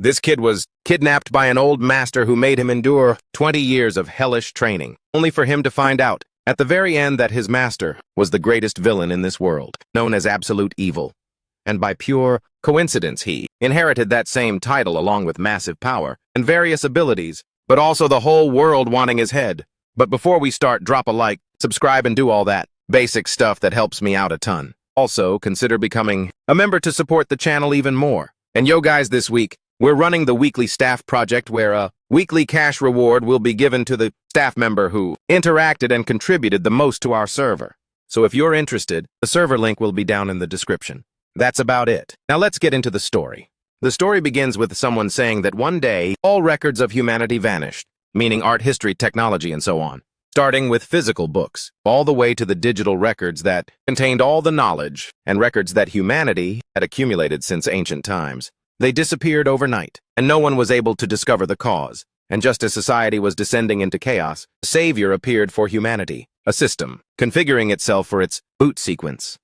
This kid was kidnapped by an old master who made him endure 20 years of hellish training, only for him to find out, at the very end, that his master was the greatest villain in this world, known as absolute evil. And by pure coincidence, he inherited that same title along with massive power and various abilities, but also the whole world wanting his head. But before we start, drop a like, subscribe, and do all that basic stuff that helps me out a ton. Also, consider becoming a member to support the channel even more. And yo guys, this week, we're running the weekly staff project where a weekly cash reward will be given to the staff member who interacted and contributed the most to our server. So if you're interested, the server link will be down in the description. That's about it. Now let's get into the story. The story begins with someone saying that one day, all records of humanity vanished, meaning art, history, technology, and so on. Starting with physical books, all the way to the digital records that contained all the knowledge and records that humanity had accumulated since ancient times. They disappeared overnight, and no one was able to discover the cause. And just as society was descending into chaos, a savior appeared for humanity, a system, configuring itself for its boot sequence.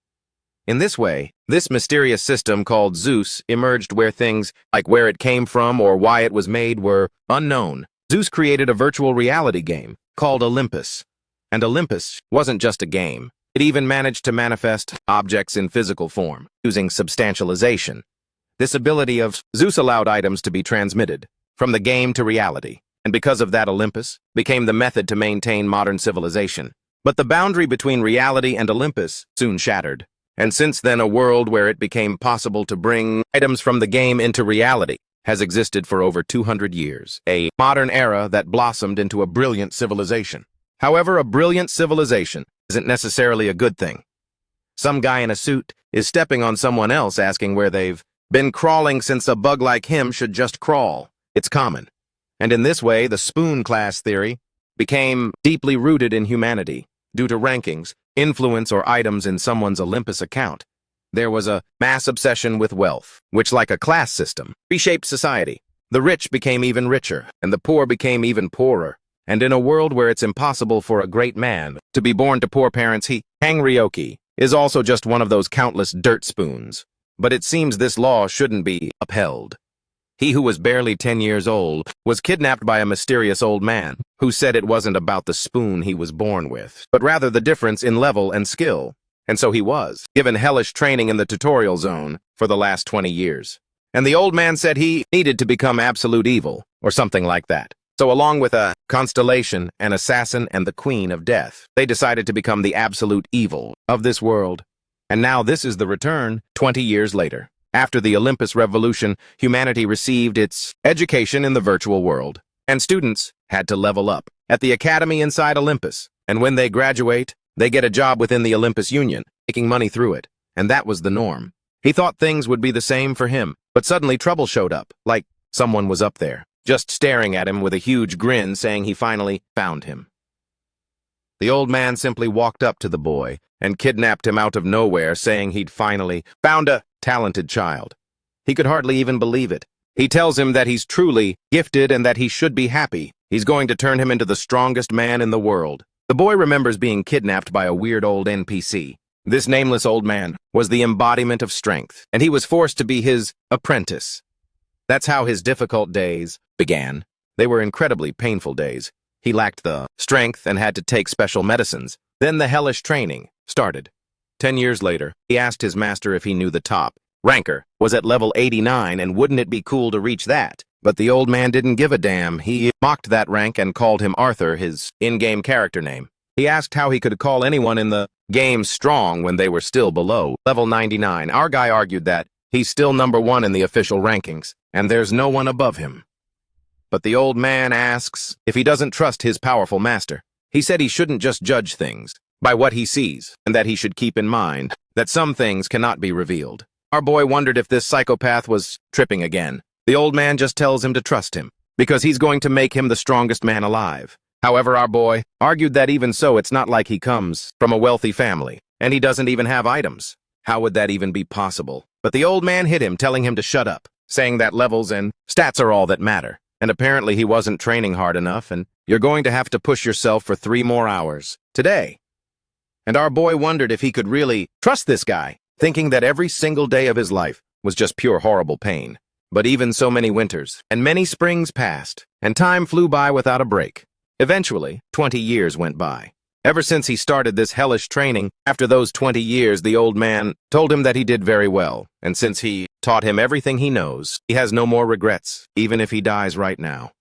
In this way, this mysterious system called Zeus emerged where things, like where it came from or why it was made, were unknown. Zeus created a virtual reality game called Olympus. And Olympus wasn't just a game. It even managed to manifest objects in physical form, using substantialization. This ability of Zeus allowed items to be transmitted from the game to reality, and because of that, Olympus became the method to maintain modern civilization. But the boundary between reality and Olympus soon shattered, and since then a world where it became possible to bring items from the game into reality has existed for over 200 years, a modern era that blossomed into a brilliant civilization. However, a brilliant civilization isn't necessarily a good thing. Some guy in a suit is stepping on someone else asking where they've been crawling since a bug like him should just crawl. It's common. And in this way, the spoon class theory became deeply rooted in humanity. Due to rankings, influence, or items in someone's Olympus account, there was a mass obsession with wealth, which, like a class system, reshaped society. The rich became even richer, and the poor became even poorer. And in a world where it's impossible for a great man to be born to poor parents, Hangryoki is also just one of those countless dirt spoons. But it seems this law shouldn't be upheld. He who was barely 10 years old was kidnapped by a mysterious old man who said it wasn't about the spoon he was born with, but rather the difference in level and skill. And so he was given hellish training in the tutorial zone for the last 20 years. And the old man said he needed to become absolute evil, or something like that. So along with a constellation, an assassin, and the queen of death, they decided to become the absolute evil of this world. And now this is the return 20 years later. After the Olympus Revolution, humanity received its education in the virtual world, and students had to level up at the academy inside Olympus. And when they graduate, they get a job within the Olympus Union, making money through it. And that was the norm. He thought things would be the same for him, but suddenly trouble showed up, like someone was up there, just staring at him with a huge grin, saying he finally found him. The old man simply walked up to the boy and kidnapped him out of nowhere, saying he'd finally found a talented child. He could hardly even believe it. He tells him that he's truly gifted and that he should be happy. He's going to turn him into the strongest man in the world. The boy remembers being kidnapped by a weird old NPC. This nameless old man was the embodiment of strength, and he was forced to be his apprentice. That's how his difficult days began. They were incredibly painful days. He lacked the strength and had to take special medicines. Then the hellish training started. 10 years later, he asked his master if he knew the top ranker was at level 89 and wouldn't it be cool to reach that. But the old man didn't give a damn. He mocked that rank and called him Arthur, his in-game character name. He asked how he could call anyone in the game strong when they were still below level 99. Our guy argued that he's still #1 in the official rankings, and there's no one above him. But the old man asks if he doesn't trust his powerful master. He said he shouldn't just judge things by what he sees, and that he should keep in mind that some things cannot be revealed. Our boy wondered if this psychopath was tripping again. The old man just tells him to trust him, because he's going to make him the strongest man alive. However, our boy argued that even so, it's not like he comes from a wealthy family, and he doesn't even have items. How would that even be possible? But the old man hit him, telling him to shut up, saying that levels and stats are all that matter. And apparently he wasn't training hard enough, and you're going to have to push yourself for 3 more hours today. And our boy wondered if he could really trust this guy, thinking that every single day of his life was just pure horrible pain. But even so many winters and many springs passed, and time flew by without a break. Eventually, 20 years went by. Ever since he started this hellish training, after those 20 years, the old man told him that he did very well, and since he taught him everything he knows, he has no more regrets, even if he dies right now.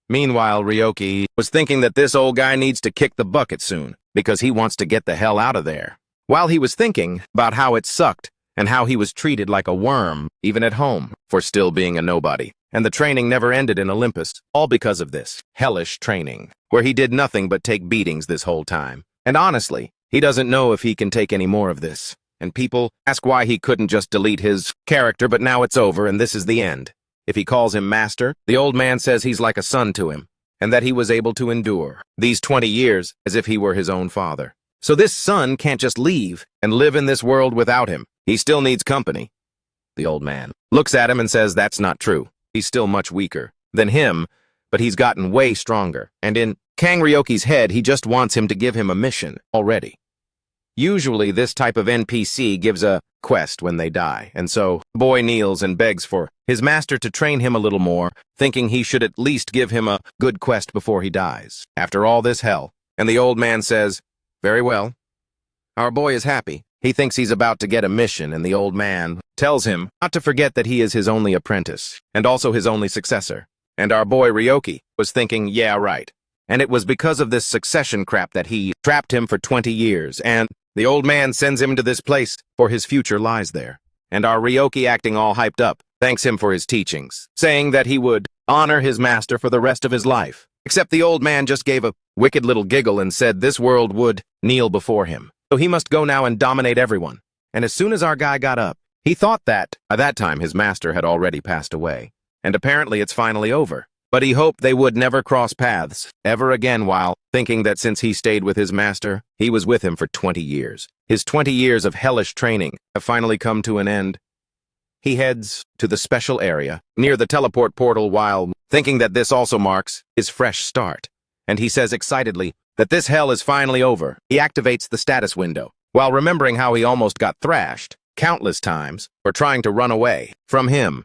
Meanwhile, Ryoki was thinking that this old guy needs to kick the bucket soon, because he wants to get the hell out of there. While he was thinking about how it sucked, and how he was treated like a worm, even at home, for still being a nobody. And the training never ended in Olympus, all because of this hellish training, where he did nothing but take beatings this whole time. And honestly, he doesn't know if he can take any more of this. And people ask why he couldn't just delete his character, but now it's over and this is the end. If he calls him master, the old man says he's like a son to him, and that he was able to endure these 20 years as if he were his own father. So this son can't just leave and live in this world without him. He still needs company. The old man looks at him and says that's not true. He's still much weaker than him, but he's gotten way stronger. And in Kang Ryoki's head, he just wants him to give him a mission already. Usually, this type of NPC gives a quest when they die, and so the boy kneels and begs for his master to train him a little more, thinking he should at least give him a good quest before he dies. After all this hell, and the old man says, "Very well." Our boy is happy. He thinks he's about to get a mission, and the old man tells him not to forget that he is his only apprentice, and also his only successor. And our boy Ryoki was thinking, yeah, right. And it was because of this succession crap that he trapped him for 20 years, and the old man sends him to this place, for his future lies there. And our Ryoki, acting all hyped up, thanks him for his teachings, saying that he would honor his master for the rest of his life. Except the old man just gave a wicked little giggle and said this world would kneel before him. So he must go now and dominate everyone. And as soon as our guy got up, he thought that, by that time, his master had already passed away. And apparently it's finally over. But he hoped they would never cross paths ever again, while thinking that since he stayed with his master, he was with him for 20 years. His 20 years of hellish training have finally come to an end. He heads to the special area near the teleport portal while thinking that this also marks his fresh start. And he says excitedly that this hell is finally over. He activates the status window while remembering how he almost got thrashed countless times for trying to run away from him.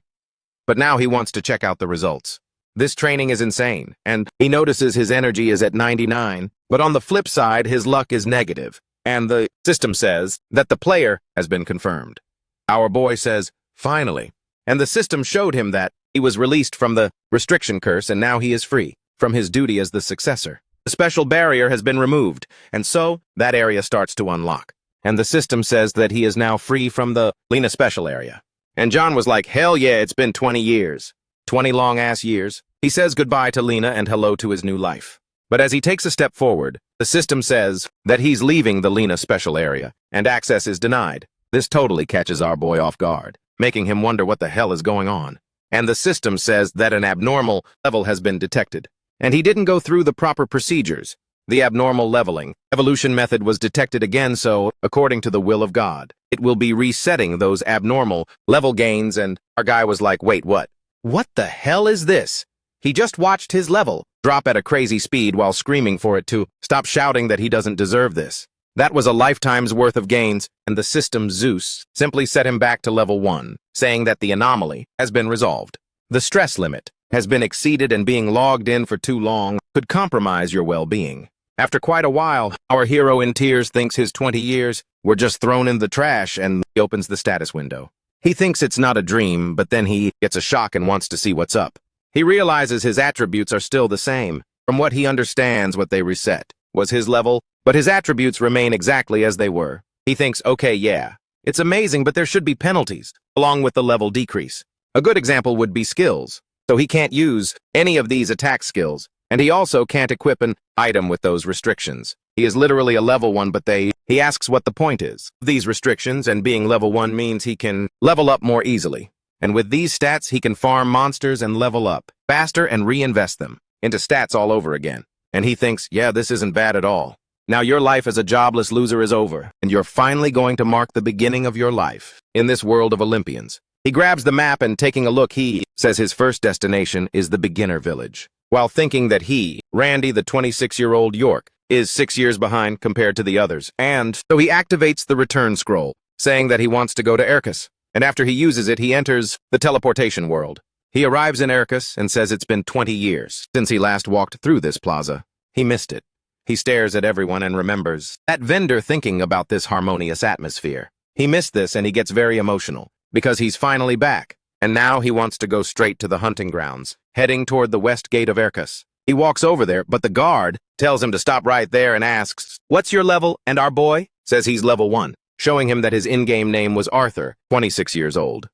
But now he wants to check out the results. This training is insane, and he notices his energy is at 99, but on the flip side, his luck is negative, and the system says that the player has been confirmed. Our boy says, finally, and the system showed him that he was released from the restriction curse, and now he is free from his duty as the successor. The special barrier has been removed, and so that area starts to unlock, and the system says that he is now free from the Lena special area. And John was like, hell yeah, it's been 20 years. 20 long-ass years. He says goodbye to Lena and hello to his new life. But as he takes a step forward, the system says that he's leaving the Lena special area, and access is denied. This totally catches our boy off guard, making him wonder what the hell is going on. And the system says that an abnormal level has been detected, and he didn't go through the proper procedures. The abnormal leveling evolution method was detected again, so, according to the will of God, it will be resetting those abnormal level gains, and our guy was like, wait, what? What the hell is this? He just watched his level drop at a crazy speed while screaming for it to stop shouting that he doesn't deserve this. That was a lifetime's worth of gains, and the system Zeus simply set him back to level 1, saying that the anomaly has been resolved. The stress limit has been exceeded, and being logged in for too long could compromise your well-being. After quite a while, our hero in tears thinks his 20 years were just thrown in the trash, and he opens the status window. He thinks it's not a dream, but then he gets a shock and wants to see what's up. He realizes his attributes are still the same. From what he understands, what they reset was his level, but his attributes remain exactly as they were. He thinks, okay, yeah, it's amazing, but there should be penalties, along with the level decrease. A good example would be skills. So he can't use any of these attack skills, and he also can't equip an item with those restrictions. He is literally a level 1, but he asks what the point is. These restrictions, and being level 1 means he can level up more easily. And with these stats, he can farm monsters and level up faster and reinvest them into stats all over again. And he thinks, yeah, this isn't bad at all. Now your life as a jobless loser is over, and you're finally going to mark the beginning of your life in this world of Olympians. He grabs the map and taking a look, he says his first destination is the beginner village, while thinking that he, Randy, the 26-year-old York, is 6 years behind compared to the others. And so he activates the return scroll, saying that he wants to go to Ercus. and after he uses it, he enters the teleportation world. He arrives in Ericus and says it's been 20 years since he last walked through this plaza. He missed it. He stares at everyone and remembers that vendor thinking about this harmonious atmosphere. He missed this and he gets very emotional because he's finally back, and now he wants to go straight to the hunting grounds, heading toward the west gate of Ericus. He walks over there, but the guard tells him to stop right there and asks, "What's your level?" And our boy says he's level 1, showing him that his in-game name was Arthur, 26 years old.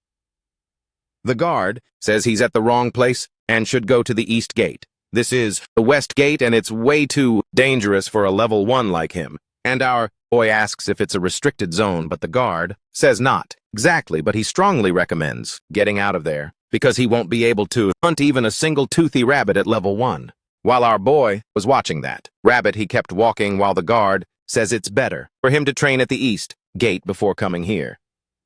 The guard says he's at the wrong place and should go to the east gate. This is the west gate, and it's way too dangerous for a level 1 like him. And our boy asks if it's a restricted zone, but the guard says not exactly, but he strongly recommends getting out of there because he won't be able to hunt even a single toothy rabbit at level 1. While our boy was watching that rabbit, he kept walking while the guard says it's better for him to train at the east gate before coming here.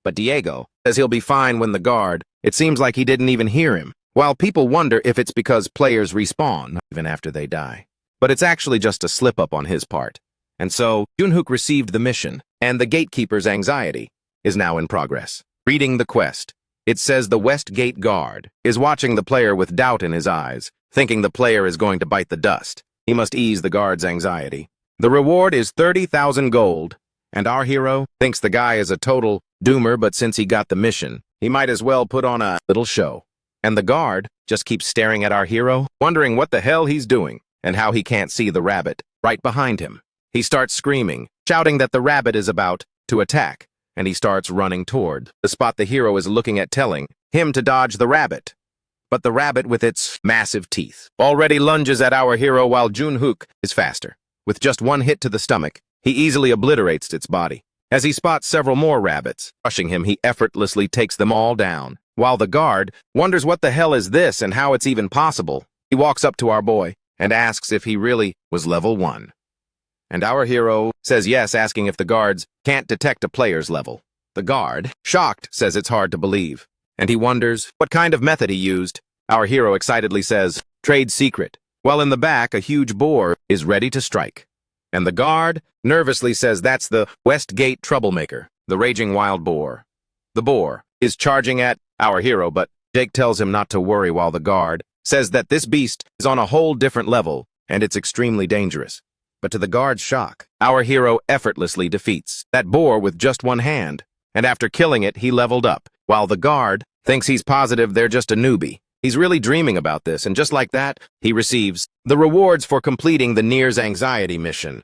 But Diego says he'll be fine when the guard, it seems like he didn't even hear him, while people wonder if it's because players respawn even after they die. But it's actually just a slip-up on his part. And so, Junhook received the mission, and the gatekeeper's anxiety is now in progress. Reading the quest, it says the West Gate guard is watching the player with doubt in his eyes, thinking the player is going to bite the dust. He must ease the guard's anxiety. The reward is 30,000 gold, and our hero thinks the guy is a total doomer, but since he got the mission, he might as well put on a little show. And the guard just keeps staring at our hero, wondering what the hell he's doing, and how he can't see the rabbit right behind him. He starts screaming, shouting that the rabbit is about to attack, and he starts running toward the spot the hero is looking at, telling him to dodge the rabbit. But the rabbit, with its massive teeth, already lunges at our hero while Junhook is faster. With just one hit to the stomach, he easily obliterates its body. As he spots several more rabbits rushing him, he effortlessly takes them all down. While the guard wonders what the hell is this and how it's even possible, he walks up to our boy and asks if he really was level 1. And our hero says yes, asking if the guards can't detect a player's level. The guard, shocked, says it's hard to believe, and he wonders what kind of method he used. Our hero excitedly says, "Trade secret," while in the back a huge boar is ready to strike. And the guard nervously says that's the West Gate troublemaker, the raging wild boar. The boar is charging at our hero, but Jake tells him not to worry, while the guard says that this beast is on a whole different level and it's extremely dangerous. But to the guard's shock, our hero effortlessly defeats that boar with just one hand, and after killing it, he leveled up, while the guard thinks he's positive they're just a newbie. He's really dreaming about this, and just like that, he receives the rewards for completing the Near's anxiety mission.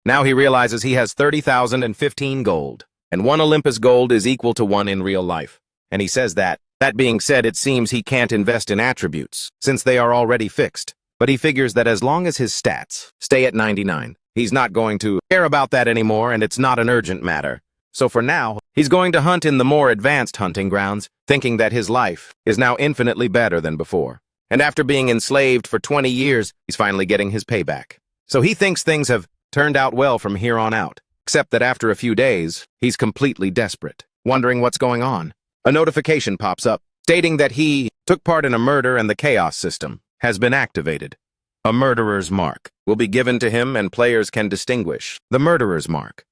Now he realizes he has 30,015 gold, and 1 Olympus gold is equal to 1 in real life. And he says that being said, it seems he can't invest in attributes, since they are already fixed. But he figures that as long as his stats stay at 99, he's not going to care about that anymore, and it's not an urgent matter. So for now, he's going to hunt in the more advanced hunting grounds, thinking that his life is now infinitely better than before. And after being enslaved for 20 years, he's finally getting his payback. So he thinks things have turned out well from here on out, except that after a few days, he's completely desperate, wondering what's going on. A notification pops up, stating that he took part in a murder and the chaos system has been activated. A murderer's mark will be given to him, and players can distinguish the murderer's mark.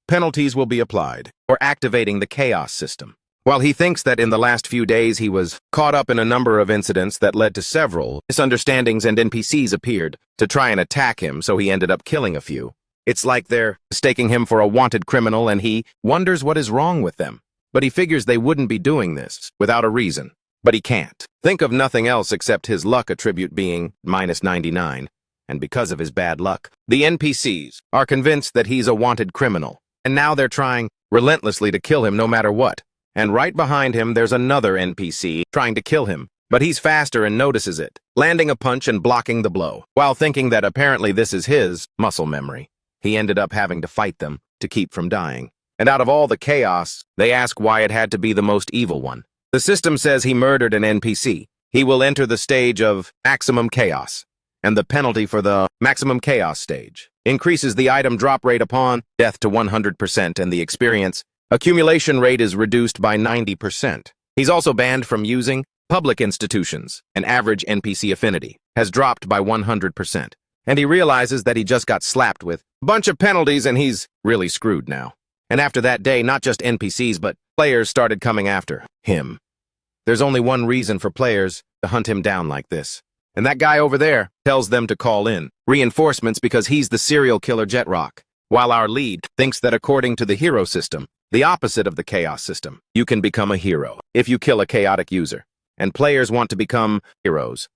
Penalties will be applied for activating the chaos system. While he thinks that in the last few days he was caught up in a number of incidents that led to several misunderstandings, and NPCs appeared to try and attack him, so he ended up killing a few. It's like they're mistaking him for a wanted criminal, and he wonders what is wrong with them. But he figures they wouldn't be doing this without a reason. But he can't think of nothing else except his luck attribute being -99. And because of his bad luck, the NPCs are convinced that he's a wanted criminal. And now they're trying relentlessly to kill him no matter what. And right behind him, there's another NPC trying to kill him. But he's faster and notices it, landing a punch and blocking the blow, while thinking that apparently this is his muscle memory. He ended up having to fight them to keep from dying. And out of all the chaos, they ask why it had to be the most evil one. The system says he murdered an NPC. He will enter the stage of maximum chaos, and the penalty for the maximum chaos stage increases the item drop rate upon death to 100%, and the experience accumulation rate is reduced by 90%. He's also banned from using public institutions. An average NPC affinity has dropped by 100%, and he realizes that he just got slapped with a bunch of penalties and he's really screwed now. And after that day, not just NPCs, but players started coming after him. There's only one reason for players to hunt him down like this. And that guy over there tells them to call in reinforcements because he's the serial killer Jetrock. While our lead thinks that according to the hero system, the opposite of the chaos system, you can become a hero if you kill a chaotic user. And players want to become heroes.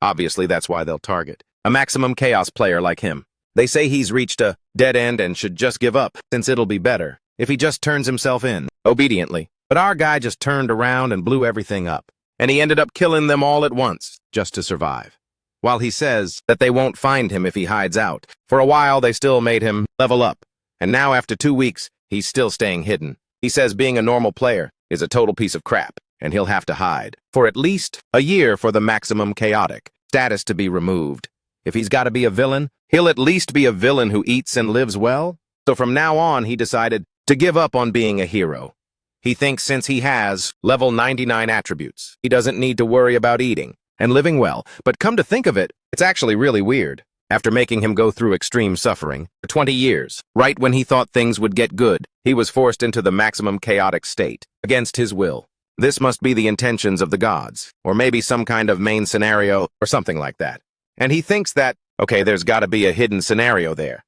Obviously, that's why they'll target a maximum chaos player like him. They say he's reached a dead end and should just give up, since it'll be better if he just turns himself in, obediently. But our guy just turned around and blew everything up. And he ended up killing them all at once, just to survive. While he says that they won't find him if he hides out, for a while they still made him level up. And now after 2 weeks, he's still staying hidden. He says being a normal player is a total piece of crap, and he'll have to hide for at least a year for the maximum chaotic status to be removed. If he's got to be a villain, he'll at least be a villain who eats and lives well. So from now on, he decided to give up on being a hero. He thinks since he has level 99 attributes, he doesn't need to worry about eating and living well. But come to think of it, it's actually really weird. After making him go through extreme suffering for 20 years, right when he thought things would get good, he was forced into the maximum chaotic state, against his will. This must be the intentions of the gods, or maybe some kind of main scenario or something like that. And he thinks that, okay, there's got to be a hidden scenario there.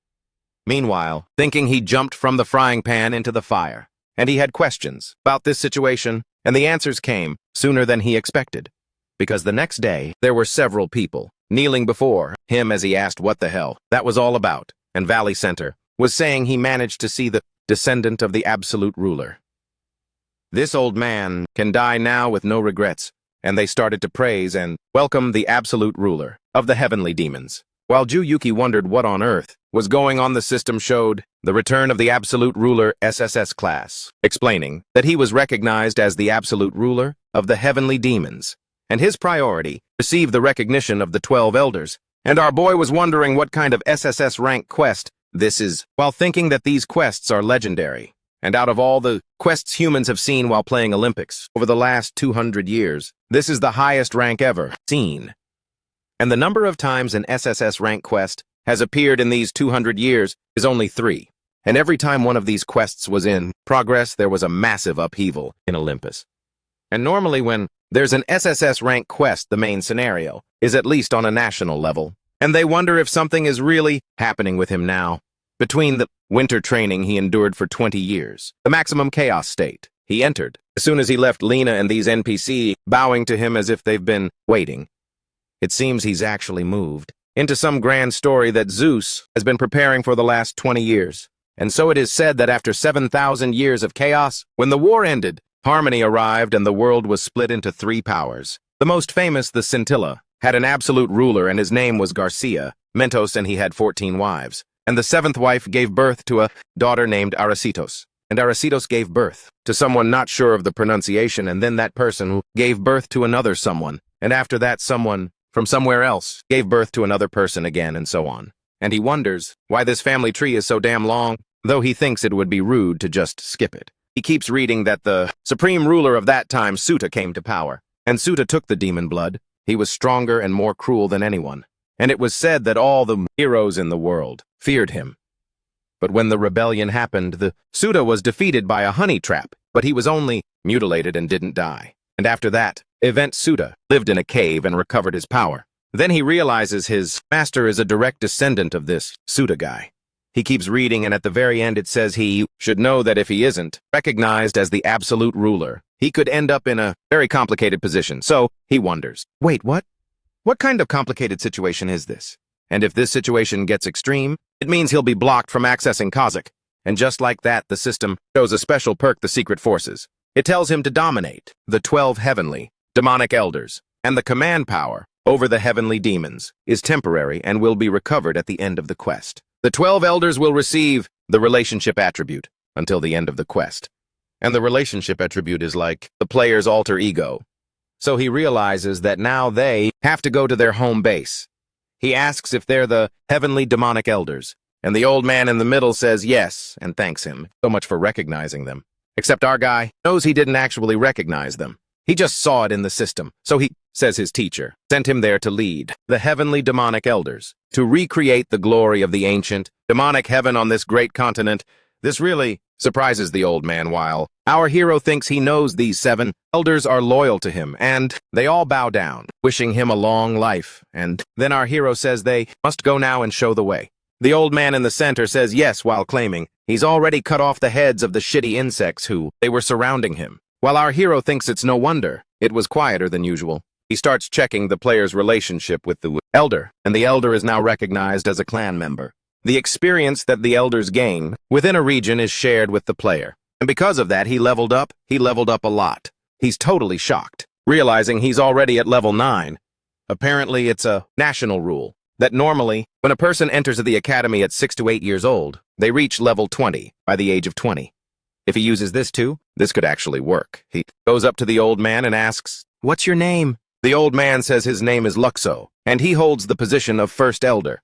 Meanwhile, thinking he jumped from the frying pan into the fire, and he had questions about this situation, and the answers came sooner than he expected. Because the next day, there were several people kneeling before him as he asked what the hell that was all about, and Valley Center was saying he managed to see the descendant of the absolute ruler. This old man can die now with no regrets, and they started to praise and welcome the absolute ruler of the heavenly demons. While Yuki wondered what on earth was going on, the system showed the return of the absolute ruler SSS-Class, explaining that he was recognized as the absolute ruler of the heavenly demons, and his priority received the recognition of the 12 elders. And our boy was wondering what kind of SSS rank quest this is, while thinking that these quests are legendary. And out of all the quests humans have seen while playing Olympics over the last 200 years, this is the highest rank ever seen. And the number of times an SSS rank quest has appeared in these 200 years is only 3. And every time one of these quests was in progress, there was a massive upheaval in Olympus. And normally when there's an SSS rank quest, the main scenario is at least on a national level. And they wonder if something is really happening with him now. Between the winter training he endured for 20 years, the maximum chaos state he entered, as soon as he left Lena and these NPC bowing to him as if they've been waiting. It seems he's actually moved into some grand story that Zeus has been preparing for the last 20 years. And so it is said that after 7,000 years of chaos, when the war ended, harmony arrived and the world was split into 3 powers. The most famous, the Scintilla, had an absolute ruler and his name was Garcia Mentos, and he had 14 wives. And the 7th wife gave birth to a daughter named Arecitos. And Arecitos gave birth to someone not sure of the pronunciation, and then that person gave birth to another someone. And after that, someone from somewhere else gave birth to another person again, and so on. And he wonders why this family tree is so damn long, though he thinks it would be rude to just skip it. He keeps reading that the supreme ruler of that time, Suta, came to power. And Suta took the demon blood. He was stronger and more cruel than anyone. And it was said that all the heroes in the world feared him. But when the rebellion happened, the Suta was defeated by a honey trap, but he was only mutilated and didn't die. And after that event, Suta lived in a cave and recovered his power. Then he realizes his master is a direct descendant of this Suta guy. He keeps reading, and at the very end it says he should know that if he isn't recognized as the absolute ruler, he could end up in a very complicated position. So he wonders, wait, what? What kind of complicated situation is this? And if this situation gets extreme, it means he'll be blocked from accessing Kazakh. And just like that, the system shows a special perk, the Secret Forces. It tells him to dominate the 12 heavenly demonic elders, and the command power over the heavenly demons is temporary and will be recovered at the end of the quest. The 12 elders will receive the relationship attribute until the end of the quest. And the relationship attribute is like the player's alter ego. So he realizes that now they have to go to their home base. He asks if they're the heavenly demonic elders, and the old man in the middle says yes and thanks him so much for recognizing them. Except our guy knows he didn't actually recognize them. He just saw it in the system. So he says his teacher sent him there to lead the heavenly demonic elders, to recreate the glory of the ancient demonic heaven on this great continent. This really surprises the old man while our hero thinks he knows these 7 elders are loyal to him, and they all bow down, wishing him a long life. And then our hero says they must go now and show the way. The old man in the center says yes while claiming he's already cut off the heads of the shitty insects who they were surrounding him. While our hero thinks it's no wonder, it was quieter than usual. He starts checking the player's relationship with the elder, and the elder is now recognized as a clan member. The experience that the elders gain within a region is shared with the player. And because of that, he leveled up a lot. He's totally shocked, realizing he's already at level 9. Apparently, it's a national rule that normally, when a person enters the academy at 6 to 8 years old, they reach level 20 by the age of 20. If he uses this too, this could actually work. He goes up to the old man and asks, "What's your name?" The old man says his name is Luxo, and he holds the position of first elder.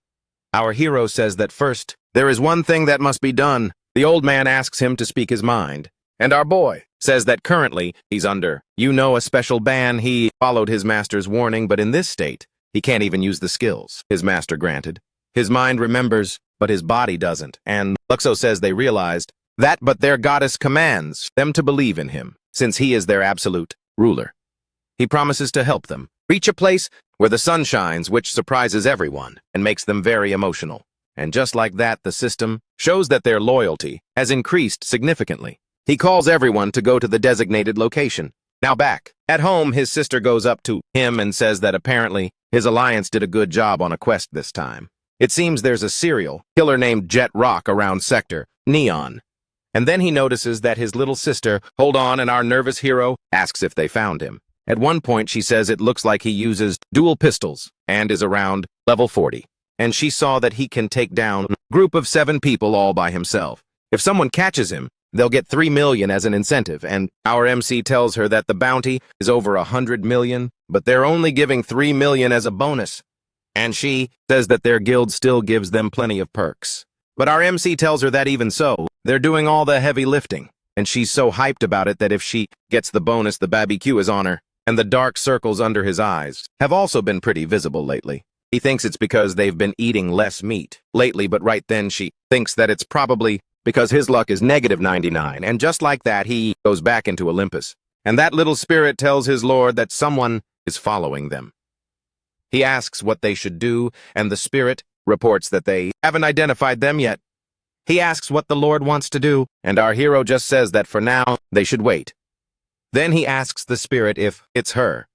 Our hero says that first, there is one thing that must be done. The old man asks him to speak his mind. And our boy says that currently, he's under, a special ban. He followed his master's warning, but in this state, he can't even use the skills his master granted. His mind remembers, but his body doesn't. And Luxo says they realized that, but their goddess commands them to believe in him, since he is their absolute ruler. He promises to help them reach a place where the sun shines, which surprises everyone and makes them very emotional. And just like that, the system shows that their loyalty has increased significantly. He calls everyone to go to the designated location. Now back at home, his sister goes up to him and says that apparently his alliance did a good job on a quest this time. It seems there's a serial killer named Jet Rock around Sector Neon. And then he notices that his little sister, hold on, and our nervous hero asks if they found him. At one point, she says it looks like he uses dual pistols and is around level 40. And she saw that he can take down a group of 7 people all by himself. If someone catches him, they'll get 3 million as an incentive, and our MC tells her that the bounty is over 100 million, but they're only giving 3 million as a bonus. And she says that their guild still gives them plenty of perks. But our MC tells her that even so, they're doing all the heavy lifting, and she's so hyped about it that if she gets the bonus, the barbecue is on her. And the dark circles under his eyes have also been pretty visible lately. He thinks it's because they've been eating less meat lately, but right then she thinks that it's probably because his luck is -99, and just like that, he goes back into Olympus. And that little spirit tells his lord that someone is following them. He asks what they should do, and the spirit reports that they haven't identified them yet. He asks what the lord wants to do, and our hero just says that for now, they should wait. Then he asks the spirit if it's her.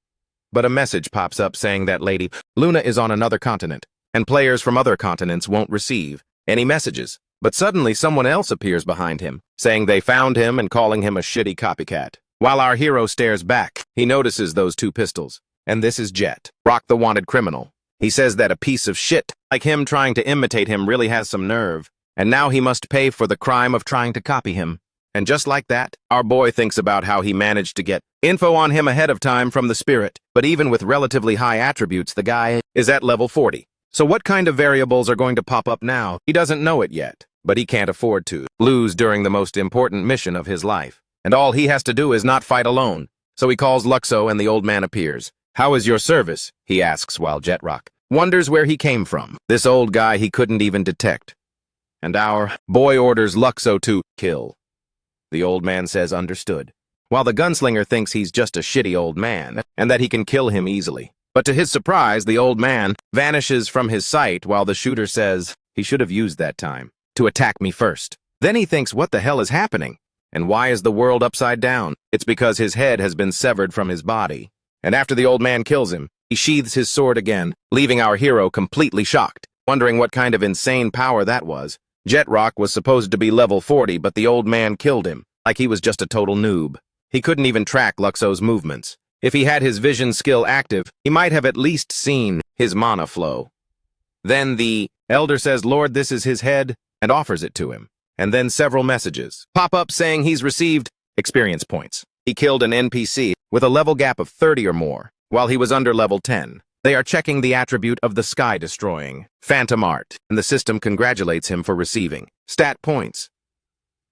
But a message pops up saying that Lady Luna is on another continent, and players from other continents won't receive any messages. But suddenly someone else appears behind him, saying they found him and calling him a shitty copycat. While our hero stares back, he notices those 2 pistols. And this is Jet Rock, the wanted criminal. He says that a piece of shit like him trying to imitate him really has some nerve, and now he must pay for the crime of trying to copy him. And just like that, our boy thinks about how he managed to get info on him ahead of time from the spirit. But even with relatively high attributes, the guy is at level 40. So what kind of variables are going to pop up now? He doesn't know it yet, but he can't afford to lose during the most important mission of his life. And all he has to do is not fight alone. So he calls Luxo and the old man appears. "How is your service?" he asks while Jetrock wonders where he came from. This old guy he couldn't even detect. And our boy orders Luxo to kill. The old man says understood, while the gunslinger thinks he's just a shitty old man and that he can kill him easily. But to his surprise, the old man vanishes from his sight while the shooter says he should have used that time to attack me first. Then he thinks, what the hell is happening? And why is the world upside down? It's because his head has been severed from his body. And after the old man kills him, he sheathes his sword again, leaving our hero completely shocked, wondering what kind of insane power that was. Jetrock was supposed to be level 40, but the old man killed him, like he was just a total noob. He couldn't even track Luxo's movements. If he had his vision skill active, he might have at least seen his mana flow. Then the elder says, Lord, this is his head, and offers it to him. And then several messages pop up saying he's received experience points. He killed an NPC with a level gap of 30 or more, while he was under level 10. They are checking the attribute of the sky-destroying Phantom Art, and the system congratulates him for receiving stat points.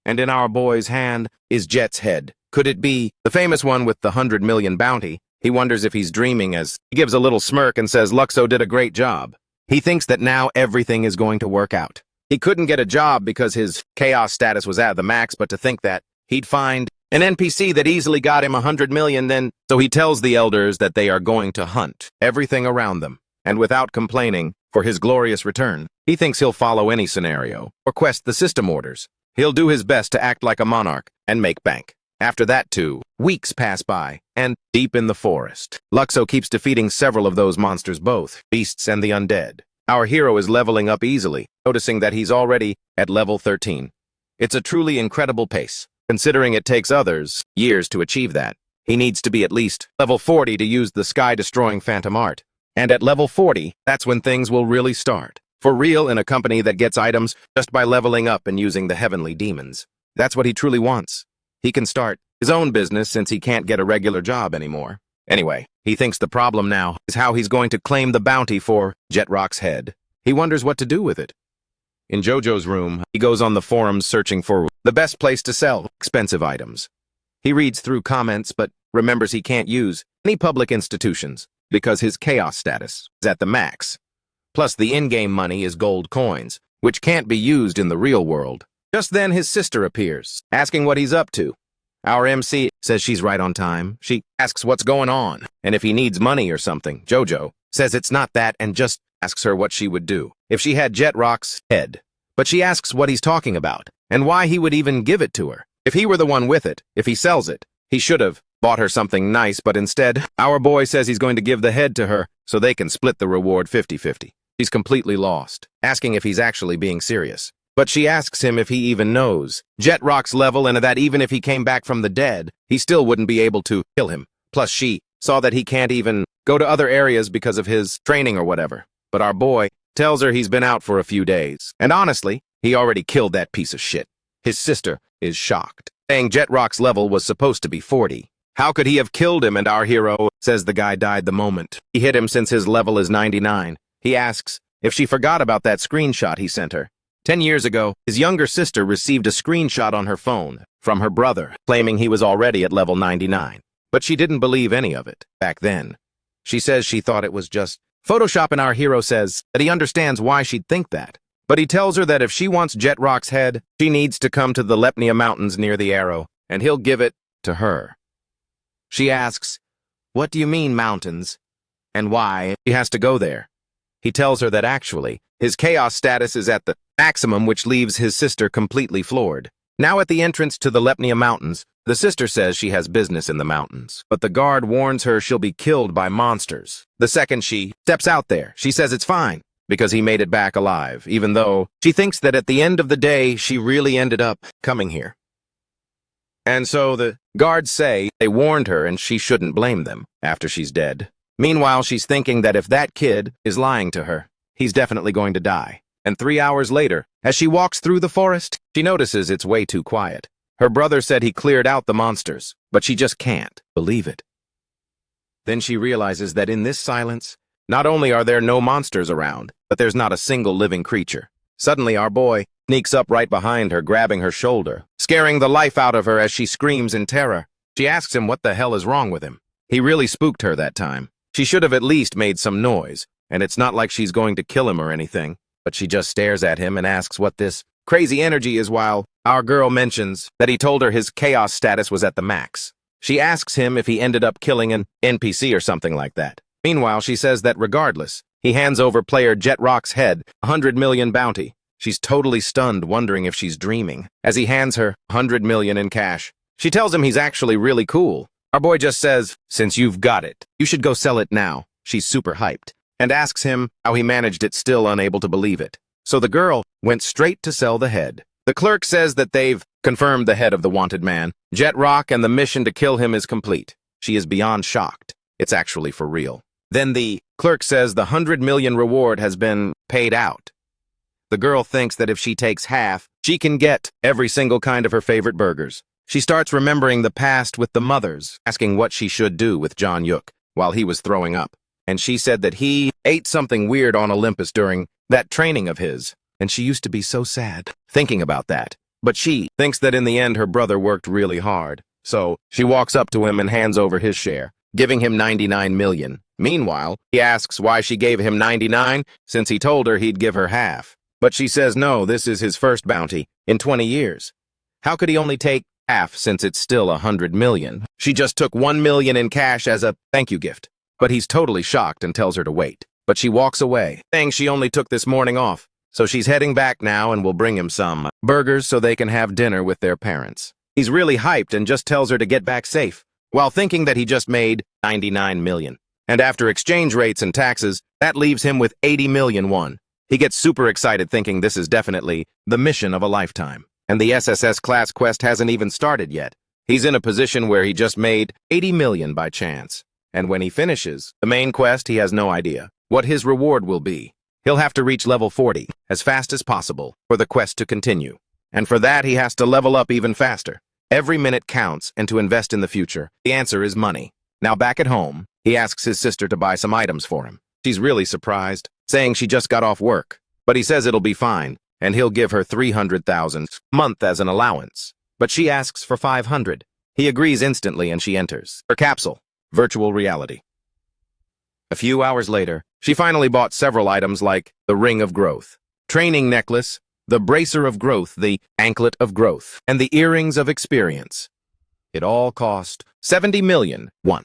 And in our boy's hand is Jet's head. Could it be the famous one with the 100 million bounty? He wonders if he's dreaming as he gives a little smirk and says Luxo did a great job. He thinks that now everything is going to work out. he couldn't get a job because his chaos status was at the max, but to think that he'd find an NPC that easily got him 100 million then. So he tells the elders that they are going to hunt everything around them, and without complaining, for his glorious return, he thinks he'll follow any scenario or quest the system orders. He'll do his best to act like a monarch and make bank. After that, 2 weeks pass by, and deep in the forest, Luxo keeps defeating several of those monsters, both beasts and the undead. Our hero is leveling up easily, noticing that he's already at level 13. It's a truly incredible pace, considering it takes others years to achieve that. He needs to be at least level 40 to use the sky-destroying phantom art. And at level 40, that's when things will really start. For real, in a company that gets items just by leveling up and using the heavenly demons. That's what he truly wants. He can start his own business since he can't get a regular job anymore. Anyway, he thinks the problem now is how he's going to claim the bounty for Jetrock's head. He wonders what to do with it. In Jojo's room, he goes on the forums searching for the best place to sell expensive items. He reads through comments but remembers he can't use any public institutions because his chaos status is at the max. Plus, the in-game money is gold coins, which can't be used in the real world. Just then, his sister appears, asking what he's up to. Our MC says she's right on time. She asks what's going on, and if he needs money or something. Jojo says it's not that and just asks her what she would do if she had Jetrock's head. But she asks what he's talking about, and why he would even give it to her. If he were the one with it, if he sells it, he should have bought her something nice, but instead, our boy says he's going to give the head to her so they can split the reward 50-50. She's completely lost, asking if he's actually being serious. But she asks him if he even knows Jetrock's level and that even if he came back from the dead, he still wouldn't be able to kill him. Plus, she saw that he can't even go to other areas because of his training or whatever. But our boy tells her he's been out for a few days. And honestly, he already killed that piece of shit. His sister is shocked, saying Jetrock's level was supposed to be 40. How could he have killed him? And our hero says the guy died the moment he hit him since his level is 99. He asks if she forgot about that screenshot he sent her. 10 years ago, his younger sister received a screenshot on her phone from her brother, claiming he was already at level 99. But she didn't believe any of it back then. She says she thought it was just Photoshop, and our hero says that he understands why she'd think that. But he tells her that if she wants Jetrock's head, she needs to come to the Lepnia Mountains near the arrow, and he'll give it to her. She asks, "What do you mean, mountains? And why he has to go there?" He tells her that actually, his chaos status is at the maximum, which leaves his sister completely floored. Now at the entrance to the Lepnia Mountains, the sister says she has business in the mountains, but the guard warns her she'll be killed by monsters. The second she steps out there, she says it's fine, because he made it back alive, even though she thinks that at the end of the day, she really ended up coming here. And so the guards say they warned her and she shouldn't blame them after she's dead. Meanwhile, she's thinking that if that kid is lying to her, he's definitely going to die. And 3 hours later, as she walks through the forest, she notices it's way too quiet. Her brother said he cleared out the monsters, but she just can't believe it. Then she realizes that in this silence, not only are there no monsters around, but there's not a single living creature. Suddenly, our boy sneaks up right behind her, grabbing her shoulder, scaring the life out of her as she screams in terror. She asks him what the hell is wrong with him. He really spooked her that time. She should have at least made some noise, and it's not like she's going to kill him or anything, but she just stares at him and asks what this crazy energy is while our girl mentions that he told her his chaos status was at the max. She asks him if he ended up killing an NPC or something like that. Meanwhile, she says that regardless, he hands over player Jetrock's head 100 million bounty. She's totally stunned, wondering if she's dreaming, as he hands her 100 million in cash. She tells him he's actually really cool. Our boy just says, "Since you've got it, you should go sell it now." She's super hyped, and asks him how he managed it, still unable to believe it. So the girl went straight to sell the head. The clerk says that they've confirmed the head of the wanted man, Jetrock, and the mission to kill him is complete. She is beyond shocked. It's actually for real. Then the clerk says the 100 million reward has been paid out. The girl thinks that if she takes half, she can get every single kind of her favorite burgers. She starts remembering the past with the mothers, asking what she should do with John Yuk while he was throwing up. And she said that he ate something weird on Olympus during that training of his. And she used to be so sad thinking about that. But she thinks that in the end her brother worked really hard. So she walks up to him and hands over his share, giving him 99 million. Meanwhile, he asks why she gave him 99 since he told her he'd give her half. But she says no, this is his first bounty in 20 years. How could he only take half since it's still 100 million? She just took 1 million in cash as a thank you gift. But he's totally shocked and tells her to wait. But she walks away, saying she only took this morning off. So she's heading back now and will bring him some burgers so they can have dinner with their parents. He's really hyped and just tells her to get back safe, while thinking that he just made 99 million. And after exchange rates and taxes, that leaves him with 80 million won. He gets super excited thinking this is definitely the mission of a lifetime. And the SSS-Class quest hasn't even started yet. He's in a position where he just made 80 million by chance. And when he finishes the main quest, he has no idea what his reward will be. He'll have to reach level 40 as fast as possible for the quest to continue. And for that, he has to level up even faster. Every minute counts, and to invest in the future, the answer is money. Now back at home, he asks his sister to buy some items for him. She's really surprised, saying she just got off work. But he says it'll be fine, and he'll give her 300,000 a month as an allowance. But she asks for 500. He agrees instantly, and she enters her capsule, virtual reality. A few hours later, she finally bought several items like the Ring of Growth, Training Necklace, the Bracer of Growth, the Anklet of Growth, and the Earrings of Experience. It all cost 70 million won.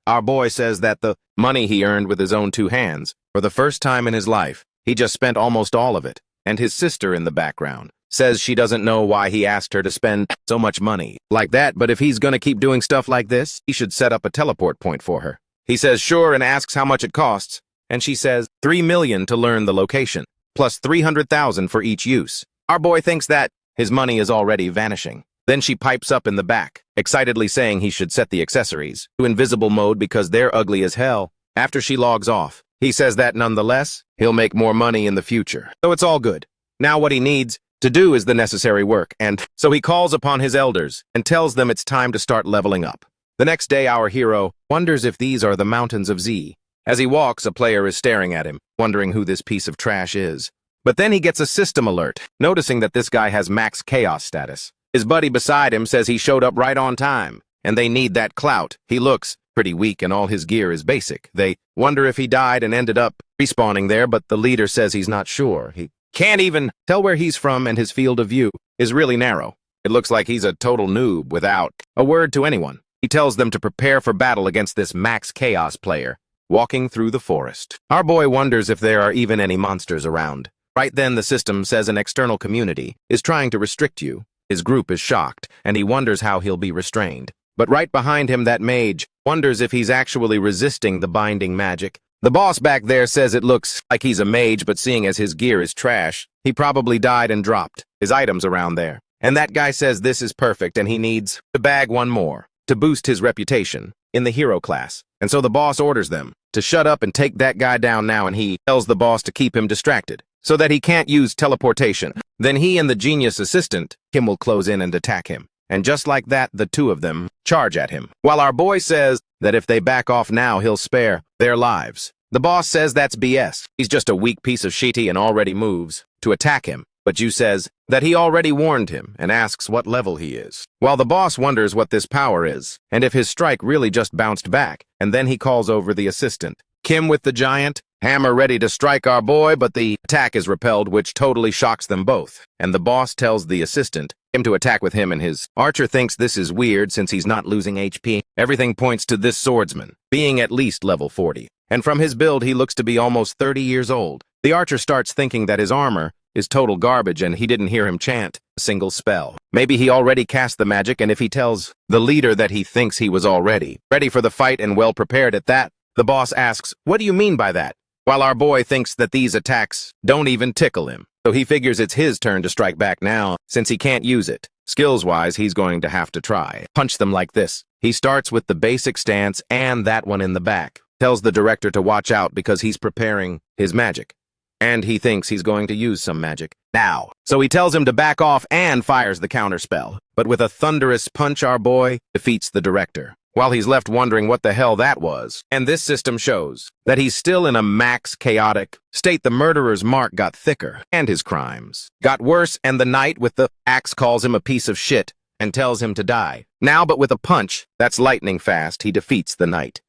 Our boy says that the money he earned with his own two hands, for the first time in his life, he just spent almost all of it. And his sister in the background says she doesn't know why he asked her to spend so much money like that, but if he's gonna keep doing stuff like this, he should set up a teleport point for her. He says sure and asks how much it costs, and she says 3 million to learn the location, plus 300,000 for each use. Our boy thinks that his money is already vanishing. Then she pipes up in the back, excitedly saying he should set the accessories to invisible mode because they're ugly as hell. After she logs off, he says that nonetheless, he'll make more money in the future. So it's all good. Now what he needs to do is the necessary work, and so he calls upon his elders and tells them it's time to start leveling up. The next day, our hero wonders if these are the mountains of Z. As he walks, a player is staring at him, wondering who this piece of trash is. But then he gets a system alert, noticing that this guy has max chaos status. His buddy beside him says he showed up right on time, and they need that clout. He looks pretty weak and all his gear is basic. They wonder if he died and ended up respawning there, but the leader says he's not sure. He can't even tell where he's from, and his field of view is really narrow. It looks like he's a total noob without a word to anyone. He tells them to prepare for battle against this max chaos player, walking through the forest. Our boy wonders if there are even any monsters around. Right then, the system says an external community is trying to restrict you. His group is shocked, and he wonders how he'll be restrained. But right behind him, that mage wonders if he's actually resisting the binding magic. The boss back there says it looks like he's a mage, but seeing as his gear is trash, he probably died and dropped his items around there. And that guy says this is perfect, and he needs to bag one more to boost his reputation in the hero class. And so the boss orders them to shut up and take that guy down now, and he tells the boss to keep him distracted so that he can't use teleportation. Then he and the genius assistant, Kim, will close in and attack him. And just like that, the two of them charge at him. While our boy says that if they back off now, he'll spare their lives. The boss says that's BS. He's just a weak piece of shitty and already moves to attack him. But Yu says that he already warned him and asks what level he is. While the boss wonders what this power is, and if his strike really just bounced back, and then he calls over the assistant, Kim with the giant hammer ready to strike our boy, but the attack is repelled, which totally shocks them both. And the boss tells the assistant him to attack with him and his archer thinks this is weird since he's not losing HP. Everything points to this swordsman being at least level 40. And from his build, he looks to be almost 30 years old. The archer starts thinking that his armor is total garbage and he didn't hear him chant a single spell. Maybe he already cast the magic, and if he tells the leader that he thinks he was already ready for the fight and well prepared at that, the boss asks, "What do you mean by that?" While our boy thinks that these attacks don't even tickle him. So he figures it's his turn to strike back now, since he can't use it. Skills-wise, he's going to have to try. Punch them like this. He starts with the basic stance and that one in the back. Tells the director to watch out because he's preparing his magic. And he thinks he's going to use some magic now. So he tells him to back off and fires the counter spell. But with a thunderous punch, our boy defeats the director, while he's left wondering what the hell that was. And this system shows that he's still in a max chaotic state. The murderer's mark got thicker, and his crimes got worse, and the knight with the axe calls him a piece of shit and tells him to die. Now, but with a punch that's lightning fast, he defeats the knight.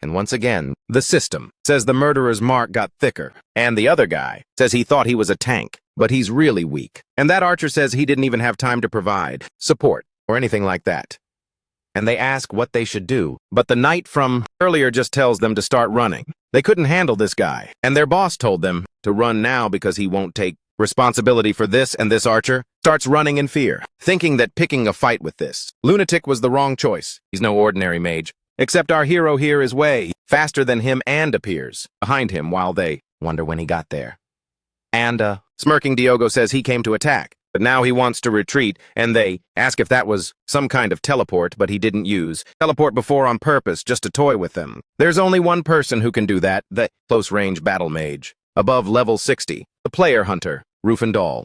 And once again, the system says the murderer's mark got thicker, and the other guy says he thought he was a tank. but he's really weak. And that archer says he didn't even have time to provide support or anything like that. And they ask what they should do, but the knight from earlier just tells them to start running. They couldn't handle this guy, and their boss told them to run now because he won't take responsibility for this, and this archer starts running in fear, thinking that picking a fight with this lunatic was the wrong choice. He's no ordinary mage, except our hero here is way faster than him and appears behind him while they wonder when he got there. And smirking Diogo says he came to attack, but now he wants to retreat, and they ask if that was some kind of teleport, but he didn't use teleport before on purpose just to toy with them. There's only one person who can do that, the close-range battle mage, above level 60, the player hunter, Rufendal.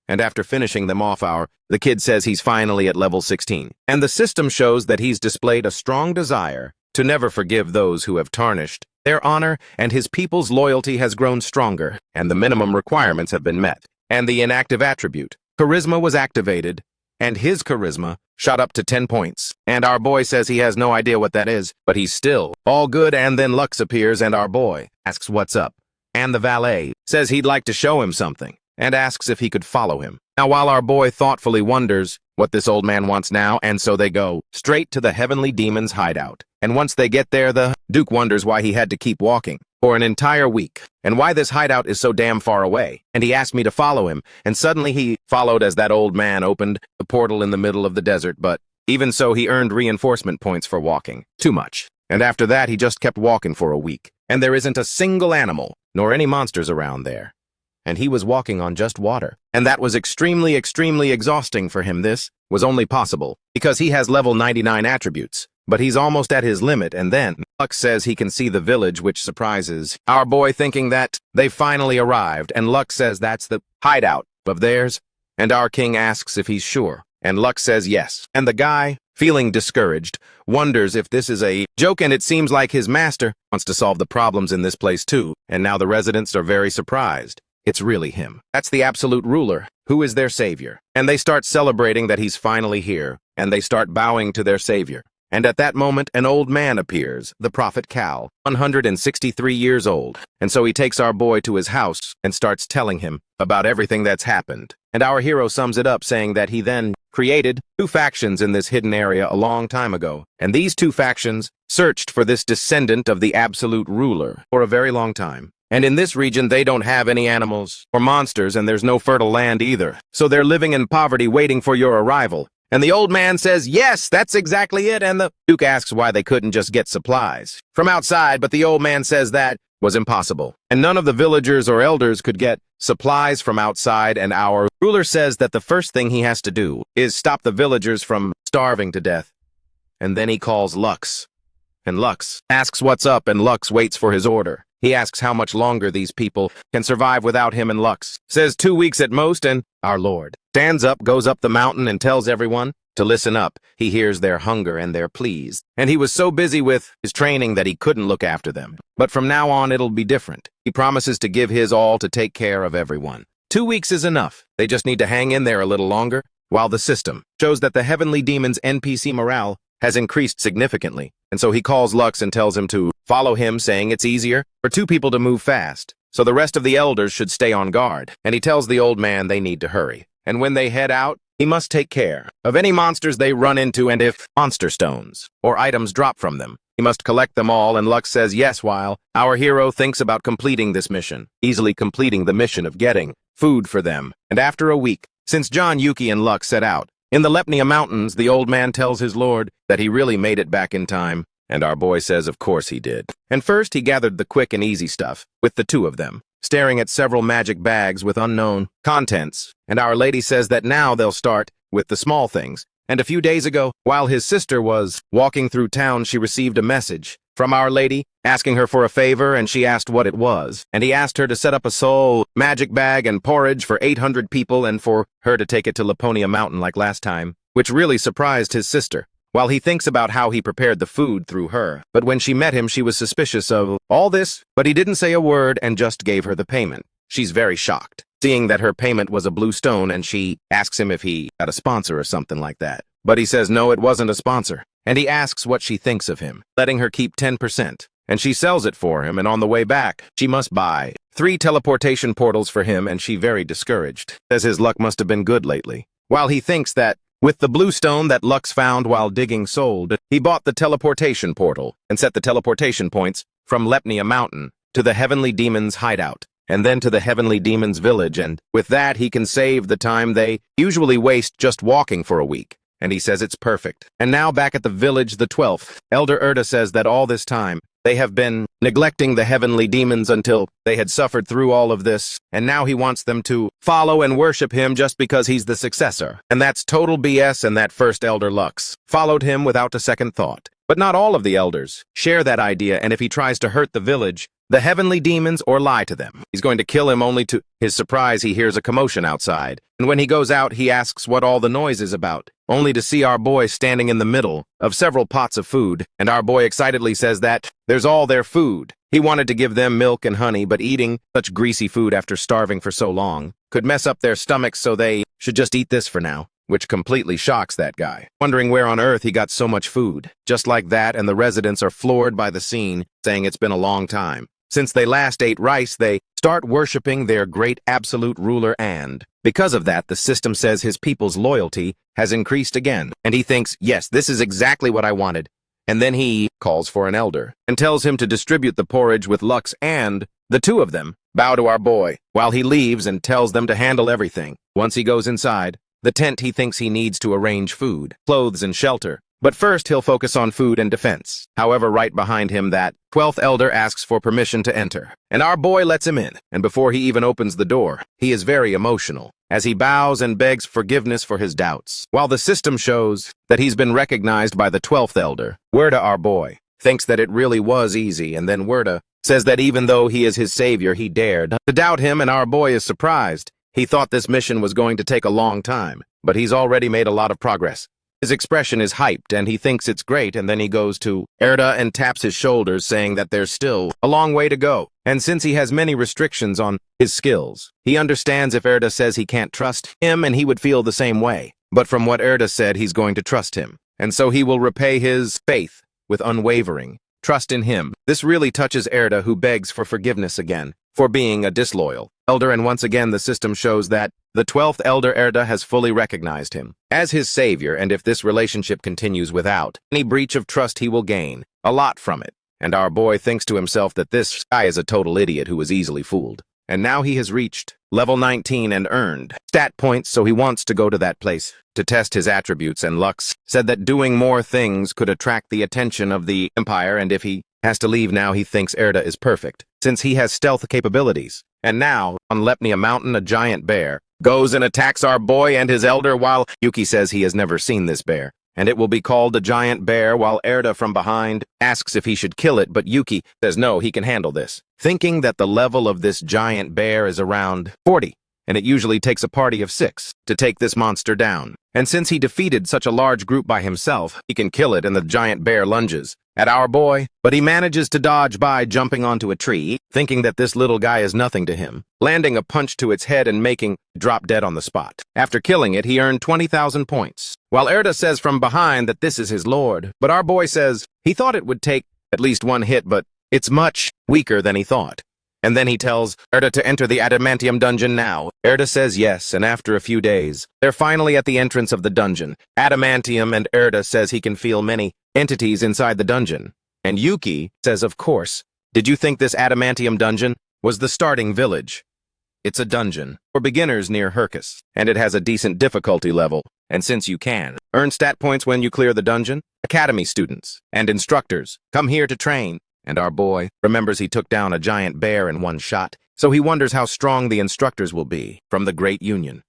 And after finishing them off the kid says he's finally at level 16. And the system shows that he's displayed a strong desire to never forgive those who have tarnished their honor, and his people's loyalty has grown stronger, and the minimum requirements have been met. And the inactive attribute, charisma, was activated, and his charisma shot up to 10 points. And our boy says he has no idea what that is, but he's still all good, and then Lux appears, and our boy asks what's up. And the valet says he'd like to show him something, and asks if he could follow him. Now, while our boy thoughtfully wonders what this old man wants now, and so they go straight to the heavenly demon's hideout. And once they get there, the Duke wonders why he had to keep walking for an entire week, and why this hideout is so damn far away. And he asked me to follow him, and suddenly he followed as that old man opened the portal in the middle of the desert, but even so, he earned reinforcement points for walking. Too much. And after that, he just kept walking for a week, and there isn't a single animal, nor any monsters around there. And he was walking on just water. And that was extremely, extremely exhausting for him. This was only possible because he has level 99 attributes. But he's almost at his limit, and then Lux says he can see the village, which surprises our boy, thinking that they finally arrived, and Lux says that's the hideout of theirs, and our king asks if he's sure, and Lux says yes. And the guy, feeling discouraged, wonders if this is a joke, and it seems like his master wants to solve the problems in this place too, and now the residents are very surprised. It's really him. That's the absolute ruler, who is their savior. And they start celebrating that he's finally here, and they start bowing to their savior. And at that moment, an old man appears, the Prophet Cal, 163 years old. And so he takes our boy to his house and starts telling him about everything that's happened. And our hero sums it up saying that he then created 2 factions in this hidden area a long time ago. And these 2 factions searched for this descendant of the absolute ruler for a very long time. And in this region, they don't have any animals or monsters, and there's no fertile land either. So they're living in poverty, waiting for your arrival. And the old man says, yes, that's exactly it. And the Duke asks why they couldn't just get supplies from outside, but the old man says that was impossible. And none of the villagers or elders could get supplies from outside, and our ruler says that the first thing he has to do is stop the villagers from starving to death. And then he calls Lux. And Lux asks what's up, and Lux waits for his order. He asks how much longer these people can survive without him, and Lux says 2 weeks at most, and our lord stands up, goes up the mountain, and tells everyone to listen up. He hears their hunger and their pleas, and he was so busy with his training that he couldn't look after them. But from now on, it'll be different. He promises to give his all to take care of everyone. 2 weeks is enough. They just need to hang in there a little longer, while the system shows that the Heavenly Demon's NPC morale has increased significantly. And so he calls Lux and tells him to follow him, saying it's easier for 2 people to move fast, so the rest of the elders should stay on guard. And he tells the old man they need to hurry. And when they head out, he must take care of any monsters they run into, and if monster stones or items drop from them, he must collect them all. And Lux says yes, while our hero thinks about completing this mission, easily completing the mission of getting food for them. And after a week, since John, Yuki, and Lux set out in the Lepnia Mountains, the old man tells his lord that he really made it back in time. And our boy says of course he did. And first he gathered the quick and easy stuff with the 2 of them, staring at several magic bags with unknown contents. And Our Lady says that now they'll start with the small things. And a few days ago, while his sister was walking through town, she received a message from Our Lady asking her for a favor, and she asked what it was. And he asked her to set up a soul magic bag and porridge for 800 people, and for her to take it to Laponia Mountain like last time, which really surprised his sister, while he thinks about how he prepared the food through her. But when she met him, she was suspicious of all this, but he didn't say a word and just gave her the payment. She's very shocked, seeing that her payment was a blue stone, and she asks him if he got a sponsor or something like that. But he says no, it wasn't a sponsor. And he asks what she thinks of him, letting her keep 10%. and she sells it for him, and on the way back, she must buy 3 teleportation portals for him, and she very discouraged. Says his luck must have been good lately. While he thinks that, with the blue stone that Lux found while digging sold, he bought the teleportation portal and set the teleportation points from Lepnia Mountain to the Heavenly Demon's hideout, and then to the Heavenly Demon's village, and with that he can save the time they usually waste just walking for a week. And he says it's perfect. And now back at the village, the 12th, Elder Erda says that all this time, they have been neglecting the heavenly demons until they had suffered through all of this, and now he wants them to follow and worship him just because he's the successor. And that's total BS, and that first Elder Lux followed him without a second thought. But not all of the elders share that idea, and if he tries to hurt the village, the heavenly demons, or lie to them, he's going to kill him. Only to his surprise, he hears a commotion outside. And when he goes out, he asks what all the noise is about, only to see our boy standing in the middle of several pots of food, and our boy excitedly says that there's all their food. He wanted to give them milk and honey, but eating such greasy food after starving for so long could mess up their stomachs, so they should just eat this for now, which completely shocks that guy, wondering where on earth he got so much food. Just like that, and the residents are floored by the scene, saying it's been a long time since they last ate rice. They start worshipping their great absolute ruler, and because of that, the system says his people's loyalty has increased again, and he thinks, yes, this is exactly what I wanted. And then he calls for an elder and tells him to distribute the porridge with Lux, and the 2 of them bow to our boy while he leaves and tells them to handle everything. Once he goes inside the tent, he thinks he needs to arrange food, clothes, and shelter. But first, he'll focus on food and defense. However, right behind him, that 12th elder asks for permission to enter, and our boy lets him in. And before he even opens the door, he is very emotional as he bows and begs forgiveness for his doubts. While the system shows that he's been recognized by the 12th elder, Werda, our boy, thinks that it really was easy, and then Werda says that even though he is his savior, he dared to doubt him, and our boy is surprised. He thought this mission was going to take a long time, but he's already made a lot of progress. His expression is hyped, and he thinks it's great, and then he goes to Erda and taps his shoulders, saying that there's still a long way to go. And since he has many restrictions on his skills, he understands if Erda says he can't trust him, and he would feel the same way. But from what Erda said, he's going to trust him, and so he will repay his faith with unwavering trust in him. This really touches Erda, who begs for forgiveness again for being a disloyal elder, and once again the system shows that the 12th elder Erda has fully recognized him as his savior, and if this relationship continues without any breach of trust, he will gain a lot from it. And our boy thinks to himself that this guy is a total idiot who was easily fooled. And now he has reached level 19 and earned stat points, so he wants to go to that place to test his attributes, and Lux said that doing more things could attract the attention of the Empire, and if he has to leave now, he thinks Erda is perfect, since he has stealth capabilities. And now, on Lepnia Mountain, a giant bear goes and attacks our boy and his elder, while Yuki says he has never seen this bear, and it will be called the giant bear, while Erda from behind asks if he should kill it, but Yuki says no, he can handle this, thinking that the level of this giant bear is around 40, and it usually takes a party of 6 to take this monster down. And since he defeated such a large group by himself, he can kill it, and the giant bear lunges at our boy, but he manages to dodge by jumping onto a tree, thinking that this little guy is nothing to him, landing a punch to its head and making it drop dead on the spot. After killing it, he earned 20,000 points, while Erda says from behind that this is his lord, but our boy says he thought it would take at least 1 hit, but it's much weaker than he thought. And then he tells Erda to enter the adamantium dungeon now. Erda says yes, and after a few days, they're finally at the entrance of the dungeon. Adamantium, and Erda says he can feel many entities inside the dungeon. And Yuki says, of course, did you think this adamantium dungeon was the starting village? It's a dungeon for beginners near Hercus, and it has a decent difficulty level. And since you can earn stat points when you clear the dungeon, academy students and instructors come here to train. And our boy remembers he took down a giant bear in 1 shot, so he wonders how strong the instructors will be from the Great Union.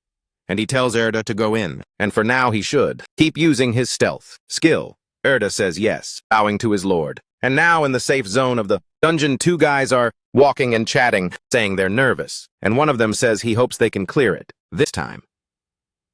And he tells Erda to go in, and for now he should keep using his stealth skill. Erda says yes, bowing to his lord. And now in the safe zone of the dungeon, 2 guys are walking and chatting, saying they're nervous, and one of them says he hopes they can clear it this time.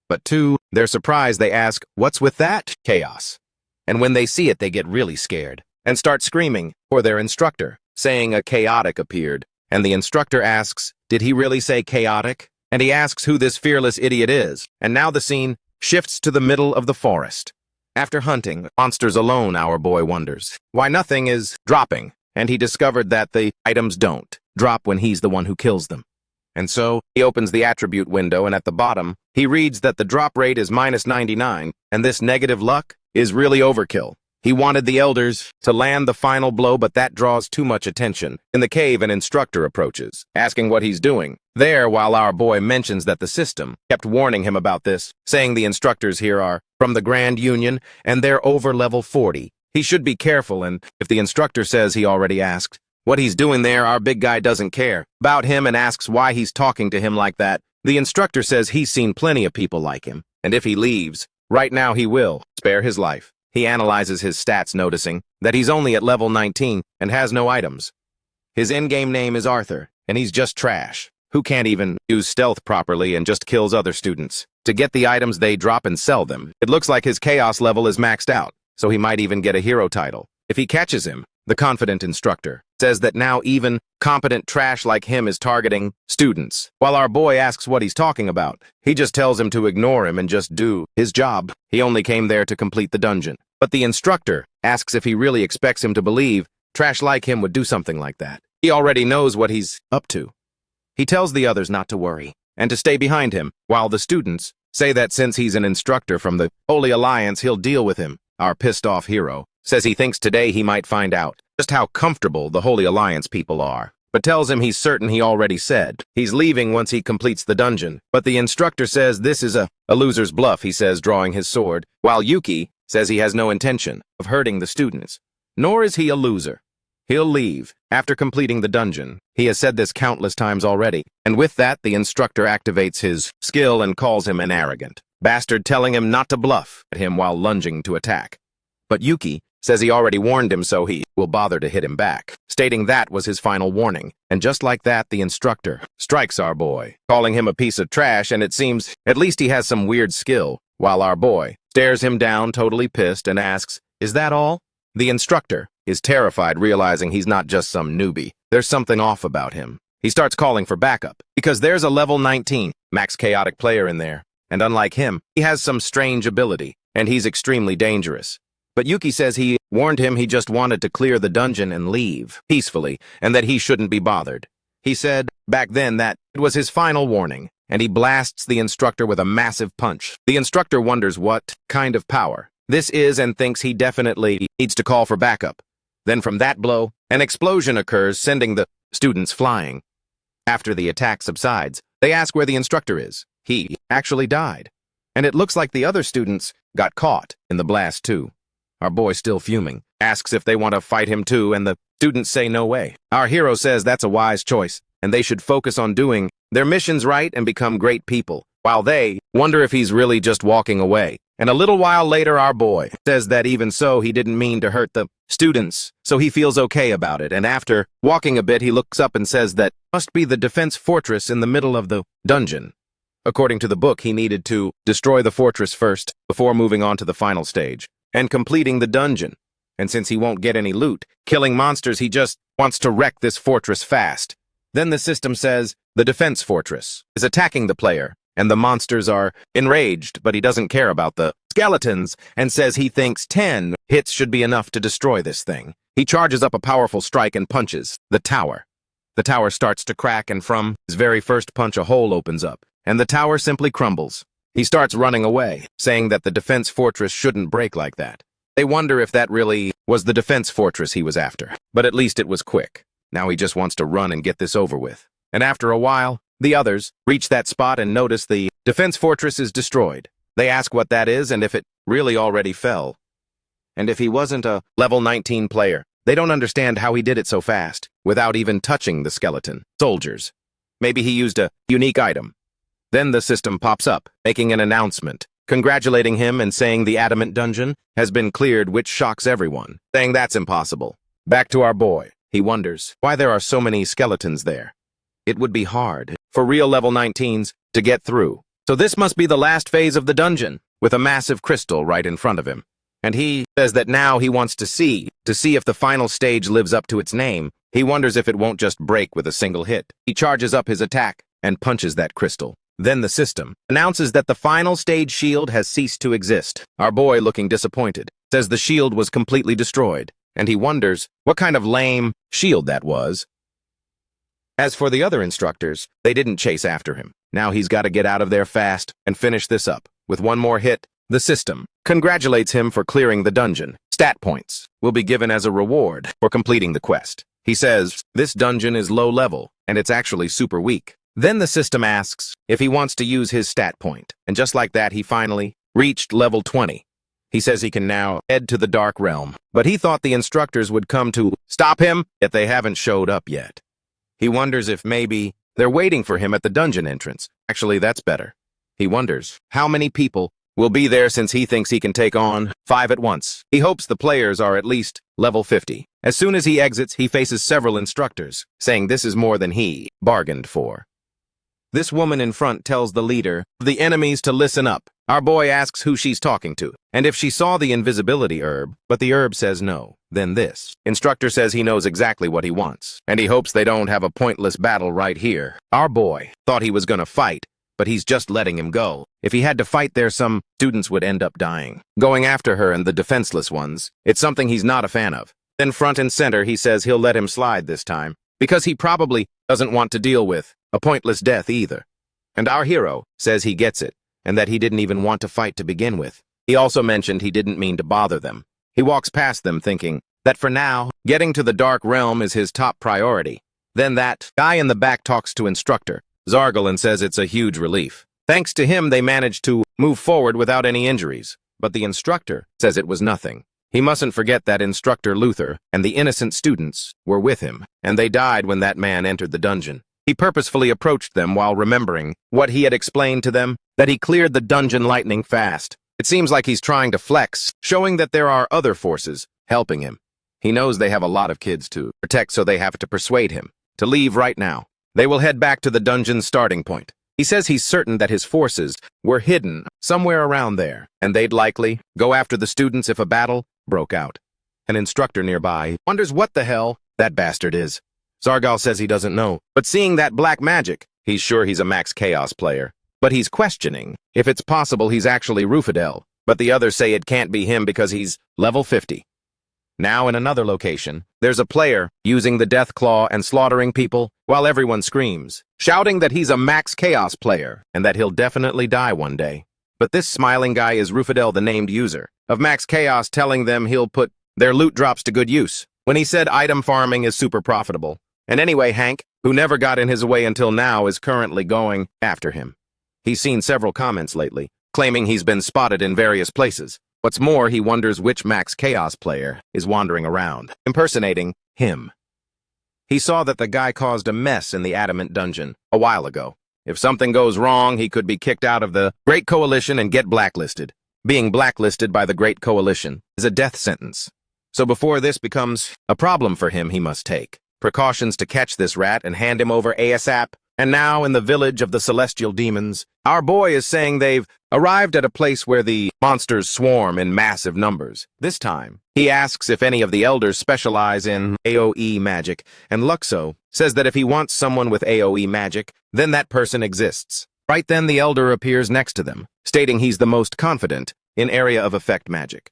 But 2, they're surprised. They ask, what's with that? Chaos. And when they see it, they get really scared and start screaming for their instructor, saying a chaotic appeared. And the instructor asks, did he really say chaotic? And he asks who this fearless idiot is. And now the scene shifts to the middle of the forest. After hunting monsters alone, our boy wonders why nothing is dropping. and he discovered that the items don't drop when he's the one who kills them. And so, he opens the attribute window, and at the bottom, he reads that the drop rate is -99, and this negative luck is really overkill. He wanted the elders to land the final blow, but that draws too much attention. In the cave, an instructor approaches, asking what he's doing. There, while our boy mentions that the system kept warning him about this, saying the instructors here are from the Grand Union, and they're over level 40. He should be careful, and if the instructor says he already asked what he's doing there, our big guy doesn't care about him and asks why he's talking to him like that. The instructor says he's seen plenty of people like him, and if he leaves, right now he will spare his life. He analyzes his stats, noticing that he's only at level 19 and has no items. His in-game name is Arthur, and he's just trash, who can't even use stealth properly and just kills other students to get the items they drop and sell them. It looks like his chaos level is maxed out, so he might even get a hero title. If he catches him, the confident instructor says that now even competent trash like him is targeting students. While our boy asks what he's talking about, he just tells him to ignore him and just do his job. He only came there to complete the dungeon. But the instructor asks if he really expects him to believe trash like him would do something like that. He already knows what he's up to. He tells the others not to worry and to stay behind him, while the students say that since he's an instructor from the Holy Alliance, he'll deal with him. Our pissed-off hero says he thinks today he might find out just how comfortable the Holy Alliance people are, but tells him he's certain he already said he's leaving once he completes the dungeon. But the instructor says this is a loser's bluff, he says, drawing his sword, while Yuki says he has no intention of hurting the students. Nor is he a loser. He'll leave after completing the dungeon. He has said this countless times already, and with that, the instructor activates his skill and calls him an arrogant bastard, telling him not to bluff at him while lunging to attack. But Yuki says he already warned him, so he will bother to hit him back, stating that was his final warning. And just like that, the instructor strikes our boy, calling him a piece of trash, and it seems at least he has some weird skill, while our boy stares him down, totally pissed, and asks, "Is that all?" The instructor is terrified, realizing he's not just some newbie. There's something off about him. He starts calling for backup, because there's a level 19 max chaotic player in there, and unlike him, he has some strange ability, and he's extremely dangerous. But Yuki says he warned him he just wanted to clear the dungeon and leave peacefully, and that he shouldn't be bothered. He said back then that it was his final warning, and he blasts the instructor with a massive punch. The instructor wonders what kind of power this is and thinks he definitely needs to call for backup. Then from that blow, an explosion occurs, sending the students flying. After the attack subsides, they ask where the instructor is. He actually died, and it looks like the other students got caught in the blast too. Our boy, still fuming, asks if they want to fight him too, and the students say no way. Our hero says that's a wise choice, and they should focus on doing their missions right and become great people, while they wonder if he's really just walking away. And a little while later, our boy says that even so, he didn't mean to hurt the students, so he feels okay about it, and after walking a bit, he looks up and says that must be the defense fortress in the middle of the dungeon. According to the book, he needed to destroy the fortress first before moving on to the final stage and completing the dungeon. And since he won't get any loot, killing monsters, he just wants to wreck this fortress fast. Then the system says the defense fortress is attacking the player, and the monsters are enraged, but he doesn't care about the skeletons and says he thinks 10 hits should be enough to destroy this thing. He charges up a powerful strike and punches the tower. The tower starts to crack, and from his very first punch, a hole opens up, and the tower simply crumbles. He starts running away, saying that the defense fortress shouldn't break like that. They wonder if that really was the defense fortress he was after, but at least it was quick. Now he just wants to run and get this over with. And after a while, the others reach that spot and notice the defense fortress is destroyed. They ask what that is and if it really already fell. And if he wasn't a level 19 player, they don't understand how he did it so fast, without even touching the skeleton soldiers. Maybe he used a unique item. Then the system pops up, making an announcement, congratulating him and saying the adamant dungeon has been cleared, which shocks everyone, saying that's impossible. Back to our boy. He wonders why there are so many skeletons there. It would be hard for real level 19s to get through. So this must be the last phase of the dungeon, with a massive crystal right in front of him. And he says that now he wants to see if the final stage lives up to its name. He wonders if it won't just break with a single hit. He charges up his attack and punches that crystal. Then the system announces that the final stage shield has ceased to exist. Our boy, looking disappointed, says the shield was completely destroyed. and he wonders what kind of lame shield that was. As for the other instructors, they didn't chase after him. Now he's got to get out of there fast and finish this up. With one more hit, the system congratulates him for clearing the dungeon. Stat points will be given as a reward for completing the quest. He says, this dungeon is low level, and it's actually super weak. Then the system asks if he wants to use his stat point, and just like that, he finally reached level 20. He says he can now head to the Dark Realm, but he thought the instructors would come to stop him, yet they haven't showed up yet. He wonders if maybe they're waiting for him at the dungeon entrance. Actually, that's better. He wonders how many people will be there since he thinks he can take on 5 at once. He hopes the players are at least level 50. As soon as he exits, he faces several instructors, saying this is more than he bargained for. This woman in front tells the leader of the enemies to listen up. Our boy asks who she's talking to, and if she saw the invisibility herb, but the herb says no. Then this instructor says he knows exactly what he wants, and he hopes they don't have a pointless battle right here. Our boy thought he was gonna fight, but he's just letting him go. If he had to fight there, some students would end up dying. Going after her and the defenseless ones, it's something he's not a fan of. Then front and center, he says he'll let him slide this time, because he probably doesn't want to deal with a pointless death either. And our hero says he gets it, and that he didn't even want to fight to begin with. He also mentioned he didn't mean to bother them. He walks past them thinking that for now, getting to the Dark Realm is his top priority. Then that guy in the back talks to instructor Zargal and says it's a huge relief. Thanks to him, they managed to move forward without any injuries. But the instructor says it was nothing. He mustn't forget that instructor Luther and the innocent students were with him, and they died when that man entered the dungeon. He purposefully approached them while remembering what he had explained to them, that he cleared the dungeon lightning fast. It seems like he's trying to flex, showing that there are other forces helping him. He knows they have a lot of kids to protect, so they have to persuade him to leave right now. They will head back to the dungeon's starting point. He says he's certain that his forces were hidden somewhere around there, and they'd likely go after the students if a battle broke out. An instructor nearby wonders what the hell that bastard is. Zargal says he doesn't know, but seeing that black magic, he's sure he's a max chaos player. But he's questioning if it's possible he's actually Rufidel, but the others say it can't be him because he's level 50. Now in another location, there's a player using the Death Claw and slaughtering people while everyone screams, shouting that he's a max chaos player and that he'll definitely die one day. But this smiling guy is Rufidel, the named user of max chaos, telling them he'll put their loot drops to good use when he said item farming is super profitable. And anyway, Hank, who never got in his way until now, is currently going after him. He's seen several comments lately, claiming he's been spotted in various places. What's more, he wonders which max chaos player is wandering around, impersonating him. He saw that the guy caused a mess in the Adamant dungeon a while ago. If something goes wrong, he could be kicked out of the Great Coalition and get blacklisted. Being blacklisted by the Great Coalition is a death sentence. So before this becomes a problem for him, he must take precautions to catch this rat and hand him over ASAP. And now in the village of the celestial demons, our boy is saying they've arrived at a place where the monsters swarm in massive numbers. This time, he asks if any of the elders specialize in AoE magic, and Luxo says that if he wants someone with AoE magic, then that person exists. Right then, the elder appears next to them, stating he's the most confident in area of effect magic.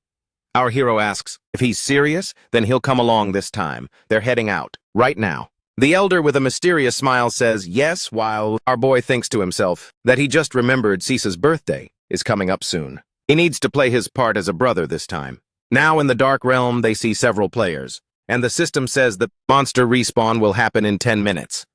Our hero asks if he's serious, then he'll come along this time. They're heading out right now. The elder with a mysterious smile says yes, while our boy thinks to himself that he just remembered Cisa's birthday is coming up soon. He needs to play his part as a brother this time. Now in the Dark Realm, they see several players, and the system says that monster respawn will happen in 10 minutes.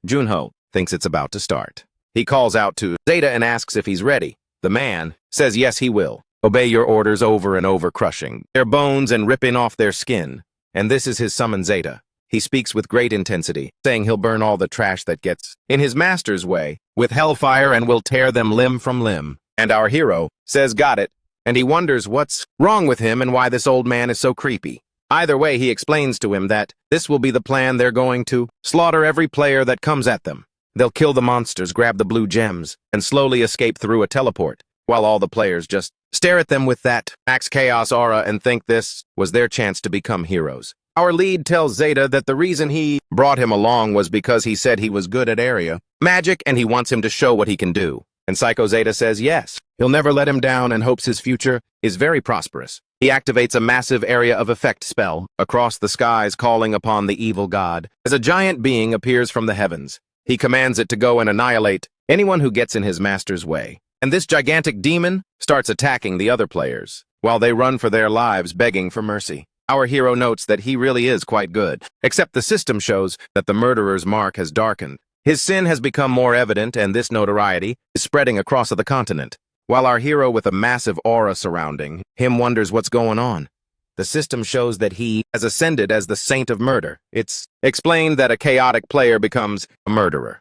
Junho thinks it's about to start. He calls out to Zeta and asks if he's ready. The man says yes, he will. Obey your orders over and over, crushing their bones and ripping off their skin. And this is his summon Zeta. He speaks with great intensity, saying he'll burn all the trash that gets in his master's way with hellfire and will tear them limb from limb. And our hero says got it, and he wonders what's wrong with him and why this old man is so creepy. Either way, he explains to him that this will be the plan. They're going to slaughter every player that comes at them. They'll kill the monsters, grab the blue gems, and slowly escape through a teleport, while all the players just stare at them with that max chaos aura and think this was their chance to become heroes. Our lead tells Zeta that the reason he brought him along was because he said he was good at area magic and he wants him to show what he can do. And Psycho Zeta says yes. He'll never let him down and hopes his future is very prosperous. He activates a massive area of effect spell across the skies, calling upon the evil god. As a giant being appears from the heavens, he commands it to go and annihilate anyone who gets in his master's way. And this gigantic demon starts attacking the other players, while they run for their lives, begging for mercy. Our hero notes that he really is quite good, except the system shows that the murderer's mark has darkened. His sin has become more evident, and this notoriety is spreading across the continent. While our hero with a massive aura surrounding him wonders what's going on. The system shows that he has ascended as the saint of murder. It's explained that a chaotic player becomes a murderer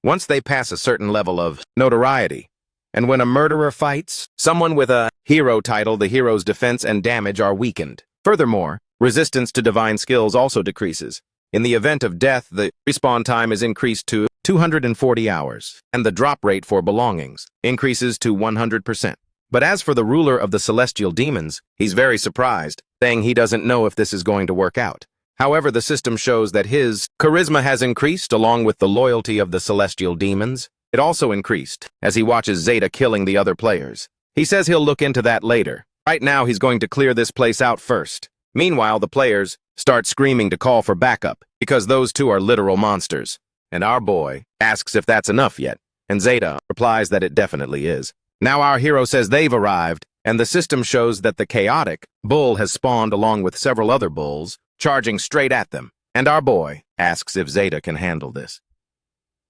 once they pass a certain level of notoriety. And when a murderer fights someone with a hero title, the hero's defense and damage are weakened. Furthermore, resistance to divine skills also decreases. In the event of death, the respawn time is increased to 240 hours, and the drop rate for belongings increases to 100%. But as for the ruler of the celestial demons, he's very surprised, saying he doesn't know if this is going to work out. However, the system shows that his charisma has increased along with the loyalty of the celestial demons. It also increased as he watches Zeta killing the other players. He says he'll look into that later. Right now, he's going to clear this place out first. Meanwhile, the players start screaming to call for backup because those two are literal monsters. And our boy asks if that's enough yet, and Zeta replies that it definitely is. Now our hero says they've arrived, and the system shows that the chaotic bull has spawned along with several other bulls, charging straight at them. And our boy asks if Zeta can handle this.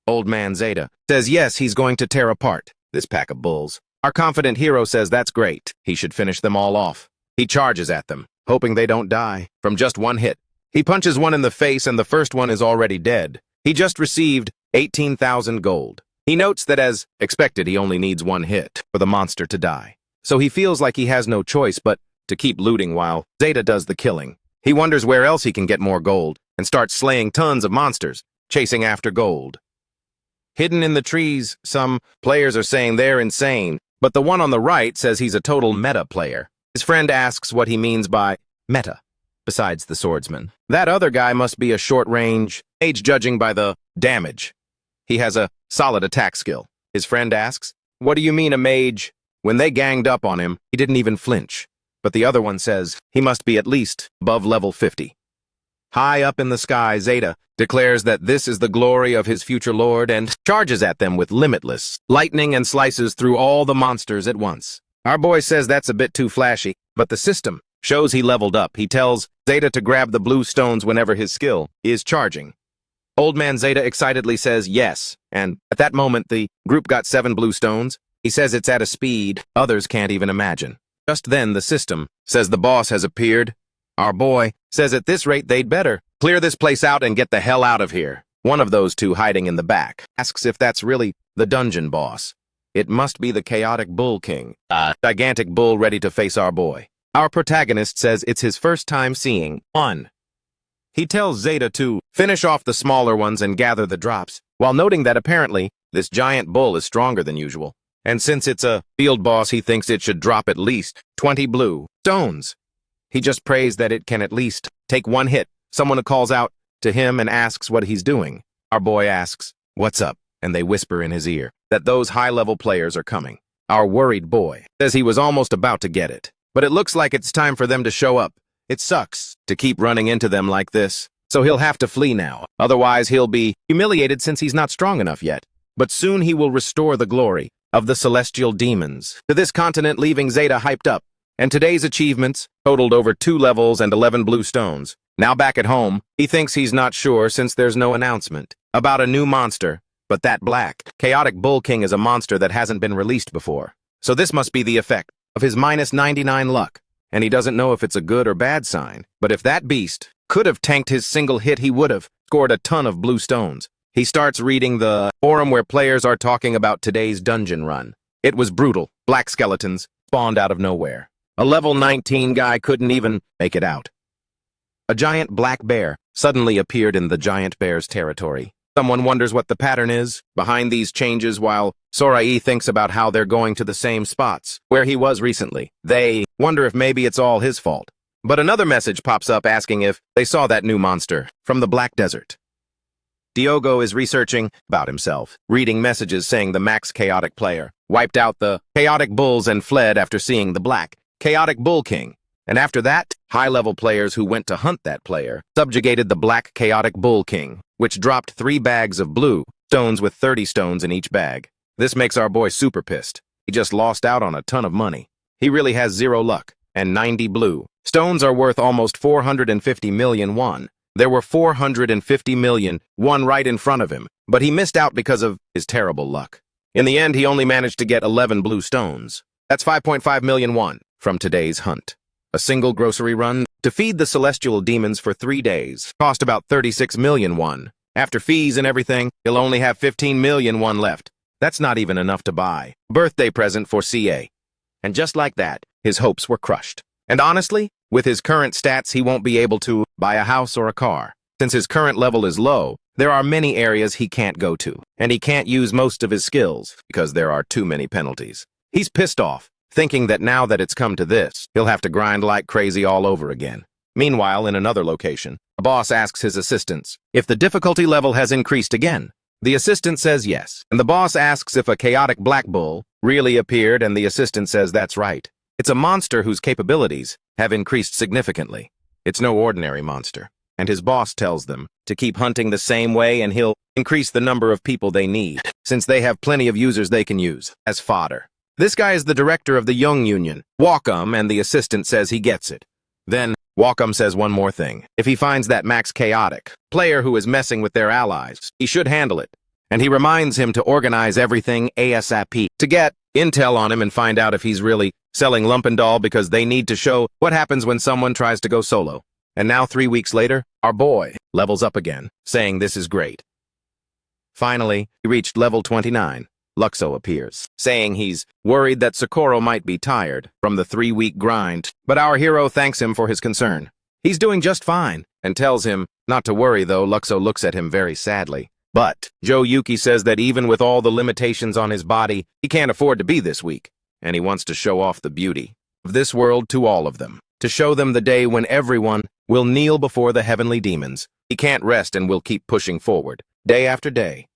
Old man Zeta says yes, he's going to tear apart this pack of bulls. Our confident hero says that's great. He should finish them all off. He charges at them, hoping they don't die from just one hit. He punches one in the face, and the first one is already dead. He just received 18,000 gold. He notes that as expected, he only needs one hit for the monster to die. So he feels like he has no choice but to keep looting while Zeta does the killing. He wonders where else he can get more gold and starts slaying tons of monsters, chasing after gold. Hidden in the trees, some players are saying they're insane, but the one on the right says he's a total meta player. His friend asks what he means by meta, besides the swordsman. That other guy must be a short-range mage, judging by the damage. He has a solid attack skill. His friend asks, what do you mean a mage? When they ganged up on him, he didn't even flinch. But the other one says he must be at least above level 50. High up in the sky, Zeta declares that this is the glory of his future lord and charges at them with limitless lightning and slices through all the monsters at once. Our boy says that's a bit too flashy, but the system shows he leveled up. He tells Zeta to grab the blue stones whenever his skill is charging. Old man Zeta excitedly says yes, and at that moment the group got 7 blue stones. He says it's at a speed others can't even imagine. Just then the system says the boss has appeared. Our boy says at this rate they'd better clear this place out and get the hell out of here. One of those two hiding in the back asks if that's really the dungeon boss. It must be the chaotic bull king, a gigantic bull ready to face our boy. Our protagonist says it's his first time seeing one. He tells Zeta to finish off the smaller ones and gather the drops, while noting that apparently this giant bull is stronger than usual. And since it's a field boss, he thinks it should drop at least 20 blue stones. He just prays that it can at least take one hit. Someone calls out to him and asks what he's doing. Our boy asks, what's up? And they whisper in his ear that those high-level players are coming. Our worried boy says he was almost about to get it, but it looks like it's time for them to show up. It sucks to keep running into them like this, so he'll have to flee now. Otherwise, he'll be humiliated since he's not strong enough yet. But soon he will restore the glory of the celestial demons to this continent, leaving Zeta hyped up. And today's achievements totaled over 2 levels and 11 blue stones. Now back at home, he thinks he's not sure since there's no announcement about a new monster. But that black, chaotic bull king is a monster that hasn't been released before. So this must be the effect of his minus 99 luck. And he doesn't know if it's a good or bad sign. But if that beast could have tanked his single hit, he would have scored a ton of blue stones. He starts reading the forum where players are talking about today's dungeon run. It was brutal. Black skeletons spawned out of nowhere. A level 19 guy couldn't even make it out. A giant black bear suddenly appeared in the giant bear's territory. Someone wonders what the pattern is behind these changes while Sorai thinks about how they're going to the same spots where he was recently. They wonder if maybe it's all his fault. But another message pops up asking if they saw that new monster from the Black Desert. Diogo is researching about himself, reading messages saying the max chaotic player wiped out the chaotic bulls and fled after seeing the black chaotic bull king. And after that, high-level players who went to hunt that player subjugated the black chaotic bull king, which dropped 3 bags of blue stones with 30 stones in each bag. This makes our boy super pissed. He just lost out on a ton of money. He really has 0 luck, and 90 blue stones are worth almost 450 million won. There were 450 million won right in front of him, but he missed out because of his terrible luck. In the end, he only managed to get 11 blue stones. That's 5.5 million won from today's hunt. A single grocery run to feed the celestial demons for 3 days cost about 36 million won. After fees and everything, he'll only have 15 million won left. That's not even enough to buy a birthday present for CA. And just like that, his hopes were crushed. And honestly, with his current stats, he won't be able to buy a house or a car. Since his current level is low, there are many areas he can't go to, and he can't use most of his skills because there are too many penalties. He's pissed off, thinking that now that it's come to this, he'll have to grind like crazy all over again. Meanwhile, in another location, a boss asks his assistants if the difficulty level has increased again. The assistant says yes, and the boss asks if a chaotic black bull really appeared, and the assistant says that's right. It's a monster whose capabilities have increased significantly. It's no ordinary monster, and his boss tells them to keep hunting the same way and he'll increase the number of people they need, since they have plenty of users they can use as fodder. This guy is the director of the Young Union, Wakam, and the assistant says he gets it. Then, Wakam says one more thing. If he finds that max chaotic player who is messing with their allies, he should handle it. And he reminds him to organize everything ASAP to get intel on him and find out if he's really selling Lumpendahl, because they need to show what happens when someone tries to go solo. And now 3 weeks later, our boy levels up again, saying this is great. Finally, he reached level 29. Luxo appears, saying he's worried that Socorro might be tired from the 3-week grind, but our hero thanks him for his concern. He's doing just fine, and tells him not to worry though. Luxo looks at him very sadly. But Joe Yuki says that even with all the limitations on his body, he can't afford to be this weak, and he wants to show off the beauty of this world to all of them, to show them the day when everyone will kneel before the heavenly demons. He can't rest and will keep pushing forward, day after day.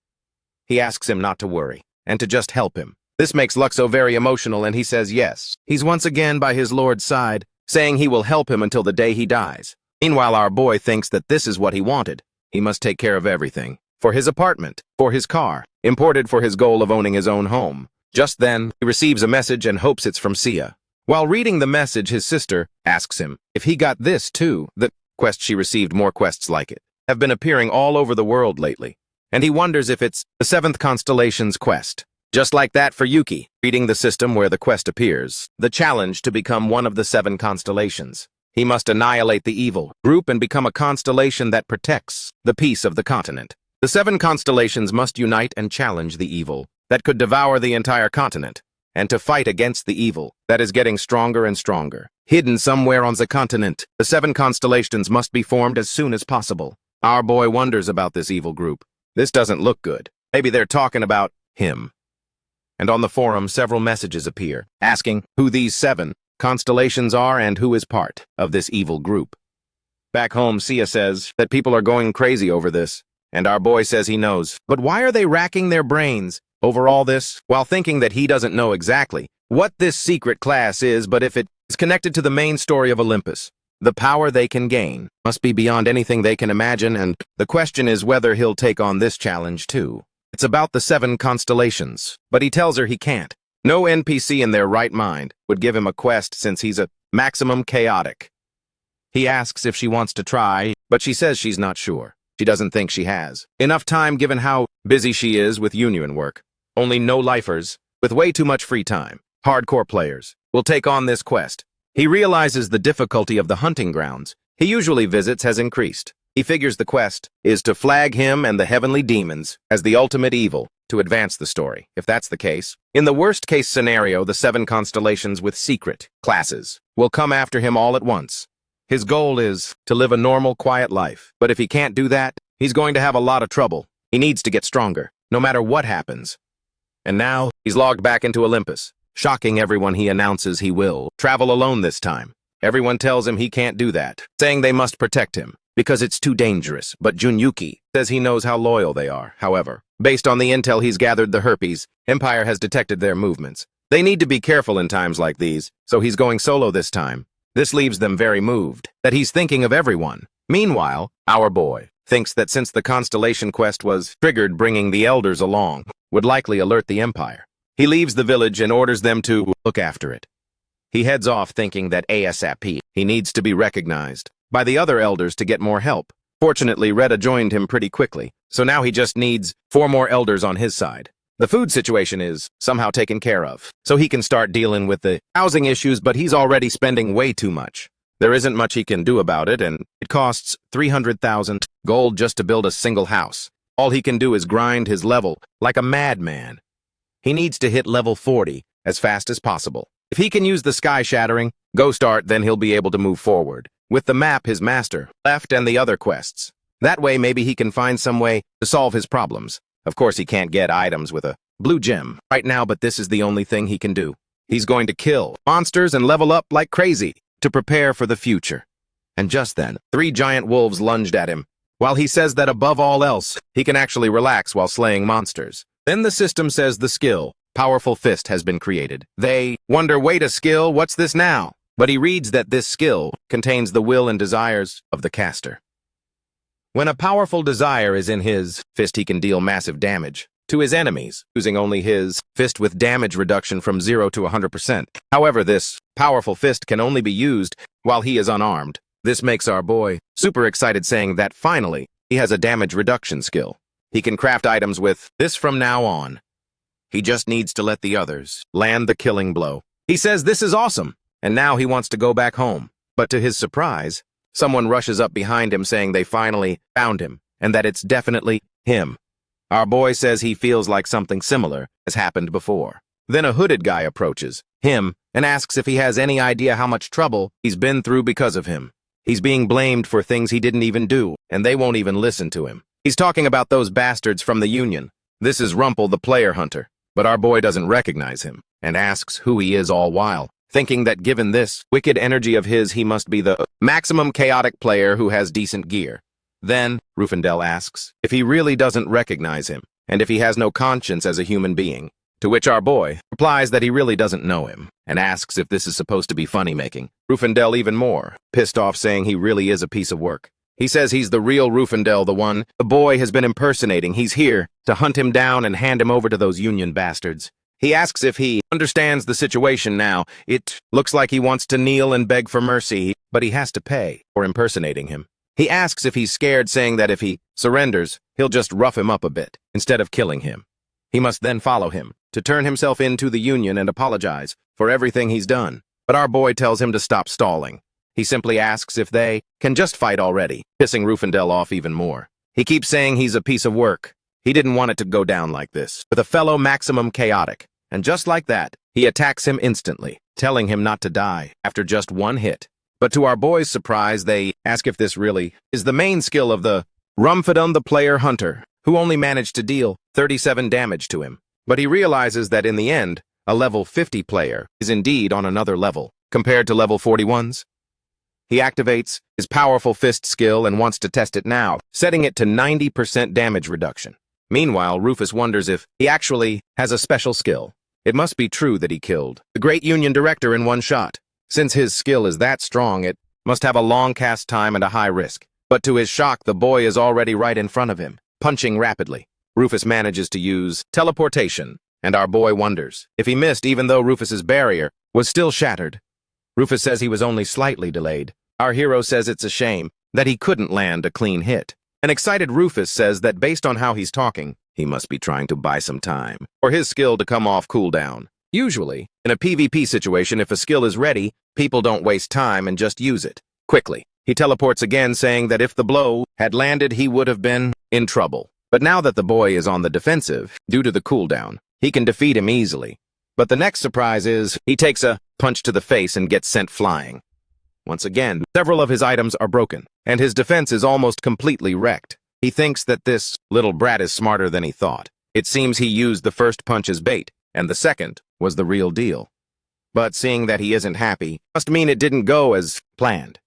He asks him not to worry, and to just help him. This makes Luxo very emotional, and he says yes. He's once again by his lord's side, saying he will help him until the day he dies. Meanwhile, our boy thinks that this is what he wanted. He must take care of everything. For his apartment, for his car, imported for his goal of owning his own home. Just then, he receives a message and hopes it's from Sia. While reading the message, his sister asks him if he got this too. The quest she received, more quests like it, have been appearing all over the world lately. And he wonders if it's the 7th constellation's quest. Just like that for Yuki, reading the system where the quest appears, the challenge to become one of the 7 constellations. He must annihilate the evil group and become a constellation that protects the peace of the continent. The 7 constellations must unite and challenge the evil that could devour the entire continent, and to fight against the evil that is getting stronger and stronger. Hidden somewhere on the continent, the 7 constellations must be formed as soon as possible. Our boy wonders about this evil group. This doesn't look good. Maybe they're talking about him. And on the forum, several messages appear, asking who these 7 constellations are and who is part of this evil group. Back home, Sia says that people are going crazy over this, and our boy says he knows. But why are they racking their brains over all this, while thinking that he doesn't know exactly what this secret class is, but if it is connected to the main story of Olympus? The power they can gain must be beyond anything they can imagine, and the question is whether he'll take on this challenge too. It's about the 7 constellations, but he tells her he can't. No NPC in their right mind would give him a quest since he's a maximum chaotic. He asks if she wants to try, but she says she's not sure. She doesn't think she has enough time given how busy she is with union work. Only no-lifers, with way too much free time, hardcore players, will take on this quest. He realizes the difficulty of the hunting grounds he usually visits has increased. He figures the quest is to flag him and the heavenly demons as the ultimate evil to advance the story. If that's the case, in the worst-case scenario, the 7 constellations with secret classes will come after him all at once. His goal is to live a normal, quiet life, but if he can't do that, he's going to have a lot of trouble. He needs to get stronger, no matter what happens. And now, he's logged back into Olympus. Shocking everyone, he announces he will travel alone this time. Everyone tells him he can't do that, saying they must protect him. because it's too dangerous, but Junyuki says he knows how loyal they are. However, based on the intel he's gathered, the Herpes Empire has detected their movements. They need to be careful in times like these, so he's going solo this time. This leaves them very moved, that he's thinking of everyone. Meanwhile, our boy thinks that since the Constellation quest was triggered, bringing the elders along would likely alert the Empire. He leaves the village and orders them to look after it. He heads off thinking that ASAP he needs to be recognized by the other elders to get more help. Fortunately, Retta joined him pretty quickly, so now he just needs 4 more elders on his side. The food situation is somehow taken care of, so he can start dealing with the housing issues, but he's already spending way too much. There isn't much he can do about it, and it costs 300,000 gold just to build a single house. All he can do is grind his level like a madman. He needs to hit level 40 as fast as possible. If he can use the sky-shattering ghost art, then he'll be able to move forward with the map his master left and the other quests. That way, maybe he can find some way to solve his problems. Of course, he can't get items with a blue gem right now, but this is the only thing he can do. He's going to kill monsters and level up like crazy to prepare for the future. And just then, 3 giant wolves lunged at him. While he says that above all else, he can actually relax while slaying monsters. Then the system says the skill, Powerful Fist, has been created. They wonder, wait, a skill? What's this now? But he reads that this skill contains the will and desires of the caster. When a powerful desire is in his fist, he can deal massive damage to his enemies, using only his fist with damage reduction from 0 to 100%. However, this powerful fist can only be used while he is unarmed. This makes our boy super excited, saying that finally he has a damage reduction skill. He can craft items with this from now on. He just needs to let the others land the killing blow. He says this is awesome, and now he wants to go back home. But to his surprise, someone rushes up behind him saying they finally found him, and that it's definitely him. Our boy says he feels like something similar has happened before. Then a hooded guy approaches him and asks if he has any idea how much trouble he's been through because of him. He's being blamed for things he didn't even do, and they won't even listen to him. He's talking about those bastards from the Union. This is Rumple, the player hunter, but our boy doesn't recognize him and asks who he is, all while thinking that given this wicked energy of his, he must be the maximum chaotic player who has decent gear. Then Rufendell asks if he really doesn't recognize him and if he has no conscience as a human being, to which our boy replies that he really doesn't know him and asks if this is supposed to be funny-making. Rufendell even more pissed off, saying he really is a piece of work. He says he's the real Rufendell, the one the boy has been impersonating. He's here to hunt him down and hand him over to those Union bastards. He asks if he understands the situation now. It looks like he wants to kneel and beg for mercy, but he has to pay for impersonating him. He asks if he's scared, saying that if he surrenders, he'll just rough him up a bit instead of killing him. He must then follow him to turn himself into the Union and apologize for everything he's done. But our boy tells him to stop stalling. He simply asks if they can just fight already, pissing Rufendell off even more. He keeps saying he's a piece of work. He didn't want it to go down like this, with a fellow maximum chaotic. And just like that, he attacks him instantly, telling him not to die after just 1 hit. But to our boy's surprise, they ask if this really is the main skill of the Rumfadon, the player hunter, who only managed to deal 37 damage to him. But he realizes that in the end, a level 50 player is indeed on another level, compared to level 41's. He activates his powerful fist skill and wants to test it now, setting it to 90% damage reduction. Meanwhile, Rufus wonders if he actually has a special skill. It must be true that he killed the great Union director in 1 shot. Since his skill is that strong, it must have a long cast time and a high risk. But to his shock, the boy is already right in front of him, punching rapidly. Rufus manages to use teleportation, and our boy wonders if he missed, even though Rufus's barrier was still shattered. Rufus says he was only slightly delayed. Our hero says it's a shame that he couldn't land a clean hit. An excited Rufus says that based on how he's talking, he must be trying to buy some time for his skill to come off cooldown. Usually, in a PvP situation, if a skill is ready, people don't waste time and just use it quickly. He teleports again, saying that if the blow had landed, he would have been in trouble. But now that the boy is on the defensive, due to the cooldown, he can defeat him easily. But the next surprise is he takes a punch to the face and gets sent flying. Once again, several of his items are broken, and his defense is almost completely wrecked. He thinks that this little brat is smarter than he thought. It seems he used the first punch as bait, and the second was the real deal. But seeing that he isn't happy must mean it didn't go as planned.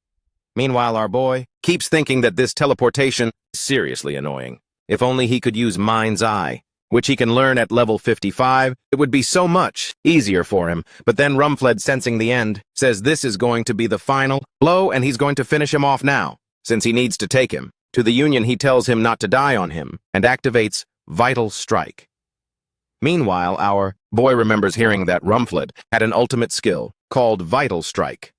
Meanwhile, our boy keeps thinking that this teleportation is seriously annoying. If only he could use Mind's Eye, which he can learn at level 55, it would be so much easier for him. But then Rumfled, sensing the end, says this is going to be the final blow and he's going to finish him off now, since he needs to take him. To the Union, he tells him not to die on him and activates Vital Strike. Meanwhile, our boy remembers hearing that Rumfled had an ultimate skill called Vital Strike.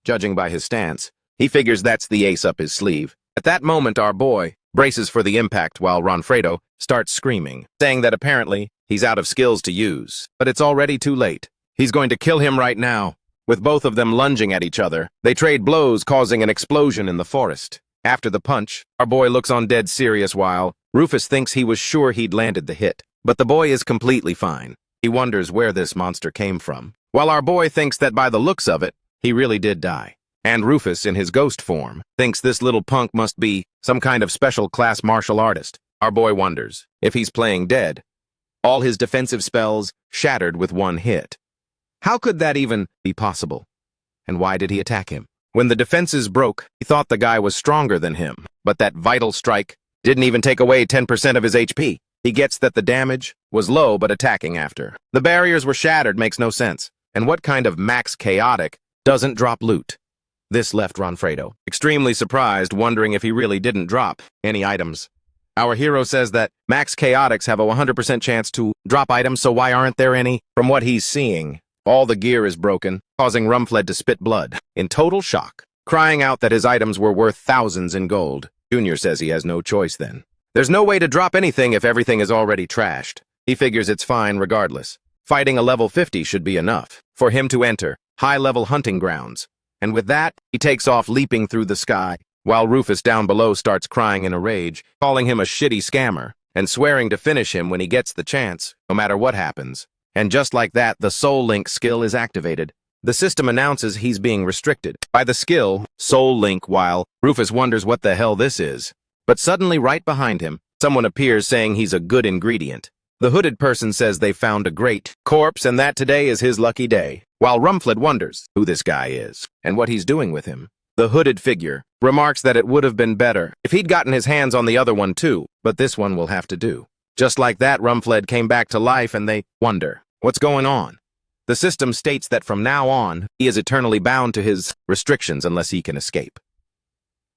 Judging by his stance, he figures that's the ace up his sleeve. At that moment, our boy braces for the impact while Ronfredo starts screaming, saying that apparently he's out of skills to use. But it's already too late. He's going to kill him right now. With both of them lunging at each other, they trade blows, causing an explosion in the forest. After the punch, our boy looks on dead serious while Rufus thinks he was sure he'd landed the hit. But the boy is completely fine. He wonders where this monster came from, while our boy thinks that by the looks of it, he really did die. And Rufus, in his ghost form, thinks this little punk must be some kind of special class martial artist. Our boy wonders if he's playing dead. All his defensive spells shattered with one hit. How could that even be possible? And why did he attack him? When the defenses broke, he thought the guy was stronger than him, but that Vital Strike didn't even take away 10% of his HP. He gets that the damage was low but attacking after. The barriers were shattered makes no sense. And what kind of max chaotic doesn't drop loot? This left Ronfredo extremely surprised, wondering if he really didn't drop any items. Our hero says that max chaotics have a 100% chance to drop items, so why aren't there any? From what he's seeing, all the gear is broken, causing Rumfled to spit blood, in total shock, crying out that his items were worth thousands in gold. Junior says he has no choice then. There's no way to drop anything if everything is already trashed. He figures it's fine regardless. Fighting a level 50 should be enough for him to enter high-level hunting grounds. And with that, he takes off leaping through the sky, while Rufus down below starts crying in a rage, calling him a shitty scammer, and swearing to finish him when he gets the chance, no matter what happens. And just like that, the Soul Link skill is activated. The system announces he's being restricted by the skill Soul Link, while Rufus wonders what the hell this is. But suddenly, right behind him, someone appears saying he's a good ingredient. The hooded person says they found a great corpse and that today is his lucky day, while Rumfled wonders who this guy is and what he's doing with him. The hooded figure remarks that it would have been better if he'd gotten his hands on the other one too, but this one will have to do. Just like that, Rumfled came back to life and they wonder what's going on. The system states that from now on, he is eternally bound to his restrictions unless he can escape.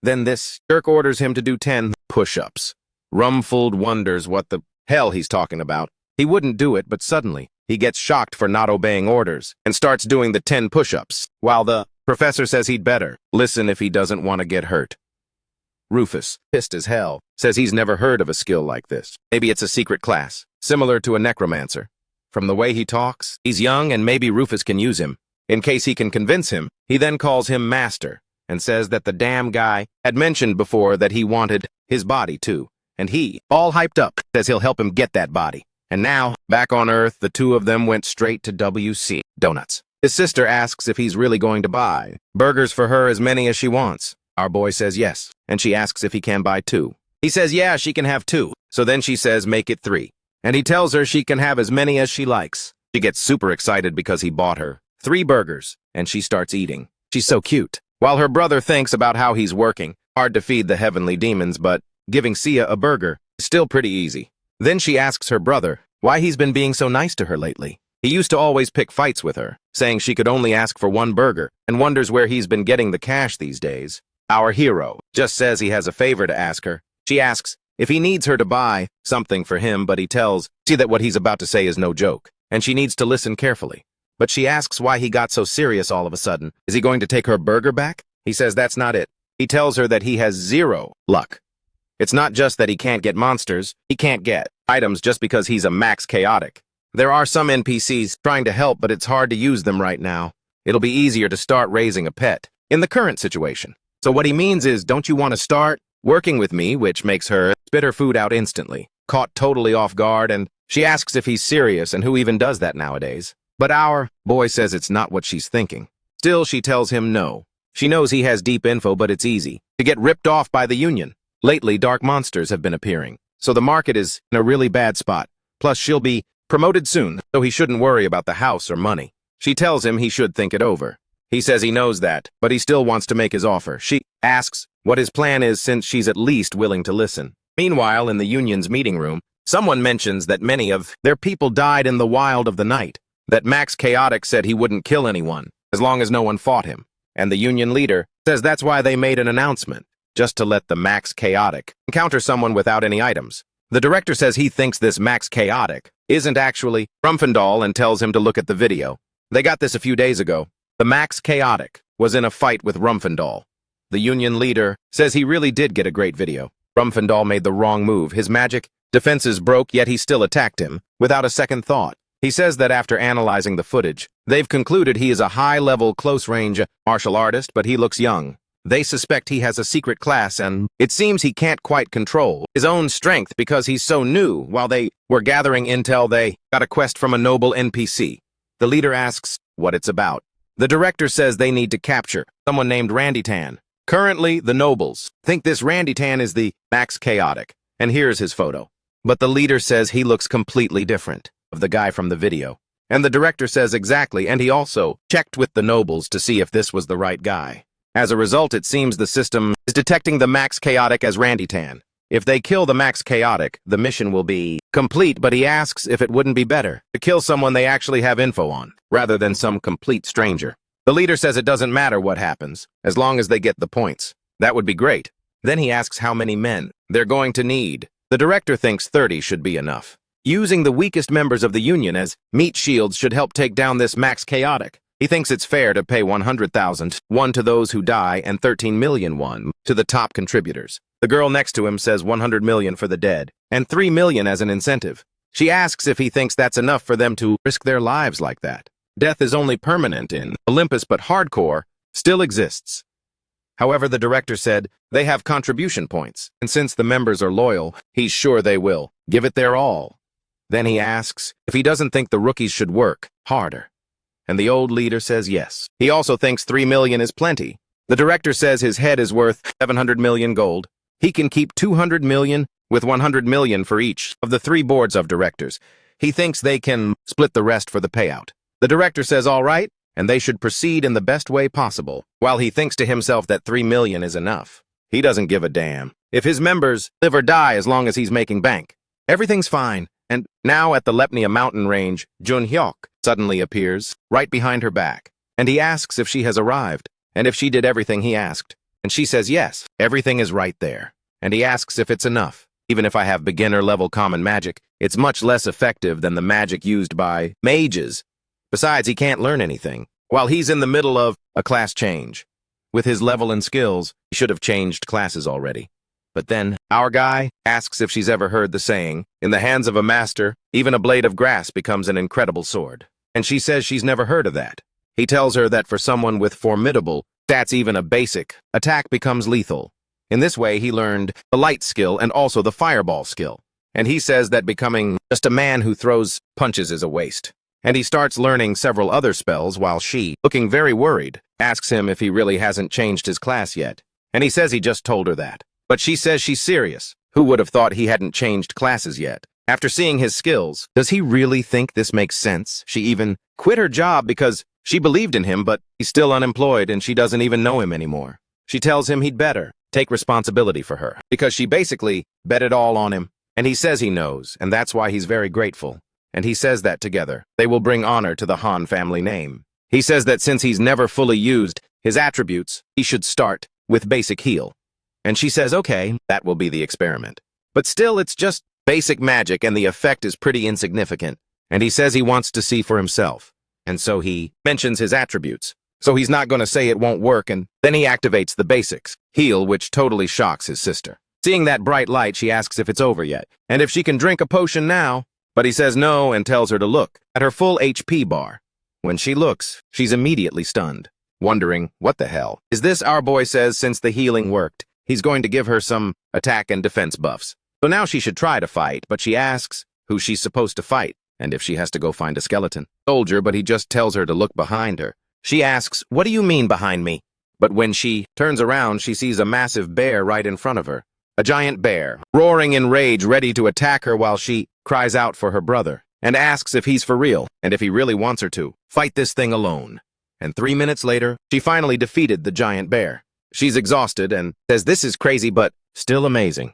Then this jerk orders him to do 10 push-ups. Rumfled wonders what the hell he's talking about. He wouldn't do it, but suddenly, he gets shocked for not obeying orders and starts doing the 10 push-ups, while the professor says he'd better listen if he doesn't want to get hurt. Rufus, pissed as hell, says he's never heard of a skill like this. Maybe it's a secret class, similar to a necromancer. From the way he talks, he's young and maybe Rufus can use him. In case he can convince him, he then calls him Master and says that the damn guy had mentioned before that he wanted his body too. And he, all hyped up, says he'll help him get that body. And now, back on Earth, the two of them went straight to WC Donuts. His sister asks if he's really going to buy burgers for her, as many as she wants. Our boy says yes, and she asks if he can buy 2. He says yeah, she can have 2. So then she says make it 3. And he tells her she can have as many as she likes. She gets super excited because he bought her 3 burgers, and she starts eating. She's so cute. While her brother thinks about how he's working hard to feed the heavenly demons, but giving Sia a burger is still pretty easy. Then she asks her brother why he's been being so nice to her lately. He used to always pick fights with her, saying she could only ask for 1 burger, and wonders where he's been getting the cash these days. Our hero just says he has a favor to ask her. She asks if he needs her to buy something for him, but he tells she that what he's about to say is no joke, and she needs to listen carefully. But she asks why he got so serious all of a sudden. Is he going to take her burger back? He says that's not it. He tells her that he has 0 luck. It's not just that he can't get monsters, he can't get items just because he's a max chaotic. There are some NPCs trying to help, but it's hard to use them right now. It'll be easier to start raising a pet in the current situation. So what he means is, don't you want to start working with me, which makes her spit her food out instantly, caught totally off guard, and she asks if he's serious and who even does that nowadays. But our boy says it's not what she's thinking. Still, she tells him no. She knows he has deep info, but it's easy to get ripped off by the Union. Lately, dark monsters have been appearing, so the market is in a really bad spot. Plus, she'll be promoted soon, so he shouldn't worry about the house or money. She tells him he should think it over. He says he knows that, but he still wants to make his offer. She asks what his plan is since she's at least willing to listen. Meanwhile, in the union's meeting room, someone mentions that many of their people died in the wild of the night, that Max Chaotic said he wouldn't kill anyone as long as no one fought him, and the union leader says that's why they made an announcement, just to let the Max Chaotic encounter someone without any items. The director says he thinks this Max Chaotic isn't actually Rumfendal and tells him to look at the video. They got this a few days ago. The Max Chaotic was in a fight with Rumfendal. The union leader says he really did get a great video. Rumfendal made the wrong move. His magic defenses broke, yet he still attacked him without a second thought. He says that after analyzing the footage, they've concluded he is a high-level, close-range martial artist, but he looks young. They suspect he has a secret class, and it seems he can't quite control his own strength because he's so new. While they were gathering intel, they got a quest from a noble NPC. The leader asks what it's about. The director says they need to capture someone named Randy Tan. Currently, the nobles think this Randy Tan is the Max Chaotic, and here's his photo. But the leader says he looks completely different of the guy from the video. And the director says exactly, and he also checked with the nobles to see if this was the right guy. As a result, it seems the system is detecting the Max Chaotic as Randy Tan. If they kill the Max Chaotic, the mission will be complete, but he asks if it wouldn't be better to kill someone they actually have info on, rather than some complete stranger. The leader says it doesn't matter what happens, as long as they get the points. That would be great. Then he asks how many men they're going to need. The director thinks 30 should be enough. Using the weakest members of the union as meat shields should help take down this Max Chaotic. He thinks it's fair to pay 100,000, one to those who die, and 13 million won to the top contributors. The girl next to him says 100 million for the dead, and 3 million as an incentive. She asks if he thinks that's enough for them to risk their lives like that. Death is only permanent in Olympus, but hardcore still exists. However, the director said they have contribution points, and since the members are loyal, he's sure they will give it their all. Then he asks if he doesn't think the rookies should work harder. And the old leader says yes. He also thinks 3 million is plenty. The director says his head is worth 700 million gold. He can keep 200 million with 100 million for each of the 3 boards of directors. He thinks they can split the rest for the payout. The director says all right, and they should proceed in the best way possible, while he thinks to himself that 3 million is enough. He doesn't give a damn if his members live or die as long as he's making bank. Everything's fine. And now at the Lepnia mountain range, Jun-hyuk suddenly appears right behind her back, and he asks if she has arrived, and if she did everything he asked. And she says yes, everything is right there. And he asks if it's enough. Even if I have beginner-level common magic, it's much less effective than the magic used by mages. Besides, he can't learn anything, while he's in the middle of a class change. With his level and skills, he should have changed classes already. But then, our guy asks if she's ever heard the saying, in the hands of a master, even a blade of grass becomes an incredible sword. And she says she's never heard of that. He tells her that for someone with formidable stats, even a basic attack becomes lethal. In this way, he learned the light skill and also the fireball skill. And he says that becoming just a man who throws punches is a waste. And he starts learning several other spells while she, looking very worried, asks him if he really hasn't changed his class yet. And he says he just told her that. But she says she's serious. Who would have thought he hadn't changed classes yet? After seeing his skills, does he really think this makes sense? She even quit her job because she believed in him, but he's still unemployed and she doesn't even know him anymore. She tells him he'd better take responsibility for her, because she basically bet it all on him. And he says he knows, and that's why he's very grateful. And he says that together, they will bring honor to the Han family name. He says that since he's never fully used his attributes, he should start with basic heal. And she says, okay, that will be the experiment. But still, it's just basic magic, and the effect is pretty insignificant. And he says he wants to see for himself. And so he mentions his attributes. So he's not going to say it won't work, and then he activates the basics, heal, which totally shocks his sister. Seeing that bright light, she asks if it's over yet, and if she can drink a potion now. But he says no and tells her to look at her full HP bar. When she looks, she's immediately stunned, wondering, what the hell is this? Our boy says since the healing worked, he's going to give her some attack and defense buffs. So now she should try to fight, but she asks who she's supposed to fight, and if she has to go find a skeleton soldier, but he just tells her to look behind her. She asks, what do you mean behind me? But when she turns around, she sees a massive bear right in front of her. A giant bear, roaring in rage, ready to attack her while she cries out for her brother, and asks if he's for real, and if he really wants her to fight this thing alone. And 3 minutes later, she finally defeated the giant bear. She's exhausted and says this is crazy but still amazing.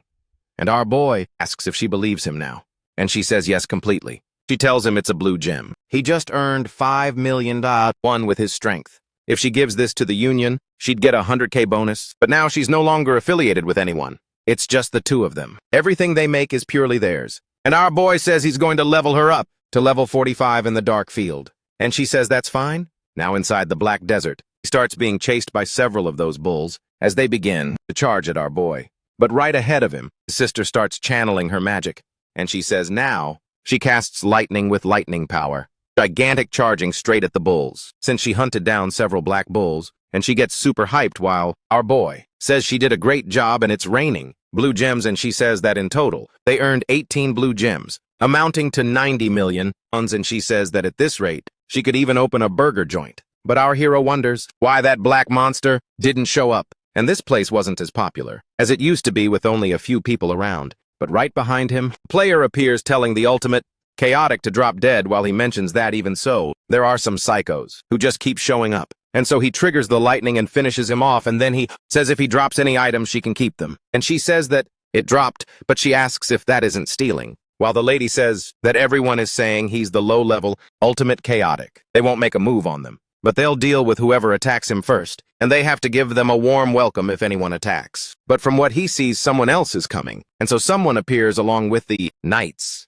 And our boy asks if she believes him now. And she says yes completely. She tells him it's a blue gem. He just earned $5 million, one with his strength. If she gives this to the union, she'd get a 100K bonus. But now she's no longer affiliated with anyone. It's just the two of them. Everything they make is purely theirs. And our boy says he's going to level her up to level 45 in the dark field. And she says that's fine. Now inside the black desert, he starts being chased by several of those bulls as they begin to charge at our boy. But right ahead of him, his sister starts channeling her magic. And she says now, she casts lightning with lightning power, gigantic charging straight at the bulls, since she hunted down several black bulls, and she gets super hyped while our boy says she did a great job and it's raining blue gems, and she says that in total, they earned 18 blue gems, amounting to 90 million, and she says that at this rate, she could even open a burger joint. But our hero wonders why that black monster didn't show up, and this place wasn't as popular as it used to be with only a few people around. But right behind him, a player appears telling the ultimate chaotic to drop dead. While he mentions that even so, there are some psychos who just keep showing up. And so he triggers the lightning and finishes him off, and then he says if he drops any items, she can keep them. And she says that it dropped, but she asks if that isn't stealing. While the lady says that everyone is saying he's the low-level, ultimate chaotic. They won't make a move on them, but they'll deal with whoever attacks him first, and they have to give them a warm welcome if anyone attacks. But from what he sees, someone else is coming, and so someone appears along with the knights.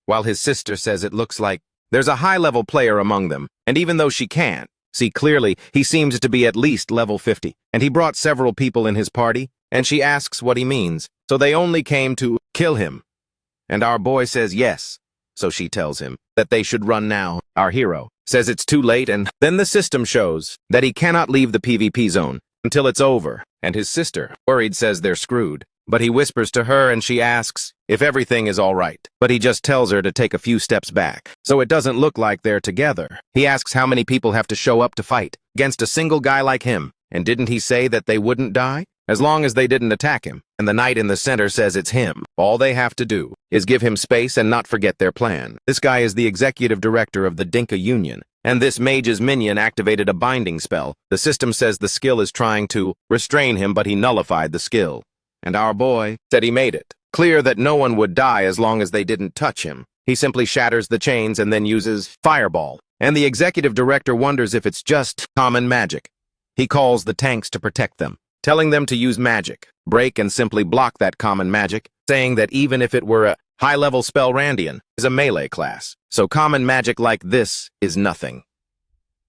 While his sister says it looks like there's a high-level player among them, and even though she can't see clearly, he seems to be at least level 50, and he brought several people in his party, and she asks what he means, so they only came to kill him. And our boy says yes, so she tells him that they should run now. Our hero says it's too late, and then the system shows that he cannot leave the PvP zone until it's over, and his sister, worried, says they're screwed. But he whispers to her and she asks if everything is all right, but he just tells her to take a few steps back, so it doesn't look like they're together. He asks how many people have to show up to fight against a single guy like him, and didn't he say that they wouldn't die? As long as they didn't attack him, and the knight in the center says it's him. All they have to do is give him space and not forget their plan. This guy is the executive director of the Dinka Union, and this mage's minion activated a binding spell. The system says the skill is trying to restrain him, but he nullified the skill. And our boy said he made it clear that no one would die as long as they didn't touch him. He simply shatters the chains and then uses fireball. And the executive director wonders if it's just common magic. He calls the tanks to protect them, telling them to use magic, break and simply block that common magic, saying that even if it were a high-level spell, Randian is a melee class, so common magic like this is nothing.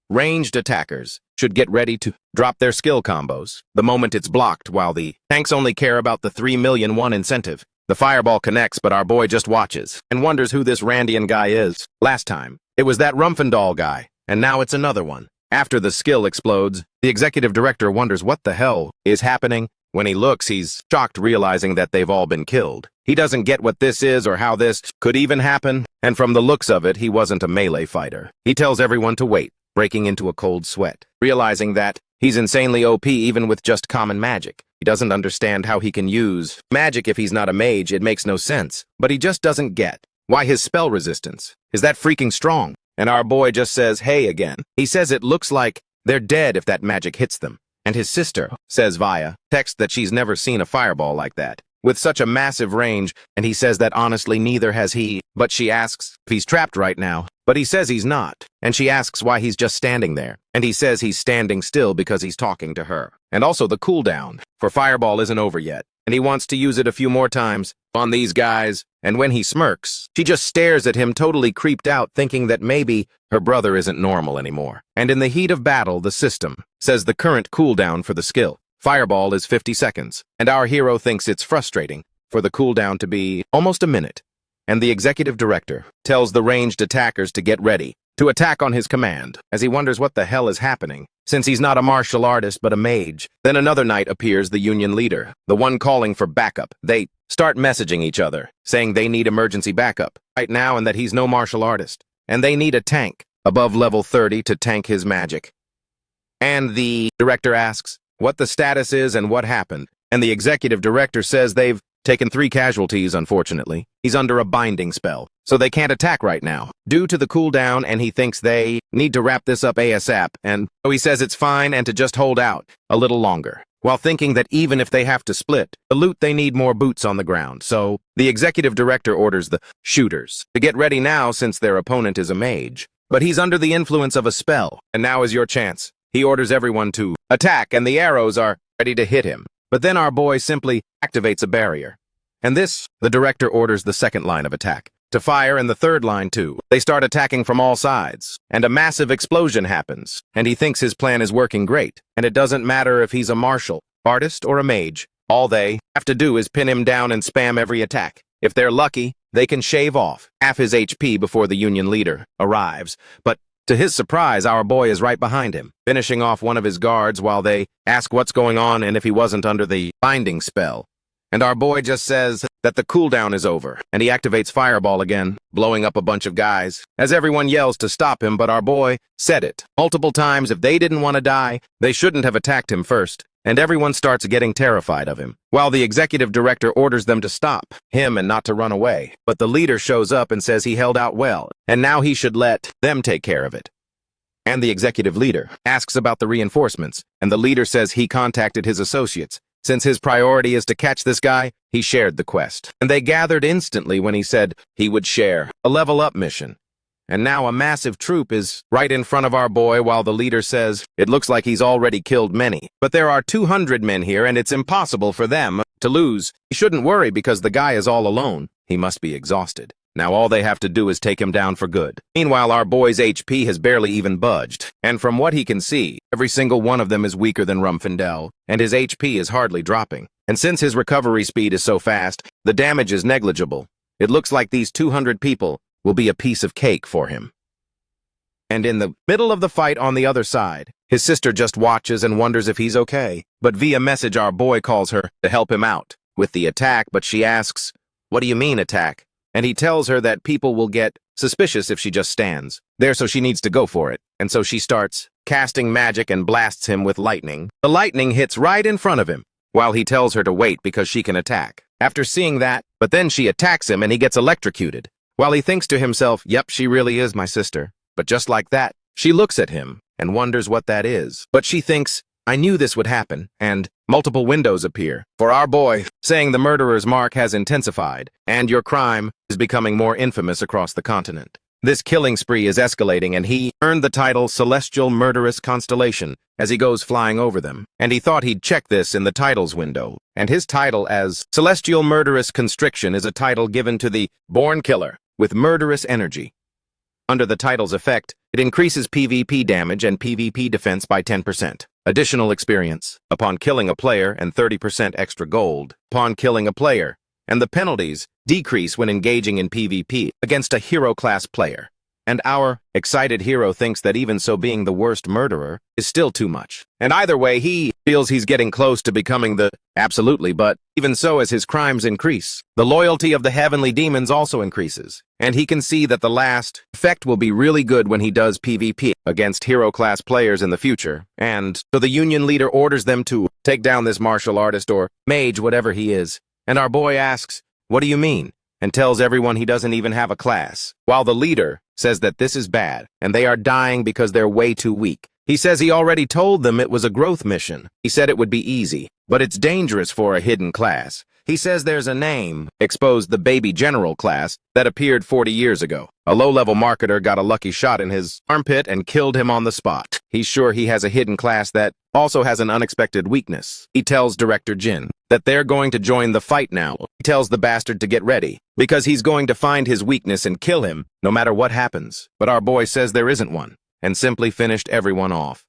Ranged attackers should get ready to drop their skill combos the moment it's blocked, while the tanks only care about the 3 million won incentive. The fireball connects, but our boy just watches and wonders who this Randian guy is. Last time, it was that Rumpfendal guy, and now it's another one. After the skill explodes, the executive director wonders what the hell is happening. When he looks, he's shocked, realizing that they've all been killed. He doesn't get what this is or how this could even happen, and from the looks of it, he wasn't a melee fighter. He tells everyone to wait, breaking into a cold sweat, realizing that he's insanely OP even with just common magic. He doesn't understand how he can use magic if he's not a mage. It makes no sense, but he just doesn't get why his spell resistance is that freaking strong. And our boy just says, hey again. He says it looks like they're dead if that magic hits them. And his sister says via text that she's never seen a fireball like that, with such a massive range, and he says that honestly neither has he, but she asks if he's trapped right now, but he says he's not, and she asks why he's just standing there, and he says he's standing still because he's talking to her. And also the cooldown for fireball isn't over yet, and he wants to use it a few more times on these guys, and when he smirks, she just stares at him totally creeped out, thinking that maybe her brother isn't normal anymore. And in the heat of battle, the system says the current cooldown for the skill fireball is 50 seconds, and our hero thinks it's frustrating for the cooldown to be almost a minute. And the executive director tells the ranged attackers to get ready to attack on his command, as he wonders what the hell is happening, since he's not a martial artist but a mage. Then another night appears the union leader, the one calling for backup. They start messaging each other, saying they need emergency backup right now and that he's no martial artist, and they need a tank above level 30 to tank his magic. And the director asks what the status is and what happened, and the executive director says they've taken 3 casualties, unfortunately. He's under a binding spell, so they can't attack right now due to the cooldown, and he thinks they need to wrap this up ASAP, and so he says it's fine and to just hold out a little longer. while thinking that even if they have to split the loot, they need more boots on the ground. So the executive director orders the shooters to get ready now since their opponent is a mage. But he's under the influence of a spell, and now is your chance. He orders everyone to attack, and the arrows are ready to hit him. But then our boy simply activates a barrier. And this, the director orders the second line of attack to fire, and the third line too. They start attacking from all sides, and a massive explosion happens, and he thinks his plan is working great. And it doesn't matter if he's a martial artist or a mage. All they have to do is pin him down and spam every attack. If they're lucky, they can shave off half his HP before the Union leader arrives. But to his surprise, our boy is right behind him, finishing off one of his guards while they ask what's going on and if he wasn't under the binding spell. And our boy just says that the cooldown is over, and he activates Fireball again, blowing up a bunch of guys, as everyone yells to stop him. But our boy said it multiple times. If they didn't want to die, they shouldn't have attacked him first. And everyone starts getting terrified of him, while the executive director orders them to stop him and not to run away. But the leader shows up and says he held out well, and now he should let them take care of it. And the executive leader asks about the reinforcements, and the leader says he contacted his associates. Since his priority is to catch this guy, he shared the quest. And they gathered instantly when he said he would share a level-up mission. And now a massive troop is right in front of our boy while the leader says it looks like he's already killed many. But there are 200 men here, and it's impossible for them to lose. He shouldn't worry because the guy is all alone. He must be exhausted. Now all they have to do is take him down for good. Meanwhile, our boy's HP has barely even budged. And from what he can see, every single one of them is weaker than Rumfindel, and his HP is hardly dropping. And since his recovery speed is so fast, the damage is negligible. It looks like these 200 people will be a piece of cake for him. And in the middle of the fight on the other side, his sister just watches and wonders if he's okay. But via message, our boy calls her to help him out with the attack, but she asks, "What do you mean attack?" And he tells her that people will get suspicious if she just stands there, so she needs to go for it. And so she starts casting magic and blasts him with lightning. The lightning hits right in front of him, while he tells her to wait because she can attack. After seeing that, but then she attacks him and he gets electrocuted. While he thinks to himself, yep, she really is my sister. But just like that, she looks at him and wonders what that is. But she thinks, I knew this would happen, and multiple windows appear for our boy, saying the murderer's mark has intensified, and your crime is becoming more infamous across the continent. This killing spree is escalating, and he earned the title Celestial Murderous Constellation as he goes flying over them. And he thought he'd check this in the titles window. And his title as Celestial Murderous Constriction is a title given to the born killer with murderous energy. Under the title's effect, it increases PvP damage and PvP defense by 10%. Additional experience upon killing a player and 30% extra gold upon killing a player. And the penalties decrease when engaging in PvP against a hero-class player. And our excited hero thinks that even so being the worst murderer is still too much. And either way, he feels he's getting close to becoming the absolutely, but even so as his crimes increase, the loyalty of the heavenly demons also increases. And he can see that the last effect will be really good when he does PvP against hero-class players in the future. And so the Union leader orders them to take down this martial artist or mage, whatever he is. And our boy asks, what do you mean? And tells everyone he doesn't even have a class, while the leader says that this is bad, and they are dying because they're way too weak. He says he already told them it was a growth mission. He said it would be easy, but it's dangerous for a hidden class. He says there's a name, exposed the baby general class, that appeared 40 years ago. A low-level marketer got a lucky shot in his armpit and killed him on the spot. He's sure he has a hidden class that also has an unexpected weakness. He tells Director Jin that they're going to join the fight now. He tells the bastard to get ready, because he's going to find his weakness and kill him, no matter what happens. But our boy says there isn't one, and simply finished everyone off.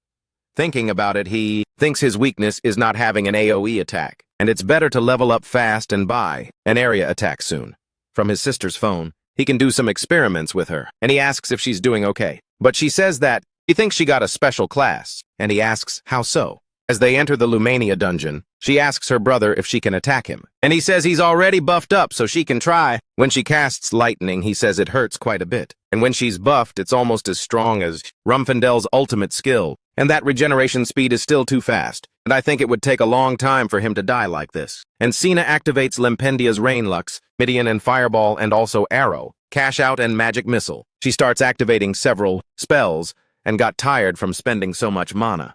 Thinking about it, he thinks his weakness is not having an AoE attack, and it's better to level up fast and buy an area attack soon. From his sister's phone, he can do some experiments with her, and he asks if she's doing okay. But she says that he thinks she got a special class, and he asks how so. As they enter the Lumania dungeon, she asks her brother if she can attack him, and he says he's already buffed up so she can try. When she casts lightning, he says it hurts quite a bit, and when she's buffed, it's almost as strong as Rumfindel's ultimate skill, and that regeneration speed is still too fast, and I think it would take a long time for him to die like this. And Cena activates Limpendia's Rain Lux, Midian and Fireball, and also Arrow, Cash Out, and Magic Missile. She starts activating several spells, and got tired from spending so much mana.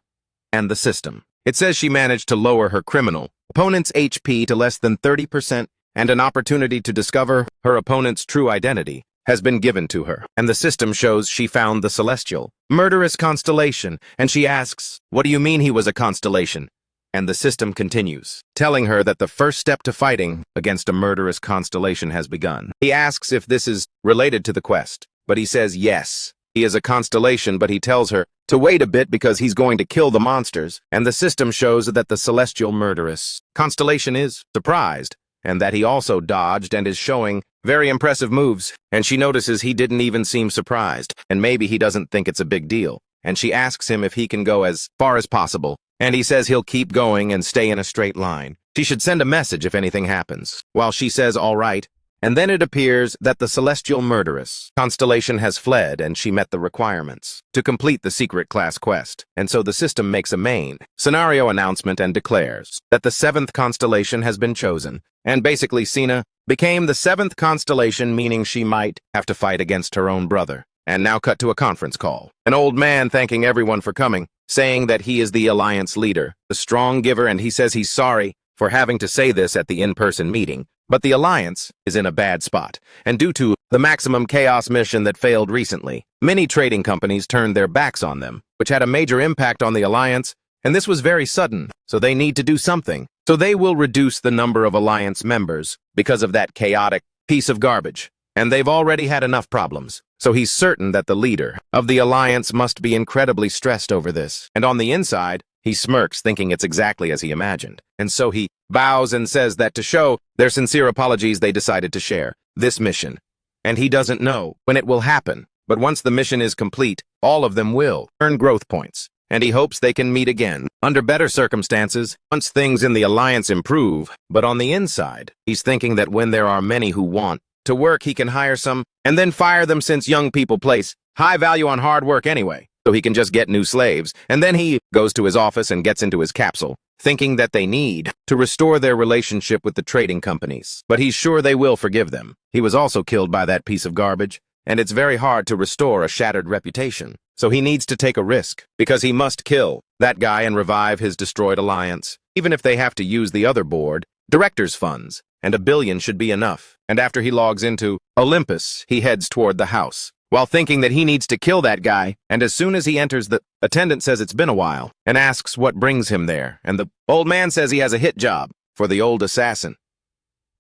And the system It says she managed to lower her criminal opponent's HP to less than 30%, and an opportunity to discover her opponent's true identity has been given to her. And the system shows she found the celestial, murderous constellation, and she asks, "What do you mean he was a constellation?" And the system continues, telling her that the first step to fighting against a murderous constellation has begun. He asks if this is related to the quest, but he says yes. He is a constellation, but he tells her to wait a bit because he's going to kill the monsters, and the system shows that the celestial murderous constellation is surprised, and that he also dodged and is showing very impressive moves, and she notices he didn't even seem surprised, and maybe he doesn't think it's a big deal, and she asks him if he can go as far as possible, and he says he'll keep going and stay in a straight line. She should send a message if anything happens, while she says all right, and then it appears that the celestial murderous constellation has fled and she met the requirements to complete the secret class quest, and so the system makes a main scenario announcement and declares that the 7th constellation has been chosen, and basically Sina became the 7th constellation, meaning she might have to fight against her own brother. And now cut to a conference call. An old man thanking everyone for coming, saying that he is the alliance leader, the strong giver, and he says he's sorry for having to say this at the in-person meeting. But the alliance is in a bad spot, and due to the maximum chaos mission that failed recently, many trading companies turned their backs on them, which had a major impact on the alliance, and this was very sudden, so they need to do something. So they will reduce the number of alliance members because of that chaotic piece of garbage, and they've already had enough problems. So he's certain that the leader of the alliance must be incredibly stressed over this, and on the inside, he smirks, thinking it's exactly as he imagined. And so he bows and says that to show their sincere apologies, they decided to share this mission. And he doesn't know when it will happen, but once the mission is complete, all of them will earn growth points. And he hopes they can meet again under better circumstances once things in the alliance improve. But on the inside, he's thinking that when there are many who want to work, he can hire some and then fire them, since young people place high value on hard work anyway. So he can just get new slaves, and then he goes to his office and gets into his capsule, thinking that they need to restore their relationship with the trading companies. But he's sure they will forgive them. He was also killed by that piece of garbage, and it's very hard to restore a shattered reputation. So he needs to take a risk, because he must kill that guy and revive his destroyed alliance, even if they have to use the other board, director's funds, and $1 billion should be enough. And after he logs into Olympus, he heads toward the house, while thinking that he needs to kill that guy, and as soon as he enters, the attendant says it's been a while, and asks what brings him there, and the old man says he has a hit job for the old assassin.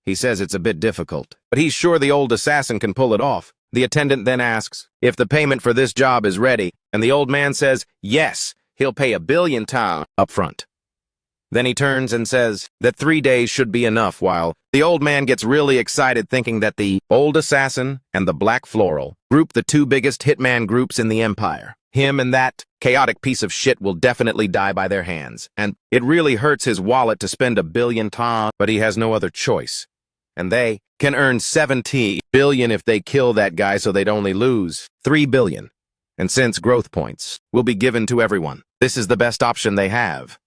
He says it's a bit difficult, but he's sure the old assassin can pull it off. The attendant then asks if the payment for this job is ready, and the old man says yes, he'll pay $1 billion up front. Then he turns and says that 3 days should be enough, while the old man gets really excited, thinking that the old assassin and the Black Floral group, the two biggest hitman groups in the empire. Him and that chaotic piece of shit will definitely die by their hands, and it really hurts his wallet to spend $1 billion, but he has no other choice. And they can earn $70 billion if they kill that guy, so they'd only lose $3 billion. And since growth points will be given to everyone, this is the best option they have.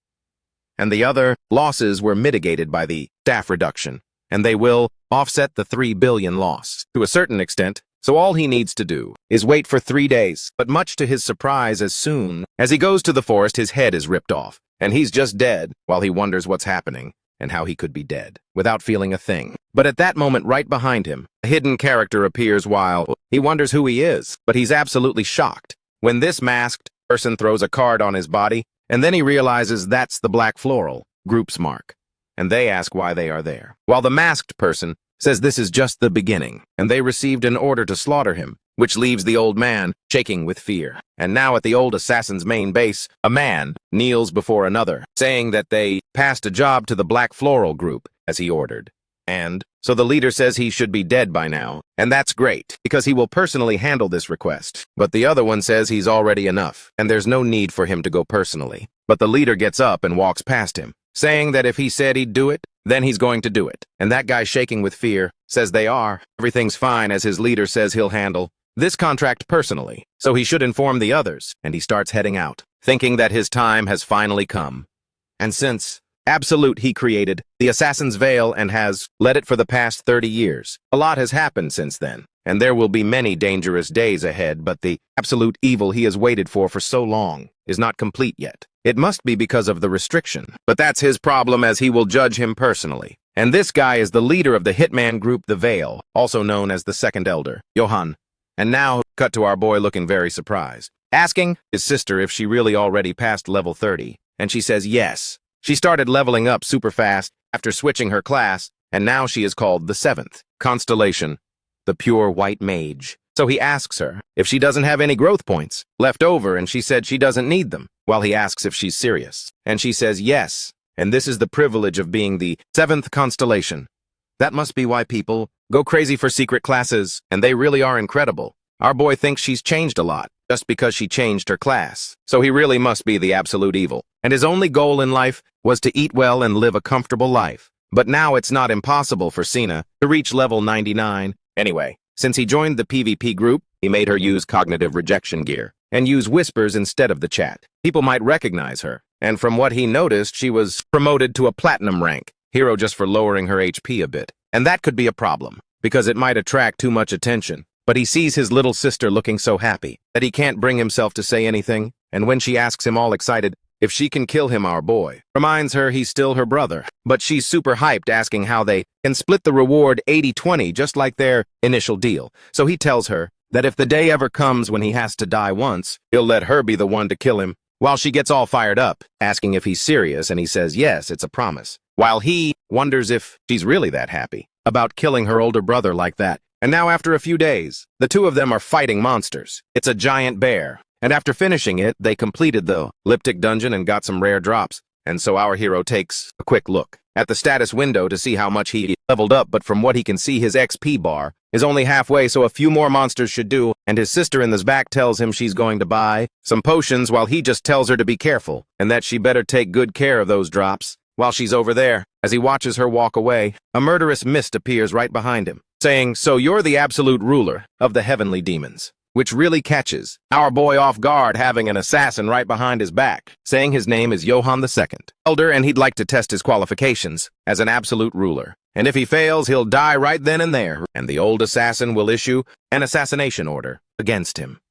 And the other losses were mitigated by the staff reduction, and they will offset the $3 billion loss to a certain extent, so all he needs to do is wait for 3 days. But much to his surprise, as soon as he goes to the forest, his head is ripped off, and he's just dead, while he wonders what's happening and how he could be dead without feeling a thing. But at that moment, right behind him, a hidden character appears while he wonders who he is, but he's absolutely shocked when this masked person throws a card on his body, and then he realizes that's the Black Floral group's mark, and they ask why they are there, while the masked person says this is just the beginning, and they received an order to slaughter him, which leaves the old man shaking with fear. And now at the old assassin's main base, a man kneels before another, saying that they passed a job to the Black Floral group, as he ordered. And so the leader says he should be dead by now, and that's great, because he will personally handle this request. But the other one says he's already enough, and there's no need for him to go personally. But the leader gets up and walks past him, saying that if he said he'd do it, then he's going to do it. And that guy, shaking with fear, says they are. Everything's fine, as his leader says he'll handle this contract personally, so he should inform the others, and he starts heading out, thinking that his time has finally come. And since Absolute he created the Assassin's Veil and has led it for the past 30 years, a lot has happened since then, and there will be many dangerous days ahead, but the absolute evil he has waited for so long is not complete yet. It must be because of the restriction. But that's his problem, as he will judge him personally. And this guy is the leader of the hitman group The Veil, also known as the Second Elder, Johan. And now, cut to our boy looking very surprised, asking his sister if she really already passed level 30. And she says yes. She started leveling up super fast after switching her class, and now she is called the 7th constellation, the pure white mage. So he asks her if she doesn't have any growth points left over, and she said she doesn't need them, while he asks if she's serious. And she says yes, and this is the privilege of being the 7th constellation. That must be why people go crazy for secret classes, and they really are incredible. Our boy thinks she's changed a lot, just because she changed her class. So he really must be the absolute evil. And his only goal in life was to eat well and live a comfortable life. But now it's not impossible for Sina to reach level 99. Anyway, since he joined the PvP group, he made her use cognitive rejection gear and use whispers instead of the chat. People might recognize her, and from what he noticed, she was promoted to a platinum rank hero just for lowering her HP a bit. And that could be a problem, because it might attract too much attention. But he sees his little sister looking so happy that he can't bring himself to say anything, and when she asks him all excited if she can kill him, our boy reminds her he's still her brother. But she's super hyped, asking how they can split the reward 80-20 just like their initial deal. So he tells her that if the day ever comes when he has to die once, he'll let her be the one to kill him. While she gets all fired up, asking if he's serious, and he says yes, it's a promise. While he wonders if she's really that happy about killing her older brother like that. And now after a few days, the two of them are fighting monsters. It's a giant bear. And after finishing it, they completed the Liptic dungeon and got some rare drops. And so our hero takes a quick look at the status window to see how much he leveled up, but from what he can see, his XP bar is only halfway, so a few more monsters should do. And his sister in the back tells him she's going to buy some potions, while he just tells her to be careful and that she better take good care of those drops while she's over there. As he watches her walk away, a murderous mist appears right behind him, saying, "So you're the absolute ruler of the heavenly demons," which really catches our boy off guard, having an assassin right behind his back, saying his name is Johan the Second Elder, and he'd like to test his qualifications as an absolute ruler. And if he fails, he'll die right then and there, and the old assassin will issue an assassination order against him.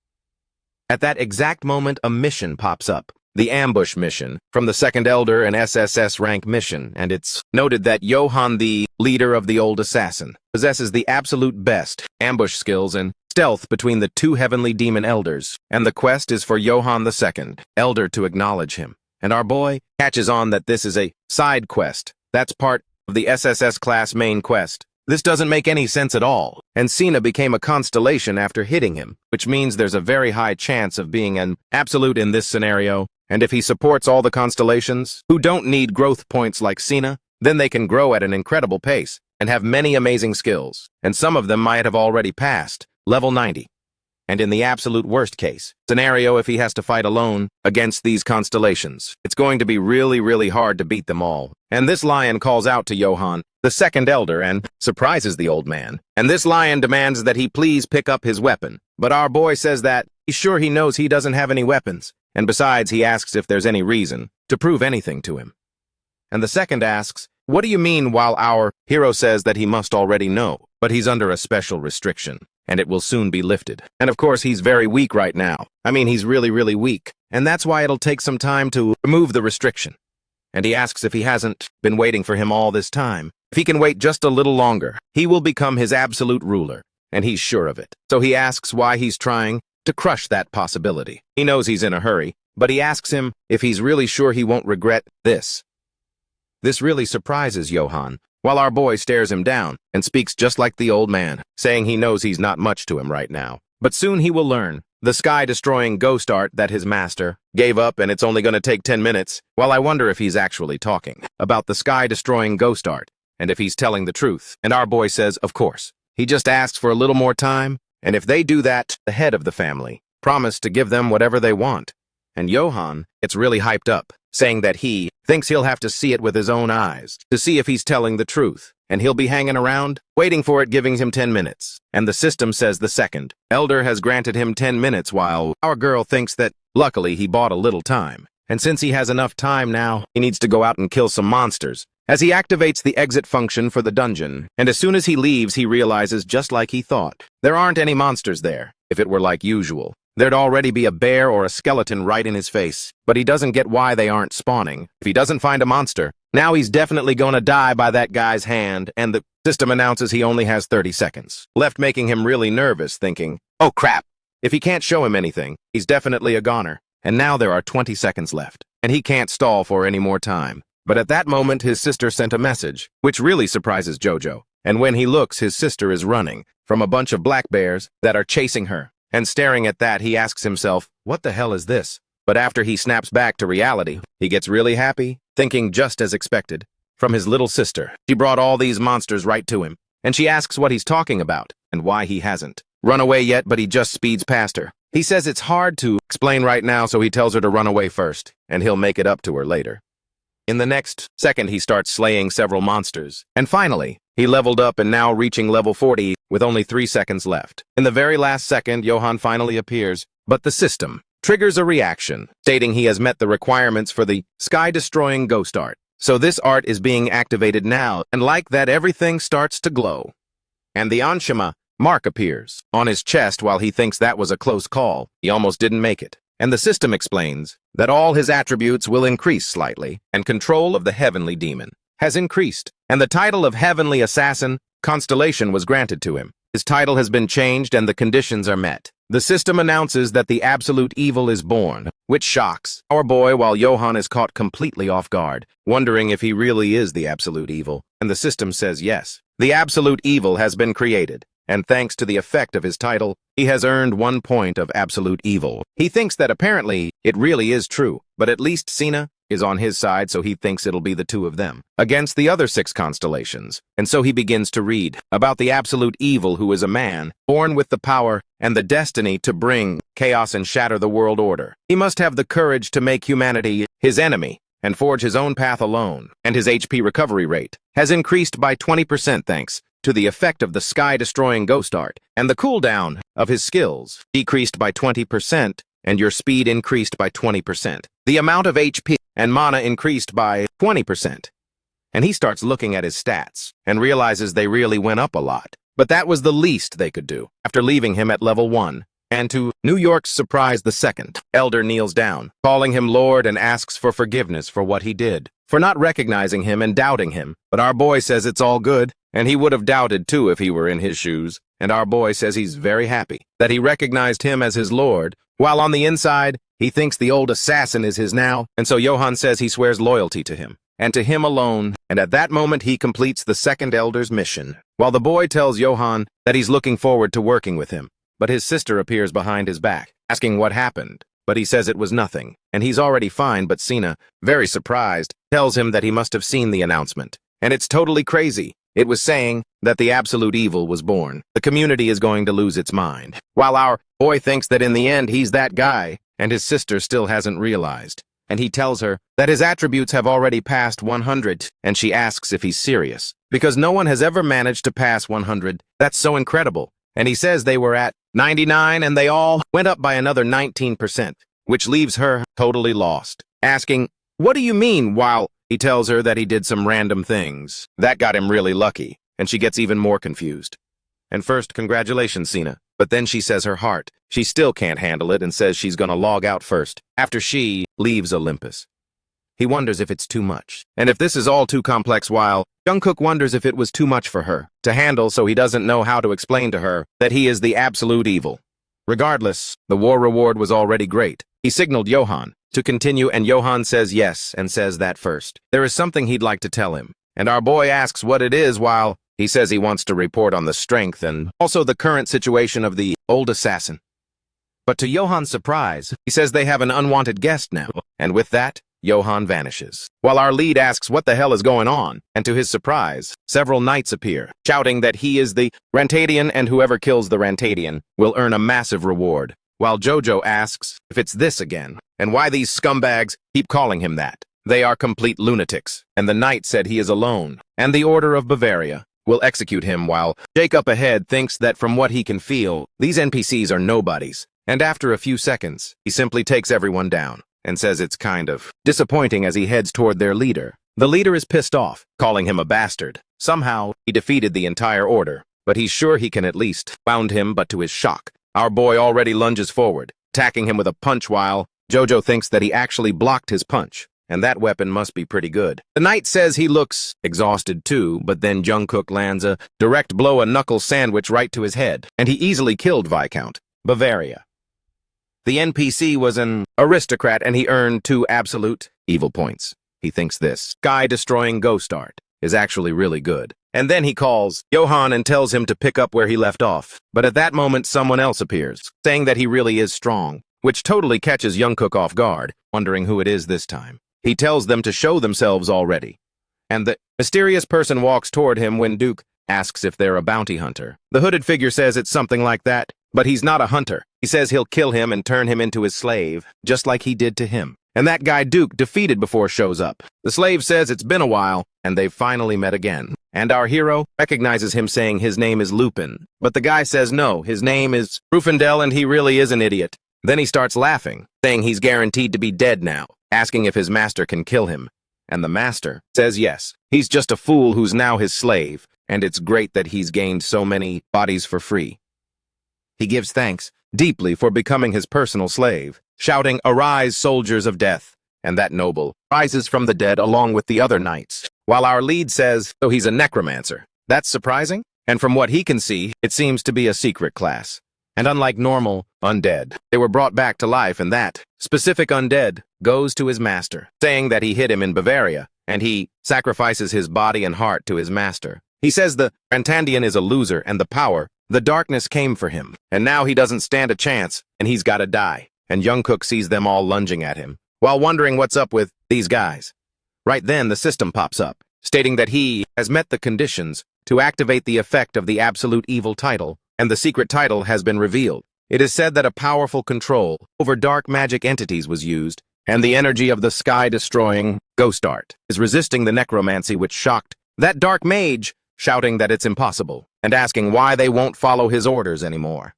At that exact moment, a mission pops up. The ambush mission from the Second Elder, an SSS rank mission, and it's noted that Johan, the leader of the old assassin, possesses the absolute best ambush skills and stealth between the two heavenly demon elders, and the quest is for Johan the Second Elder to acknowledge him. And our boy catches on that this is a side quest that's part of the SSS-Class main quest. This doesn't make any sense at all, and Sina became a constellation after hitting him, which means there's a very high chance of being an absolute in this scenario. And if he supports all the constellations, who don't need growth points like Sina, then they can grow at an incredible pace and have many amazing skills, and some of them might have already passed level 90. And in the absolute worst case scenario, if he has to fight alone against these constellations, it's going to be really, really hard to beat them all. And this lion calls out to Johan, the Second Elder, and surprises the old man. And this lion demands that he please pick up his weapon. But our boy says that he's sure he knows he doesn't have any weapons. And besides, he asks if there's any reason to prove anything to him. And the second asks, "What do you mean?" while our hero says that he must already know, but he's under a special restriction, and it will soon be lifted. And of course, he's very weak right now. I mean, he's really, really weak. And that's why it'll take some time to remove the restriction. And he asks if he hasn't been waiting for him all this time. If he can wait just a little longer, he will become his absolute ruler, and he's sure of it. So he asks why he's trying to crush that possibility. He knows he's in a hurry, but he asks him if he's really sure he won't regret this. This really surprises Johan, while our boy stares him down and speaks just like the old man, saying he knows he's not much to him right now. But soon he will learn the sky-destroying ghost art that his master gave up, and it's only going to take 10 minutes. While I wonder if he's actually talking about the sky-destroying ghost art, and if he's telling the truth. And our boy says, of course. He just asks for a little more time, and if they do that, the head of the family promised to give them whatever they want. And Johan gets really hyped up, saying that he thinks he'll have to see it with his own eyes to see if he's telling the truth, and he'll be hanging around, waiting for it, giving him 10 minutes. And the system says the Second Elder has granted him 10 minutes, while our girl thinks that, luckily, he bought a little time. And since he has enough time now, he needs to go out and kill some monsters. As he activates the exit function for the dungeon, and as soon as he leaves, he realizes, just like he thought, there aren't any monsters there. If it were like usual, there'd already be a bear or a skeleton right in his face. But he doesn't get why they aren't spawning. If he doesn't find a monster, now he's definitely gonna die by that guy's hand, and the system announces he only has 30 seconds left, making him really nervous, thinking, oh crap, if he can't show him anything, he's definitely a goner. And now there are 20 seconds left, and he can't stall for any more time. But at that moment, his sister sent a message, which really surprises Jojo. And when he looks, his sister is running from a bunch of black bears that are chasing her. And staring at that, he asks himself, what the hell is this? But after he snaps back to reality, he gets really happy, thinking just as expected. From his little sister, she brought all these monsters right to him. And she asks what he's talking about, and why he hasn't run away yet, but he just speeds past her. He says it's hard to explain right now, so he tells her to run away first, and he'll make it up to her later. In the next second, he starts slaying several monsters. And finally, he leveled up and now reaching level 40 with only 3 seconds left. In the very last second, Johan finally appears, but the system triggers a reaction, stating he has met the requirements for the sky-destroying ghost art. So this art is being activated now, and like that, everything starts to glow. And the Onshima mark appears on his chest. While he thinks that was a close call, he almost didn't make it. And the system explains that all his attributes will increase slightly, and control of the heavenly demon has increased, and the title of Heavenly Assassin Constellation was granted to him. His title has been changed and the conditions are met. The system announces that the absolute evil is born, which shocks our boy, while Johan is caught completely off guard, wondering if he really is the absolute evil. And the system says yes, the absolute evil has been created. And thanks to the effect of his title, he has earned 1 point of absolute evil. He thinks that apparently it really is true, but at least Sina is on his side, so he thinks it'll be the two of them against the other 6 constellations. And so he begins to read about the absolute evil, who is a man born with the power and the destiny to bring chaos and shatter the world order. He must have the courage to make humanity his enemy and forge his own path alone. And his HP recovery rate has increased by 20% thanks to the effect of the sky-destroying ghost art, and the cooldown of his skills decreased by 20%, and your speed increased by 20%. The amount of HP and mana increased by 20%. And he starts looking at his stats and realizes they really went up a lot. But that was the least they could do after leaving him at level 1. And to New York's surprise, the second elder kneels down, calling him Lord, and asks for forgiveness for what he did, for not recognizing him and doubting him. But our boy says it's all good, and he would have doubted too if he were in his shoes. And our boy says he's very happy that he recognized him as his lord, while on the inside, he thinks the old assassin is his now. And so Johan says he swears loyalty to him, and to him alone. And at that moment, he completes the second elder's mission, while the boy tells Johan that he's looking forward to working with him. But his sister appears behind his back, asking what happened. But he says it was nothing, and he's already fine. But Sina, very surprised, tells him that he must have seen the announcement. And it's totally crazy. It was saying that the absolute evil was born. The community is going to lose its mind. While our boy thinks that in the end he's that guy, and his sister still hasn't realized. And he tells her that his attributes have already passed 100, and she asks if he's serious, because no one has ever managed to pass 100. That's so incredible. And he says they were at 99, and they all went up by another 19%, which leaves her totally lost, asking, what do you mean? While he tells her that he did some random things that got him really lucky, and she gets even more confused. And first, congratulations, Sina. But then she says her heart, she still can't handle it, and says she's gonna log out first, after she leaves Olympus. He wonders if it's too much, and if this is all too complex, while Jungkook wonders if it was too much for her to handle, so he doesn't know how to explain to her that he is the absolute evil. Regardless, the war reward was already great. He signaled Johan to continue, and Johan says yes, and says that first there is something he'd like to tell him. And our boy asks what it is, while he says he wants to report on the strength and also the current situation of the old assassin. But to Johan's surprise, he says they have an unwanted guest now, and with that, Johan vanishes. While our lead asks what the hell is going on, and to his surprise, several knights appear, shouting that he is the Rantadian, and whoever kills the Rantadian will earn a massive reward. While Jojo asks if it's this again, and why these scumbags keep calling him that. They are complete lunatics, and the knight said he is alone, and the Order of Bavaria will execute him, while Jake up ahead thinks that from what he can feel, these NPCs are nobodies. And after a few seconds, he simply takes everyone down, and says it's kind of disappointing as he heads toward their leader. The leader is pissed off, calling him a bastard. Somehow, he defeated the entire order, but he's sure he can at least wound him. But to his shock, our boy already lunges forward, attacking him with a punch while Jojo thinks that he actually blocked his punch, and that weapon must be pretty good. The knight says he looks exhausted too, but then Jungkook lands a direct blow, a knuckle sandwich right to his head, and he easily killed Viscount Bavaria. The NPC was an aristocrat, and he earned 2 absolute evil points. He thinks this sky-destroying ghost art is actually really good. And then he calls Johan and tells him to pick up where he left off. But at that moment, someone else appears, saying that he really is strong, which totally catches Jungkook off guard, wondering who it is this time. He tells them to show themselves already. And the mysterious person walks toward him when Duke asks if they're a bounty hunter. The hooded figure says it's something like that, but he's not a hunter. He says he'll kill him and turn him into his slave, just like he did to him. And that guy Duke defeated before shows up. The slave says it's been a while, and they've finally met again. And our hero recognizes him, saying his name is Lupin. But the guy says no, his name is Rufendel, and he really is an idiot. Then he starts laughing, saying he's guaranteed to be dead now, asking if his master can kill him. And the master says yes, he's just a fool who's now his slave, and it's great that he's gained so many bodies for free. He gives thanks deeply for becoming his personal slave, shouting, "Arise, soldiers of death!" And that noble rises from the dead along with the other knights, while our lead says, oh, he's a necromancer. That's surprising, and from what he can see, it seems to be a secret class. And unlike normal undead, they were brought back to life, and that specific undead goes to his master, saying that he hid him in Bavaria, and he sacrifices his body and heart to his master. He says the Rantandian is a loser, and the darkness came for him, and now he doesn't stand a chance, and he's gotta die. And Jungkook sees them all lunging at him, while wondering what's up with these guys. Right then, the system pops up, stating that he has met the conditions to activate the effect of the absolute evil title, and the secret title has been revealed. It is said that a powerful control over dark magic entities was used, and the energy of the sky-destroying ghost art is resisting the necromancy, which shocked that dark mage, shouting that it's impossible, and asking why they won't follow his orders anymore.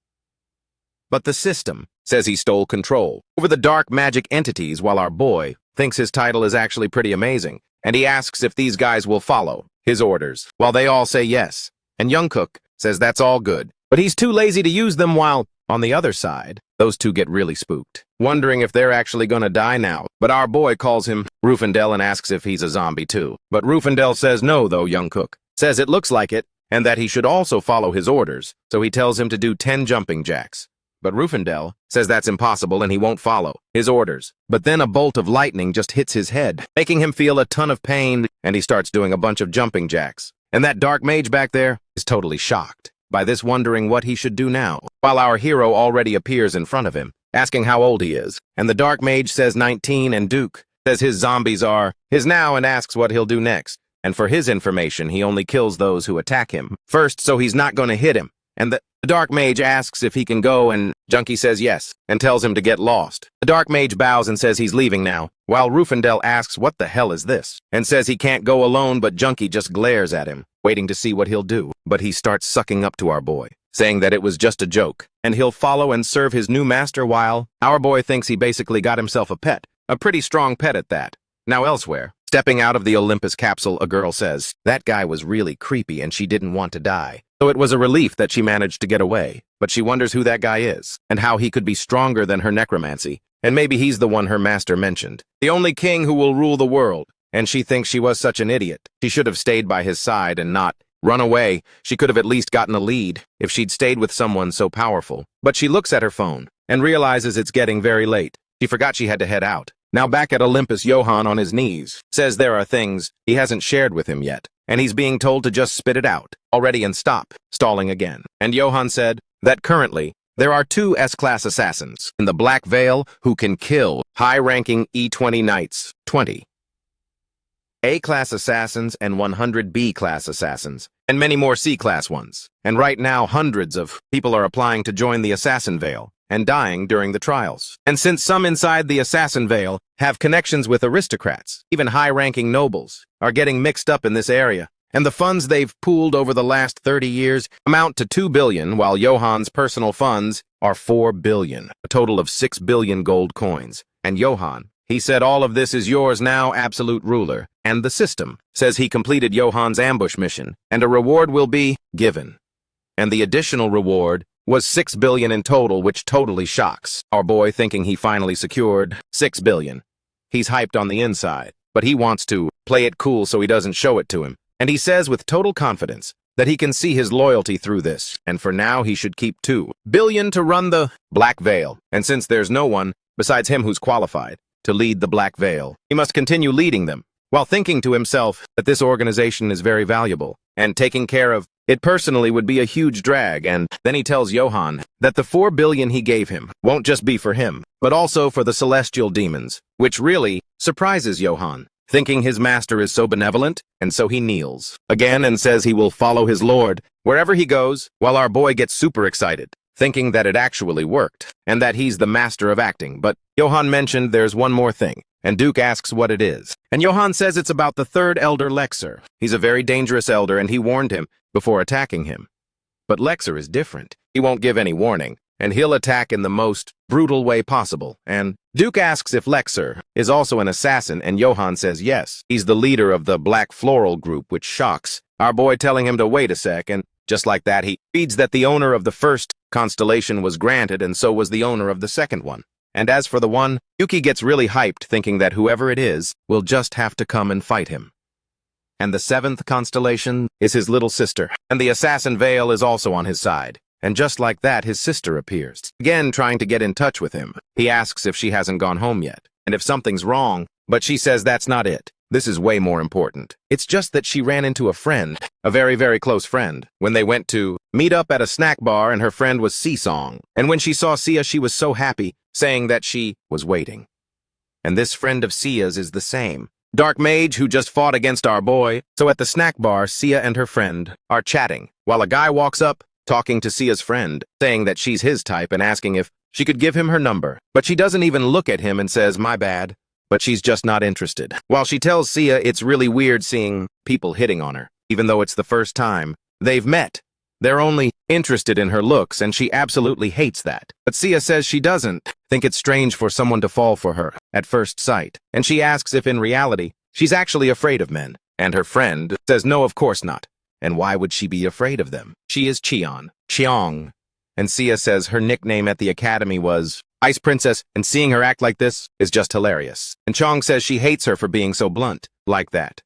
But the system says he stole control over the dark magic entities, while our boy thinks his title is actually pretty amazing, and he asks if these guys will follow his orders, while they all say yes. And Jungkook says that's all good, but he's too lazy to use them, while, on the other side, those two get really spooked, wondering if they're actually gonna die now. But our boy calls him Rufendel and asks if he's a zombie too. But Rufendel says no, though Jungkook says it looks like it, and that he should also follow his orders, so he tells him to do 10 jumping jacks. But Rufendel says that's impossible and he won't follow his orders. But then a bolt of lightning just hits his head, making him feel a ton of pain, and he starts doing a bunch of jumping jacks. And that dark mage back there is totally shocked by this, wondering what he should do now, while our hero already appears in front of him, asking how old he is. And the dark mage says 19, and Duke says his zombies are his now and asks what he'll do next. And for his information, he only kills those who attack him first, so he's not going to hit him. And the dark mage asks if he can go, and Junkie says yes, and tells him to get lost. The dark mage bows and says he's leaving now, while Rufendel asks what the hell is this, and says he can't go alone, but Junkie just glares at him, waiting to see what he'll do. But he starts sucking up to our boy, saying that it was just a joke, and he'll follow and serve his new master, while our boy thinks he basically got himself a pet, a pretty strong pet at that. Now elsewhere, stepping out of the Olympus capsule, a girl says that guy was really creepy and she didn't want to die. So it was a relief that she managed to get away, but she wonders who that guy is, and how he could be stronger than her necromancy, and maybe he's the one her master mentioned, the only king who will rule the world, and she thinks she was such an idiot. She should have stayed by his side and not run away. She could have at least gotten a lead if she'd stayed with someone so powerful. But she looks at her phone and realizes it's getting very late. She forgot she had to head out. Now back at Olympus, Johan on his knees says there are things he hasn't shared with him yet, and he's being told to just spit it out already and stop stalling again. And Johan said that currently there are 2 S-Class assassins in the Black Veil who can kill high-ranking E20 knights, 20 A-Class assassins and 100 B-Class assassins, and many more C-Class ones. And right now, hundreds of people are applying to join the Assassin Veil and dying during the trials. And since some inside the Assassin Veil have connections with aristocrats, even high-ranking nobles are getting mixed up in this area, and the funds they've pooled over the last 30 years amount to 2 billion, while Johan's personal funds are 4 billion, a total of 6 billion gold coins. And Johan, he said all of this is yours now, absolute ruler, and the system says he completed Johan's ambush mission, and a reward will be given. And the additional reward was 6 billion in total, which totally shocks our boy, thinking he finally secured 6 billion. He's hyped on the inside, but he wants to play it cool so he doesn't show it to him. And he says with total confidence that he can see his loyalty through this, and for now he should keep 2 billion to run the Black Veil. And since there's no one besides him who's qualified to lead the Black Veil, he must continue leading them, while thinking to himself that this organization is very valuable, and taking care of it personally would be a huge drag. And then he tells Johan that the 4 billion he gave him won't just be for him, but also for the celestial demons, which really surprises Johan, thinking his master is so benevolent, and so he kneels again and says he will follow his lord wherever he goes, while our boy gets super excited, thinking that it actually worked, and that he's the master of acting. But Johan mentioned there's one more thing, and Duke asks what it is. And Johan says it's about the third elder Lexer. He's a very dangerous elder, and he warned him before attacking him. But Lexer is different. He won't give any warning, and he'll attack in the most brutal way possible. And Duke asks if Lexer is also an assassin, and Johan says yes. He's the leader of the Black Floral group, which shocks our boy, telling him to wait a sec, and just like that, he reads that the owner of the first constellation was granted, and so was the owner of the second one. And as for the one, Yuki gets really hyped, thinking that whoever it is will just have to come and fight him. And the 7th constellation is his little sister, and the assassin Veil is also on his side. And just like that, his sister appears, again trying to get in touch with him. He asks if she hasn't gone home yet, and if something's wrong, but she says that's not it. This is way more important. It's just that she ran into a friend, a very, very close friend, when they went to meet up at a snack bar, and her friend was Song. And when she saw Sia, she was so happy, saying that she was waiting. And this friend of Sia's is the same dark mage who just fought against our boy. So at the snack bar, Sia and her friend are chatting, while a guy walks up, talking to Sia's friend, saying that she's his type and asking if she could give him her number. But she doesn't even look at him and says, "My bad." But she's just not interested. While she tells Sia it's really weird seeing people hitting on her, even though it's the first time they've met. They're only interested in her looks, and she absolutely hates that. But Sia says she doesn't think it's strange for someone to fall for her at first sight. And she asks if in reality she's actually afraid of men. And her friend says no, of course not. And why would she be afraid of them? She is Cheong. And Sia says her nickname at the academy was Ice Princess, and seeing her act like this is just hilarious. And Chong says she hates her for being so blunt, like that.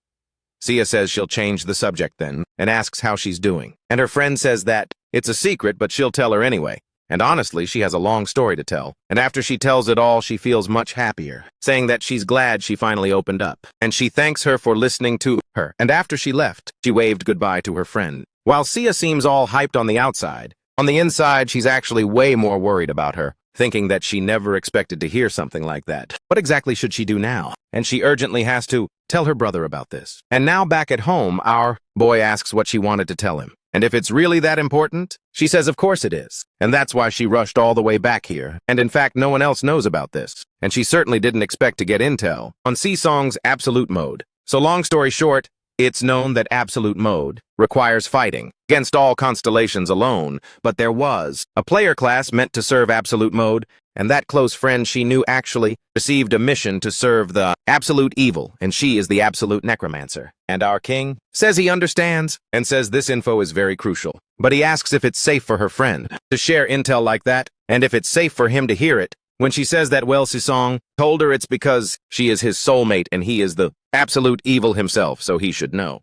Sia says she'll change the subject then, and asks how she's doing. And her friend says that it's a secret, but she'll tell her anyway. And honestly, she has a long story to tell. And after she tells it all, she feels much happier, saying that she's glad she finally opened up. And she thanks her for listening to her. And after she left, she waved goodbye to her friend. While Sia seems all hyped on the outside, on the inside, she's actually way more worried about her, thinking that she never expected to hear something like that. What exactly should she do now? And she urgently has to tell her brother about this. And now back at home, our boy asks what she wanted to tell him. And if it's really that important, she says of course it is. And that's why she rushed all the way back here. And in fact, no one else knows about this. And she certainly didn't expect to get intel on Song's absolute mode. So long story short, it's known that absolute mode requires fighting against all constellations alone, but there was a player class meant to serve absolute mode, and that close friend she knew actually received a mission to serve the absolute evil, and she is the absolute necromancer. And our king says he understands, and says this info is very crucial. But he asks if it's safe for her friend to share intel like that, and if it's safe for him to hear it. When she says that, well, Song told her it's because she is his soulmate and he is the absolute evil himself, so he should know.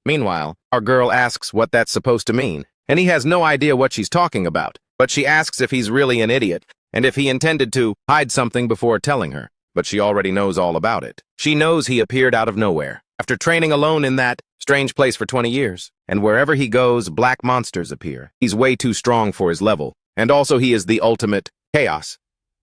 Meanwhile, our girl asks what that's supposed to mean, and he has no idea what she's talking about. But she asks if he's really an idiot, and if he intended to hide something before telling her. But she already knows all about it. She knows he appeared out of nowhere, after training alone in that strange place for 20 years. And wherever he goes, black monsters appear. He's way too strong for his level, and also he is the ultimate chaos.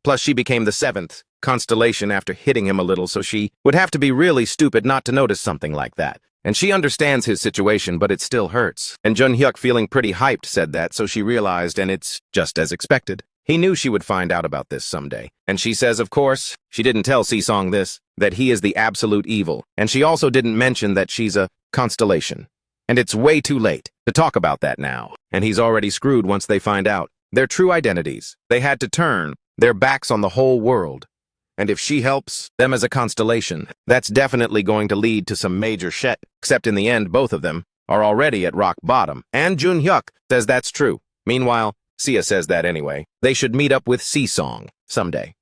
Plus, she became the 7th constellation after hitting him a little, so she would have to be really stupid not to notice something like that. And she understands his situation, but it still hurts. And Jun-hyuk, feeling pretty hyped, said that, so she realized, and it's just as expected. He knew she would find out about this someday. And she says, of course, she didn't tell Song this, that he is the absolute evil. And she also didn't mention that she's a constellation. And it's way too late to talk about that now. And he's already screwed once they find out their true identities. They had to turn their backs on the whole world. And if she helps them as a constellation, that's definitely going to lead to some major shit. Except in the end, both of them are already at rock bottom. And Jun-hyuk says that's true. Meanwhile, Sia says that anyway. They should meet up with C-Song someday.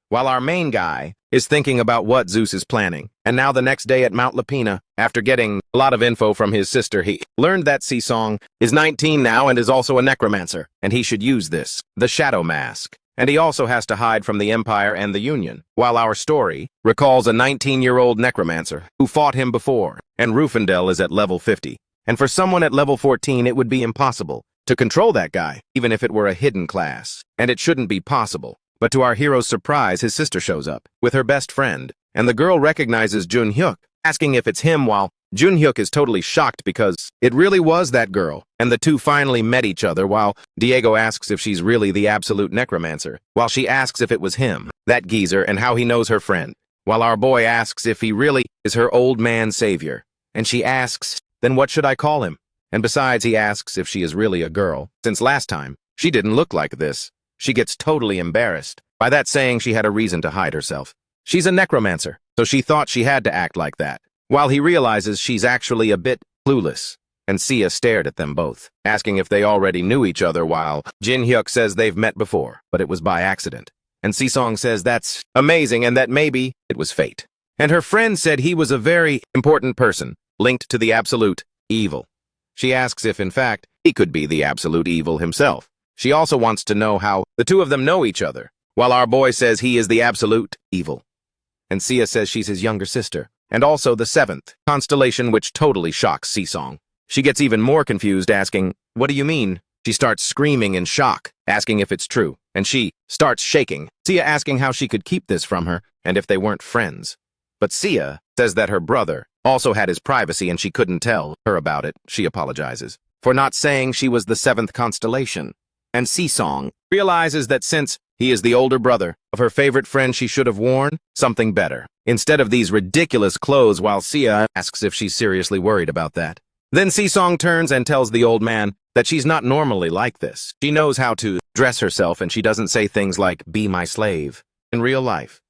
While our main guy is thinking about what Zeus is planning, and now the next day at Mount Lapina, after getting a lot of info from his sister, he learned that C-Song is 19 now and is also a necromancer, and he should use this, the Shadow Mask. And he also has to hide from the Empire and the Union, while our story recalls a 19-year-old necromancer who fought him before, and Rufendell is at level 50. And for someone at level 14, it would be impossible to control that guy, even if it were a hidden class, and it shouldn't be possible. But to our hero's surprise, his sister shows up with her best friend, and the girl recognizes Junhyuk, asking if it's him, while Junhyuk is totally shocked because it really was that girl, and the two finally met each other while Diego asks if she's really the absolute necromancer, while she asks if it was him, that geezer, and how he knows her friend, while our boy asks if he really is her old man savior, and she asks, then what should I call him? And besides, he asks if she is really a girl, since last time she didn't look like this. She gets totally embarrassed by that, saying she had a reason to hide herself. She's a necromancer, so she thought she had to act like that, while he realizes she's actually a bit clueless. And Sia stared at them both, asking if they already knew each other, while Jinhyuk says they've met before, but it was by accident. And Si-Song says that's amazing and that maybe it was fate. And her friend said he was a very important person, linked to the absolute evil. She asks if, in fact, he could be the absolute evil himself. She also wants to know how the two of them know each other, while our boy says he is the absolute evil. And Sia says she's his younger sister, and also the seventh constellation, which totally shocks Si-Song. She gets even more confused, asking, what do you mean? She starts screaming in shock, asking if it's true, and she starts shaking, Sia asking how she could keep this from her, and if they weren't friends. But Sia says that her brother also had his privacy and she couldn't tell her about it. She apologizes for not saying she was the seventh constellation. And Si-Song realizes that since he is the older brother of her favorite friend, she should have worn something better instead of these ridiculous clothes, while Sia asks if she's seriously worried about that. Then Si-Song turns and tells the old man that she's not normally like this. She knows how to dress herself and she doesn't say things like, be my slave, in real life.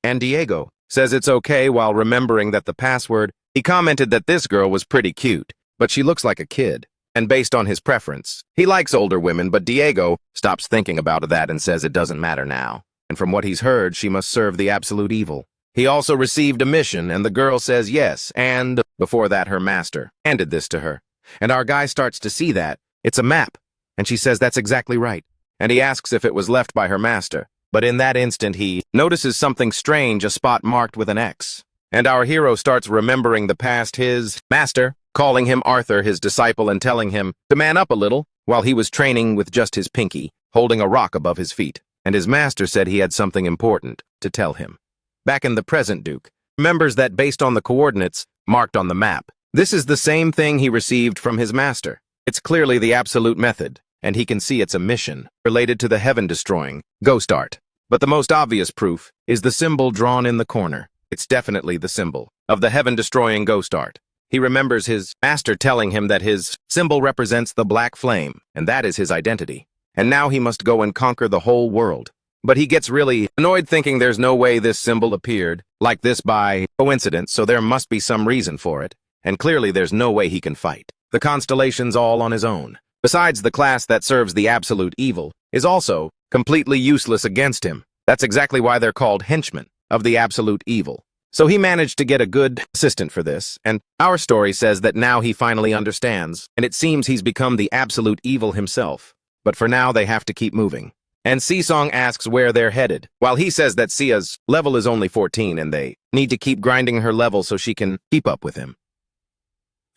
And Diego says it's okay, while remembering that the password, he commented that this girl was pretty cute, but she looks like a kid. And based on his preference, he likes older women, but Diego stops thinking about that and says it doesn't matter now. And from what he's heard, she must serve the absolute evil. He also received a mission, and the girl says yes, and before that her master handed this to her. And our guy starts to see that it's a map, and she says that's exactly right. And he asks if it was left by her master, but in that instant he notices something strange, a spot marked with an X. And our hero starts remembering the past, his master calling him Arthur, his disciple, and telling him to man up a little while he was training with just his pinky, holding a rock above his feet. And his master said he had something important to tell him. Back in the present, Duke remembers that based on the coordinates marked on the map, this is the same thing he received from his master. It's clearly the absolute method, and he can see it's a mission related to the heaven-destroying ghost art. But the most obvious proof is the symbol drawn in the corner. It's definitely the symbol of the heaven-destroying ghost art. He remembers his master telling him that his symbol represents the black flame, and that is his identity. And now he must go and conquer the whole world. But he gets really annoyed, thinking there's no way this symbol appeared like this by coincidence, so there must be some reason for it. And clearly there's no way he can fight the constellations all on his own. Besides, the class that serves the absolute evil is also completely useless against him. That's exactly why they're called henchmen of the absolute evil. So he managed to get a good assistant for this, and our story says that now he finally understands, and it seems he's become the absolute evil himself. But for now, they have to keep moving. And Si-Song asks where they're headed, while he says that Sia's level is only 14 and they need to keep grinding her level so she can keep up with him.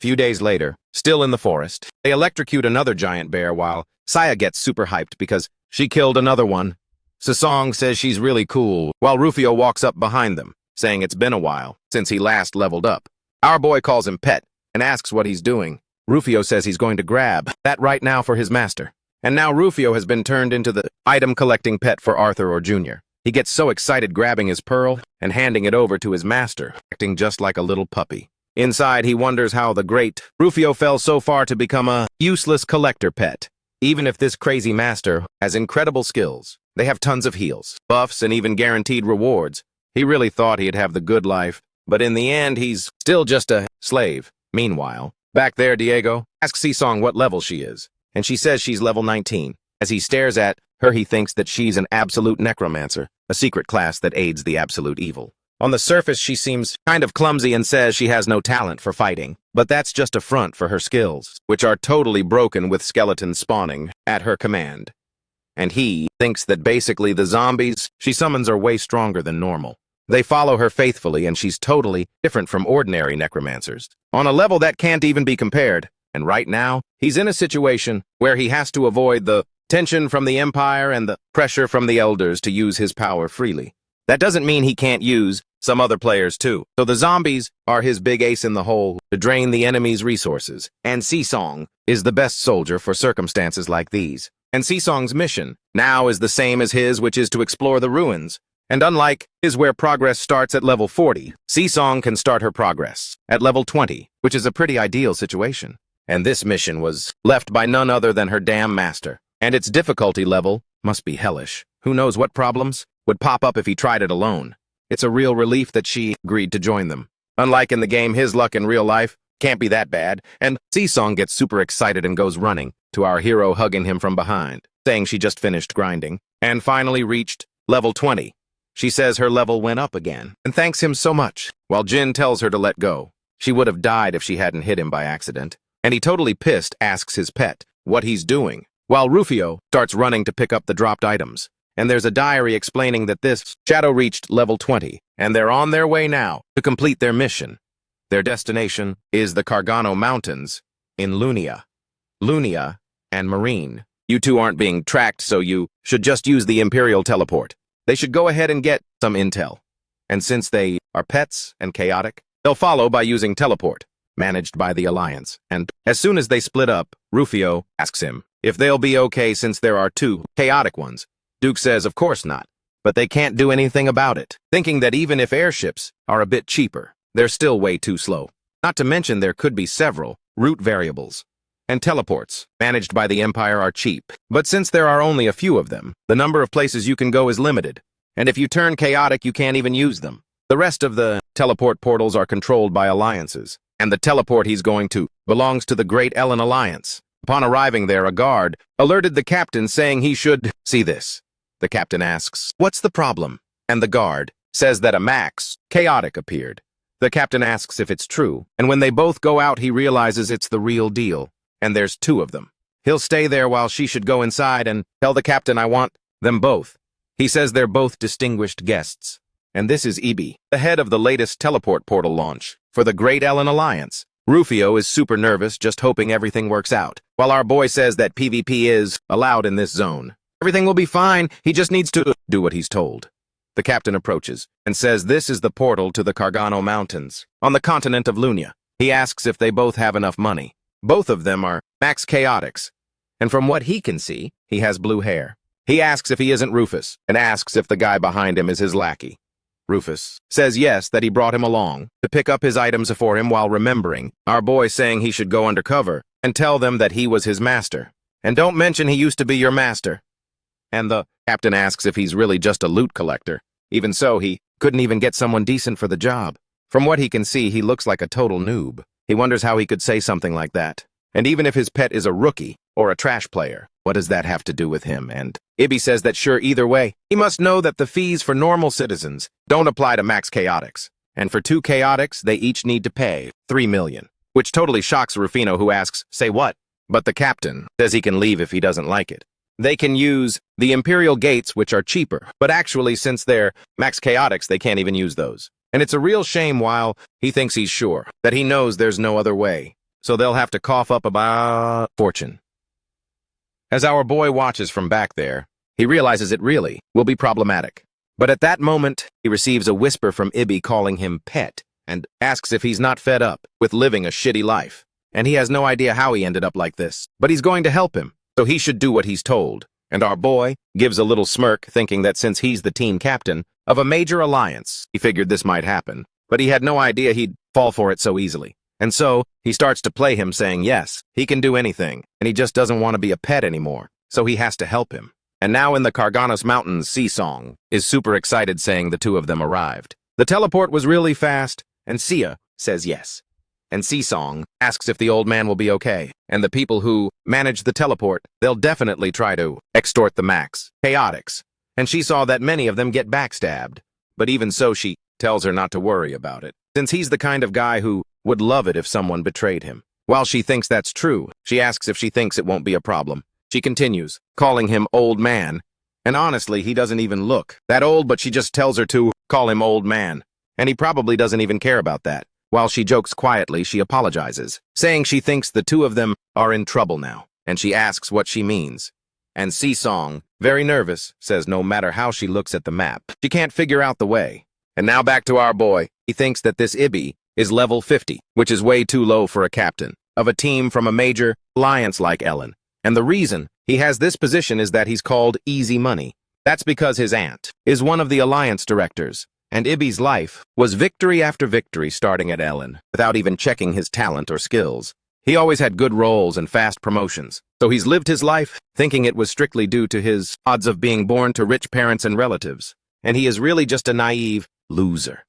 Few days later, still in the forest, they electrocute another giant bear while Saya gets super hyped because she killed another one. Si-Song says she's really cool, while Rufio walks up behind them, saying it's been a while since he last leveled up. Our boy calls him Pet and asks what he's doing. Rufio says he's going to grab that right now for his master. And now Rufio has been turned into the item-collecting pet for Arthur or Junior. He gets so excited grabbing his pearl and handing it over to his master, acting just like a little puppy. Inside, he wonders how the great Rufio fell so far to become a useless collector pet. Even if this crazy master has incredible skills, they have tons of heals, buffs, and even guaranteed rewards. He really thought he'd have the good life, but in the end, he's still just a slave. Meanwhile, back there, Diego asks Si-Song what level she is, and she says she's level 19. As he stares at her, he thinks that she's an absolute necromancer, a secret class that aids the absolute evil. On the surface, she seems kind of clumsy and says she has no talent for fighting, but that's just a front for her skills, which are totally broken with skeletons spawning at her command. And he thinks that basically the zombies she summons are way stronger than normal. They follow her faithfully, and she's totally different from ordinary necromancers, on a level that can't even be compared. And right now, he's in a situation where he has to avoid the tension from the Empire and the pressure from the elders to use his power freely. That doesn't mean he can't use some other players too. So the zombies are his big ace in the hole to drain the enemy's resources. And Sisong is the best soldier for circumstances like these. And Sisong's mission now is the same as his, which is to explore the ruins. And unlike his, where progress starts at level 40, Sisong can start her progress at level 20, which is a pretty ideal situation. And this mission was left by none other than her damn master. And its difficulty level must be hellish. Who knows what problems would pop up if he tried it alone. It's a real relief that she agreed to join them. Unlike in the game, his luck in real life can't be that bad, and Sisong gets super excited and goes running, to our hero hugging him from behind, saying she just finished grinding, and finally reached level 20. She says her level went up again, and thanks him so much, while Jin tells her to let go. She would have died if she hadn't hit him by accident, and he totally pissed asks his pet what he's doing, while Rufio starts running to pick up the dropped items. And there's a diary explaining that this shadow reached level 20, and they're on their way now to complete their mission. Their destination is the Cargano Mountains in Lunia. Lunia and Marine. You two aren't being tracked, so you should just use the Imperial teleport. They should go ahead and get some intel. And since they are pets and chaotic, they'll follow by using teleport, managed by the Alliance. And as soon as they split up, Rufio asks him if they'll be okay since there are two chaotic ones. Duke says of course not, but they can't do anything about it, thinking that even if airships are a bit cheaper, they're still way too slow. Not to mention there could be several route variables. And teleports, managed by the Empire, are cheap. But since there are only a few of them, the number of places you can go is limited. And if you turn chaotic, you can't even use them. The rest of the teleport portals are controlled by alliances, and the teleport he's going to belongs to the Great Ellen Alliance. Upon arriving there, a guard alerted the captain saying he should see this. The captain asks, "What's the problem?" And the guard says that a Max Chaotic appeared. The captain asks if it's true, and when they both go out, he realizes it's the real deal, and there's two of them. He'll stay there while she should go inside and tell the captain I want them both. He says they're both distinguished guests. And this is EVI, the head of the latest teleport portal launch for the Great Ellen Alliance. Rufio is super nervous, just hoping everything works out, while our boy says that PvP is allowed in this zone. Everything will be fine, he just needs to do what he's told. The captain approaches and says this is the portal to the Cargano Mountains, on the continent of Lunia. He asks if they both have enough money. Both of them are Max Chaotix, and from what he can see, he has blue hair. He asks if he isn't Rufus, and asks if the guy behind him is his lackey. Rufus says yes, that he brought him along to pick up his items for him, while remembering our boy saying he should go undercover and tell them that he was his master. And don't mention he used to be your master. And the captain asks if he's really just a loot collector. Even so, he couldn't even get someone decent for the job. From what he can see, he looks like a total noob. He wonders how he could say something like that. And even if his pet is a rookie or a trash player, what does that have to do with him? And EVI says that sure, either way, he must know that the fees for normal citizens don't apply to Max Chaotix. And for two Chaotix, they each need to pay 3 million, which totally shocks Rufino, who asks, "Say what?" But the captain says he can leave if he doesn't like it. They can use the Imperial gates, which are cheaper, but actually, since they're Max Chaotix, they can't even use those. And it's a real shame, while he thinks he's sure that he knows there's no other way. So they'll have to cough up about fortune. As our boy watches from back there, he realizes it really will be problematic. But at that moment, he receives a whisper from EVI calling him pet, and asks if he's not fed up with living a shitty life. And he has no idea how he ended up like this, but he's going to help him. So he should do what he's told. And our boy gives a little smirk, thinking that since he's the team captain of a major alliance, he figured this might happen. But he had no idea he'd fall for it so easily. And so he starts to play him, saying yes, he can do anything, and he just doesn't want to be a pet anymore, so he has to help him. And now in the Carganos Mountains, Sisong is super excited, saying the two of them arrived. The teleport was really fast, and Sia says yes. and Song asks if the old man will be okay. And the people who manage the teleport, they'll definitely try to extort the Max, chaotics. And she saw that many of them get backstabbed. But even so, she tells her not to worry about it, since he's the kind of guy who would love it if someone betrayed him. While she thinks that's true, she asks if she thinks it won't be a problem. She continues, calling him old man. And honestly, he doesn't even look that old, but she just tells her to call him old man. And he probably doesn't even care about that. While she jokes quietly, she apologizes, saying she thinks the two of them are in trouble now, and she asks what she means. And Song, very nervous, says no matter how she looks at the map, she can't figure out the way. And now back to our boy. He thinks that this EVI is level 50, which is way too low for a captain of a team from a major alliance like Ellen. And the reason he has this position is that he's called Easy Money. That's because his aunt is one of the alliance directors. And EVI's life was victory after victory starting at Ellen, without even checking his talent or skills. He always had good roles and fast promotions, so he's lived his life thinking it was strictly due to his odds of being born to rich parents and relatives. And he is really just a naive loser.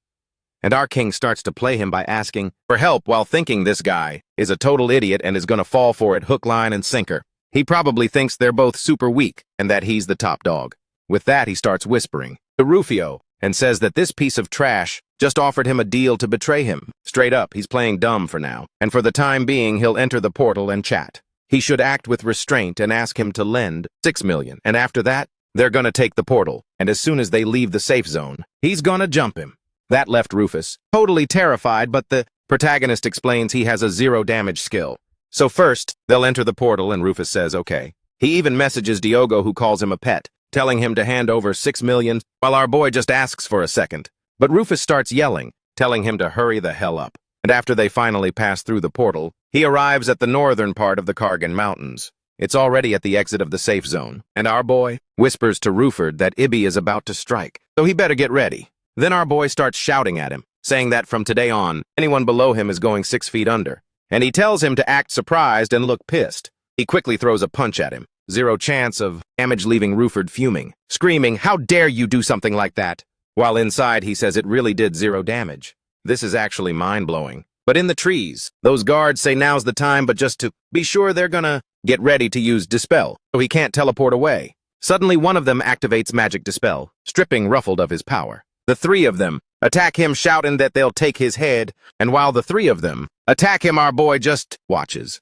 And our king starts to play him by asking for help while thinking this guy is a total idiot and is going to fall for it hook, line, and sinker. He probably thinks they're both super weak and that he's the top dog. With that, he starts whispering to Rufio, and says that this piece of trash just offered him a deal to betray him. Straight up, he's playing dumb for now, and for the time being, he'll enter the portal and chat. He should act with restraint and ask him to lend 6 million, and after that, they're gonna take the portal, and as soon as they leave the safe zone, he's gonna jump him. That left Rufus totally terrified, but the protagonist explains he has a 0 damage skill. So first, they'll enter the portal, and Rufus says okay. He even messages Diogo, who calls him a pet, telling him to hand over 6 million, while our boy just asks for a second. But Rufus starts yelling, telling him to hurry the hell up. And after they finally pass through the portal, he arrives at the northern part of the Kargan Mountains. It's already at the exit of the safe zone, and our boy whispers to Ruford that EVI is about to strike, so he better get ready. Then our boy starts shouting at him, saying that from today on, anyone below him is going 6 feet under. And he tells him to act surprised and look pissed. He quickly throws a punch at him. 0 chance of damage, leaving Ruford fuming, screaming, "How dare you do something like that?" While inside, he says it really did 0 damage. This is actually mind-blowing. But in the trees, those guards say now's the time, but just to be sure they're gonna get ready to use Dispel, so he can't teleport away. Suddenly, one of them activates Magic Dispel, stripping Ruffled of his power. The 3 of them attack him, shouting that they'll take his head, and while the 3 of them attack him, our boy just watches.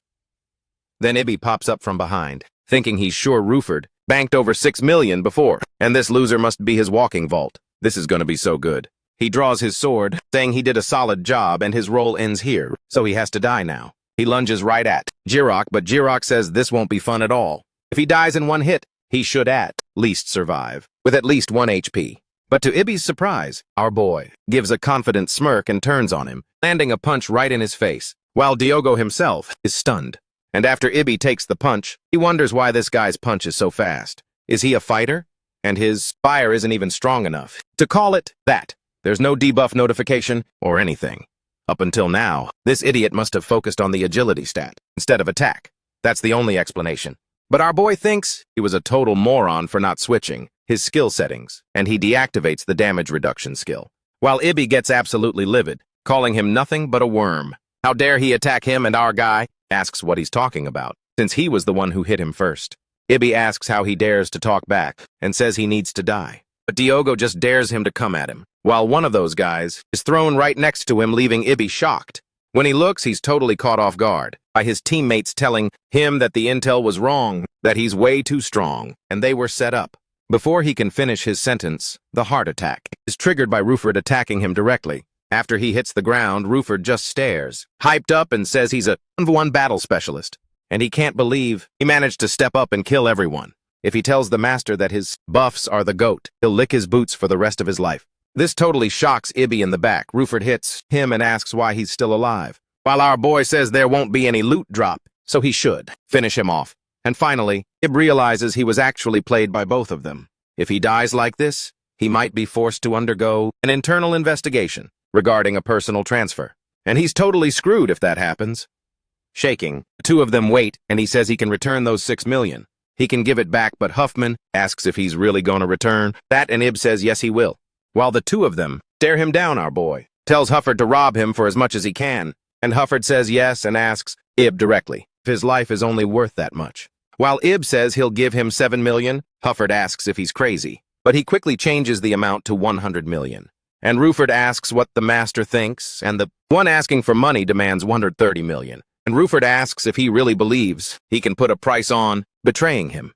Then EVI pops up from behind, thinking he's sure Ruford banked over 6 million before, and this loser must be his walking vault. This is gonna be so good. He draws his sword, saying he did a solid job and his role ends here, so he has to die now. He lunges right at Jirok, but Jirok says this won't be fun at all. If he dies in 1 hit, he should at least survive, with at least 1 HP. But to EVI's surprise, our boy gives a confident smirk and turns on him, landing a punch right in his face, while Diogo himself is stunned. And after EVI takes the punch, he wonders why this guy's punch is so fast. Is he a fighter? And his fire isn't even strong enough to call it that. There's no debuff notification or anything. Up until now, this idiot must have focused on the agility stat instead of attack. That's the only explanation. But our boy thinks he was a total moron for not switching his skill settings, and he deactivates the damage reduction skill. While EVI gets absolutely livid, calling him nothing but a worm. How dare he attack him, and our guy asks what he's talking about, since he was the one who hit him first. EVI asks how he dares to talk back, and says he needs to die. But Diogo just dares him to come at him, while one of those guys is thrown right next to him, leaving EVI shocked. When he looks, he's totally caught off guard by his teammates telling him that the intel was wrong, that he's way too strong, and they were set up. Before he can finish his sentence, the heart attack is triggered by Ruford attacking him directly. After he hits the ground, Ruford just stares, hyped up, and says he's a 1v1 battle specialist, and he can't believe he managed to step up and kill everyone. If he tells the master that his buffs are the GOAT, he'll lick his boots for the rest of his life. This totally shocks EVI in the back. Ruford hits him and asks why he's still alive, while our boy says there won't be any loot drop, so he should finish him off. And finally, EVI realizes he was actually played by both of them. If he dies like this, he might be forced to undergo an internal investigation regarding a personal transfer. And he's totally screwed if that happens. Shaking, the 2 of them wait, and he says he can return those 6 million. He can give it back, but Huffman asks if he's really gonna return that, and Ib says yes, he will. While the 2 of them stare him down, our boy tells Hufford to rob him for as much as he can. And Hufford says yes and asks Ib directly if his life is only worth that much. While Ib says he'll give him 7 million, Hufford asks if he's crazy, but he quickly changes the amount to 100 million. And Ruford asks what the master thinks, and the one asking for money demands 130 million. And Ruford asks if he really believes he can put a price on betraying him.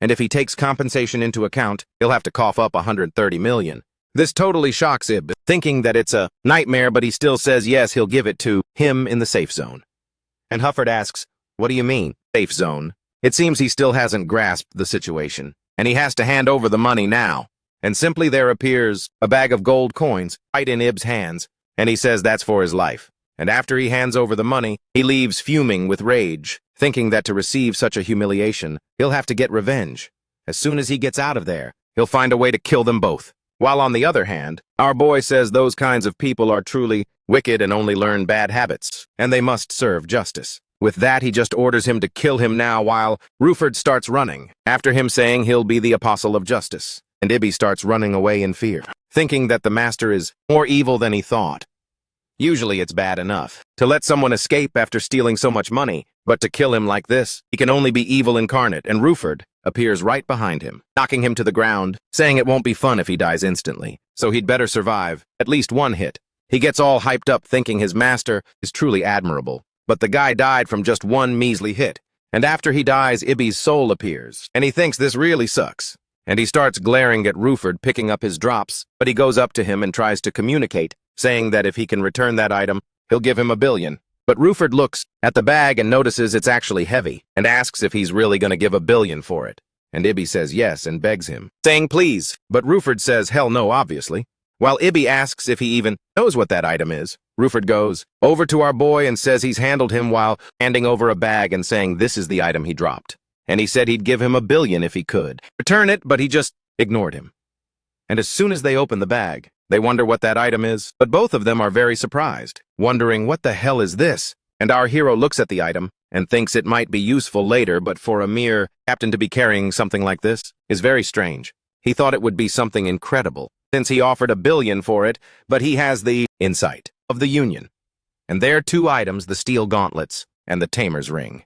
And if he takes compensation into account, he'll have to cough up 130 million. This totally shocks Ib, thinking that it's a nightmare, but he still says yes, he'll give it to him in the safe zone. And Hufford asks, what do you mean, safe zone? It seems he still hasn't grasped the situation, and he has to hand over the money now. And simply there appears a bag of gold coins right in Ib's hands, and he says that's for his life. And after he hands over the money, he leaves fuming with rage, thinking that to receive such a humiliation, he'll have to get revenge. As soon as he gets out of there, he'll find a way to kill them both. While on the other hand, our boy says those kinds of people are truly wicked and only learn bad habits, and they must serve justice. With that, he just orders him to kill him now while Ruford starts running, after him saying he'll be the apostle of justice. And Ibby starts running away in fear, thinking that the master is more evil than he thought. Usually it's bad enough to let someone escape after stealing so much money, but to kill him like this, he can only be evil incarnate, and Ruford appears right behind him, knocking him to the ground, saying it won't be fun if he dies instantly, so he'd better survive at least one hit. He gets all hyped up thinking his master is truly admirable, but the guy died from just one measly hit, and after he dies, Ibby's soul appears, and he thinks this really sucks. And he starts glaring at Ruford, picking up his drops, but he goes up to him and tries to communicate, saying that if he can return that item, he'll give him 1 billion. But Ruford looks at the bag and notices it's actually heavy, and asks if he's really going to give 1 billion for it. And Ibby says yes and begs him, saying please, but Ruford says hell no, obviously. While Ibby asks if he even knows what that item is, Ruford goes over to our boy and says he's handled him while handing over a bag and saying this is the item he dropped. And he said he'd give him 1 billion if he could return it, but he just ignored him. And as soon as they open the bag, they wonder what that item is, but both of them are very surprised, wondering what the hell is this? And our hero looks at the item and thinks it might be useful later, but for a mere captain to be carrying something like this is very strange. He thought it would be something incredible, since he offered 1 billion for it, but he has the insight of the Union. And there are 2 items, the steel gauntlets and the tamer's ring.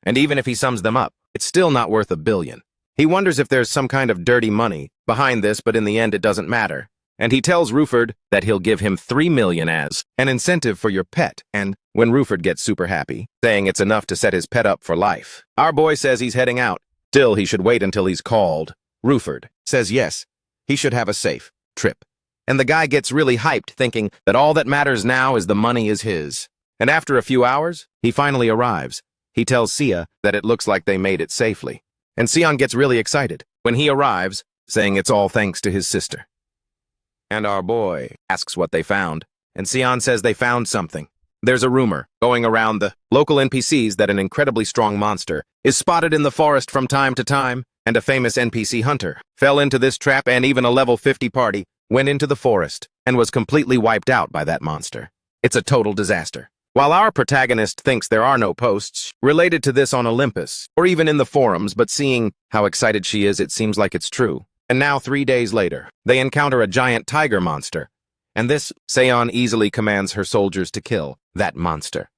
And even if he sums them up, it's still not worth 1 billion. He wonders if there's some kind of dirty money behind this, but in the end it doesn't matter. And he tells Ruford that he'll give him 3 million as an incentive for your pet. And when Ruford gets super happy, saying it's enough to set his pet up for life, our boy says he's heading out. Still, he should wait until he's called. Ruford says yes, he should have a safe trip. And the guy gets really hyped, thinking that all that matters now is the money is his. And after a few hours, he finally arrives. He tells Sia that it looks like they made it safely. And Sion gets really excited when he arrives, saying it's all thanks to his sister. And our boy asks what they found, and Sion says they found something. There's a rumor going around the local NPCs that an incredibly strong monster is spotted in the forest from time to time, and a famous NPC hunter fell into this trap, and even a level 50 party went into the forest and was completely wiped out by that monster. It's a total disaster. While our protagonist thinks there are no posts related to this on Olympus, or even in the forums, but seeing how excited she is, it seems like it's true. And now 3 days later, they encounter a giant tiger monster, and this Seon easily commands her soldiers to kill that monster.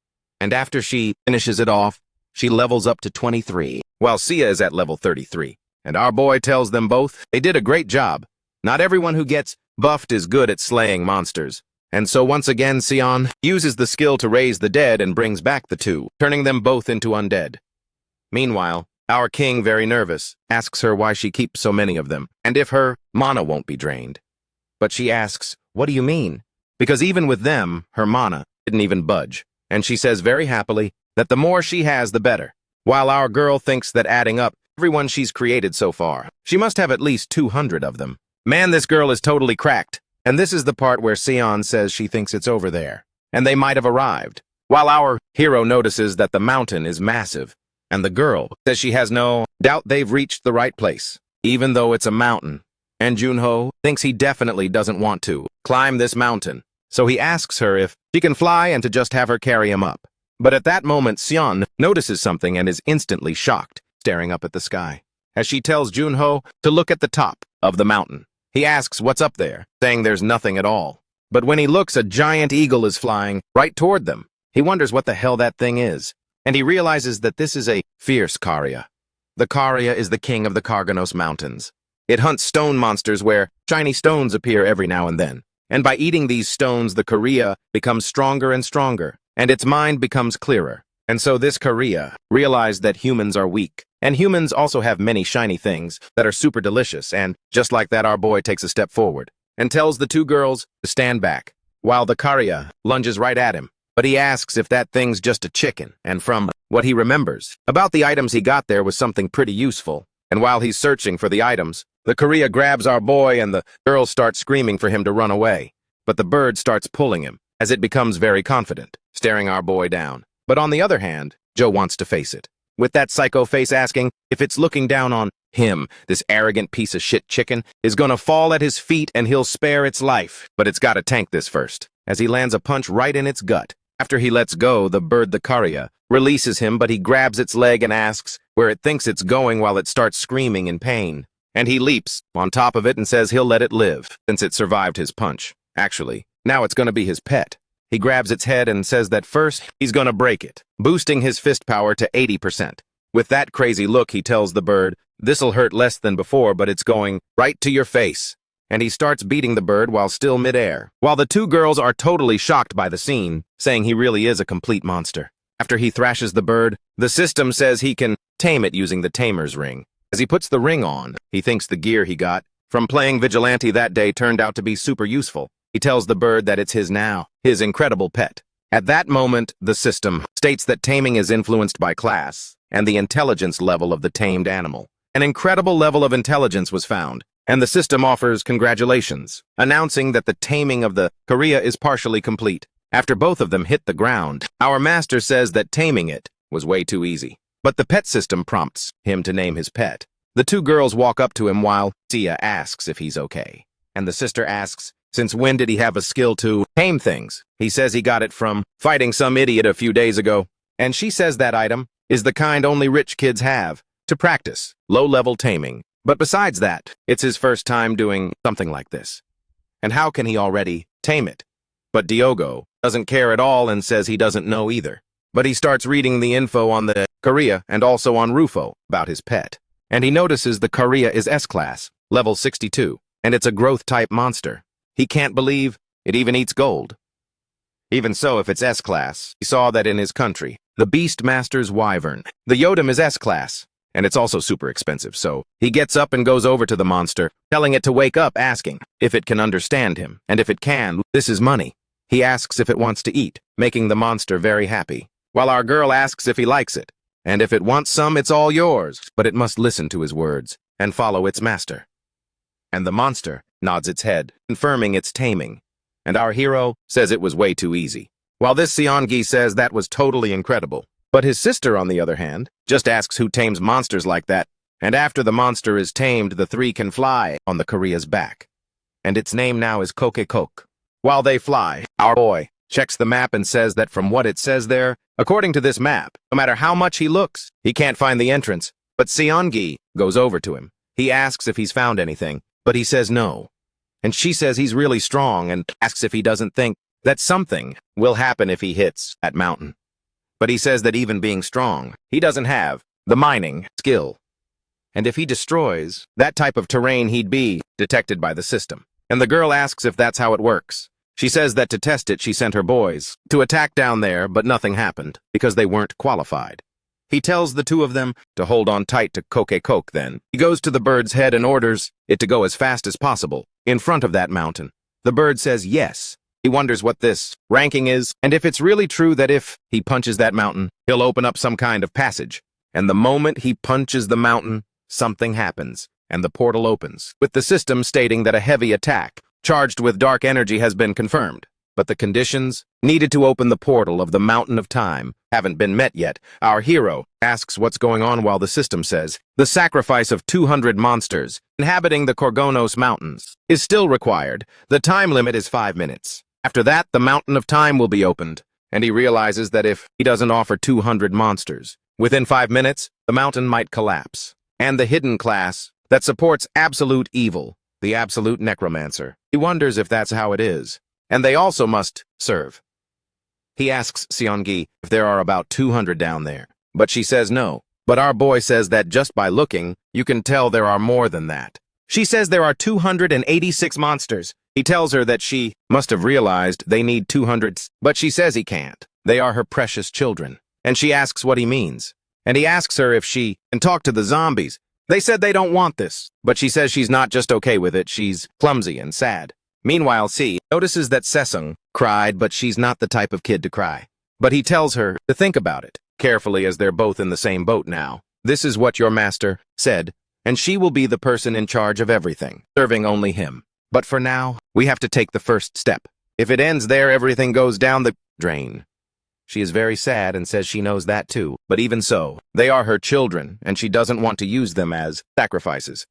And after she finishes it off, she levels up to 23, while Sia is at level 33. And our boy tells them both they did a great job. Not everyone who gets buffed is good at slaying monsters. And so once again, Sion uses the skill to raise the dead and brings back the 2, turning them both into undead. Meanwhile, our king, very nervous, asks her why she keeps so many of them, and if her mana won't be drained. But she asks, what do you mean? Because even with them, her mana didn't even budge, and she says very happily that the more she has, the better. While our girl thinks that adding up everyone she's created so far, she must have at least 200 of them. Man, this girl is totally cracked. And this is the part where Sion says she thinks it's over there, and they might have arrived. While our hero notices that the mountain is massive, and the girl says she has no doubt they've reached the right place, even though it's a mountain. And Junho thinks he definitely doesn't want to climb this mountain, so he asks her if she can fly and to just have her carry him up. But at that moment, Sion notices something and is instantly shocked, staring up at the sky, as she tells Junho to look at the top of the mountain. He asks what's up there, saying there's nothing at all. But when he looks, a giant eagle is flying right toward them. He wonders what the hell that thing is, and he realizes that this is a fierce Karya. The Karya is the king of the Karganos Mountains. It hunts stone monsters where shiny stones appear every now and then. And by eating these stones, the Karya becomes stronger and stronger, and its mind becomes clearer. And so this Karya realized that humans are weak, and humans also have many shiny things that are super delicious, and just like that, our boy takes a step forward and tells the two girls to stand back, while the Karya lunges right at him. But he asks if that thing's just a chicken, and from what he remembers about the items he got there was something pretty useful. And while he's searching for the items, the Karya grabs our boy and the girls start screaming for him to run away. But the bird starts pulling him, as it becomes very confident, staring our boy down. But on the other hand, Joe wants to face it, with that psycho face asking if it's looking down on him. This arrogant piece of shit chicken is gonna fall at his feet and he'll spare its life. But it's gotta tank this first, as he lands a punch right in its gut. After he lets go, the bird, the Karya, releases him, but he grabs its leg and asks where it thinks it's going while it starts screaming in pain. And he leaps on top of it and says he'll let it live, since it survived his punch. Actually, now it's gonna be his pet. He grabs its head and says that first, he's gonna break it, boosting his fist power to 80%. With that crazy look, he tells the bird, this'll hurt less than before, but it's going right to your face. And he starts beating the bird while still midair, while the two girls are totally shocked by the scene, saying he really is a complete monster. After he thrashes the bird, the system says he can tame it using the tamer's ring. As he puts the ring on, he thinks the gear he got from playing Vigilante that day turned out to be super useful. He tells the bird that it's his now, his incredible pet. At that moment, the system states that taming is influenced by class and the intelligence level of the tamed animal. An incredible level of intelligence was found, and the system offers congratulations, announcing that the taming of the Karya is partially complete. After both of them hit the ground, our master says that taming it was way too easy. But the pet system prompts him to name his pet. The two girls walk up to him while Sia asks if he's okay. And the sister asks, since when did he have a skill to tame things? He says he got it from fighting some idiot a few days ago. And she says that item is the kind only rich kids have, to practice low-level taming. But besides that, it's his first time doing something like this. And how can he already tame it? But Diogo doesn't care at all and says he doesn't know either. But he starts reading the info on the Karya and also on Rufo about his pet. And he notices the Karya is S-Class, level 62, and it's a growth-type monster. He can't believe it even eats gold. Even so, if it's S-Class, he saw that in his country, the Beastmaster's Wyvern. The Yodam is S-Class, and it's also super expensive, so he gets up and goes over to the monster, telling it to wake up, asking if it can understand him, and if it can, this is money. He asks if it wants to eat, making the monster very happy, while our girl asks if he likes it, and if it wants some, it's all yours, but it must listen to his words and follow its master. And the monster nods its head, confirming its taming, and our hero says it was way too easy, while this Seongi says that was totally incredible. But his sister, on the other hand, just asks who tames monsters like that, and after the monster is tamed, the three can fly on the Karya's back. And its name now is Kokekok. While they fly, our boy checks the map and says that from what it says there, according to this map, no matter how much he looks, he can't find the entrance. But Seongi goes over to him. He asks if he's found anything, but he says no. And she says he's really strong and asks if he doesn't think that something will happen if he hits that mountain. But he says that even being strong, he doesn't have the mining skill. And if he destroys that type of terrain, he'd be detected by the system. And the girl asks if that's how it works. She says that to test it, she sent her boys to attack down there, but nothing happened because they weren't qualified. He tells the two of them to hold on tight to Kokekok then. He goes to the bird's head and orders it to go as fast as possible in front of that mountain. The bird says yes. He wonders what this ranking is, and if it's really true that if he punches that mountain, he'll open up some kind of passage. And the moment he punches the mountain, something happens, and the portal opens, with the system stating that a heavy attack charged with dark energy has been confirmed. But the conditions needed to open the portal of the Mountain of Time haven't been met yet. Our hero asks what's going on while the system says the sacrifice of 200 monsters inhabiting the Korgonos Mountains is still required. The time limit is 5 minutes. After that, the Mountain of Time will be opened, and he realizes that if he doesn't offer 200 monsters, within 5 minutes, the mountain might collapse. And the hidden class that supports absolute evil, the absolute necromancer. He wonders if that's how it is. And they also must serve He asks Seongi if there are about 200 down there, but she says no. But our boy says that just by looking, you can tell there are more than that. She says there are 286 monsters. He tells her that she must have realized they need 200, but she says he can't. They are her precious children. And she asks what he means. And he asks her if she can talk to the zombies. They said they don't want this, but she says she's not just okay with it, she's clumsy and sad. Meanwhile, C notices that Sesung cried, but she's not the type of kid to cry. But he tells her to think about it, carefully as they're both in the same boat now. This is what your master said, and she will be the person in charge of everything, serving only him. But for now, we have to take the first step. If it ends there, everything goes down the drain. She is very sad and says she knows that too, but even so, they are her children, and she doesn't want to use them as sacrifices.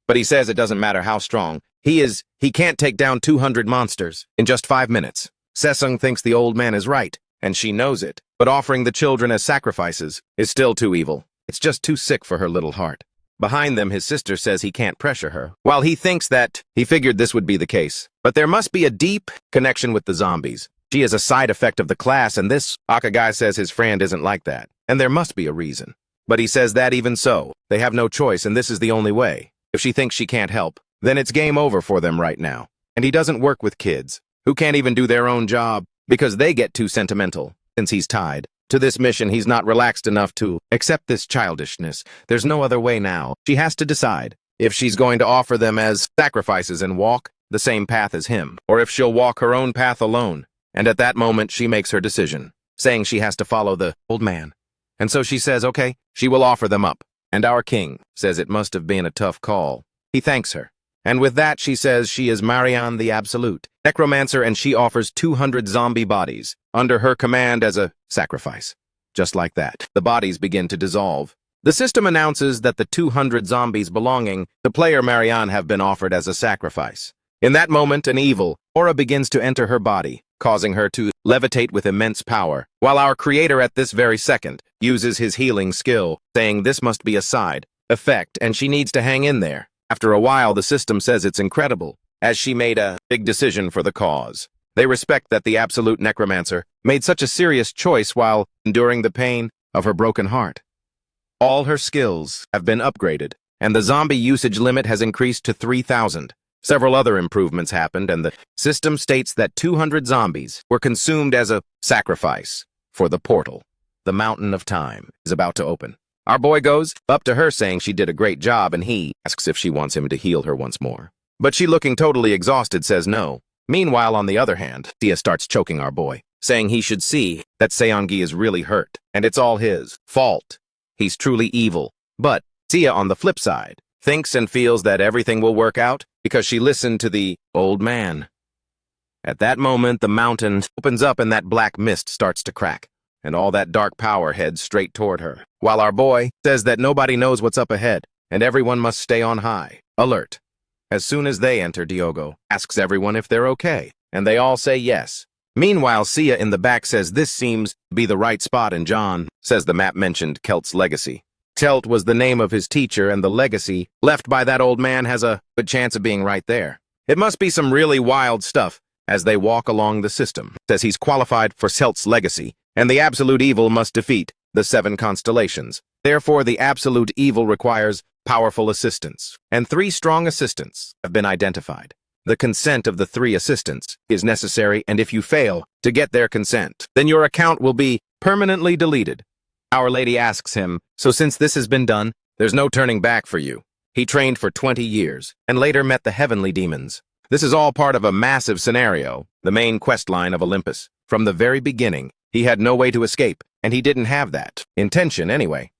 But he says it doesn't matter how strong he can't take down 200 monsters in just 5 minutes. Sesung thinks the old man is right, and she knows it, but offering the children as sacrifices is still too evil. It's just too sick for her little heart. Behind them, his sister says he can't pressure her, while he thinks that he figured this would be the case. But there must be a deep connection with the zombies. She is a side effect of the class, and this Akagai says his friend isn't like that, and there must be a reason. But he says that even so, they have no choice, and this is the only way. If she thinks she can't help, then it's game over for them right now. And he doesn't work with kids, who can't even do their own job, because they get too sentimental. Since he's tied to this mission, he's not relaxed enough to accept this childishness. There's no other way now. She has to decide if she's going to offer them as sacrifices and walk the same path as him, or if she'll walk her own path alone. And at that moment, she makes her decision, saying she has to follow the old man. And so she says, okay, she will offer them up. And our king says it must have been a tough call. He thanks her. And with that, she says she is Marianne the Absolute Necromancer, and she offers 200 zombie bodies under her command as a sacrifice. Just like that, the bodies begin to dissolve. The system announces that the 200 zombies belonging to player Marianne have been offered as a sacrifice. In that moment, an evil aura begins to enter her body, causing her to levitate with immense power, while our creator at this very second uses his healing skill, saying this must be a side effect and she needs to hang in there. After a while, the system says it's incredible, as she made a big decision for the cause. They respect that the Absolute Necromancer made such a serious choice while enduring the pain of her broken heart. All her skills have been upgraded, and the zombie usage limit has increased to 3,000. Several other improvements happened, and the system states that 200 zombies were consumed as a sacrifice for the portal. The Mountain of Time is about to open. Our boy goes up to her saying she did a great job, and he asks if she wants him to heal her once more. But she, looking totally exhausted, says no. Meanwhile, on the other hand, Tia starts choking our boy, saying he should see that Seongi is really hurt, and it's all his fault. He's truly evil. But Tia, on the flip side, thinks and feels that everything will work out because she listened to the old man. At that moment, the mountain opens up and that black mist starts to crack, and all that dark power heads straight toward her, while our boy says that nobody knows what's up ahead, and everyone must stay on high alert. As soon as they enter, Diogo asks everyone if they're okay, and they all say yes. Meanwhile, Sia in the back says this seems to be the right spot, and John says the map mentioned Kelt's legacy. Kelt was the name of his teacher, and the legacy left by that old man has a good chance of being right there. It must be some really wild stuff as they walk along the system. Says he's qualified for Kelt's legacy, and the absolute evil must defeat the 7 constellations. Therefore, the absolute evil requires powerful assistance, and 3 strong assistants have been identified. The consent of the 3 assistants is necessary, and if you fail to get their consent, then your account will be permanently deleted. Our Lady asks him, so since this has been done, there's no turning back for you. He trained for 20 years, and later met the heavenly demons. This is all part of a massive scenario, the main quest line of Olympus. From the very beginning, he had no way to escape, and he didn't have that intention anyway.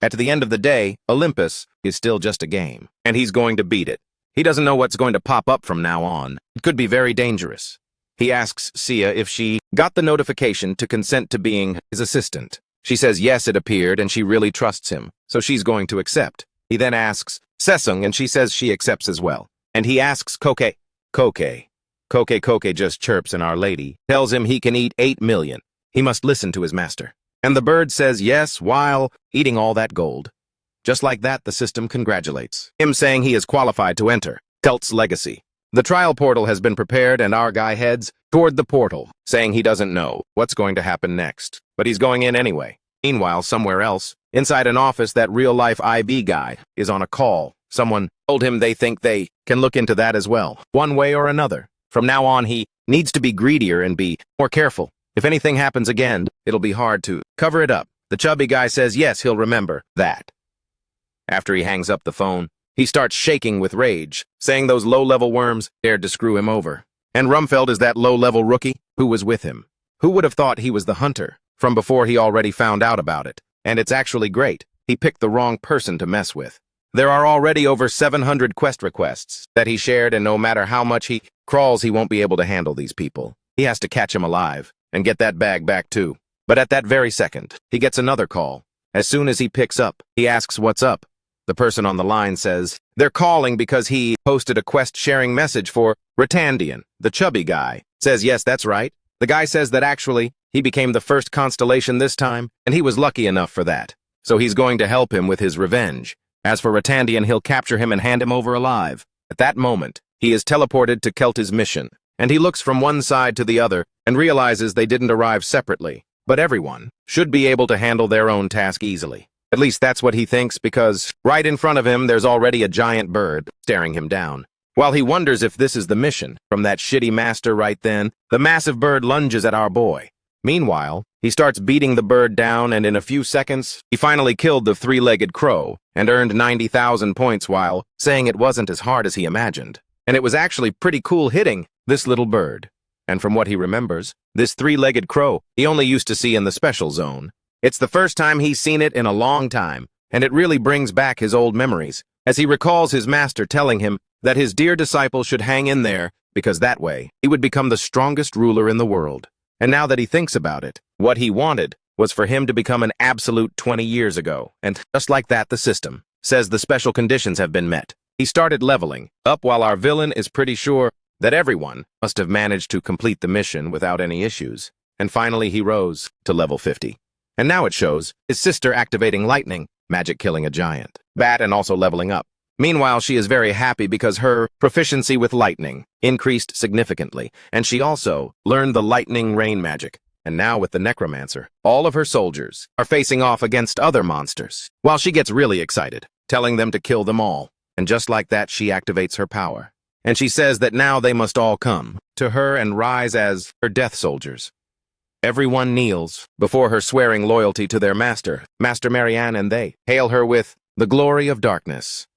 At the end of the day, Olympus is still just a game, and he's going to beat it. He doesn't know what's going to pop up from now on. It could be very dangerous. He asks Sia if she got the notification to consent to being his assistant. She says yes, it appeared, and she really trusts him, so she's going to accept. He then asks Sesung, and she says she accepts as well. And he asks Koke. Koke just chirps, and Our Lady tells him he can eat 8 million. He must listen to his master. And the bird says yes while eating all that gold. Just like that, the system congratulates him, saying he is qualified to enter Kelt's legacy. The trial portal has been prepared and our guy heads toward the portal, saying he doesn't know what's going to happen next, but he's going in anyway. Meanwhile, somewhere else, inside an office, that real-life IB guy is on a call. Someone told him they think they can look into that as well, one way or another. From now on, he needs to be greedier and be more careful. If anything happens again, it'll be hard to cover it up. The chubby guy says yes, he'll remember that. After he hangs up the phone, he starts shaking with rage, saying those low-level worms dared to screw him over. And Rumfeld is that low-level rookie who was with him. Who would have thought he was the hunter from before he already found out about it? And it's actually great. He picked the wrong person to mess with. There are already over 700 quest requests that he shared, and no matter how much he crawls, he won't be able to handle these people. He has to catch him alive and get that bag back too. But at that very second, he gets another call. As soon as he picks up, he asks what's up. The person on the line says they're calling because he posted a quest-sharing message for Ratandian. The chubby guy says yes, that's right. The guy says that actually he became the first constellation this time, and he was lucky enough for that. So he's going to help him with his revenge. As for Ratandian, he'll capture him and hand him over alive. At that moment, he is teleported to Kelta's mission, and he looks from one side to the other and realizes they didn't arrive separately. But everyone should be able to handle their own task easily. At least that's what he thinks, because right in front of him there's already a giant bird staring him down. While he wonders if this is the mission from that shitty master right then, the massive bird lunges at our boy. Meanwhile, he starts beating the bird down, and in a few seconds, he finally killed the three-legged crow and earned 90,000 points while saying it wasn't as hard as he imagined. And it was actually pretty cool hitting this little bird. And from what he remembers, this three-legged crow he only used to see in the special zone. It's the first time he's seen it in a long time, and it really brings back his old memories, as he recalls his master telling him that his dear disciple should hang in there, because that way he would become the strongest ruler in the world. And now that he thinks about it, what he wanted was for him to become an absolute 20 years ago, and just like that, the system says the special conditions have been met. He started leveling up while our villain is pretty sure that everyone must have managed to complete the mission without any issues. And finally he rose to level 50. And now it shows his sister activating lightning, magic killing a giant bat, and also leveling up. Meanwhile, she is very happy because her proficiency with lightning increased significantly, and she also learned the lightning rain magic. And now with the necromancer, all of her soldiers are facing off against other monsters, while she gets really excited, telling them to kill them all. And just like that, she activates her power. And she says that now they must all come to her and rise as her death soldiers. Everyone kneels before her, swearing loyalty to their master, Master Marianne, and they hail her with the glory of darkness.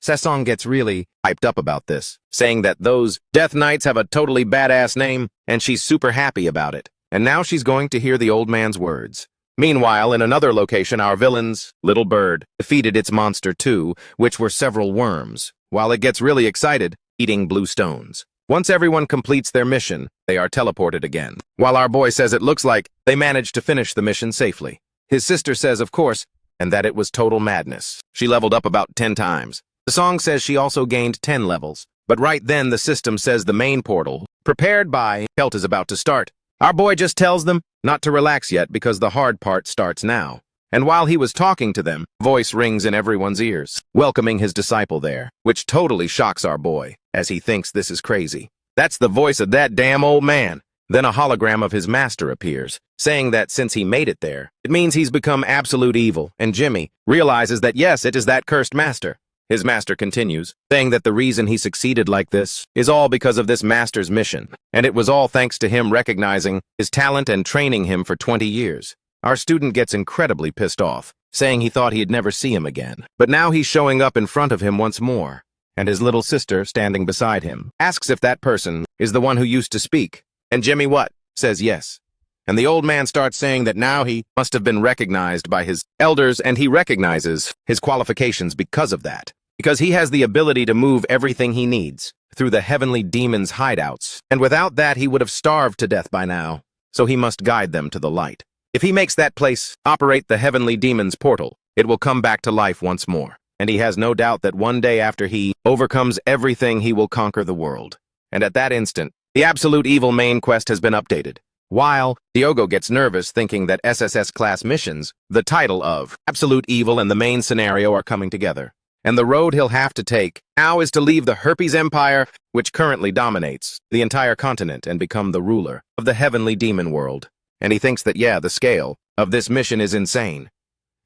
Sesong gets really hyped up about this, saying that those Death Knights have a totally badass name, and she's super happy about it. And now she's going to hear the old man's words. Meanwhile, in another location, our villain's little bird defeated its monster too, which were several worms, while it gets really excited, eating blue stones. Once everyone completes their mission, they are teleported again, while our boy says it looks like they managed to finish the mission safely. His sister says, of course, and that it was total madness. She leveled up about 10 times. The song says she also gained 10 levels, but right then the system says the main portal, prepared by Kelt, is about to start. Our boy just tells them not to relax yet because the hard part starts now. And while he was talking to them, voice rings in everyone's ears, welcoming his disciple there, which totally shocks our boy, as he thinks this is crazy. That's the voice of that damn old man. Then a hologram of his master appears, saying that since he made it there, it means he's become absolute evil, and Jimmy realizes that yes, it is that cursed master. His master continues, saying that the reason he succeeded like this is all because of this master's mission, and it was all thanks to him recognizing his talent and training him for 20 years. Our student gets incredibly pissed off, saying he thought he'd never see him again. But now he's showing up in front of him once more, and his little sister, standing beside him, asks if that person is the one who used to speak. And Jimmy what? Says yes. And the old man starts saying that now he must have been recognized by his elders, and he recognizes his qualifications because of that. Because he has the ability to move everything he needs through the heavenly demons' hideouts, and without that he would have starved to death by now. So he must guide them to the light. If he makes that place operate the heavenly demons' portal, it will come back to life once more. And he has no doubt that one day after he overcomes everything, he will conquer the world. And at that instant, the absolute evil main quest has been updated. While Diogo gets nervous thinking that SSS-Class missions, the title of Absolute Evil and the main scenario are coming together. and the road he'll have to take now is to leave the Herpes Empire, which currently dominates the entire continent, and become the ruler of the heavenly demon world. And he thinks that, yeah, the scale of this mission is insane.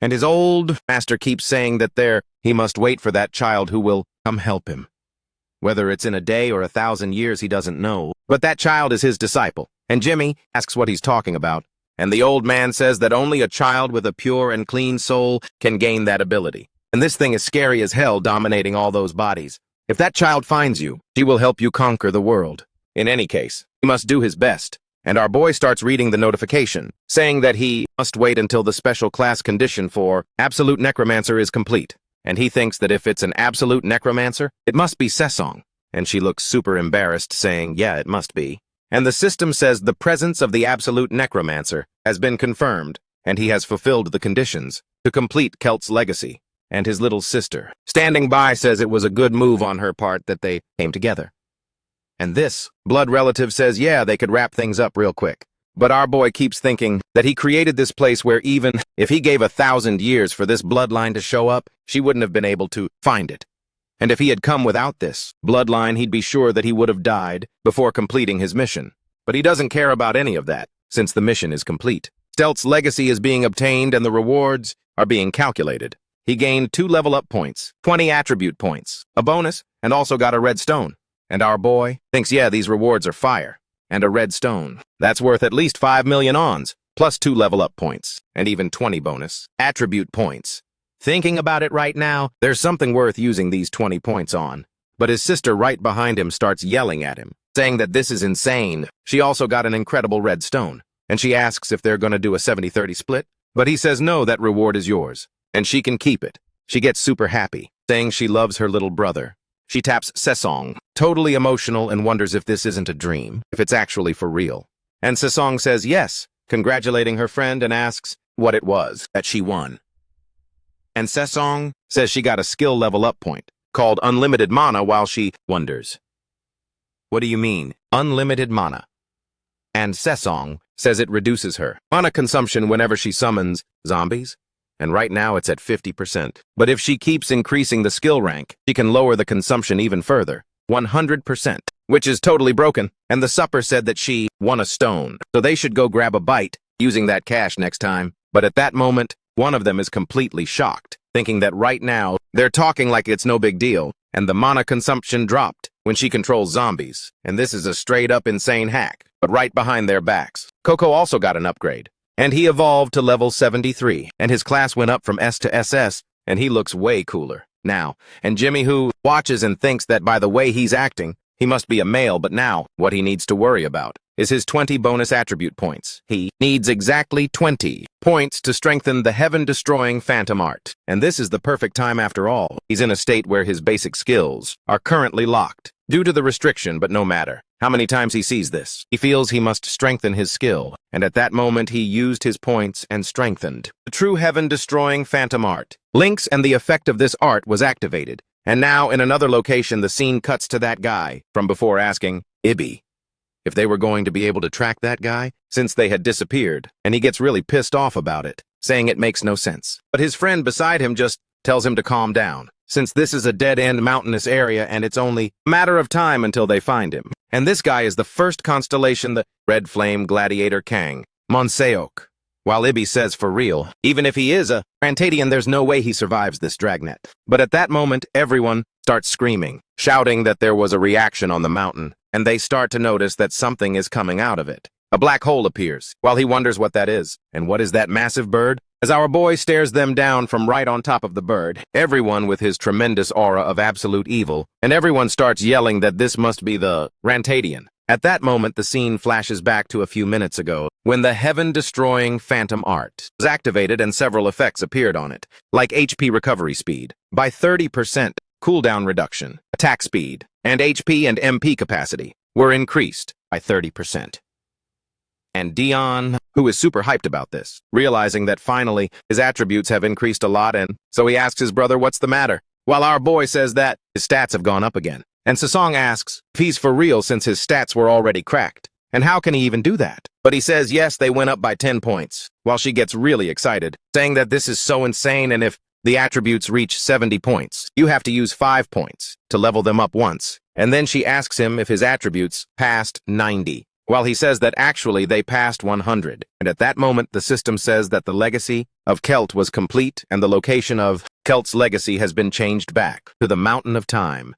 And his old master keeps saying that he must wait for that child who will come help him. Whether it's in a day or 1,000 years, he doesn't know. But that child is his disciple. And Jimmy asks what he's talking about. And the old man says that only a child with a pure and clean soul can gain that ability. And this thing is scary as hell, dominating all those bodies. If that child finds you, she will help you conquer the world. In any case, he must do his best. And our boy starts reading the notification, saying that he must wait until the special class condition for Absolute Necromancer is complete. And he thinks that if it's an Absolute Necromancer, it must be Sesong. And she looks super embarrassed, saying, yeah, it must be. And the system says the presence of the Absolute Necromancer has been confirmed, and he has fulfilled the conditions to complete Kelt's legacy. And his little sister, standing by, says it was a good move on her part that they came together. And this blood relative says, yeah, they could wrap things up real quick. But our boy keeps thinking that he created this place where even if he gave 1,000 years for this bloodline to show up, she wouldn't have been able to find it. And if he had come without this bloodline, he'd be sure that he would have died before completing his mission. But he doesn't care about any of that, since the mission is complete. Stelt's legacy is being obtained and the rewards are being calculated. He gained 2 level-up points, 20 attribute points, a bonus, and also got a red stone. And our boy thinks, yeah, these rewards are fire. And a red stone. That's worth at least 5 million ons, plus 2 level-up points, and even 20 bonus attribute points. Thinking about it right now, there's something worth using these 20 points on. But his sister right behind him starts yelling at him, saying that this is insane. She also got an incredible red stone. And she asks if they're going to do a 70-30 split. But he says no, that reward is yours. And she can keep it. She gets super happy, saying she loves her little brother. She taps Sesong, totally emotional, and wonders if this isn't a dream, if it's actually for real. And Sesong says yes, congratulating her friend, and asks what it was that she won. And Sesong says she got a skill level up point, called Unlimited Mana, while she wonders. What do you mean, unlimited mana? And Sesong says it reduces her mana consumption whenever she summons zombies. And right now it's at 50%. But if she keeps increasing the skill rank, she can lower the consumption even further, 100%, which is totally broken. And the supper said that she won a stone, so they should go grab a bite using that cash next time. But at that moment, one of them is completely shocked, thinking that right now they're talking like it's no big deal, and the mana consumption dropped when she controls zombies. And this is a straight-up insane hack, but right behind their backs. Coco also got an upgrade. And he evolved to level 73, and his class went up from S to SS, and he looks way cooler now. And Jimmy, who watches and thinks that by the way he's acting, he must be a male, but now what he needs to worry about is his 20 bonus attribute points. He needs exactly 20 points to strengthen the heaven-destroying phantom art. And this is the perfect time after all. He's in a state where his basic skills are currently locked due to the restriction, but no matter how many times he sees this, he feels he must strengthen his skill. And at that moment, he used his points and strengthened the true heaven-destroying phantom art. Links and the effect of this art was activated. And now, in another location, the scene cuts to that guy from before asking EVI if they were going to be able to track that guy, since they had disappeared, and he gets really pissed off about it, saying it makes no sense. But his friend beside him just tells him to calm down, since this is a dead-end mountainous area and it's only a matter of time until they find him. And this guy is the first constellation, the Red Flame Gladiator Kang, Monseok. While EVI says for real, even if he is a Rantadian, there's no way he survives this dragnet. But at that moment, everyone starts screaming, shouting that there was a reaction on the mountain, and they start to notice that something is coming out of it. A black hole appears, while he wonders what that is. And what is that massive bird? As our boy stares them down from right on top of the bird, everyone with his tremendous aura of absolute evil, and everyone starts yelling that this must be the Rantadian. At that moment, the scene flashes back to a few minutes ago, when the heaven-destroying phantom art was activated and several effects appeared on it, like HP recovery speed by 30%, cooldown reduction, attack speed, and HP and MP capacity were increased by 30%. And Dion, who is super hyped about this, realizing that finally his attributes have increased a lot, and so he asks his brother what's the matter, while our boy says that his stats have gone up again. And Sesong asks if he's for real since his stats were already cracked, and how can he even do that? But he says yes, they went up by 10 points, while she gets really excited, saying that this is so insane, and if the attributes reach 70 points. You have to use 5 points to level them up once. And then she asks him if his attributes passed 90. While he says that actually they passed 100. And at that moment, the system says that the legacy of Kelt was complete and the location of Kelt's legacy has been changed back to the Mountain of Time.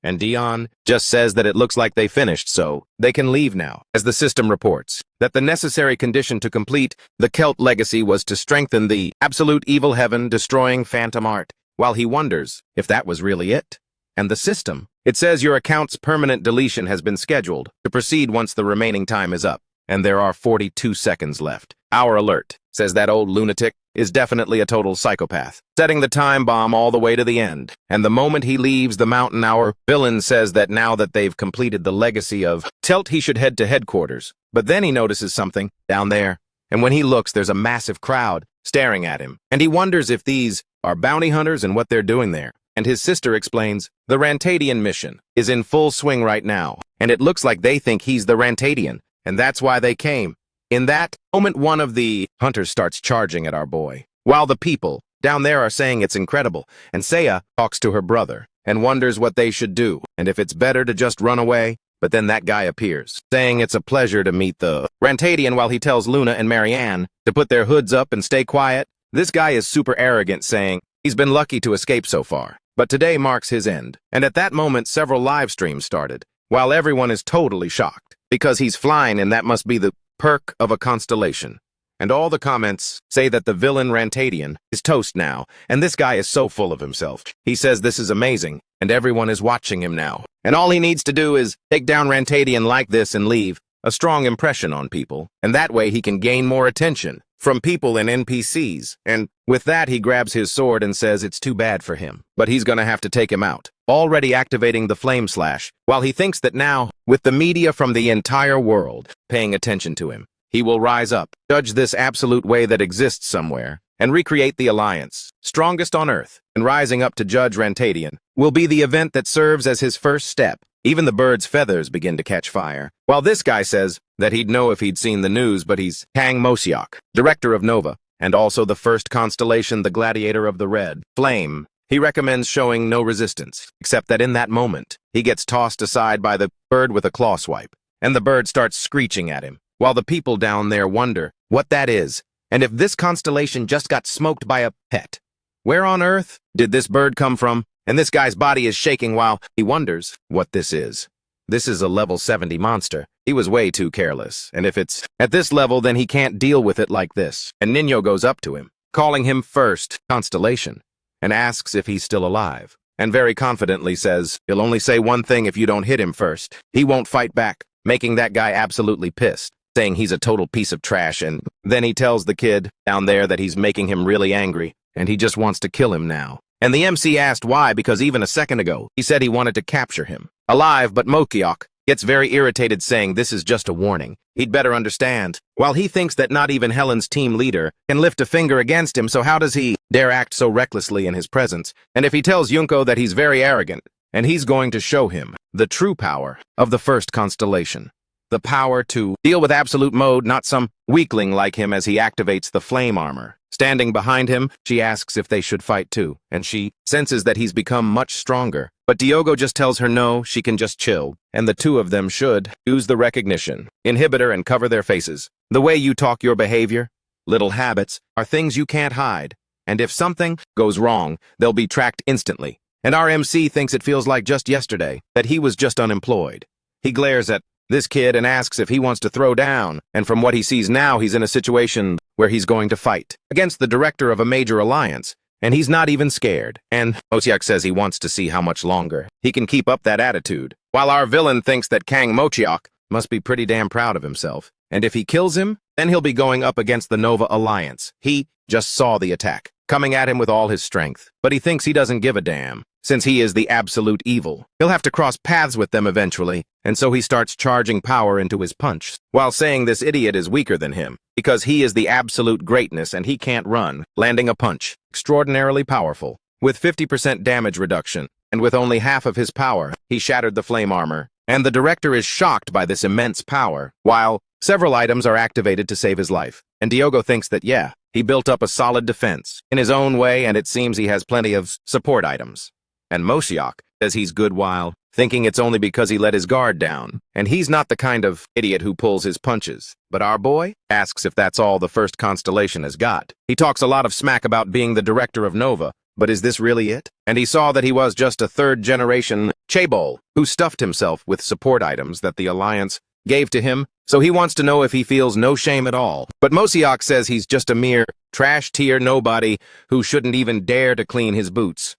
And Dion just says that it looks like they finished, so they can leave now, as the system reports that the necessary condition to complete the Kelt legacy was to strengthen the absolute evil heaven, destroying phantom art, while he wonders if that was really it. And the system, it says your account's permanent deletion has been scheduled to proceed once the remaining time is up, and there are 42 seconds left. Our alert says that old lunatic is definitely a total psychopath, setting the time bomb all the way to the end. And the moment he leaves the mountain, our villain says that now that they've completed the legacy of Kelt, he should head to headquarters. But then he notices something down there, and when he looks, there's a massive crowd staring at him, and he wonders if these are bounty hunters and what they're doing there. And his sister explains, the Rantadian mission is in full swing right now, and it looks like they think he's the Rantadian, and that's why they came. In that moment, one of the hunters starts charging at our boy, while the people down there are saying it's incredible, and Saya talks to her brother and wonders what they should do, and if it's better to just run away. But then that guy appears, saying it's a pleasure to meet the Rantadian, while he tells Luna and Marianne to put their hoods up and stay quiet. This guy is super arrogant, saying he's been lucky to escape so far, but today marks his end. And at that moment, several live streams started, while everyone is totally shocked, because he's flying, and that must be the perk of a constellation. And all the comments say that the villain Rantadian is toast now, and this guy is so full of himself. He says this is amazing, and everyone is watching him now. And all he needs to do is take down Rantadian like this and leave a strong impression on people, and that way he can gain more attention from people and NPCs. And with that, he grabs his sword and says it's too bad for him, but he's gonna have to take him out, already activating the flame slash, while he thinks that now, with the media from the entire world paying attention to him, he will rise up, judge this absolute way that exists somewhere, and recreate the alliance, strongest on Earth, and rising up to judge Rantadian will be the event that serves as his first step. Even the bird's feathers begin to catch fire, while this guy says that he'd know if he'd seen the news, but he's Kang Mosiok, director of Nova, and also the first constellation, the gladiator of the red flame. He recommends showing no resistance, except that in that moment, he gets tossed aside by the bird with a claw swipe, and the bird starts screeching at him, while the people down there wonder what that is, and if this constellation just got smoked by a pet. Where on Earth did this bird come from? And this guy's body is shaking while he wonders what this is. This is a level 70 monster. He was way too careless, and if it's at this level, then he can't deal with it like this. And Nino goes up to him, calling him first constellation, and asks if he's still alive, and very confidently says he'll only say one thing if you don't hit him first. He won't fight back, making that guy absolutely pissed, saying he's a total piece of trash. And then he tells the kid down there that he's making him really angry, and he just wants to kill him now. And the MC asked why, because even a second ago, he said he wanted to capture him alive, but Mokiok gets very irritated, saying this is just a warning. He'd better understand. While he thinks that not even Helen's team leader can lift a finger against him, so how does he dare act so recklessly in his presence? And if he tells Junko that he's very arrogant, and he's going to show him the true power of the first constellation. The power to deal with absolute mode, not some weakling like him, as he activates the flame armor. Standing behind him, she asks if they should fight too, and she senses that he's become much stronger. But Diogo just tells her no, she can just chill, and the two of them should use the recognition inhibitor and cover their faces. The way you talk, your behavior, little habits, are things you can't hide, and if something goes wrong, they'll be tracked instantly. And our MC thinks it feels like just yesterday that he was just unemployed. He glares at this kid and asks if he wants to throw down, and from what he sees now, he's in a situation where he's going to fight against the director of a major alliance, and he's not even scared. And Mosiok says he wants to see how much longer he can keep up that attitude, while our villain thinks that Kang Mochiok must be pretty damn proud of himself, and if he kills him, then he'll be going up against the Nova Alliance. He just saw the attack coming at him with all his strength, but he thinks he doesn't give a damn. Since he is the absolute evil, he'll have to cross paths with them eventually, and so he starts charging power into his punch, while saying this idiot is weaker than him, because he is the absolute greatness and he can't run, landing a punch, extraordinarily powerful, with 50% damage reduction, and with only half of his power, he shattered the flame armor, and the director is shocked by this immense power, while several items are activated to save his life. And Diogo thinks that, yeah, he built up a solid defense in his own way, and it seems he has plenty of support items. And Moshiok says he's good while thinking it's only because he let his guard down, and he's not the kind of idiot who pulls his punches. But our boy asks if that's all the first constellation has got. He talks a lot of smack about being the director of Nova, but is this really it? And he saw that he was just a third-generation chaebol who stuffed himself with support items that the Alliance gave to him, so he wants to know if he feels no shame at all. But Moshiok says he's just a mere trash-tier nobody who shouldn't even dare to clean his boots.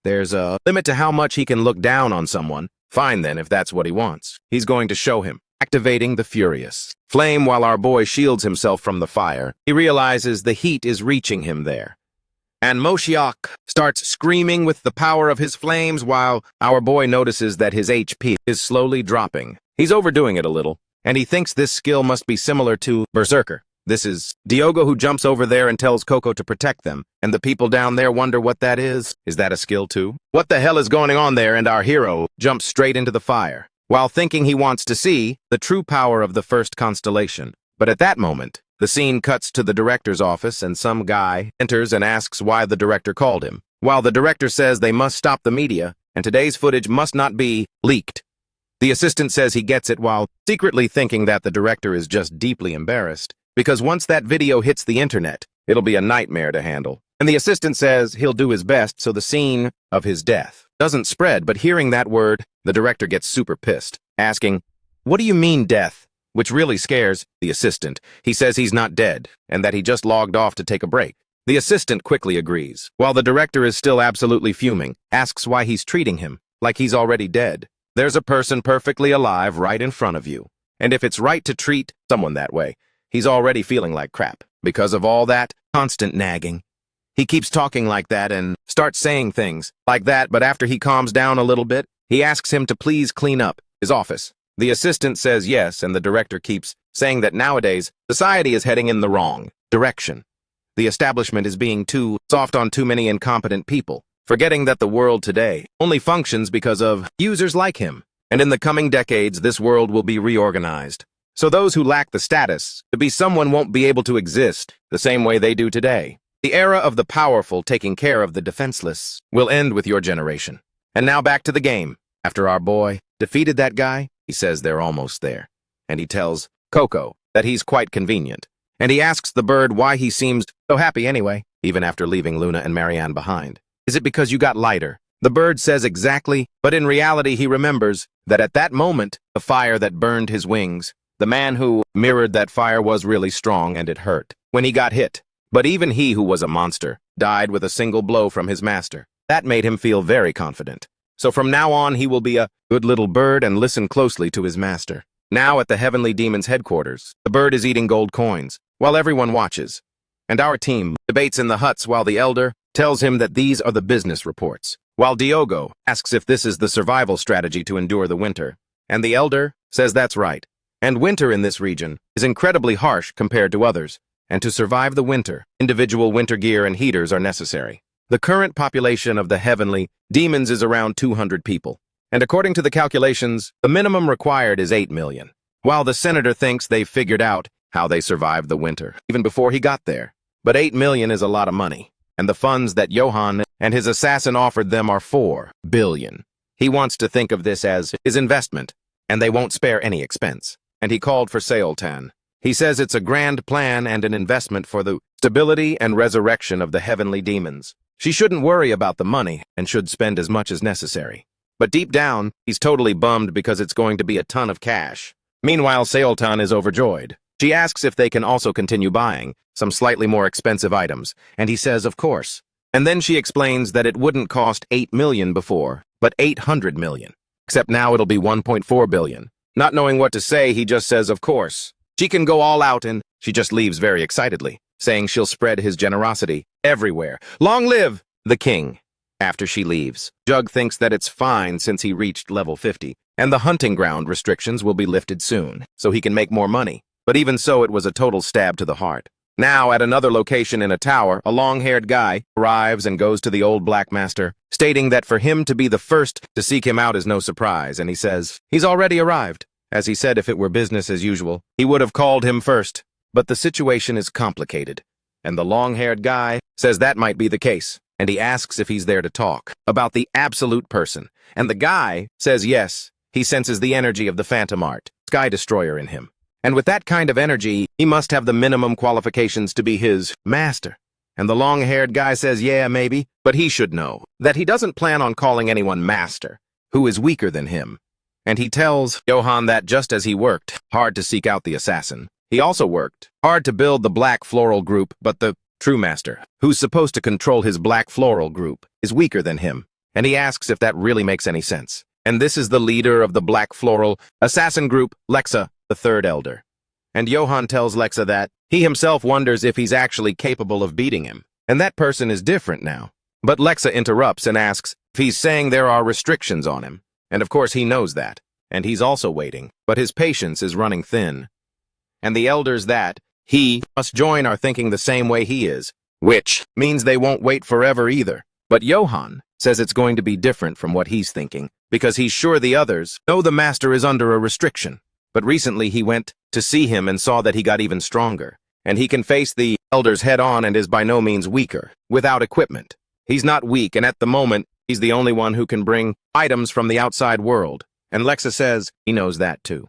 There's a limit to how much he can look down on someone. Fine then, if that's what he wants. He's going to show him. Activating the Furious Flame while our boy shields himself from the fire. He realizes the heat is reaching him there. And Moshiok starts screaming with the power of his flames while our boy notices that his HP is slowly dropping. He's overdoing it a little, and he thinks this skill must be similar to Berserker. This is Diogo who jumps over there and tells Coco to protect them, and the people down there wonder what that is. Is that a skill too? What the hell is going on there? And our hero jumps straight into the fire, while thinking he wants to see the true power of the first constellation. But at that moment, the scene cuts to the director's office, and some guy enters and asks why the director called him, while the director says they must stop the media, and today's footage must not be leaked. The assistant says he gets it while secretly thinking that the director is just deeply embarrassed, because once that video hits the internet, it'll be a nightmare to handle. And the assistant says he'll do his best so the scene of his death doesn't spread, but hearing that word, the director gets super pissed, asking, "What do you mean death?" Which really scares the assistant. He says he's not dead, and that he just logged off to take a break. The assistant quickly agrees, while the director is still absolutely fuming, asks why he's treating him like he's already dead. There's a person perfectly alive right in front of you, and if it's right to treat someone that way, he's already feeling like crap because of all that constant nagging. He keeps talking like that and starts saying things like that, but after he calms down a little bit, he asks him to please clean up his office. The assistant says yes, and the director keeps saying that nowadays, society is heading in the wrong direction. The establishment is being too soft on too many incompetent people, forgetting that the world today only functions because of users like him. And in the coming decades, this world will be reorganized. So those who lack the status to be someone won't be able to exist the same way they do today. The era of the powerful taking care of the defenseless will end with your generation. And now back to the game. After our boy defeated that guy, he says they're almost there. And he tells Coco that he's quite convenient. And he asks the bird why he seems so happy anyway, even after leaving Luna and Marianne behind. Is it because you got lighter? The bird says exactly, but in reality he remembers that at that moment, the fire that burned his wings, the man who mirrored that fire was really strong and it hurt when he got hit. But even he, who was a monster, died with a single blow from his master. That made him feel very confident. So from now on, he will be a good little bird and listen closely to his master. Now at the Heavenly Demon's headquarters, the bird is eating gold coins, while everyone watches. And our team debates in the huts while the elder tells him that these are the business reports, while Diogo asks if this is the survival strategy to endure the winter. And the elder says that's right. And winter in this region is incredibly harsh compared to others. And to survive the winter, individual winter gear and heaters are necessary. The current population of the Heavenly Demons is around 200 people. And according to the calculations, the minimum required is 8 million. While the senator thinks they've figured out how they survived the winter, even before he got there. But 8 million is a lot of money. And the funds that Johan and his assassin offered them are 4 billion. He wants to think of this as his investment, and they won't spare any expense. And he called for Seoltan. He says it's a grand plan and an investment for the stability and resurrection of the Heavenly Demons. She shouldn't worry about the money and should spend as much as necessary. But deep down, he's totally bummed because it's going to be a ton of cash. Meanwhile, Seoltan is overjoyed. She asks if they can also continue buying some slightly more expensive items, and he says of course. And then she explains that it wouldn't cost 8 million before, but 800 million. Except now it'll be 1.4 billion. Not knowing what to say, he just says of course. She can go all out, and she just leaves very excitedly, saying she'll spread his generosity everywhere. Long live the king! After she leaves, Jug thinks that it's fine since he reached level 50, and the hunting ground restrictions will be lifted soon, so he can make more money. But even so, it was a total stab to the heart. Now, at another location in a tower, a long-haired guy arrives and goes to the old Black Master, stating that for him to be the first to seek him out is no surprise, and he says he's already arrived. As he said if it were business as usual, he would have called him first. But the situation is complicated, and the long-haired guy says that might be the case, and he asks if he's there to talk about the absolute person, and the guy says yes, he senses the energy of the Phantom Art, Sky Destroyer in him. And with that kind of energy, he must have the minimum qualifications to be his master. And the long-haired guy says, yeah, maybe, but he should know that he doesn't plan on calling anyone master who is weaker than him. And he tells Johan that just as he worked hard to seek out the assassin, he also worked hard to build the Black Floral Group, but the true master, who's supposed to control his Black Floral Group, is weaker than him. And he asks if that really makes any sense. And this is the leader of the Black Floral Assassin Group, Lexa, the third elder. And Johan tells Lexa that he himself wonders if he's actually capable of beating him. And that person is different now. But Lexa interrupts and asks if he's saying there are restrictions on him. And of course he knows that. And he's also waiting. But his patience is running thin. And the elders that he must join are thinking the same way he is, which means they won't wait forever either. But Johan says it's going to be different from what he's thinking, because he's sure the others know the master is under a restriction. But recently he went to see him and saw that he got even stronger, and he can face the elders head-on and is by no means weaker, without equipment. He's not weak, and at the moment, he's the only one who can bring items from the outside world. And Lexa says he knows that too.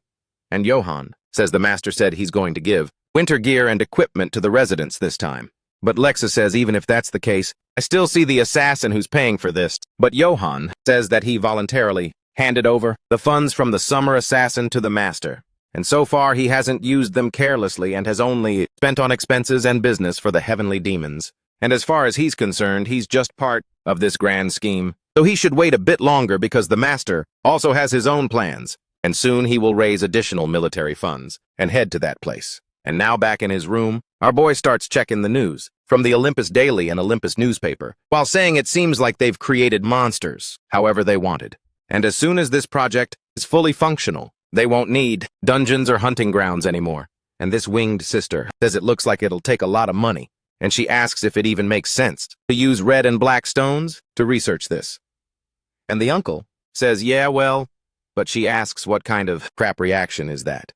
And Johan says the master said he's going to give winter gear and equipment to the residents this time. But Lexa says even if that's the case, I still see the assassin who's paying for this. But Johan says that he voluntarily handed over the funds from the summer assassin to the master. And so far he hasn't used them carelessly and has only spent on expenses and business for the heavenly demons. And as far as he's concerned, he's just part of this grand scheme. So he should wait a bit longer because the master also has his own plans. And soon he will raise additional military funds and head to that place. And now back in his room, our boy starts checking the news from the Olympus Daily and Olympus newspaper, while saying it seems like they've created monsters however they wanted. And as soon as this project is fully functional, they won't need dungeons or hunting grounds anymore. And this winged sister says it looks like it'll take a lot of money, and she asks if it even makes sense to use red and black stones to research this. And the uncle says, yeah, well, but she asks what kind of crap reaction is that.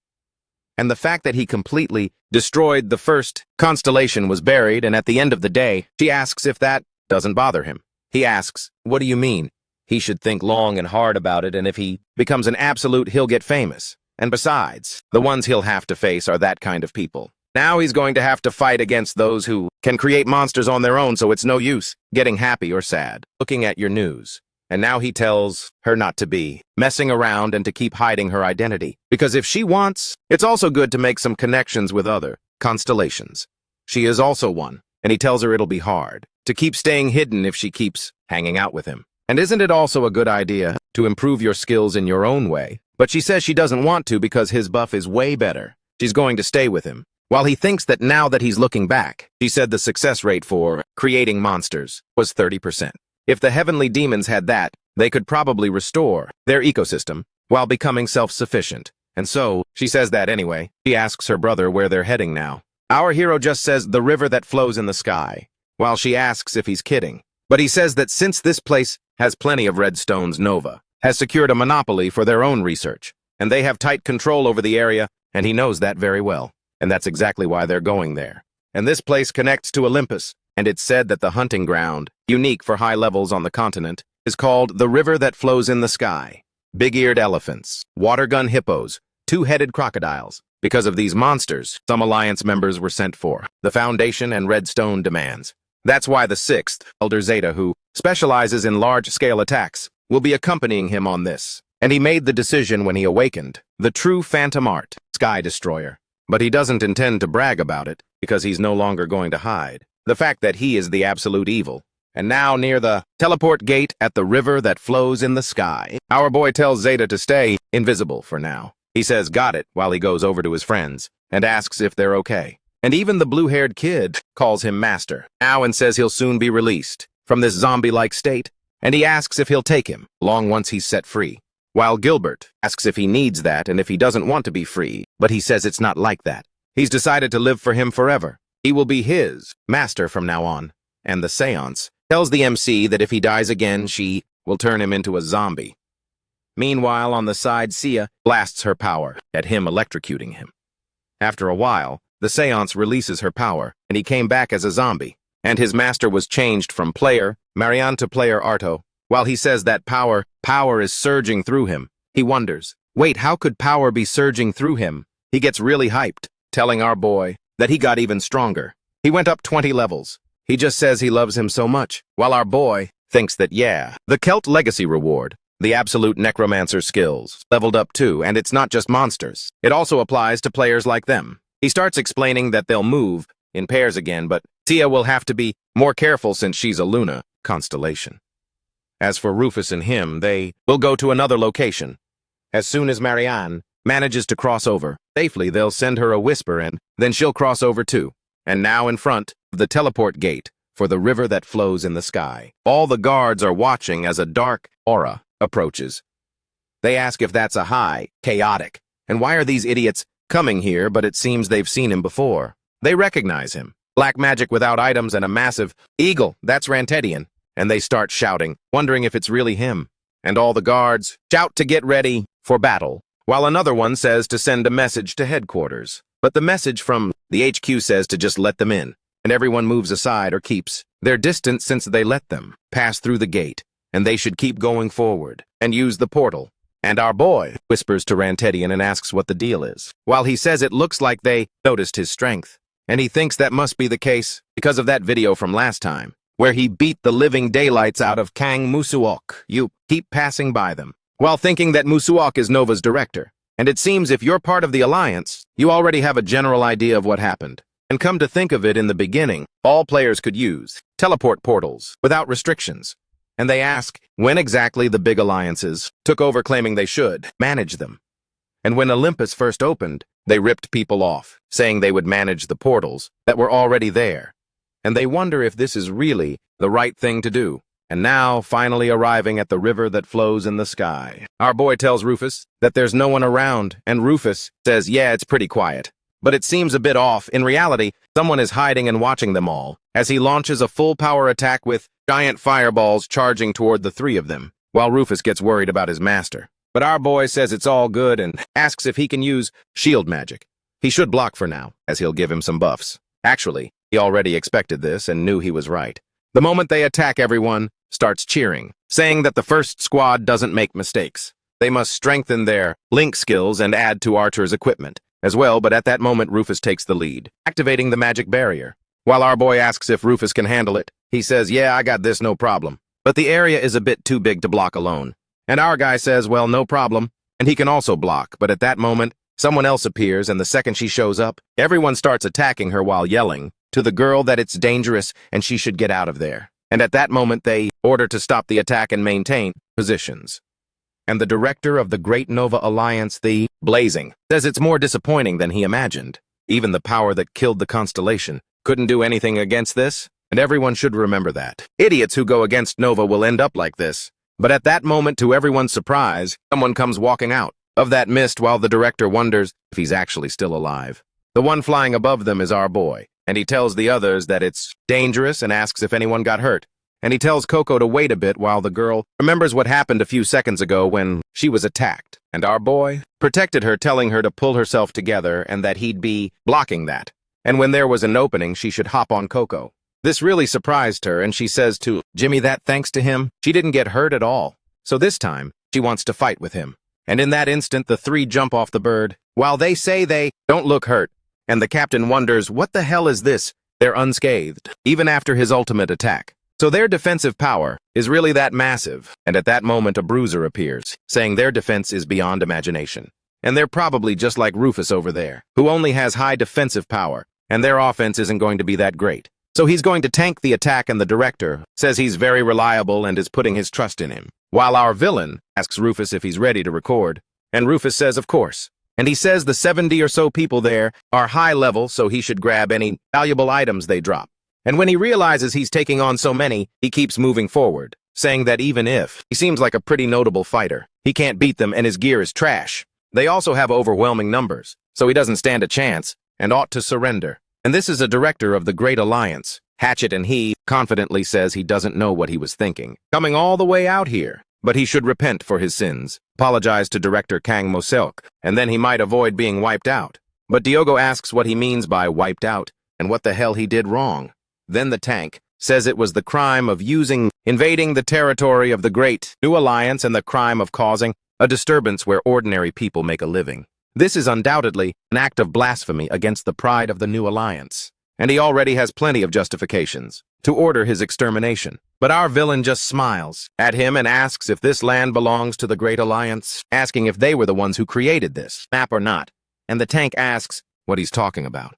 And the fact that he completely destroyed the first constellation was buried, and at the end of the day, she asks if that doesn't bother him. He asks, what do you mean? He should think long and hard about it, and if he becomes an absolute, he'll get famous. And besides, the ones he'll have to face are that kind of people. Now he's going to have to fight against those who can create monsters on their own, so it's no use getting happy or sad, looking at your news. And now he tells her not to be messing around and to keep hiding her identity. Because if she wants, it's also good to make some connections with other constellations. She is also one, and he tells her it'll be hard to keep staying hidden if she keeps hanging out with him. And isn't it also a good idea to improve your skills in your own way? But she says she doesn't want to because his buff is way better. She's going to stay with him. While he thinks that now that he's looking back, she said the success rate for creating monsters was 30%. If the heavenly demons had that, they could probably restore their ecosystem while becoming self-sufficient. And so, she says that anyway. She asks her brother where they're heading now. Our hero just says the river that flows in the sky, while she asks if he's kidding. But he says that since this place has plenty of redstones, Nova has secured a monopoly for their own research, and they have tight control over the area, and he knows that very well. And that's exactly why they're going there. And this place connects to Olympus, and it's said that the hunting ground, unique for high levels on the continent, is called the river that flows in the sky. Big-eared elephants, water-gun hippos, two-headed crocodiles. Because of these monsters, some alliance members were sent for the Foundation and Redstone demands. That's why the 6th, Elder Zeta, who specializes in large-scale attacks, will be accompanying him on this. And he made the decision when he awakened the true Phantom Art, Sky Destroyer. But he doesn't intend to brag about it, because he's no longer going to hide the fact that he is the absolute evil. And now, near the teleport gate at the river that flows in the sky, our boy tells Zeta to stay invisible for now. He says got it while he goes over to his friends and asks if they're okay. And even the blue-haired kid calls him master now and says he'll soon be released from this zombie-like state. And he asks if he'll take him along once he's set free. While Gilbert asks if he needs that and if he doesn't want to be free, but he says it's not like that. He's decided to live for him forever. He will be his master from now on. And the seance tells the MC that if he dies again, she will turn him into a zombie. Meanwhile, on the side, Sia blasts her power at him, electrocuting him. After a while, the seance releases her power, and he came back as a zombie. And his master was changed from player, Marianne, to player Arto. While he says that power is surging through him, he wonders, wait, how could power be surging through him? He gets really hyped, telling our boy that he got even stronger. He went up 20 levels. He just says he loves him so much, while our boy thinks that, yeah, the Celt Legacy reward, the absolute necromancer skills, leveled up too, and it's not just monsters. It also applies to players like them. He starts explaining that they'll move in pairs again, but Tia will have to be more careful since she's a Luna constellation. As for Rufus and him, they will go to another location. As soon as Marianne manages to cross over safely, they'll send her a whisper and then she'll cross over too. And now in front of the teleport gate for the river that flows in the sky. All the guards are watching as a dark aura approaches. They ask if that's a high, chaotic, and why are these idiots coming here, but it seems they've seen him before. They recognize him. Black magic without items and a massive eagle, that's Rantedian. And they start shouting, wondering if it's really him. And all the guards shout to get ready for battle, while another one says to send a message to headquarters. But the message from the HQ says to just let them in, and everyone moves aside or keeps their distance since they let them pass through the gate, and they should keep going forward and use the portal. And our boy whispers to Rantedian and asks what the deal is, while he says it looks like they noticed his strength, and he thinks that must be the case because of that video from last time, where he beat the living daylights out of Kang Musuok. You keep passing by them, while thinking that Musuok is Nova's director. And it seems if you're part of the Alliance, you already have a general idea of what happened. And come to think of it, in the beginning, all players could use teleport portals without restrictions. And they ask when exactly the big alliances took over, claiming they should manage them. And when Olympus first opened, they ripped people off, saying they would manage the portals that were already there. And they wonder if this is really the right thing to do. And now, finally arriving at the river that flows in the sky, our boy tells Rufus that there's no one around, and Rufus says, yeah, it's pretty quiet. But it seems a bit off. In reality, someone is hiding and watching them all, as he launches a full-power attack with giant fireballs charging toward the three of them, while Rufus gets worried about his master. But our boy says it's all good and asks if he can use shield magic. He should block for now, as he'll give him some buffs. Actually, he already expected this and knew he was right. The moment they attack, everyone starts cheering, saying that the first squad doesn't make mistakes. They must strengthen their link skills and add to Archer's equipment as well, but at that moment Rufus takes the lead, activating the magic barrier. While our boy asks if Rufus can handle it, he says, yeah, I got this, no problem. But the area is a bit too big to block alone. And our guy says, well, no problem, and he can also block, but at that moment, someone else appears, and the second she shows up, everyone starts attacking her while yelling to the girl that it's dangerous and she should get out of there. And at that moment, they order to stop the attack and maintain positions. And the director of the Great Nova Alliance, the Blazing, says it's more disappointing than he imagined. Even the power that killed the constellation couldn't do anything against this, and everyone should remember that. Idiots who go against Nova will end up like this. But at that moment, to everyone's surprise, someone comes walking out of that mist while the director wonders if he's actually still alive. The one flying above them is our boy, and he tells the others that it's dangerous and asks if anyone got hurt. And he tells Coco to wait a bit while the girl remembers what happened a few seconds ago when she was attacked. And our boy protected her, telling her to pull herself together and that he'd be blocking that. And when there was an opening, she should hop on Coco. This really surprised her, and she says to Jimmy that thanks to him, she didn't get hurt at all. So this time, she wants to fight with him. And in that instant, the three jump off the bird, while they say they don't look hurt. And the captain wonders, what the hell is this? They're unscathed, even after his ultimate attack. So their defensive power is really that massive, and at that moment a bruiser appears, saying their defense is beyond imagination. And they're probably just like Rufus over there, who only has high defensive power, and their offense isn't going to be that great. So he's going to tank the attack, and the director says he's very reliable and is putting his trust in him. While our villain asks Rufus if he's ready to record, and Rufus says of course. And he says the 70 or so people there are high level, so he should grab any valuable items they drop. And when he realizes he's taking on so many, he keeps moving forward, saying that even if he seems like a pretty notable fighter, he can't beat them and his gear is trash. They also have overwhelming numbers, so he doesn't stand a chance and ought to surrender. And this is a director of the Great Alliance. Hatchet, and he confidently says he doesn't know what he was thinking, coming all the way out here. But he should repent for his sins, apologize to Director Kang Moseok, and then he might avoid being wiped out. But Diogo asks what he means by wiped out and what the hell he did wrong. Then the tank says it was the crime of invading the territory of the Great New Alliance and the crime of causing a disturbance where ordinary people make a living. This is undoubtedly an act of blasphemy against the pride of the New Alliance, and he already has plenty of justifications to order his extermination. But our villain just smiles at him and asks if this land belongs to the Great Alliance, asking if they were the ones who created this map or not. And the tank asks what he's talking about.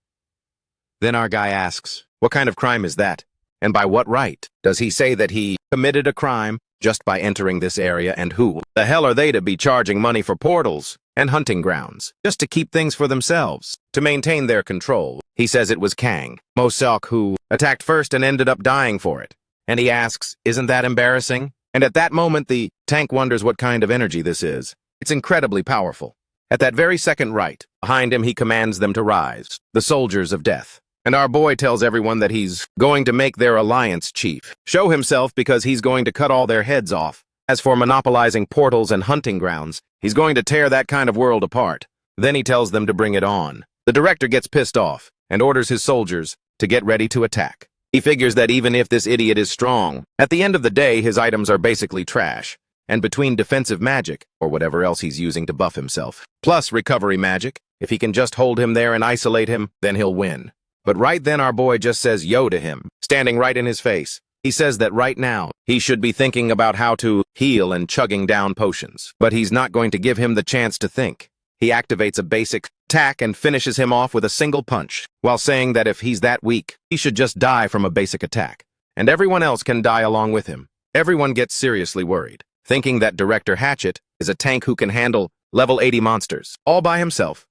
Then our guy asks, what kind of crime is that? And by what right does he say that he committed a crime just by entering this area, and who the hell are they to be charging money for portals and hunting grounds just to keep things for themselves, to maintain their control? He says it was Kang, Mosok, who attacked first and ended up dying for it. And he asks, isn't that embarrassing? And at that moment, the tank wonders what kind of energy this is. It's incredibly powerful. At that very second right, behind him he commands them to rise, the soldiers of death. And our boy tells everyone that he's going to make their alliance chief, show himself because he's going to cut all their heads off. As for monopolizing portals and hunting grounds, he's going to tear that kind of world apart. Then he tells them to bring it on. The director gets pissed off and orders his soldiers to get ready to attack. He figures that even if this idiot is strong, at the end of the day his items are basically trash. And between defensive magic, or whatever else he's using to buff himself, plus recovery magic, if he can just hold him there and isolate him, then he'll win. But right then our boy just says yo to him, standing right in his face. He says that right now, he should be thinking about how to heal and chugging down potions. But he's not going to give him the chance to think. He activates a basic attack and finishes him off with a single punch, while saying that if he's that weak, he should just die from a basic attack. And everyone else can die along with him. Everyone gets seriously worried, thinking that Director Hatchet is a tank who can handle level 80 monsters, all by himself.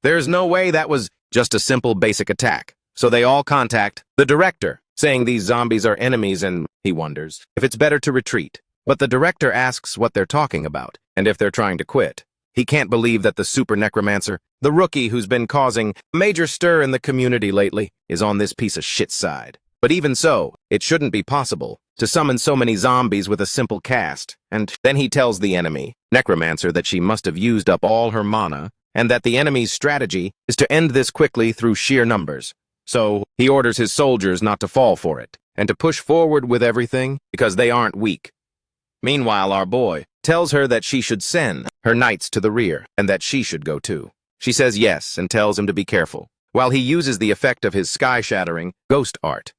There's no way that was just a simple basic attack. So they all contact the director, saying these zombies are enemies, and he wonders if it's better to retreat. But the director asks what they're talking about, and if they're trying to quit. He can't believe that the super necromancer, the rookie who's been causing a major stir in the community lately, is on this piece of shit side. But even so, it shouldn't be possible to summon so many zombies with a simple cast. And then he tells the enemy, necromancer, that she must have used up all her mana, and that the enemy's strategy is to end this quickly through sheer numbers. So he orders his soldiers not to fall for it, and to push forward with everything, because they aren't weak. Meanwhile, our boy tells her that she should send her knights to the rear, and that she should go too. She says yes, and tells him to be careful, while he uses the effect of his sky-shattering ghost art.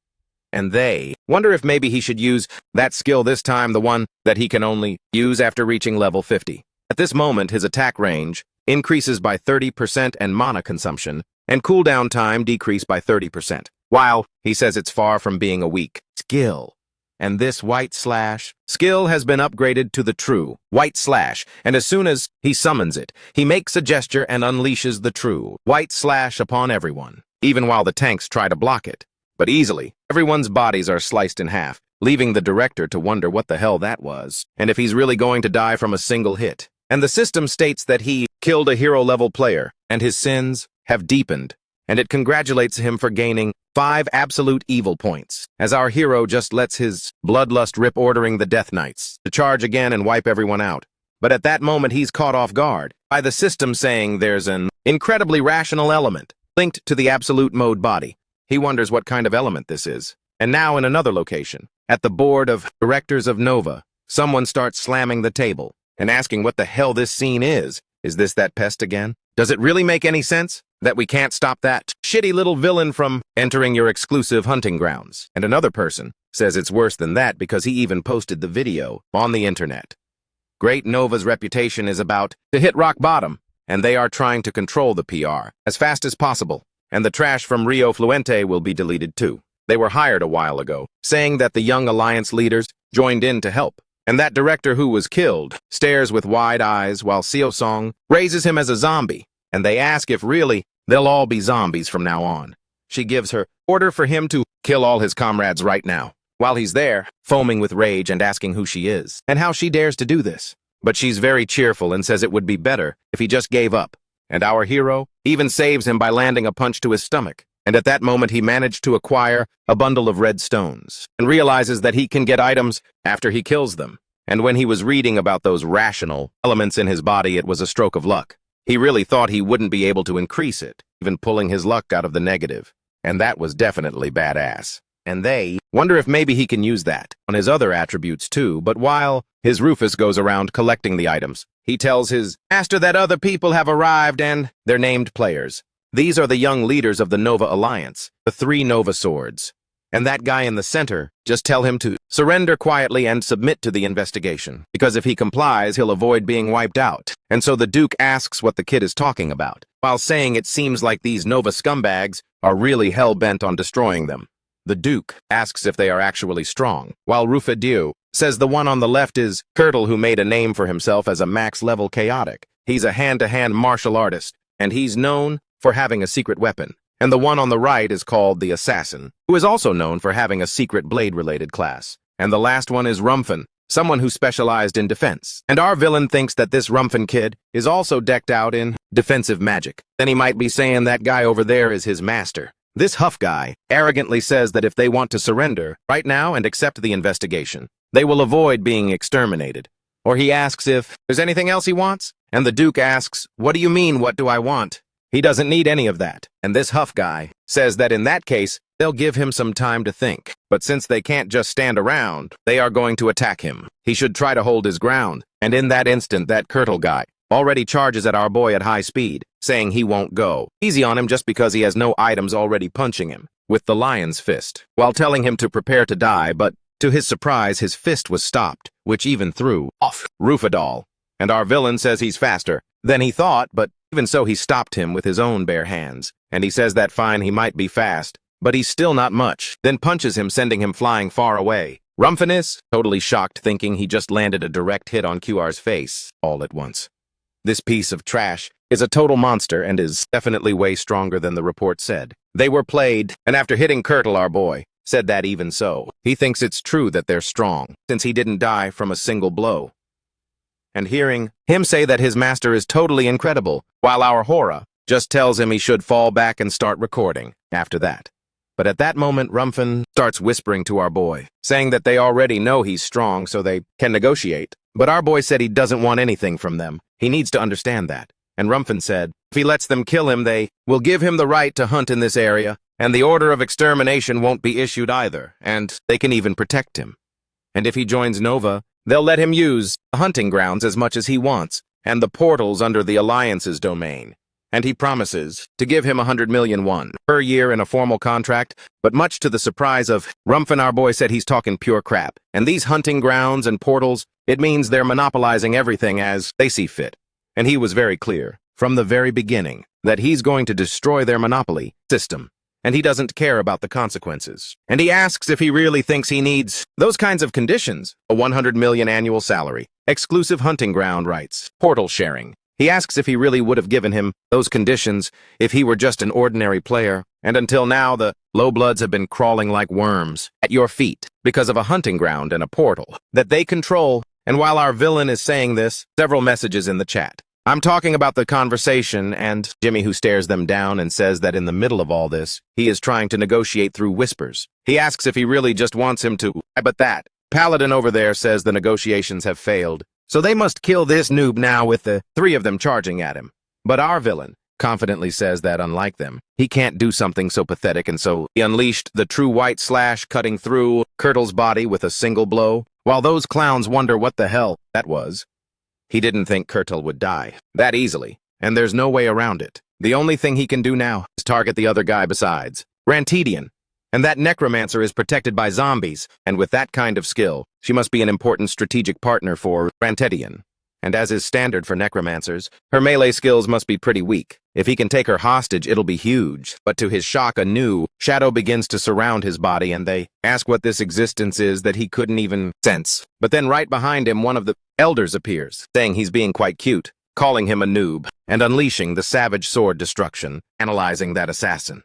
And they wonder if maybe he should use that skill this time, the one that he can only use after reaching level 50. At this moment, his attack range increases by 30% and mana consumption, and cooldown time decreased by 30%, while he says it's far from being a weak skill. And this white slash skill has been upgraded to the true white slash, and as soon as he summons it, he makes a gesture and unleashes the true white slash upon everyone, even while the tanks try to block it. But easily, everyone's bodies are sliced in half, leaving the director to wonder what the hell that was, and if he's really going to die from a single hit. And the system states that he killed a hero-level player, and his sins have deepened, and it congratulates him for gaining 5 absolute evil points, as our hero just lets his bloodlust rip, ordering the Death Knights to charge again and wipe everyone out. But at that moment he's caught off guard by the system saying there's an incredibly rational element linked to the absolute mode body. He wonders what kind of element this is. And now in another location, at the board of directors of Nova, someone starts slamming the table and asking what the hell this scene is. Is this that pest again? Does it really make any sense that we can't stop that shitty little villain from entering your exclusive hunting grounds? And another person says it's worse than that because he even posted the video on the internet. Great Nova's reputation is about to hit rock bottom, and they are trying to control the PR as fast as possible. And the trash from Rio Fluente will be deleted too. They were hired a while ago, saying that the young alliance leaders joined in to help. And that director who was killed stares with wide eyes while Seo Song raises him as a zombie, and they ask if really they'll all be zombies from now on. She gives her order for him to kill all his comrades right now, while he's there, foaming with rage and asking who she is, and how she dares to do this. But she's very cheerful and says it would be better if he just gave up. And our hero even saves him by landing a punch to his stomach. And at that moment he managed to acquire a bundle of red stones, and realizes that he can get items after he kills them. And when he was reading about those rational elements in his body, it was a stroke of luck. He really thought he wouldn't be able to increase it, even pulling his luck out of the negative. And that was definitely badass. And they wonder if maybe he can use that on his other attributes too, but while his Rufus goes around collecting the items, he tells his master that other people have arrived and they're named players. These are the young leaders of the Nova Alliance, the 3 Nova Swords. And that guy in the center, just tell him to surrender quietly and submit to the investigation, because if he complies, he'll avoid being wiped out. And so the Duke asks what the kid is talking about, while saying it seems like these Nova scumbags are really hell-bent on destroying them. The Duke asks if they are actually strong, while Rufadieu says the one on the left is Kurtle, who made a name for himself as a max-level chaotic. He's a hand-to-hand martial artist, and he's known for having a secret weapon. And the one on the right is called the Assassin, who is also known for having a secret blade-related class. And the last one is Rumphin, someone who specialized in defense. And our villain thinks that this Rumphin kid is also decked out in defensive magic. Then he might be saying that guy over there is his master. This Huff guy arrogantly says that if they want to surrender right now and accept the investigation, they will avoid being exterminated. Or he asks if there's anything else he wants, and the Duke asks, "What do you mean, what do I want?" He doesn't need any of that, and this Huff guy says that in that case, they'll give him some time to think. But since they can't just stand around, they are going to attack him. He should try to hold his ground, and in that instant, that Kurtle guy already charges at our boy at high speed, saying he won't go easy on him just because he has no items, already punching him with the lion's fist, while telling him to prepare to die, but to his surprise, his fist was stopped, which even threw off Rufadal. And our villain says he's faster than he thought, but even so, he stopped him with his own bare hands, and he says that fine, he might be fast, but he's still not much, then punches him, sending him flying far away. Rumphin is totally shocked, thinking he just landed a direct hit on QR's face all at once. This piece of trash is a total monster and is definitely way stronger than the report said. They were played, and after hitting Kurtle, our boy said that even so, he thinks it's true that they're strong, since he didn't die from a single blow. And hearing him say that his master is totally incredible, while our Hora just tells him he should fall back and start recording after that. But at that moment, Rumphin starts whispering to our boy, saying that they already know he's strong so they can negotiate. But our boy said he doesn't want anything from them. He needs to understand that. And Rumphin said, if he lets them kill him, they will give him the right to hunt in this area, and the order of extermination won't be issued either, and they can even protect him. And if he joins Nova, they'll let him use the hunting grounds as much as he wants, and the portals under the Alliance's domain. And he promises to give him 100 million won per year in a formal contract, but much to the surprise of Rumphin, our boy said he's talking pure crap. And these hunting grounds and portals, it means they're monopolizing everything as they see fit. And he was very clear, from the very beginning, that he's going to destroy their monopoly system. And he doesn't care about the consequences. And he asks if he really thinks he needs those kinds of conditions, a 100 million annual salary, exclusive hunting ground rights, portal sharing. He asks if he really would have given him those conditions if he were just an ordinary player. And until now, the low-bloods have been crawling like worms at your feet because of a hunting ground and a portal that they control. And while our villain is saying this, several messages in the chat. I'm talking about the conversation and Jimmy, who stares them down and says that in the middle of all this, he is trying to negotiate through whispers. He asks if he really just wants him to, but that Paladin over there says the negotiations have failed, so they must kill this noob now with the 3 of them charging at him. But our villain confidently says that unlike them, he can't do something so pathetic, and so he unleashed the true white slash, cutting through Kurtle's body with a single blow, while those clowns wonder what the hell that was. He didn't think Kurtle would die that easily, and there's no way around it. The only thing he can do now is target the other guy besides Rantedian. And that necromancer is protected by zombies, and with that kind of skill, she must be an important strategic partner for Rantedian. And as is standard for necromancers, her melee skills must be pretty weak. If he can take her hostage, it'll be huge. But to his shock, a new shadow begins to surround his body, and they ask what this existence is that he couldn't even sense. But then right behind him, one of the elders appears, saying he's being quite cute, calling him a noob, and unleashing the savage sword destruction, analyzing that assassin.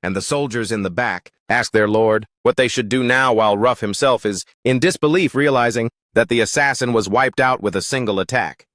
And the soldiers in the back ask their lord what they should do now, while Ruff himself is in disbelief, realizing that the assassin was wiped out with a single attack.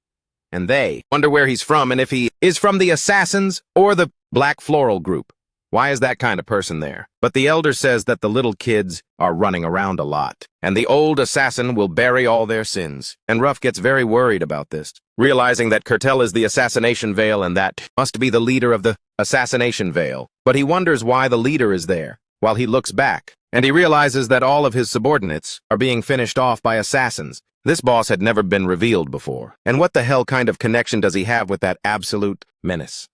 And they wonder where he's from and if he is from the Assassins or the Black Floral Group. Why is that kind of person there? But the elder says that the little kids are running around a lot, and the old assassin will bury all their sins. And Ruff gets very worried about this, realizing that Kurtel is the assassination veil and that must be the leader of the assassination veil. But he wonders why the leader is there, while he looks back, and he realizes that all of his subordinates are being finished off by assassins. This boss had never been revealed before. And what the hell kind of connection does he have with that absolute menace?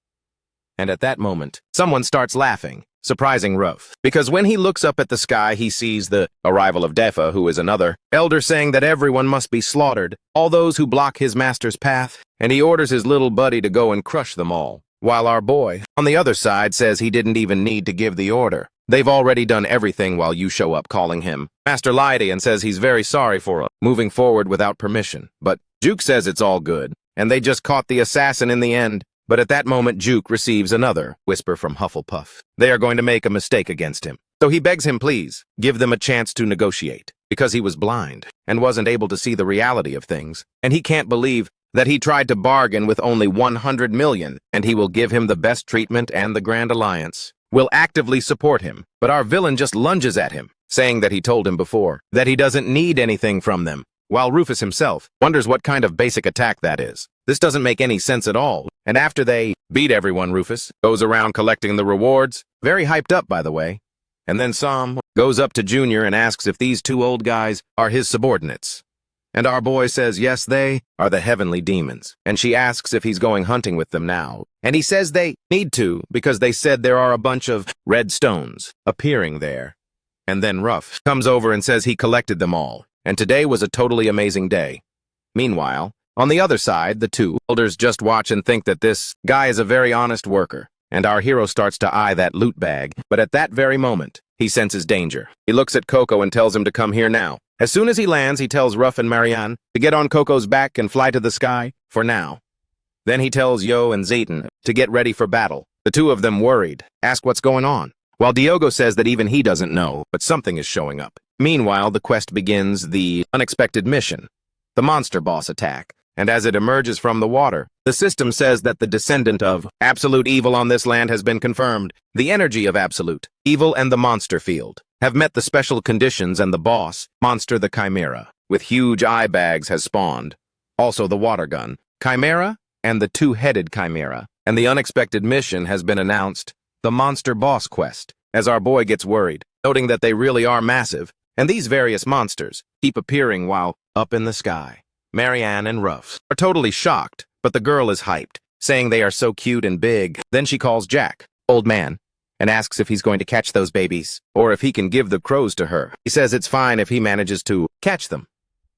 And at that moment, someone starts laughing, surprising Ruff, because when he looks up at the sky, he sees the arrival of Defa, who is another elder, saying that everyone must be slaughtered, all those who block his master's path, and he orders his little buddy to go and crush them all. While our boy, on the other side, says he didn't even need to give the order. They've already done everything while you show up calling him Master Lydie and says he's very sorry for moving forward without permission. But Juke says it's all good, and they just caught the assassin in the end. But at that moment, Juke receives another whisper from Hufflepuff. They are going to make a mistake against him. So he begs him, please, give them a chance to negotiate, because he was blind and wasn't able to see the reality of things. And he can't believe that he tried to bargain with only 100 million, and he will give him the best treatment, and the Grand Alliance will actively support him. But our villain just lunges at him, saying that he told him before that he doesn't need anything from them, while Rufus himself wonders what kind of basic attack that is. This doesn't make any sense at all. And after they beat everyone, Rufus goes around collecting the rewards, very hyped up, by the way. And then Sam goes up to Junior and asks if these two old guys are his subordinates. And our boy says yes, they are the heavenly demons. And she asks if he's going hunting with them now. And he says they need to, because they said there are a bunch of red stones appearing there. And then Ruff comes over and says he collected them all. And today was a totally amazing day. Meanwhile, on the other side, the two elders just watch and think that this guy is a very honest worker. And our hero starts to eye that loot bag. But at that very moment, he senses danger. He looks at Coco and tells him to come here now. As soon as he lands, he tells Ruff and Marianne to get on Coco's back and fly to the sky, for now. Then he tells Yo and Zayton to get ready for battle. The two of them, worried, ask what's going on, while Diogo says that even he doesn't know, but something is showing up. Meanwhile, the quest begins the unexpected mission, the monster boss attack. And as it emerges from the water, the system says that the descendant of absolute evil on this land has been confirmed. The energy of absolute evil and the monster field have met the special conditions, and the boss, Monster the Chimera, with huge eye bags, has spawned. Also the water gun, Chimera, and the two-headed Chimera. And the unexpected mission has been announced, the Monster Boss Quest, as our boy gets worried, noting that they really are massive, and these various monsters keep appearing while up in the sky. Marianne and Ruff are totally shocked, but the girl is hyped, saying they are so cute and big. Then she calls Jack, old man, and asks if he's going to catch those babies, or if he can give the crows to her. He says it's fine if he manages to catch them.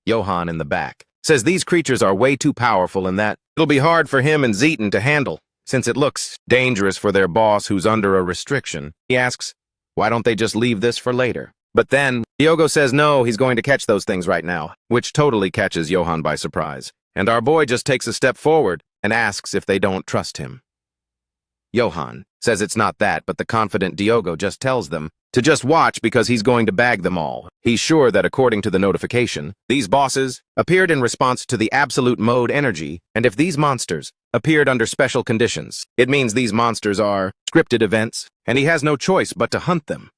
Johan in the back says these creatures are way too powerful and that it'll be hard for him and Zayton to handle, since it looks dangerous for their boss who's under a restriction. He asks, why don't they just leave this for later? But then, Diogo says no, he's going to catch those things right now, which totally catches Johan by surprise. And our boy just takes a step forward and asks if they don't trust him. Johan says it's not that, but the confident Diogo just tells them to just watch because he's going to bag them all. He's sure that according to the notification, these bosses appeared in response to the absolute mode energy, and if these monsters appeared under special conditions, it means these monsters are scripted events, and he has no choice but to hunt them.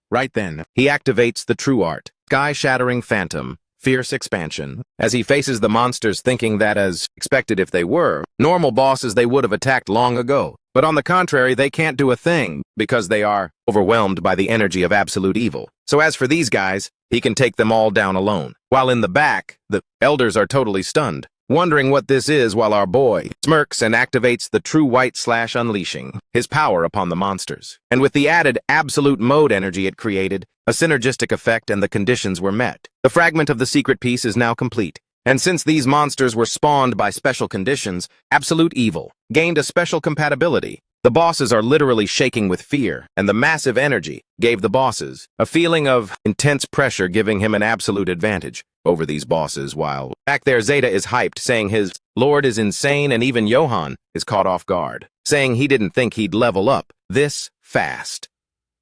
Right then, he activates the true art, sky-shattering phantom, fierce expansion, as he faces the monsters, thinking that, as expected if they were normal bosses, they would have attacked long ago. But on the contrary, they can't do a thing, because they are overwhelmed by the energy of absolute evil. So as for these guys, he can take them all down alone. While in the back, the elders are totally stunned, wondering what this is, while our boy smirks and activates the true white/unleashing his power upon the monsters. And with the added absolute mode energy it created, a synergistic effect, and the conditions were met. The fragment of the secret piece is now complete. And since these monsters were spawned by special conditions, absolute evil gained a special compatibility. The bosses are literally shaking with fear, and the massive energy gave the bosses a feeling of intense pressure, giving him an absolute advantage over these bosses, while back there Zeta is hyped, saying his lord is insane, and even Johan is caught off guard, saying he didn't think he'd level up this fast.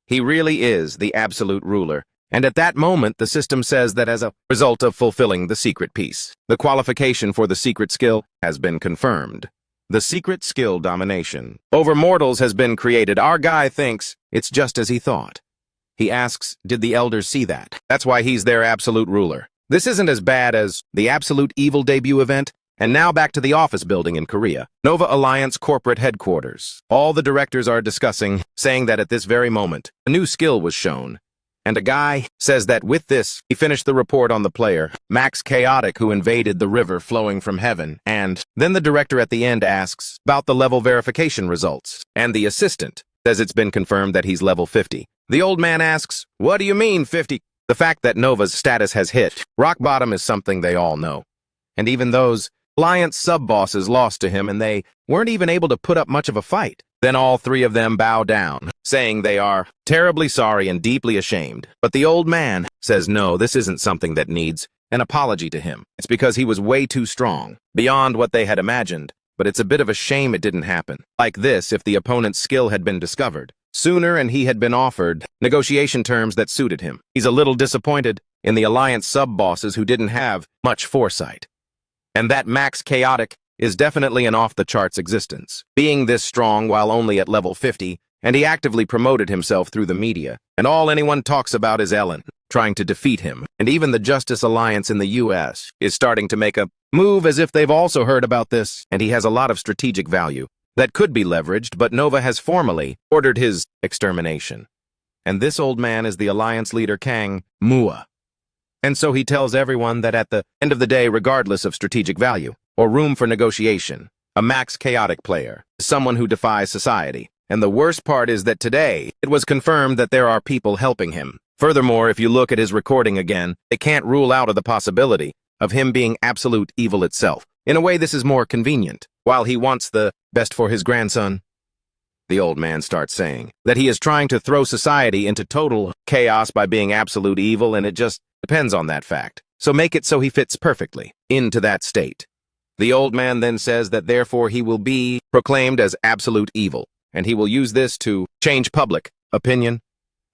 He really is the absolute ruler. And at that moment, the system says that as a result of fulfilling the secret piece, the qualification for the secret skill has been confirmed. The secret skill domination over mortals has been created. Our guy thinks it's just as he thought. He asks, did the elders see that? That's why he's their absolute ruler. This isn't as bad as the Absolute Evil debut event. And now back to the office building in Korea. Nova Alliance corporate headquarters. All the directors are discussing, saying that at this very moment, a new skill was shown. And a guy says that with this, he finished the report on the player, Max Chaotic, who invaded the river flowing from heaven. And then the director at the end asks about the level verification results. And the assistant says it's been confirmed that he's level 50. The old man asks, what do you mean 50? The fact that Nova's status has hit rock bottom is something they all know. And even those Alliance sub-bosses lost to him, and they weren't even able to put up much of a fight. Then all three of them bow down, saying they are terribly sorry and deeply ashamed. But the old man says no, this isn't something that needs an apology to him. It's because he was way too strong, beyond what they had imagined. But it's a bit of a shame it didn't happen. Like this, if the opponent's skill had been discovered sooner and he had been offered negotiation terms that suited him. He's a little disappointed in the Alliance sub-bosses who didn't have much foresight. And that Max Chaotic is definitely an off-the-charts existence, being this strong while only at level 50, and he actively promoted himself through the media. And all anyone talks about is Ellen, trying to defeat him. And even the Justice Alliance in the US is starting to make a move as if they've also heard about this, and he has a lot of strategic value that could be leveraged, but Nova has formally ordered his extermination. And this old man is the Alliance leader Kang Mua. And so he tells everyone that at the end of the day, regardless of strategic value or room for negotiation, a Max Chaotic player is someone who defies society. And the worst part is that today, it was confirmed that there are people helping him. Furthermore, if you look at his recording again, it can't rule out of the possibility of him being absolute evil itself. In a way, this is more convenient. While he wants the best for his grandson, the old man starts saying that he is trying to throw society into total chaos by being absolute evil, and it just depends on that fact. So make it so he fits perfectly into that state. The old man then says that therefore he will be proclaimed as absolute evil, and he will use this to change public opinion.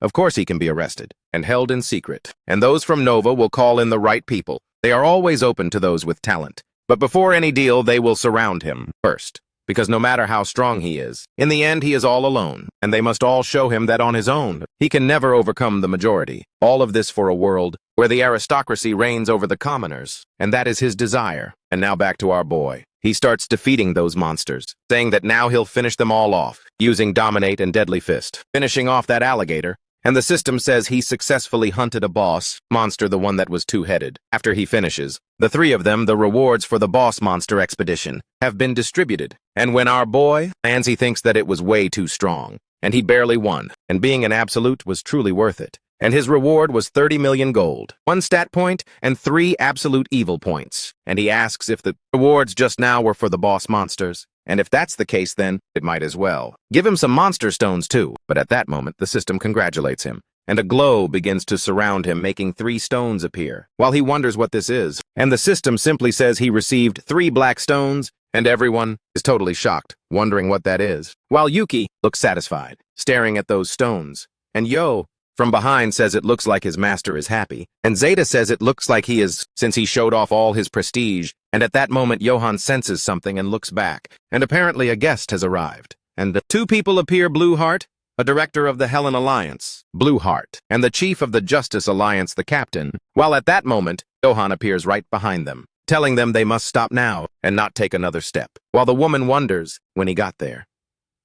Of course he can be arrested and held in secret, and those from Nova will call in the right people. They are always open to those with talent. But before any deal, they will surround him first, because no matter how strong he is, in the end he is all alone, and they must all show him that on his own, he can never overcome the majority. All of this for a world where the aristocracy reigns over the commoners, and that is his desire. And now back to our boy. He starts defeating those monsters, saying that now he'll finish them all off, using Dominate and Deadly Fist, finishing off that alligator. And the system says he successfully hunted a boss monster, the one that was two-headed. After he finishes, the three of them, the rewards for the boss monster expedition, have been distributed. And when our boy lands, he thinks that it was way too strong, and he barely won, and being an absolute was truly worth it. And his reward was 30 million gold, 1 stat point, and 3 absolute evil points. And he asks if the rewards just now were for the boss monsters. And if that's the case, then it might as well give him some monster stones too. But at that moment, the system congratulates him, and a glow begins to surround him, making 3 stones appear, while he wonders what this is. And the system simply says he received 3 black stones, and everyone is totally shocked, wondering what that is. While Yuki looks satisfied, staring at those stones. And Yo from behind says it looks like his master is happy, and Zeta says it looks like he is, since he showed off all his prestige. And at that moment, Johan senses something and looks back, and apparently a guest has arrived. And the 2 people appear: Blueheart, a director of the Helen Alliance, Blueheart, and the chief of the Justice Alliance, the captain. While at that moment, Johan appears right behind them, telling them they must stop now and not take another step, while the woman wonders when he got there.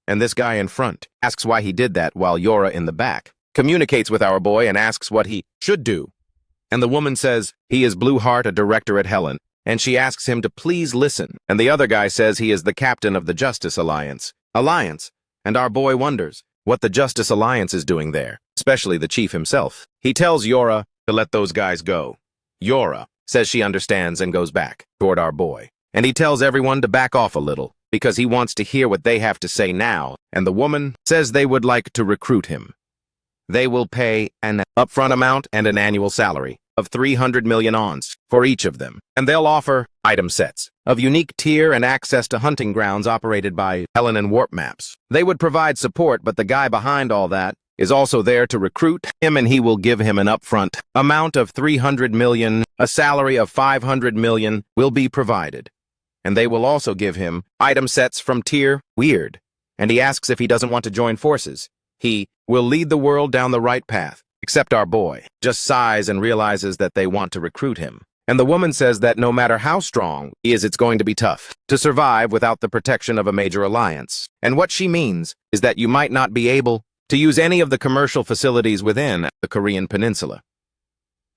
And this guy in front asks why he did that, while Yora in the back communicates with our boy and asks what he should do. And the woman says he is Blueheart, a director at Helen, and she asks him to please listen. And the other guy says he is the captain of the Justice Alliance. And our boy wonders what the Justice Alliance is doing there, especially the chief himself. He tells Yora to let those guys go. Yora says she understands and goes back toward our boy. And he tells everyone to back off a little, because he wants to hear what they have to say now. And the woman says they would like to recruit him. They will pay an upfront amount and an annual salary of 300 million ons for each of them. And they'll offer item sets of unique tier and access to hunting grounds operated by Helen and Warp Maps. They would provide support, but the guy behind all that is also there to recruit him, and he will give him an upfront amount of 300 million. A salary of 500 million will be provided. and they will also give him item sets from tier weird. And he asks if he doesn't want to join forces. He will lead the world down the right path, except our boy just sighs and realizes that they want to recruit him. And the woman says that no matter how strong he is, it's going to be tough to survive without the protection of a major alliance. And what she means is that you might not be able to use any of the commercial facilities within the Korean peninsula.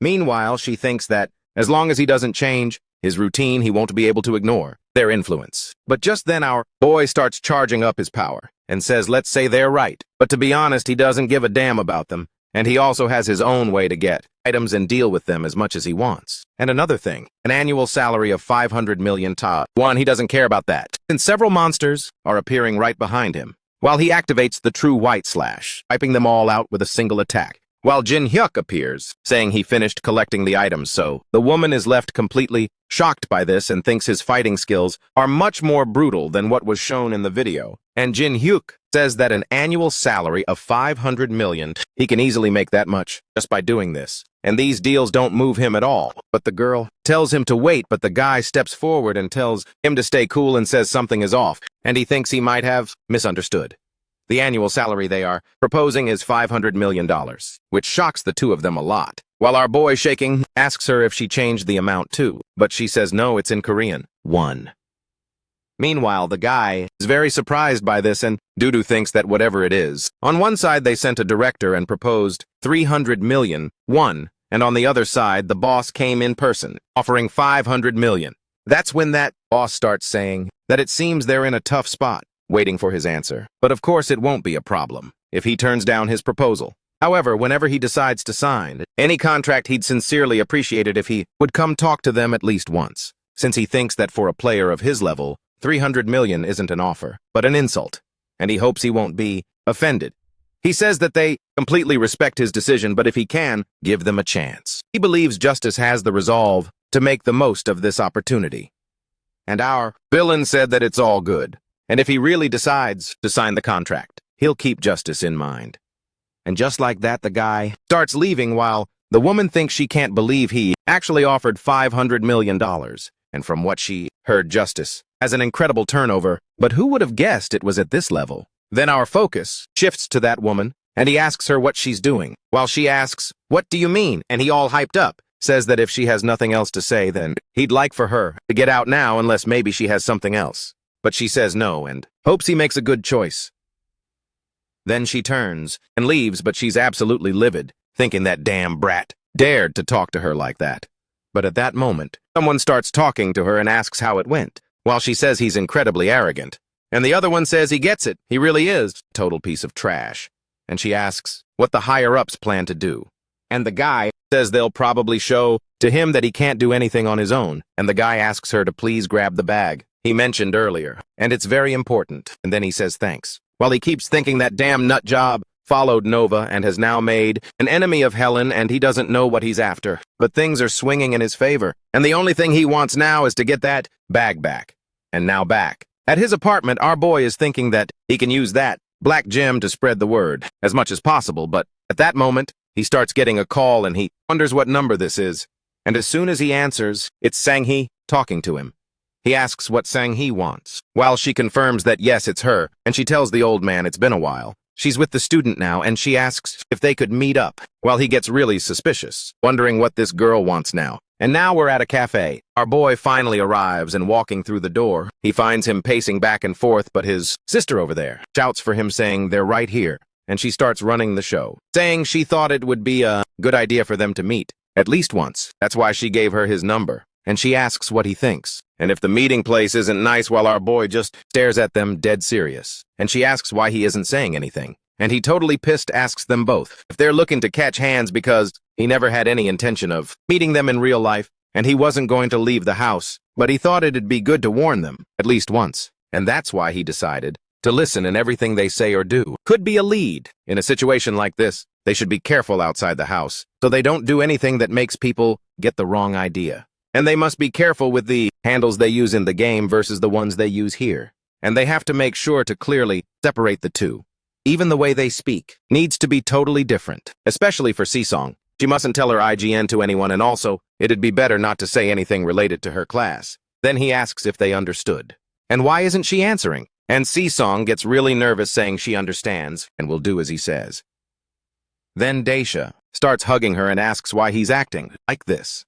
Meanwhile, she thinks that as long as he doesn't change his routine, he won't be able to ignore their influence. But just then our boy starts charging up his power and says, let's say they're right. But to be honest, he doesn't give a damn about them. And he also has his own way to get items and deal with them as much as he wants. And another thing, an annual salary of 500 million ta. He doesn't care about that. And several monsters are appearing right behind him, while he activates the true white slash, wiping them all out with a single attack. While Jin Hyuk appears, saying he finished collecting the items, so the woman is left completely shocked by this and thinks his fighting skills are much more brutal than what was shown in the video. And Jin Hyuk says that an annual salary of 500 million, he can easily make that much just by doing this. And these deals don't move him at all. But the girl tells him to wait, but the guy steps forward and tells him to stay cool and says something is off, and he thinks he might have misunderstood. The annual salary they are proposing is $500 million, which shocks the two of them a lot. While our boy, shaking, asks her if she changed the amount too, but she says no, it's in Korean. 1. Meanwhile, the guy is very surprised by this, and Dudu thinks that whatever it is. On one side, they sent a director and proposed 300 million, and on the other side, the boss came in person, offering 500 million. That's when that boss starts saying that it seems they're in a tough spot, waiting for his answer. But of course, it won't be a problem if he turns down his proposal. However, whenever he decides to sign any contract, he'd sincerely appreciate it if he would come talk to them at least once, since he thinks that for a player of his level, 300 million isn't an offer, but an insult, and he hopes he won't be offended. He says that they completely respect his decision, but if he can, give them a chance. He believes Justice has the resolve to make the most of this opportunity. And our villain said that it's all good, and if he really decides to sign the contract, he'll keep Justice in mind. And just like that, the guy starts leaving while the woman thinks she can't believe he actually offered $500 million. And from what she heard, Justice has an incredible turnover, but who would have guessed it was at this level? Then our focus shifts to that woman, and he asks her what she's doing. While she asks, "What do you mean?" and he all hyped up, says that if she has nothing else to say, then he'd like for her to get out now unless maybe she has something else. But she says no and hopes he makes a good choice. Then she turns and leaves, but she's absolutely livid, thinking that damn brat dared to talk to her like that. But at that moment, someone starts talking to her and asks how it went, while she says he's incredibly arrogant. And the other one says he gets it, he really is a total piece of trash. And she asks what the higher-ups plan to do. And the guy says they'll probably show to him that he can't do anything on his own, and the guy asks her to please grab the bag he mentioned earlier, and it's very important, and then he says thanks. While he keeps thinking that damn nut job followed Nova and has now made an enemy of Helen, and he doesn't know what he's after. But things are swinging in his favor, and the only thing he wants now is to get that bag back. And now back at his apartment, our boy is thinking that he can use that black gem to spread the word as much as possible, but at that moment, he starts getting a call and he wonders what number this is. And as soon as he answers, it's Sang-hee talking to him. He asks what Sang-hee wants, while she confirms that yes, it's her, and she tells the old man it's been a while. She's with the student now, and she asks if they could meet up, while he gets really suspicious, wondering what this girl wants now. And now we're at a cafe. Our boy finally arrives, and walking through the door, he finds him pacing back and forth, but his sister over there shouts for him, saying they're right here, and she starts running the show, saying she thought it would be a good idea for them to meet, at least once. That's why she gave her his number, and she asks what he thinks, and if the meeting place isn't nice, while our boy just stares at them dead serious. And she asks why he isn't saying anything, and he totally pissed asks them both if they're looking to catch hands because he never had any intention of meeting them in real life, and he wasn't going to leave the house, but he thought it'd be good to warn them, at least once. And that's why he decided to listen, and everything they say or do could be a lead. In a situation like this, they should be careful outside the house, so they don't do anything that makes people get the wrong idea. And they must be careful with the handles they use in the game versus the ones they use here. And they have to make sure to clearly separate the two. Even the way they speak needs to be totally different, especially for Sesong. She mustn't tell her IGN to anyone, and also, it'd be better not to say anything related to her class. Then he asks if they understood. And why isn't she answering? And Si-song gets really nervous saying she understands and will do as he says. Then Daisha starts hugging her and asks why he's acting like this.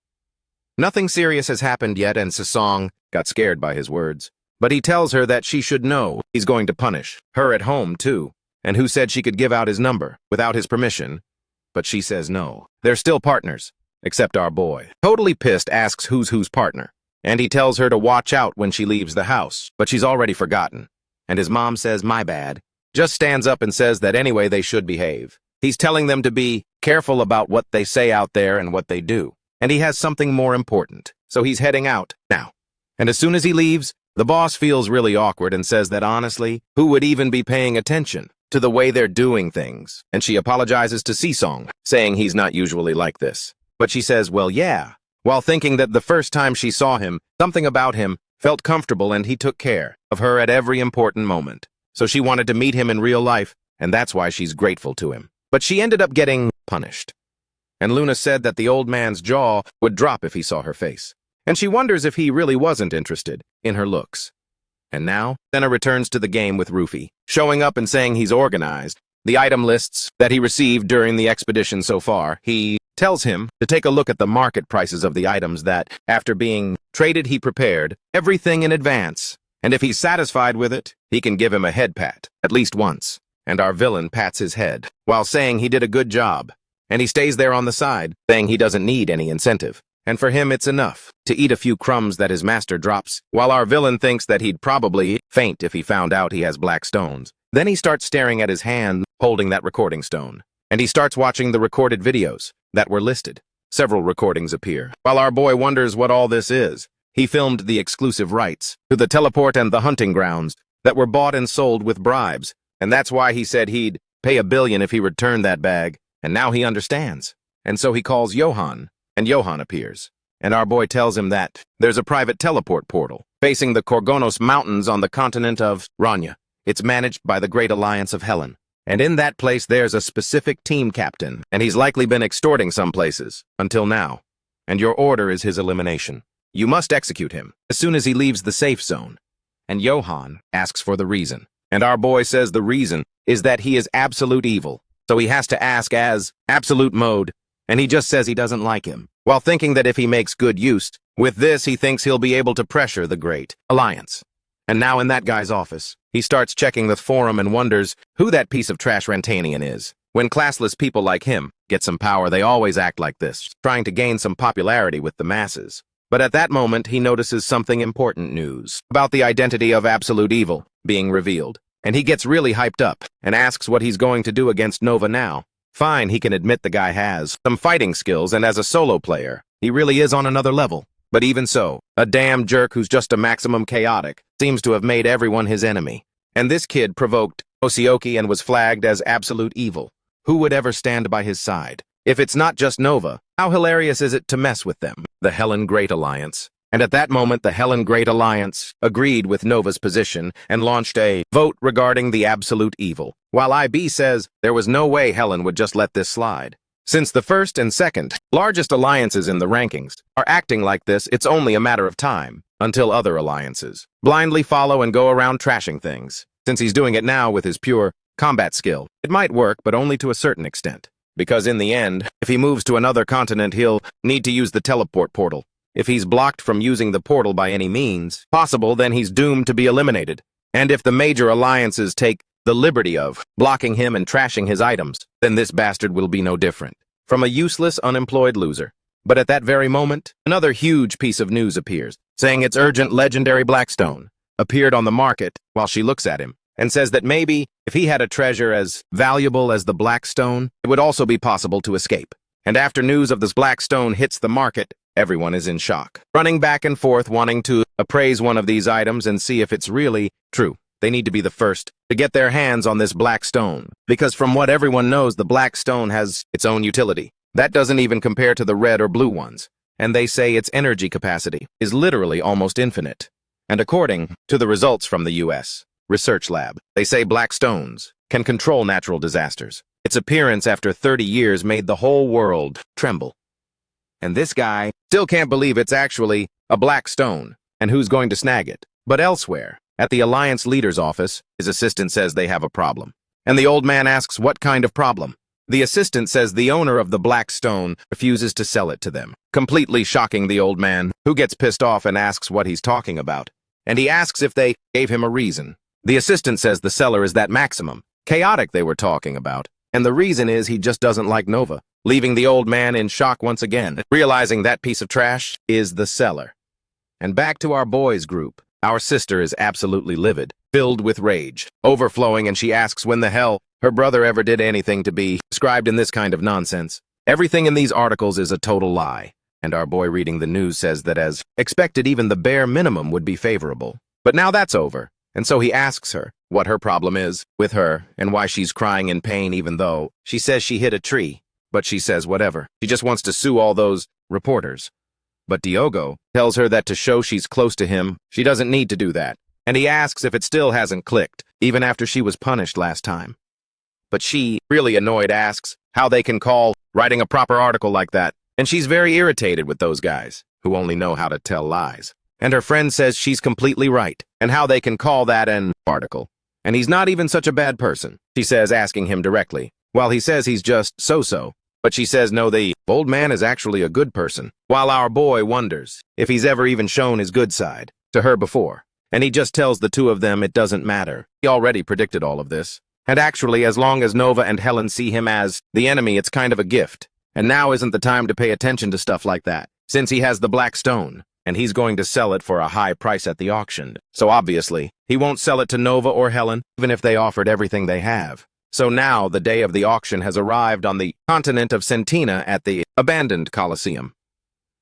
Nothing serious has happened yet and Si-song got scared by his words. But he tells her that she should know he's going to punish her at home too. And who said she could give out his number without his permission? But she says no. They're still partners, except our boy. Totally pissed asks who's partner. And he tells her to watch out when she leaves the house, but she's already forgotten. And his mom says, my bad. Just stands up and says that anyway they should behave. He's telling them to be careful about what they say out there and what they do. And he has something more important, so he's heading out now. And as soon as he leaves, the boss feels really awkward and says that honestly, who would even be paying attention to the way they're doing things? And she apologizes to Si-song, saying he's not usually like this. But she says, well, yeah, while thinking that the first time she saw him, something about him felt comfortable and he took care of her at every important moment. So she wanted to meet him in real life, and that's why she's grateful to him. But she ended up getting punished. And Luna said that the old man's jaw would drop if he saw her face. And she wonders if he really wasn't interested in her looks. And now, Senna returns to the game with Rufy, showing up and saying he's organized the item lists that he received during the expedition so far. He tells him to take a look at the market prices of the items that, after being traded, he prepared everything in advance. And if he's satisfied with it, he can give him a head pat, at least once. And our villain pats his head, while saying he did a good job. And he stays there on the side, saying he doesn't need any incentive. And for him, it's enough to eat a few crumbs that his master drops, while our villain thinks that he'd probably faint if he found out he has black stones. Then he starts staring at his hand, holding that recording stone. And he starts watching the recorded videos that were listed. Several recordings appear. While our boy wonders what all this is, he filmed the exclusive rights to the teleport and the hunting grounds that were bought and sold with bribes. And that's why he said he'd pay $1 billion if he returned that bag. And now he understands. And so he calls Johan. And Johan appears, and our boy tells him that there's a private teleport portal facing the Korgonos Mountains on the continent of Ranya. It's managed by the Great Alliance of Helen, and in that place there's a specific team captain, and he's likely been extorting some places, until now. And your order is his elimination. You must execute him as soon as he leaves the safe zone. And Johan asks for the reason, and our boy says the reason is that he is absolute evil, so he has to ask as absolute mode. And he just says he doesn't like him, while thinking that if he makes good use with this, he thinks he'll be able to pressure the Great Alliance. And now in that guy's office, he starts checking the forum and wonders who that piece of trash Rantanian is. When classless people like him get some power, they always act like this, trying to gain some popularity with the masses. But at that moment, he notices something important news about the identity of absolute evil being revealed. And he gets really hyped up and asks what he's going to do against Nova now. Fine, he can admit the guy has some fighting skills, and as a solo player, he really is on another level. But even so, a damn jerk who's just a maximum chaotic seems to have made everyone his enemy. And this kid provoked Osioki and was flagged as absolute evil. Who would ever stand by his side? If it's not just Nova, how hilarious is it to mess with them? The Helen Great Alliance. And at that moment, the Helen Great Alliance agreed with Nova's position and launched a vote regarding the absolute evil, while IB says there was no way Helen would just let this slide. Since the first and second largest alliances in the rankings are acting like this, it's only a matter of time until other alliances blindly follow and go around trashing things. Since he's doing it now with his pure combat skill, it might work, but only to a certain extent. Because in the end, if he moves to another continent, he'll need to use the teleport portal. If he's blocked from using the portal by any means possible, then he's doomed to be eliminated. And if the major alliances take the liberty of blocking him and trashing his items, then this bastard will be no different from a useless, unemployed loser. But at that very moment, another huge piece of news appears, saying it's urgent legendary Blackstone appeared on the market while she looks at him, and says that maybe if he had a treasure as valuable as the Blackstone, it would also be possible to escape. And after news of this Blackstone hits the market, everyone is in shock, running back and forth wanting to appraise one of these items and see if it's really true. They need to be the first to get their hands on this black stone, because from what everyone knows, the black stone has its own utility. That doesn't even compare to the red or blue ones. And they say its energy capacity is literally almost infinite. And according to the results from the U.S. Research Lab, they say black stones can control natural disasters. Its appearance after 30 years made the whole world tremble. And this guy still can't believe it's actually a black stone. and who's going to snag it. But elsewhere, at the Alliance leader's office, his assistant says they have a problem. And the old man asks what kind of problem. The assistant says the owner of the black stone refuses to sell it to them, completely shocking the old man, who gets pissed off and asks what he's talking about. And he asks if they gave him a reason. The assistant says the seller is that maximum, chaotic they were talking about, and the reason is he just doesn't like Nova, leaving the old man in shock once again, realizing that piece of trash is the seller. And back to our boys group. Our sister is absolutely livid, filled with rage, overflowing, and she asks when the hell her brother ever did anything to be described in this kind of nonsense. Everything in these articles is a total lie, and our boy reading the news says that as expected, even the bare minimum would be favorable. But now that's over, and so he asks her what her problem is with her and why she's crying in pain even though she says she hit a tree. But she says whatever. She just wants to sue all those reporters. But Diogo tells her that to show she's close to him, she doesn't need to do that. And he asks if it still hasn't clicked, even after she was punished last time. But she, really annoyed, asks how they can call writing a proper article like that. And she's very irritated with those guys, who only know how to tell lies. And her friend says she's completely right, and how they can call that an article. And he's not even such a bad person, she says, asking him directly, while he says he's just so-so. But she says no, the old man is actually a good person, while our boy wonders if he's ever even shown his good side to her before. And he just tells the two of them it doesn't matter. He already predicted all of this. And actually, as long as Nova and Helen see him as the enemy, it's kind of a gift. And now isn't the time to pay attention to stuff like that, since he has the black stone, and he's going to sell it for a high price at the auction. So obviously, he won't sell it to Nova or Helen, even if they offered everything they have. So now the day of the auction has arrived on the continent of Sentina at the abandoned Colosseum.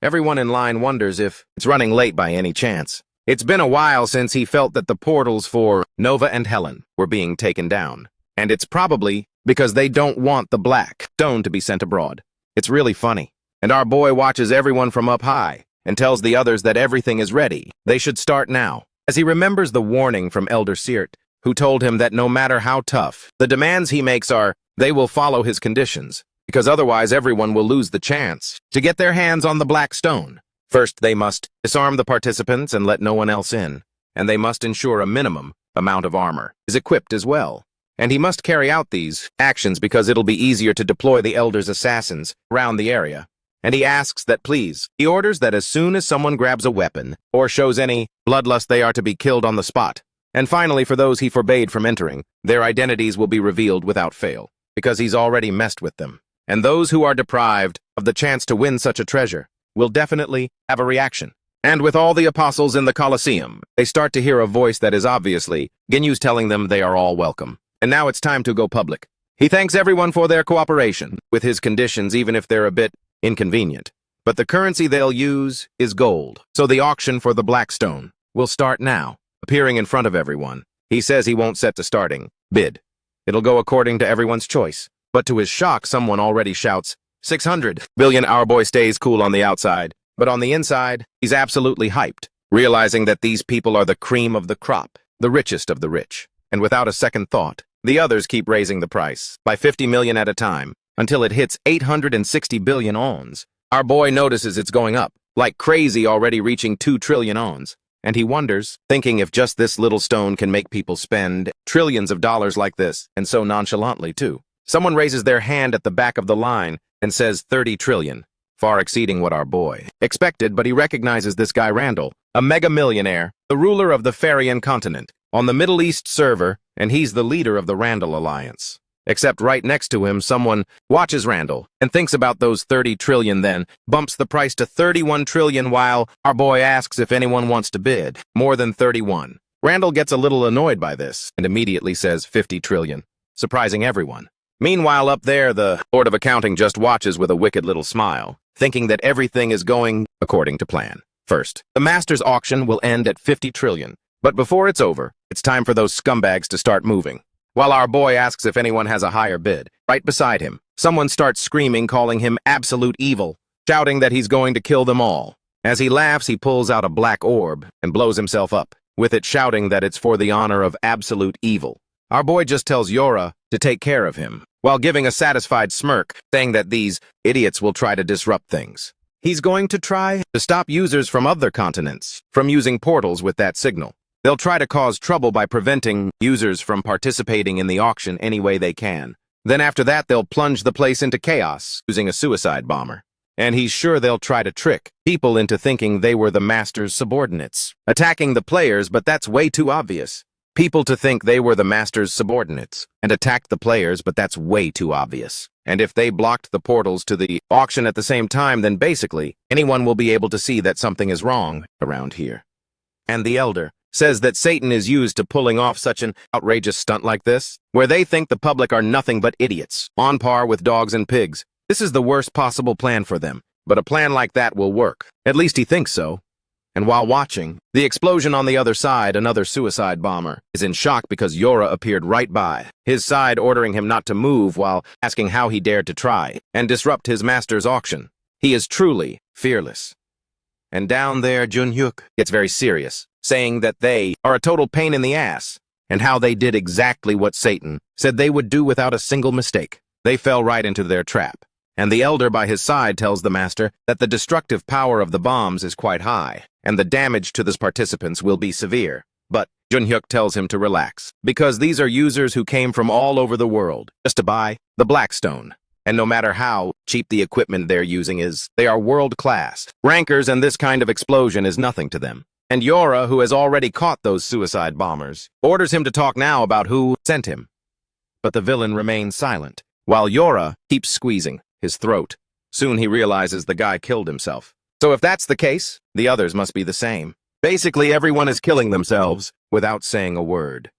Everyone in line wonders if it's running late by any chance. It's been a while since he felt that the portals for Nova and Helen were being taken down. And it's probably because they don't want the black stone to be sent abroad. It's really funny. And our boy watches everyone from up high and tells the others that everything is ready. They should start now. As he remembers the warning from Elder Sirt, who told him that no matter how tough the demands he makes are, they will follow his conditions, because otherwise everyone will lose the chance to get their hands on the black stone. First, they must disarm the participants and let no one else in, and they must ensure a minimum amount of armor is equipped as well. And he must carry out these actions because it'll be easier to deploy the Elder's assassins around the area. And he asks that please, he orders that as soon as someone grabs a weapon or shows any bloodlust, they are to be killed on the spot. And finally, for those he forbade from entering, their identities will be revealed without fail, because he's already messed with them. And those who are deprived of the chance to win such a treasure will definitely have a reaction. And with all the apostles in the Colosseum, they start to hear a voice that is obviously Ginyu's telling them they are all welcome. And now it's time to go public. He thanks everyone for their cooperation with his conditions, even if they're a bit inconvenient. But the currency they'll use is gold, so the auction for the black stone will start now. Appearing in front of everyone, he says he won't set the starting bid. It'll go according to everyone's choice. But to his shock, someone already shouts, 600 billion. Our boy stays cool on the outside, but on the inside, he's absolutely hyped, realizing that these people are the cream of the crop, the richest of the rich. And without a second thought, the others keep raising the price by 50 million at a time until it hits 860 billion ons. Our boy notices it's going up like crazy, already reaching 2 trillion ons. And he wonders, thinking if just this little stone can make people spend trillions of dollars like this, and so nonchalantly too. Someone raises their hand at the back of the line and says 30 trillion, far exceeding what our boy expected, but he recognizes this guy Randall, a mega millionaire, the ruler of the Farian continent, on the Middle East server, and he's the leader of the Randall Alliance. Except right next to him, someone watches Randall and thinks about those 30 trillion, then bumps the price to 31 trillion while our boy asks if anyone wants to bid more than 31. Randall gets a little annoyed by this and immediately says 50 trillion, surprising everyone. Meanwhile, up there, the Lord of Accounting just watches with a wicked little smile, thinking that everything is going according to plan. First, the master's auction will end at 50 trillion, but before it's over, it's time for those scumbags to start moving. While our boy asks if anyone has a higher bid, right beside him, someone starts screaming, calling him absolute evil, shouting that he's going to kill them all. As he laughs, he pulls out a black orb and blows himself up, with it shouting that it's for the honor of absolute evil. Our boy just tells Yora to take care of him, while giving a satisfied smirk, saying that these idiots will try to disrupt things. He's going to try to stop users from other continents from using portals with that signal. They'll try to cause trouble by preventing users from participating in the auction any way they can. Then after that, they'll plunge the place into chaos using a suicide bomber. And he's sure they'll try to trick people into thinking they were the master's subordinates, attacking the players, but that's way too obvious. People to think they were the master's subordinates and attacked the players, but that's way too obvious. And if they blocked the portals to the auction at the same time, then basically anyone will be able to see that something is wrong around here. And the elder says that Satan is used to pulling off such an outrageous stunt like this, where they think the public are nothing but idiots, on par with dogs and pigs. This is the worst possible plan for them, but a plan like that will work. At least he thinks so. And while watching the explosion on the other side, another suicide bomber is in shock because Yora appeared right by his side, ordering him not to move while asking how he dared to try and disrupt his master's auction. He is truly fearless. And down there, Junhyuk gets very serious, saying that they are a total pain in the ass, and how they did exactly what Satan said they would do without a single mistake. They fell right into their trap. And the elder by his side tells the master that the destructive power of the bombs is quite high, and the damage to the participants will be severe. But Junhyuk tells him to relax, because these are users who came from all over the world just to buy the Blackstone. And no matter how cheap the equipment they're using is, they are world-class. Rankers, and this kind of explosion is nothing to them. And Yora, who has already caught those suicide bombers, orders him to talk now about who sent him. But the villain remains silent, while Yora keeps squeezing his throat. Soon he realizes the guy killed himself. So if that's the case, the others must be the same. Basically, everyone is killing themselves without saying a word.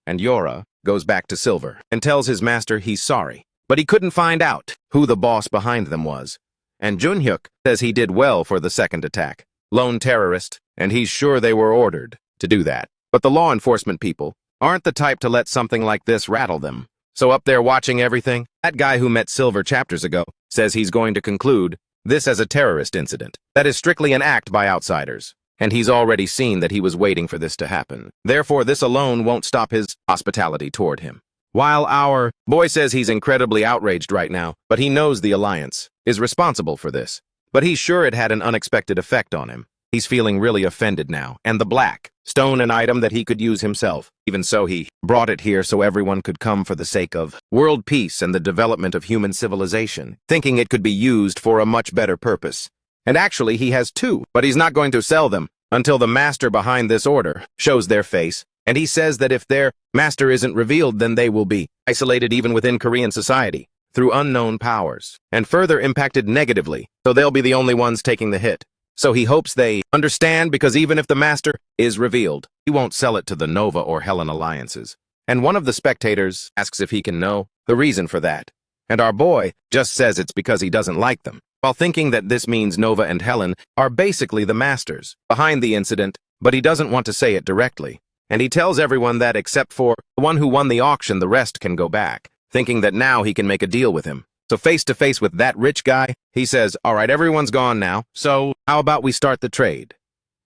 And Yora goes back to Silver and tells his master he's sorry, but he couldn't find out who the boss behind them was. And Junhyuk says he did well for the second attack. Lone terrorist, and he's sure they were ordered to do that. But the law enforcement people aren't the type to let something like this rattle them. So up there watching everything, that guy who met Silver chapters ago says he's going to conclude this as a terrorist incident that is strictly an act by outsiders. And he's already seen that he was waiting for this to happen. Therefore, this alone won't stop his hospitality toward him. While our boy says he's incredibly outraged right now, but he knows the Alliance is responsible for this. But he's sure it had an unexpected effect on him. He's feeling really offended now, and the Blackstone, an item that he could use himself. Even so, he brought it here so everyone could come for the sake of world peace and the development of human civilization, thinking it could be used for a much better purpose. And actually, he has two, but he's not going to sell them until the master behind this order shows their face. And he says that if their master isn't revealed, then they will be isolated even within Korean society through unknown powers and further impacted negatively, so they'll be the only ones taking the hit. So he hopes they understand, because even if the master is revealed, he won't sell it to the Nova or Helen alliances. And one of the spectators asks if he can know the reason for that. And our boy just says it's because he doesn't like them, while thinking that this means Nova and Helen are basically the masters behind the incident, but he doesn't want to say it directly. And he tells everyone that except for the one who won the auction, the rest can go back, thinking that now he can make a deal with him. So face to face with that rich guy, he says, all right, everyone's gone now, so how about we start the trade?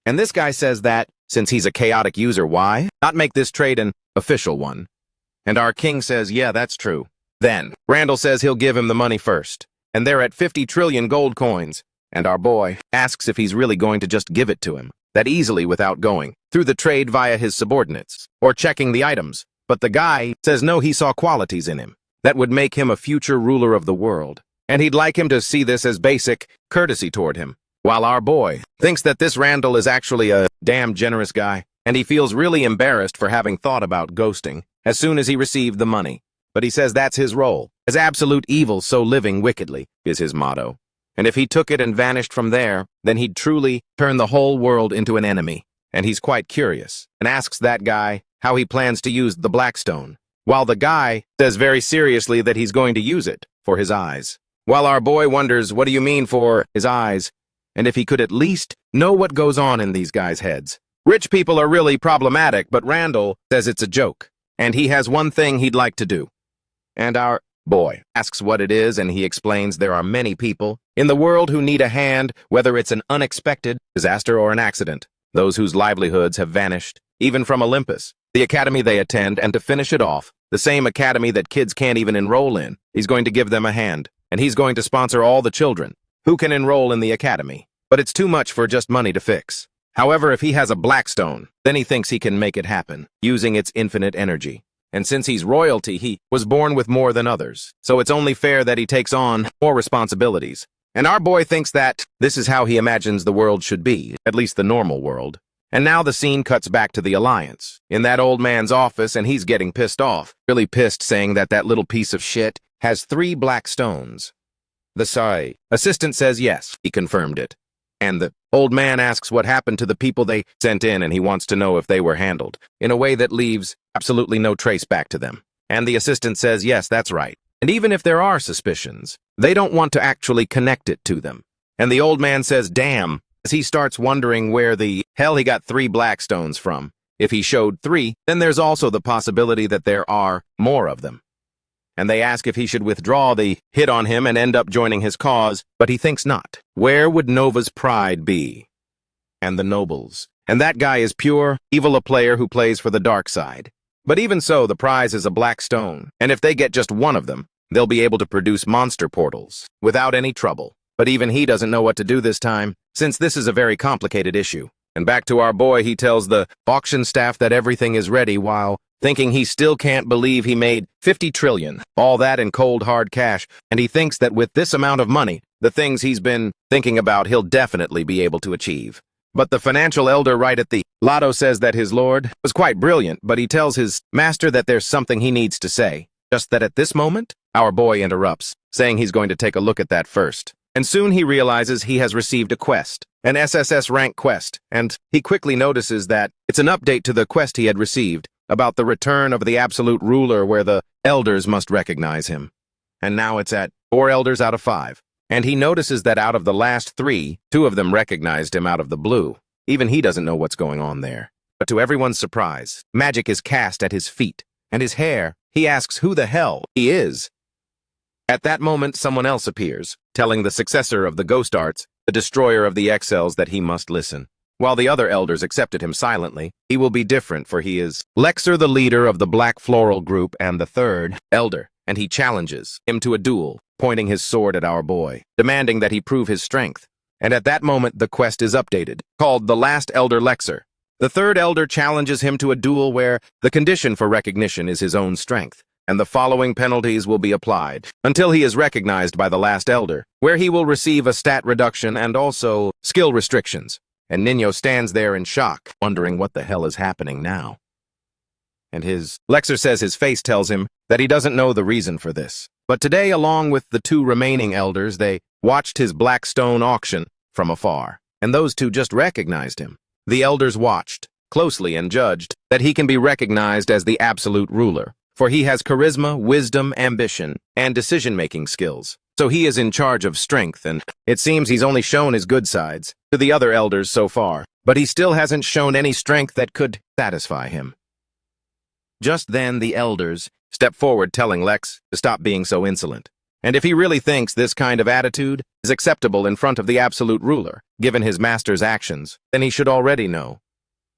And this guy says that, since he's a chaotic user, why not make this trade an official one? And our king says, yeah, that's true. Then Randall says he'll give him the money first, and they're at 50 trillion gold coins. And our boy asks if he's really going to just give it to him, that easily without going through the trade via his subordinates, or checking the items. But the guy says no, he saw qualities in him that would make him a future ruler of the world, and he'd like him to see this as basic courtesy toward him. While our boy thinks that this Randall is actually a damn generous guy, and he feels really embarrassed for having thought about ghosting as soon as he received the money. But he says that's his role, as absolute evil, so living wickedly is his motto. And if he took it and vanished from there, then he'd truly turn the whole world into an enemy. And he's quite curious, and asks that guy how he plans to use the Blackstone, while the guy says very seriously that he's going to use it for his eyes. While our boy wonders, what do you mean for his eyes? And if he could at least know what goes on in these guys' heads. Rich people are really problematic, but Randall says it's a joke, and he has one thing he'd like to do. And our boy asks what it is, and he explains there are many people in the world who need a hand, whether it's an unexpected disaster or an accident. Those whose livelihoods have vanished, even from Olympus, the academy they attend, and to finish it off, the same academy that kids can't even enroll in. He's going to give them a hand, and he's going to sponsor all the children. who can enroll in the academy. But it's too much for just money to fix. However, if he has a black stone, then he thinks he can make it happen, using its infinite energy. And since he's royalty, he was born with more than others. So it's only fair that he takes on more responsibilities. And our boy thinks that this is how he imagines the world should be, at least the normal world. And now the scene cuts back to the Alliance, in that old man's office, and he's getting pissed off. Really pissed, saying that that little piece of shit has 3 black stones. The assistant says yes, he confirmed it. And the old man asks what happened to the people they sent in, and he wants to know if they were handled, in a way that leaves absolutely no trace back to them. And the assistant says yes, that's right. And even if there are suspicions, they don't want to actually connect it to them. And the old man says, damn, as he starts wondering where the hell he got 3 black stones from. If he showed 3, then there's also the possibility that there are more of them. And they ask if he should withdraw the hit on him and end up joining his cause, but he thinks not. Where would Nova's pride be? And the nobles. And that guy is pure evil, a player who plays for the dark side. But even so, the prize is a black stone, and if they get just one of them, they'll be able to produce monster portals without any trouble. But even he doesn't know what to do this time, since this is a very complicated issue. And back to our boy, he tells the auction staff that everything is ready while thinking he still can't believe he made 50 trillion, all that in cold hard cash, and he thinks that with this amount of money, the things he's been thinking about he'll definitely be able to achieve. But the financial elder right at the lotto says that his lord was quite brilliant, but he tells his master that there's something he needs to say. Just that at this moment, our boy interrupts, saying he's going to take a look at that first. And soon he realizes he has received a quest, an SSS rank quest, and he quickly notices that it's an update to the quest he had received about the return of the absolute ruler where the elders must recognize him. And now it's at 4 elders out of 5. And he notices that out of the last 3, 2 of them recognized him out of the blue. Even he doesn't know what's going on there. But to everyone's surprise, magic is cast at his feet, and his hair, he asks who the hell he is. At that moment, someone else appears, telling the successor of the ghost arts, the destroyer of the Excels, that he must listen. While the other elders accepted him silently, he will be different, for he is Lexer, the leader of the Black Floral Group and the 3rd elder, and he challenges him to a duel, pointing his sword at our boy, demanding that he prove his strength. And at that moment, the quest is updated, called The Last Elder Lexer. The 3rd elder challenges him to a duel where the condition for recognition is his own strength, and the following penalties will be applied until he is recognized by the last elder, where he will receive a stat reduction and also skill restrictions. And Nino stands there in shock, wondering what the hell is happening now. And Lexer says his face tells him that he doesn't know the reason for this. But today, along with the 2 remaining elders, they watched his black stone auction from afar, and those 2 just recognized him. The elders watched closely and judged that he can be recognized as the absolute ruler, for he has charisma, wisdom, ambition, and decision-making skills. So he is in charge of strength, and it seems he's only shown his good sides to the other elders so far, but he still hasn't shown any strength that could satisfy him. Just then, the elders step forward, telling Lex to stop being so insolent. And if he really thinks this kind of attitude is acceptable in front of the absolute ruler, given his master's actions, then he should already know.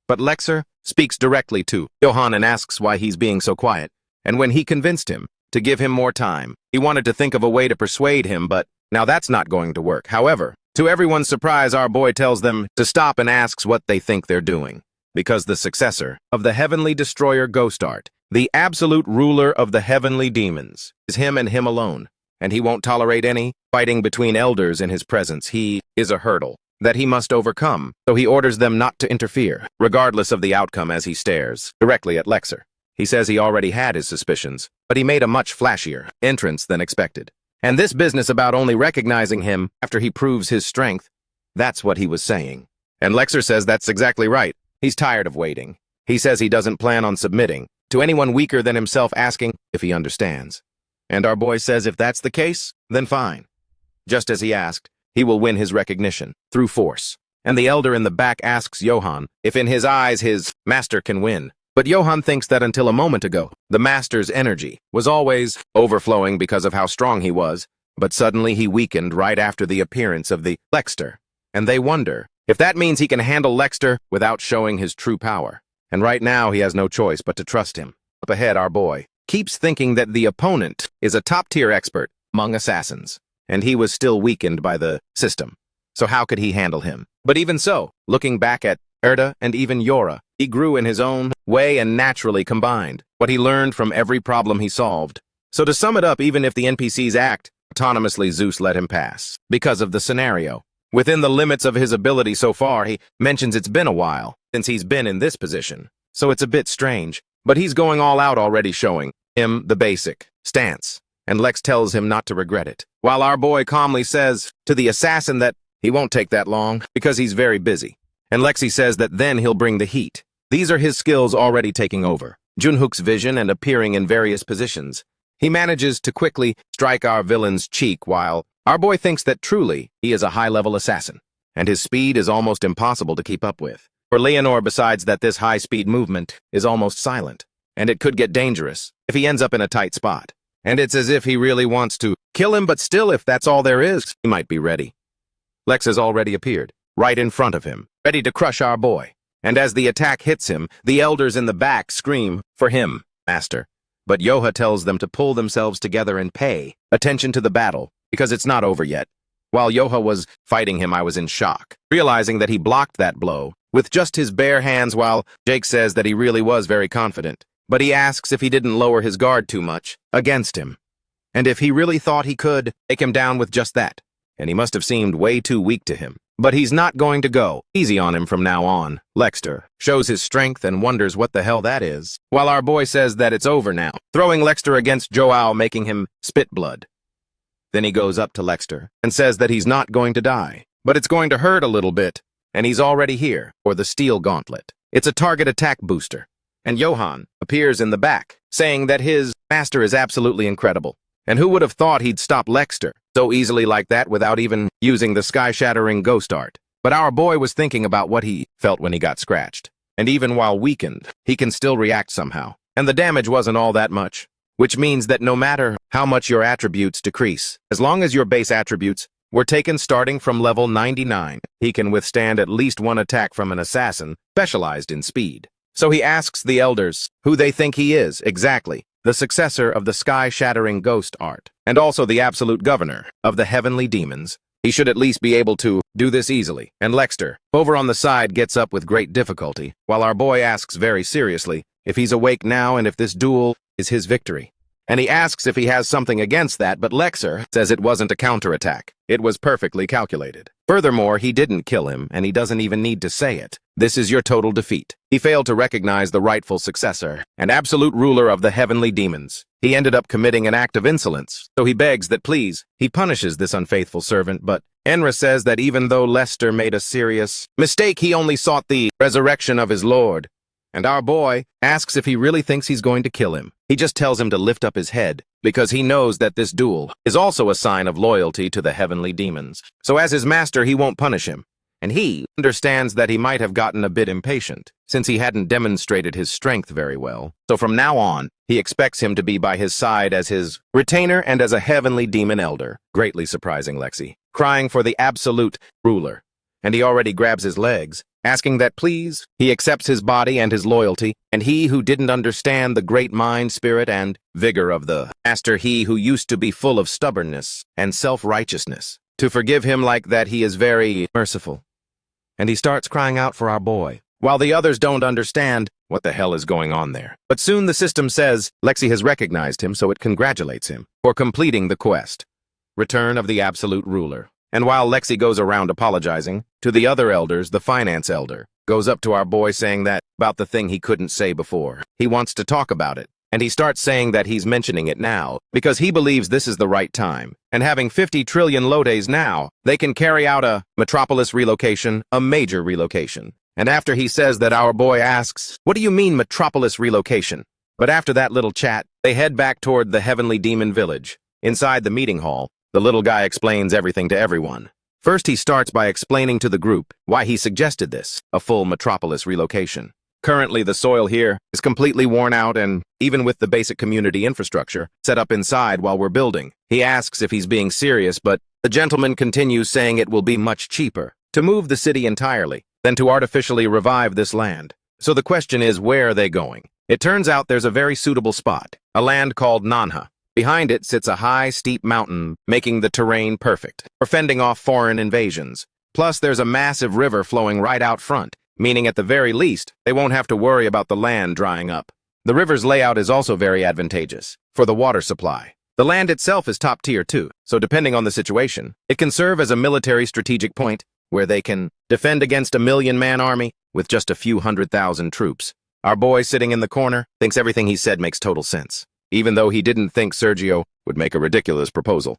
But Lexer speaks directly to Johann and asks why he's being so quiet, and when he convinced him to give him more time, he wanted to think of a way to persuade him, but now that's not going to work. However, to everyone's surprise, our boy tells them to stop and asks what they think they're doing, because the successor of the heavenly destroyer ghost art, the absolute ruler of the heavenly demons, is him and him alone, and he won't tolerate any fighting between elders in his presence. He is a hurdle that he must overcome, so he orders them not to interfere, regardless of the outcome, as he stares directly at Lexer. He says he already had his suspicions, but he made a much flashier entrance than expected. And this business about only recognizing him after he proves his strength, that's what he was saying. And Lexer says that's exactly right. He's tired of waiting. He says he doesn't plan on submitting to anyone weaker than himself, asking if he understands. And our boy says if that's the case, then fine. Just as he asked, he will win his recognition through force. And the elder in the back asks Johann if in his eyes his master can win. But Johann thinks that until a moment ago, the master's energy was always overflowing because of how strong he was, but suddenly he weakened right after the appearance of the Lexter. And they wonder if that means he can handle Lexter without showing his true power. And right now he has no choice but to trust him. Up ahead, our boy keeps thinking that the opponent is a top-tier expert among assassins. and he was still weakened by the system. So how could he handle him? But even so, looking back at Erda and even Yora, he grew in his own way and naturally combined what he learned from every problem he solved. So to sum it up, even if the NPCs act autonomously, Zeus let him pass because of the scenario. Within the limits of his ability so far, he mentions it's been a while since he's been in this position. So it's a bit strange, but he's going all out already, showing him the basic stance. And Lex tells him not to regret it, while our boy calmly says to the assassin that he won't take that long because he's very busy. And Lexi says that then he'll bring the heat. These are his skills already taking over. Junhook's vision and appearing in various positions. He manages to quickly strike our villain's cheek while our boy thinks that truly he is a high-level assassin, and his speed is almost impossible to keep up with. For Leonor, besides that, this high-speed movement is almost silent, and it could get dangerous if he ends up in a tight spot. And it's as if he really wants to kill him, but still, if that's all there is, he might be ready. Lex has already appeared, right in front of him, ready to crush our boy. And as the attack hits him, the elders in the back scream for him, Master. But Yoha tells them to pull themselves together and pay attention to the battle, because it's not over yet. While Yoha was fighting him, I was in shock, realizing that he blocked that blow with just his bare hands, while Jake says that he really was very confident. But he asks if he didn't lower his guard too much against him, and if he really thought he could take him down with just that. And he must have seemed way too weak to him. But he's not going to go easy on him from now on. Lexter shows his strength and wonders what the hell that is, while our boy says that it's over now, throwing Lexter against Joao, making him spit blood. Then he goes up to Lexter and says that he's not going to die, but it's going to hurt a little bit, and he's already here for the steel gauntlet. It's a target attack booster, and Johan appears in the back, saying that his master is absolutely incredible. And who would have thought he'd stop Lexter so easily like that without even using the sky-shattering ghost art? But our boy was thinking about what he felt when he got scratched. And even while weakened, he can still react somehow. And the damage wasn't all that much, which means that no matter how much your attributes decrease, as long as your base attributes were taken starting from level 99, he can withstand at least one attack from an assassin specialized in speed. So he asks the elders who they think he is exactly. The successor of the sky-shattering ghost art, and also the absolute governor of the heavenly demons. He should at least be able to do this easily. And Lexter, over on the side, gets up with great difficulty, while our boy asks very seriously if he's awake now and if this duel is his victory. And he asks if he has something against that, but Lexer says it wasn't a counterattack. It was perfectly calculated. Furthermore, he didn't kill him, and he doesn't even need to say it. This is your total defeat. He failed to recognize the rightful successor and absolute ruler of the heavenly demons. He ended up committing an act of insolence, so he begs that please, he punishes this unfaithful servant, but Enra says that even though Lester made a serious mistake, he only sought the resurrection of his lord. And our boy asks if he really thinks he's going to kill him. He just tells him to lift up his head, because he knows that this duel is also a sign of loyalty to the heavenly demons. So as his master, he won't punish him. And he understands that he might have gotten a bit impatient, since he hadn't demonstrated his strength very well. So from now on, he expects him to be by his side as his retainer and as a heavenly demon elder, greatly surprising Lexi, crying for the absolute ruler. And he already grabs his legs, asking that please, he accepts his body and his loyalty, and he who didn't understand the great mind, spirit, and vigor of the master, he who used to be full of stubbornness and self-righteousness, to forgive him like that, he is very merciful. And he starts crying out for our boy, while the others don't understand what the hell is going on there. But soon the system says Lexi has recognized him, so it congratulates him for completing the quest. Return of the absolute ruler. And while Lexi goes around apologizing to the other elders, the finance elder goes up to our boy saying that about the thing he couldn't say before. He wants to talk about it, and he starts saying that he's mentioning it now because he believes this is the right time. And having 50 trillion lotes now, they can carry out a metropolis relocation, a major relocation. And after he says that, our boy asks, what do you mean metropolis relocation? But after that little chat, they head back toward the heavenly demon village. Inside the meeting hall, the little guy explains everything to everyone. First, he starts by explaining to the group why he suggested this, a full metropolis relocation. Currently, the soil here is completely worn out, and even with the basic community infrastructure set up inside while we're building, he asks if he's being serious, but the gentleman continues saying it will be much cheaper to move the city entirely than to artificially revive this land. So the question is, where are they going? It turns out there's a very suitable spot, a land called Manhwa. Behind it sits a high, steep mountain, making the terrain perfect for fending off foreign invasions. Plus, there's a massive river flowing right out front, meaning at the very least, they won't have to worry about the land drying up. The river's layout is also very advantageous for the water supply. The land itself is top tier too, so depending on the situation, it can serve as a military strategic point where they can defend against a 1,000,000-man army with just a few 100,000 troops. Our boy sitting in the corner thinks everything he said makes total sense, even though he didn't think Sergio would make a ridiculous proposal.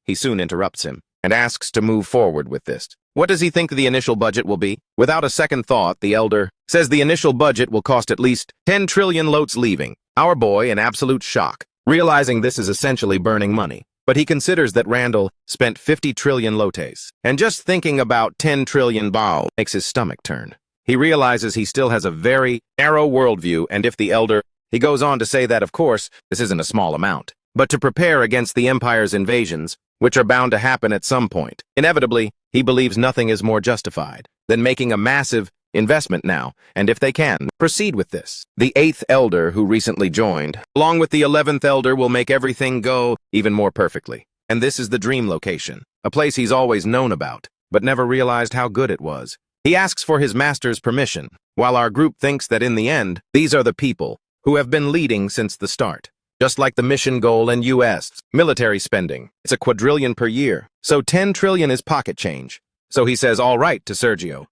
He soon interrupts him and asks to move forward with this. What does he think the initial budget will be? Without a second thought, the elder says the initial budget will cost at least 10 trillion lotes, leaving our boy in absolute shock, realizing this is essentially burning money. But he considers that Randall spent 50 trillion lotes, and just thinking about 10 trillion bao makes his stomach turn. He realizes he still has a very narrow worldview, and if the elder, he goes on to say that, of course, this isn't a small amount, but to prepare against the Empire's invasions, which are bound to happen at some point. Inevitably, he believes nothing is more justified than making a massive investment now, and if they can, proceed with this. The 8th elder who recently joined, along with the 11th elder, will make everything go even more perfectly. And this is the dream location, a place he's always known about, but never realized how good it was. He asks for his master's permission, while our group thinks that in the end, these are the people who have been leading since the start. Just like the mission goal in U.S. military spending, it's a quadrillion per year, so 10 trillion is pocket change. So he says all right to Sergio,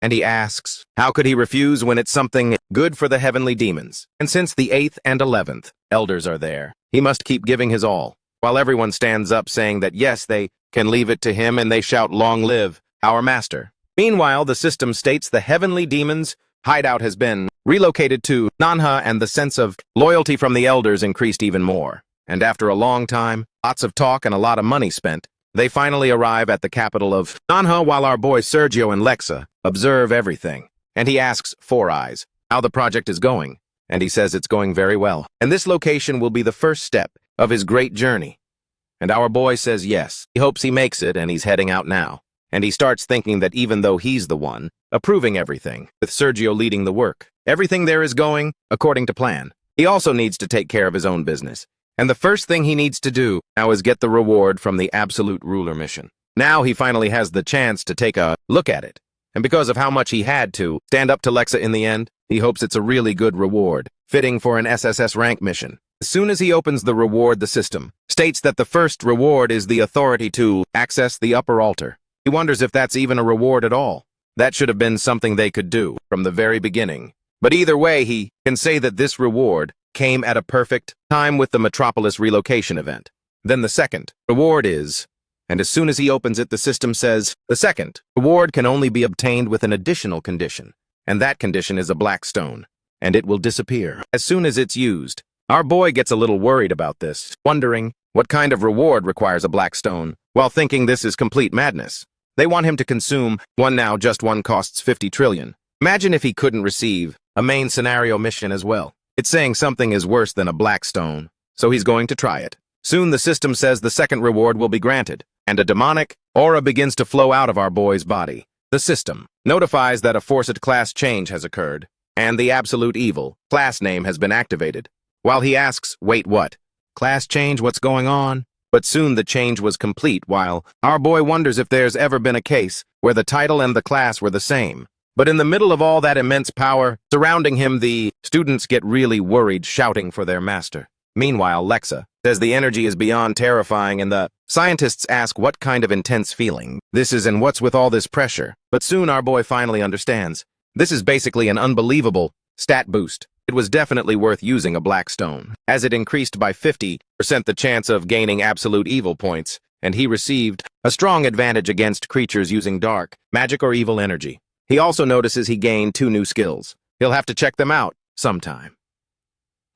and he asks, how could he refuse when it's something good for the heavenly demons? And since the 8th and 11th elders are there, he must keep giving his all, while everyone stands up saying that yes, they can leave it to him, and they shout, long live our master. Meanwhile, the system states the heavenly demons' hideout has been relocated to Manhwa, and the sense of loyalty from the elders increased even more. And after a long time, lots of talk and a lot of money spent, they finally arrive at the capital of Manhwa, while our boys Sergio and Lexa observe everything. And he asks Four Eyes how the project is going, and he says it's going very well. And this location will be the first step of his great journey. And our boy says yes, he hopes he makes it, and he's heading out now. And he starts thinking that even though he's the one approving everything, with Sergio leading the work, everything there is going according to plan. He also needs to take care of his own business. And the first thing he needs to do now is get the reward from the Absolute Ruler mission. Now he finally has the chance to take a look at it. And because of how much he had to stand up to Lexa in the end, he hopes it's a really good reward, fitting for an SSS rank mission. As soon as he opens the reward, the system states that the first reward is the authority to access the upper altar. He wonders if that's even a reward at all. That should have been something they could do from the very beginning. But either way, he can say that this reward came at a perfect time with the Metropolis relocation event. Then the second reward is, and as soon as he opens it, the system says, the second reward can only be obtained with an additional condition, and that condition is a black stone, and it will disappear as soon as it's used. Our boy gets a little worried about this, wondering what kind of reward requires a black stone, while thinking this is complete madness. They want him to consume one now, just one costs 50 trillion. Imagine if he couldn't receive a main scenario mission as well. It's saying something is worse than a black stone, so he's going to try it. Soon the system says the second reward will be granted, and a demonic aura begins to flow out of our boy's body. The system notifies that a forced class change has occurred, and the absolute evil class name has been activated. While he asks, wait, what? Class change, what's going on? But soon the change was complete, while our boy wonders if there's ever been a case where the title and the class were the same. But in the middle of all that immense power surrounding him, the students get really worried, shouting for their master. Meanwhile, Lexa says the energy is beyond terrifying, and the scientists ask what kind of intense feeling this is and what's with all this pressure. But soon our boy finally understands. This is basically an unbelievable stat boost. It was definitely worth using a black stone, as it increased by 50% the chance of gaining absolute evil points, and he received a strong advantage against creatures using dark, magic, or evil energy. He also notices he gained 2 new skills. He'll have to check them out sometime.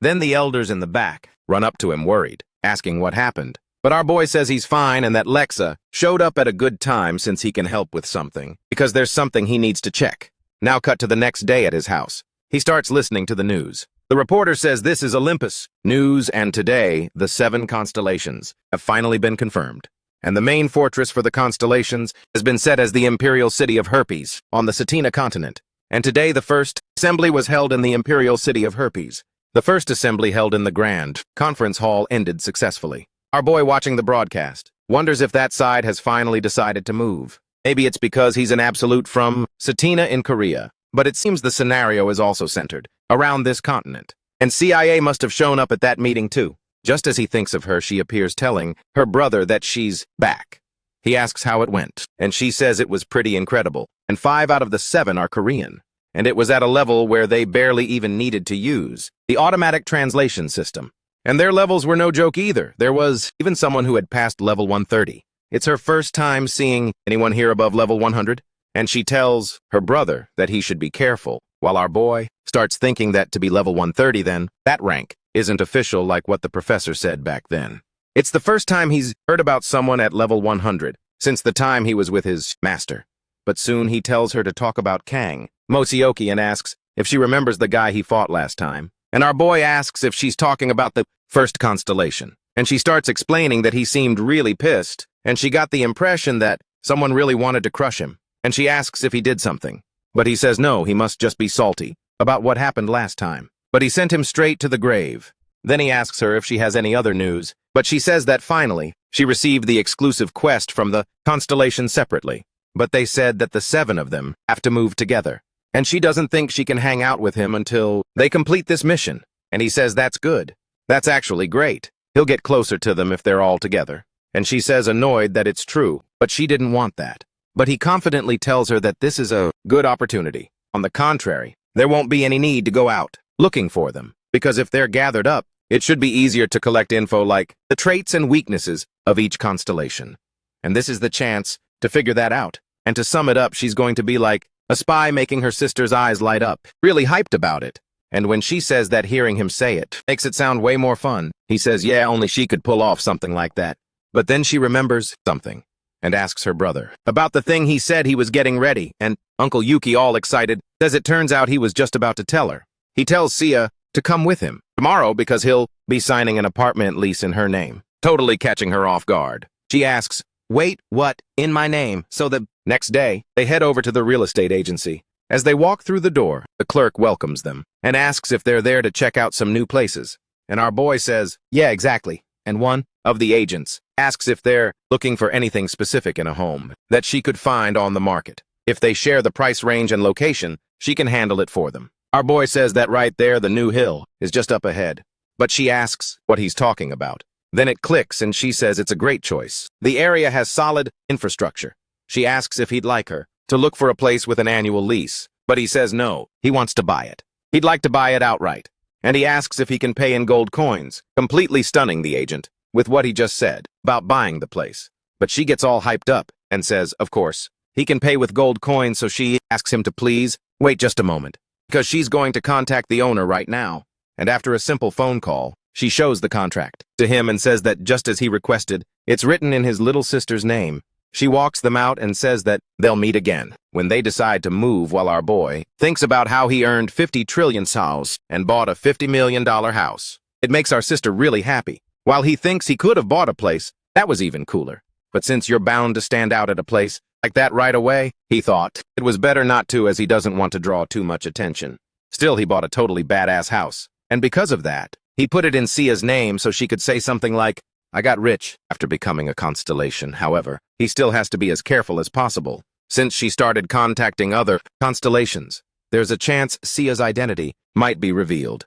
Then the elders in the back run up to him worried, asking what happened. But our boy says he's fine and that Lexa showed up at a good time since he can help with something, because there's something he needs to check. Now cut to the next day at his house. He starts listening to the news. The reporter says this is Olympus news, and today the 7 constellations have finally been confirmed. And the main fortress for the constellations has been set as the imperial city of Herpes on the Satina continent. And today the first assembly was held in the imperial city of Herpes. The first assembly held in the Grand Conference Hall ended successfully. Our boy watching the broadcast wonders if that side has finally decided to move. Maybe it's because he's an absolute from Satina in Korea, but it seems the scenario is also centered around this continent. And CIA must have shown up at that meeting too. Just as he thinks of her, she appears telling her brother that she's back. He asks how it went, and she says it was pretty incredible, and 5 out of the 7 are Korean. And it was at a level where they barely even needed to use the automatic translation system. And their levels were no joke either. There was even someone who had passed level 130. It's her first time seeing anyone here above level 100, and she tells her brother that he should be careful, while our boy starts thinking that to be level 130 then, that rank isn't official like what the professor said back then. It's the first time he's heard about someone at level 100 since the time he was with his master. But soon he tells her to talk about Kang Mosioki and asks if she remembers the guy he fought last time. And our boy asks if she's talking about the first constellation. And she starts explaining that he seemed really pissed, and she got the impression that someone really wanted to crush him. And she asks if he did something. But he says no, he must just be salty about what happened last time. But he sent him straight to the grave. Then he asks her if she has any other news, but she says that finally she received the exclusive quest from the constellation separately. But they said that the 7 of them have to move together. And she doesn't think she can hang out with him until they complete this mission. And he says that's good. That's actually great. He'll get closer to them if they're all together. And she says annoyed that it's true, but she didn't want that. But he confidently tells her that this is a good opportunity. On the contrary, there won't be any need to go out looking for them, because if they're gathered up, it should be easier to collect info like the traits and weaknesses of each constellation. And this is the chance to figure that out. And to sum it up, she's going to be like a spy making her sister's eyes light up, really hyped about it. And when she says that, hearing him say it makes it sound way more fun. He says, yeah, only she could pull off something like that. But then she remembers something and asks her brother about the thing he said he was getting ready. And Uncle Yuki, all excited, says it turns out he was just about to tell her. He tells Sia to come with him tomorrow because he'll be signing an apartment lease in her name, totally catching her off guard. She asks, wait, what? In my name? So the next day, they head over to the real estate agency. As they walk through the door, the clerk welcomes them and asks if they're there to check out some new places. And our boy says, yeah, exactly. And one of the agents asks if they're looking for anything specific in a home that she could find on the market. If they share the price range and location, she can handle it for them. Our boy says that right there, the new hill is just up ahead. But she asks what he's talking about. Then it clicks and she says it's a great choice. The area has solid infrastructure. She asks if he'd like her to look for a place with an annual lease. But he says no, he wants to buy it. He'd like to buy it outright. And he asks if he can pay in gold coins, completely stunning the agent with what he just said about buying the place. But she gets all hyped up and says, of course, he can pay with gold coins, so she asks him to please wait just a moment, because she's going to contact the owner right now. And after a simple phone call, she shows the contract to him and says that just as he requested, it's written in his little sister's name. She walks them out and says that they'll meet again when they decide to move, while our boy thinks about how he earned 50 trillion sows and bought a $50 million house. It makes our sister really happy. While he thinks he could have bought a place, that was even cooler. But since you're bound to stand out at a place like that right away, he thought it was better not to, as he doesn't want to draw too much attention. Still, he bought a totally badass house. And because of that, he put it in Sia's name so she could say something like, I got rich after becoming a constellation. However, he still has to be as careful as possible. Since she started contacting other constellations, there's a chance Sia's identity might be revealed.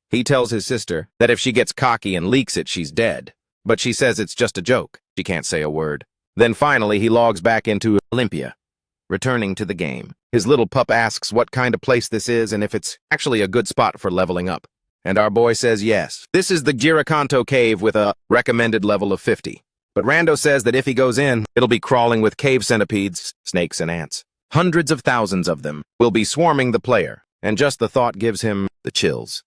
He tells his sister that if she gets cocky and leaks it, she's dead. But she says it's just a joke. She can't say a word. Then finally, he logs back into Olympia. Returning to the game, his little pup asks what kind of place this is and if it's actually a good spot for leveling up. And our boy says yes. This is the Giracanto cave with a recommended level of 50. But Rando says that if he goes in, it'll be crawling with cave centipedes, snakes, and ants. Hundreds of thousands of them will be swarming the player, and just the thought gives him the chills.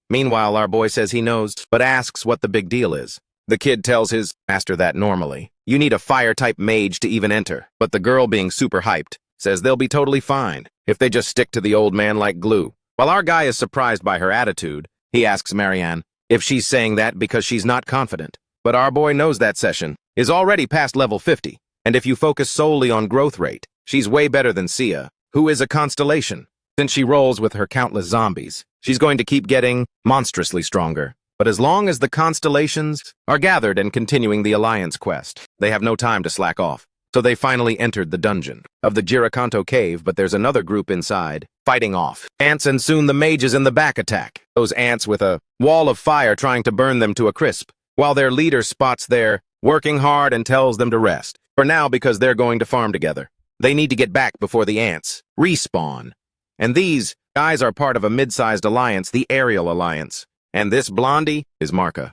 Meanwhile, our boy says he knows, but asks what the big deal is. The kid tells his master that normally, you need a fire-type mage to even enter, but the girl, being super hyped, says they'll be totally fine if they just stick to the old man like glue. While our guy is surprised by her attitude, he asks Marianne if she's saying that because she's not confident. But our boy knows that session is already past level 50, and if you focus solely on growth rate, she's way better than Sia, who is a constellation. Since she rolls with her countless zombies, she's going to keep getting monstrously stronger. But as long as the constellations are gathered and continuing the Alliance quest, they have no time to slack off. So they finally entered the dungeon of the Giracanto cave, but there's another group inside, fighting off ants, and soon the mages in the back attack. Those ants with a wall of fire trying to burn them to a crisp, while their leader spots there, working hard, and tells them to rest. For now, because they're going to farm together. They need to get back before the ants respawn. And these guys are part of a mid-sized alliance, the Aerial Alliance. And this blondie is Marka.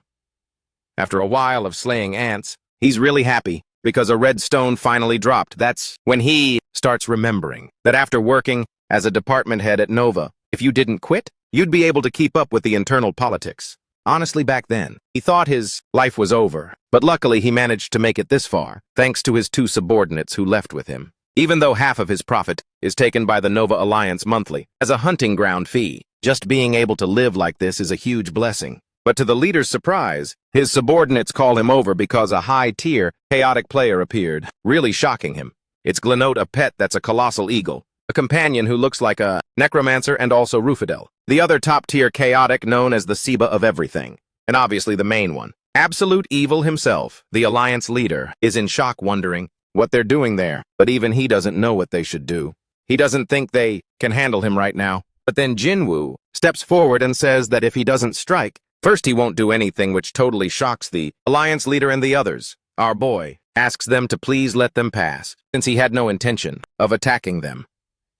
After a while of slaying ants, he's really happy because a red stone finally dropped. That's when he starts remembering that after working as a department head at Nova, if you didn't quit, you'd be able to keep up with the internal politics. Honestly, back then, he thought his life was over, but luckily he managed to make it this far, thanks to his 2 subordinates who left with him. Even though half of his profit is taken by the Nova Alliance monthly as a hunting ground fee, just being able to live like this is a huge blessing. But to the leader's surprise, his subordinates call him over because a high-tier, chaotic player appeared, really shocking him. It's Glenote, a pet that's a colossal eagle, a companion who looks like a necromancer and also Rufidel. The other top-tier chaotic known as the Seba of everything, and obviously the main one. Absolute Evil himself, the Alliance leader, is in shock wondering what they're doing there, but even he doesn't know what they should do. He doesn't think they can handle him right now. But then Jinwoo steps forward and says that if he doesn't strike, first he won't do anything, which totally shocks the Alliance leader and the others. Our boy asks them to please let them pass, since he had no intention of attacking them.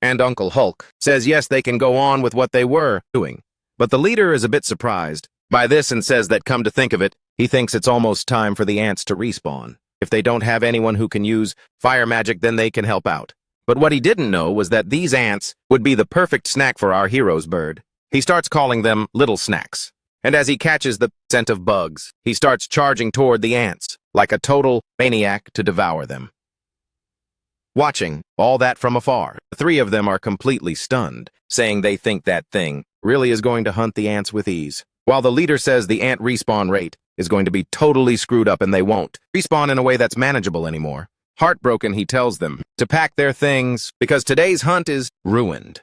And Uncle Hulk says yes, they can go on with what they were doing. But the leader is a bit surprised by this and says that, come to think of it, he thinks it's almost time for the ants to respawn. If they don't have anyone who can use fire magic, then they can help out. But what he didn't know was that these ants would be the perfect snack for our hero's bird. He starts calling them little snacks. And as he catches the scent of bugs, he starts charging toward the ants, like a total maniac, to devour them. Watching all that from afar, the 3 of them are completely stunned, saying they think that thing really is going to hunt the ants with ease. While the leader says the ant respawn rate is going to be totally screwed up and they won't respawn in a way that's manageable anymore. Heartbroken, he tells them to pack their things because today's hunt is ruined.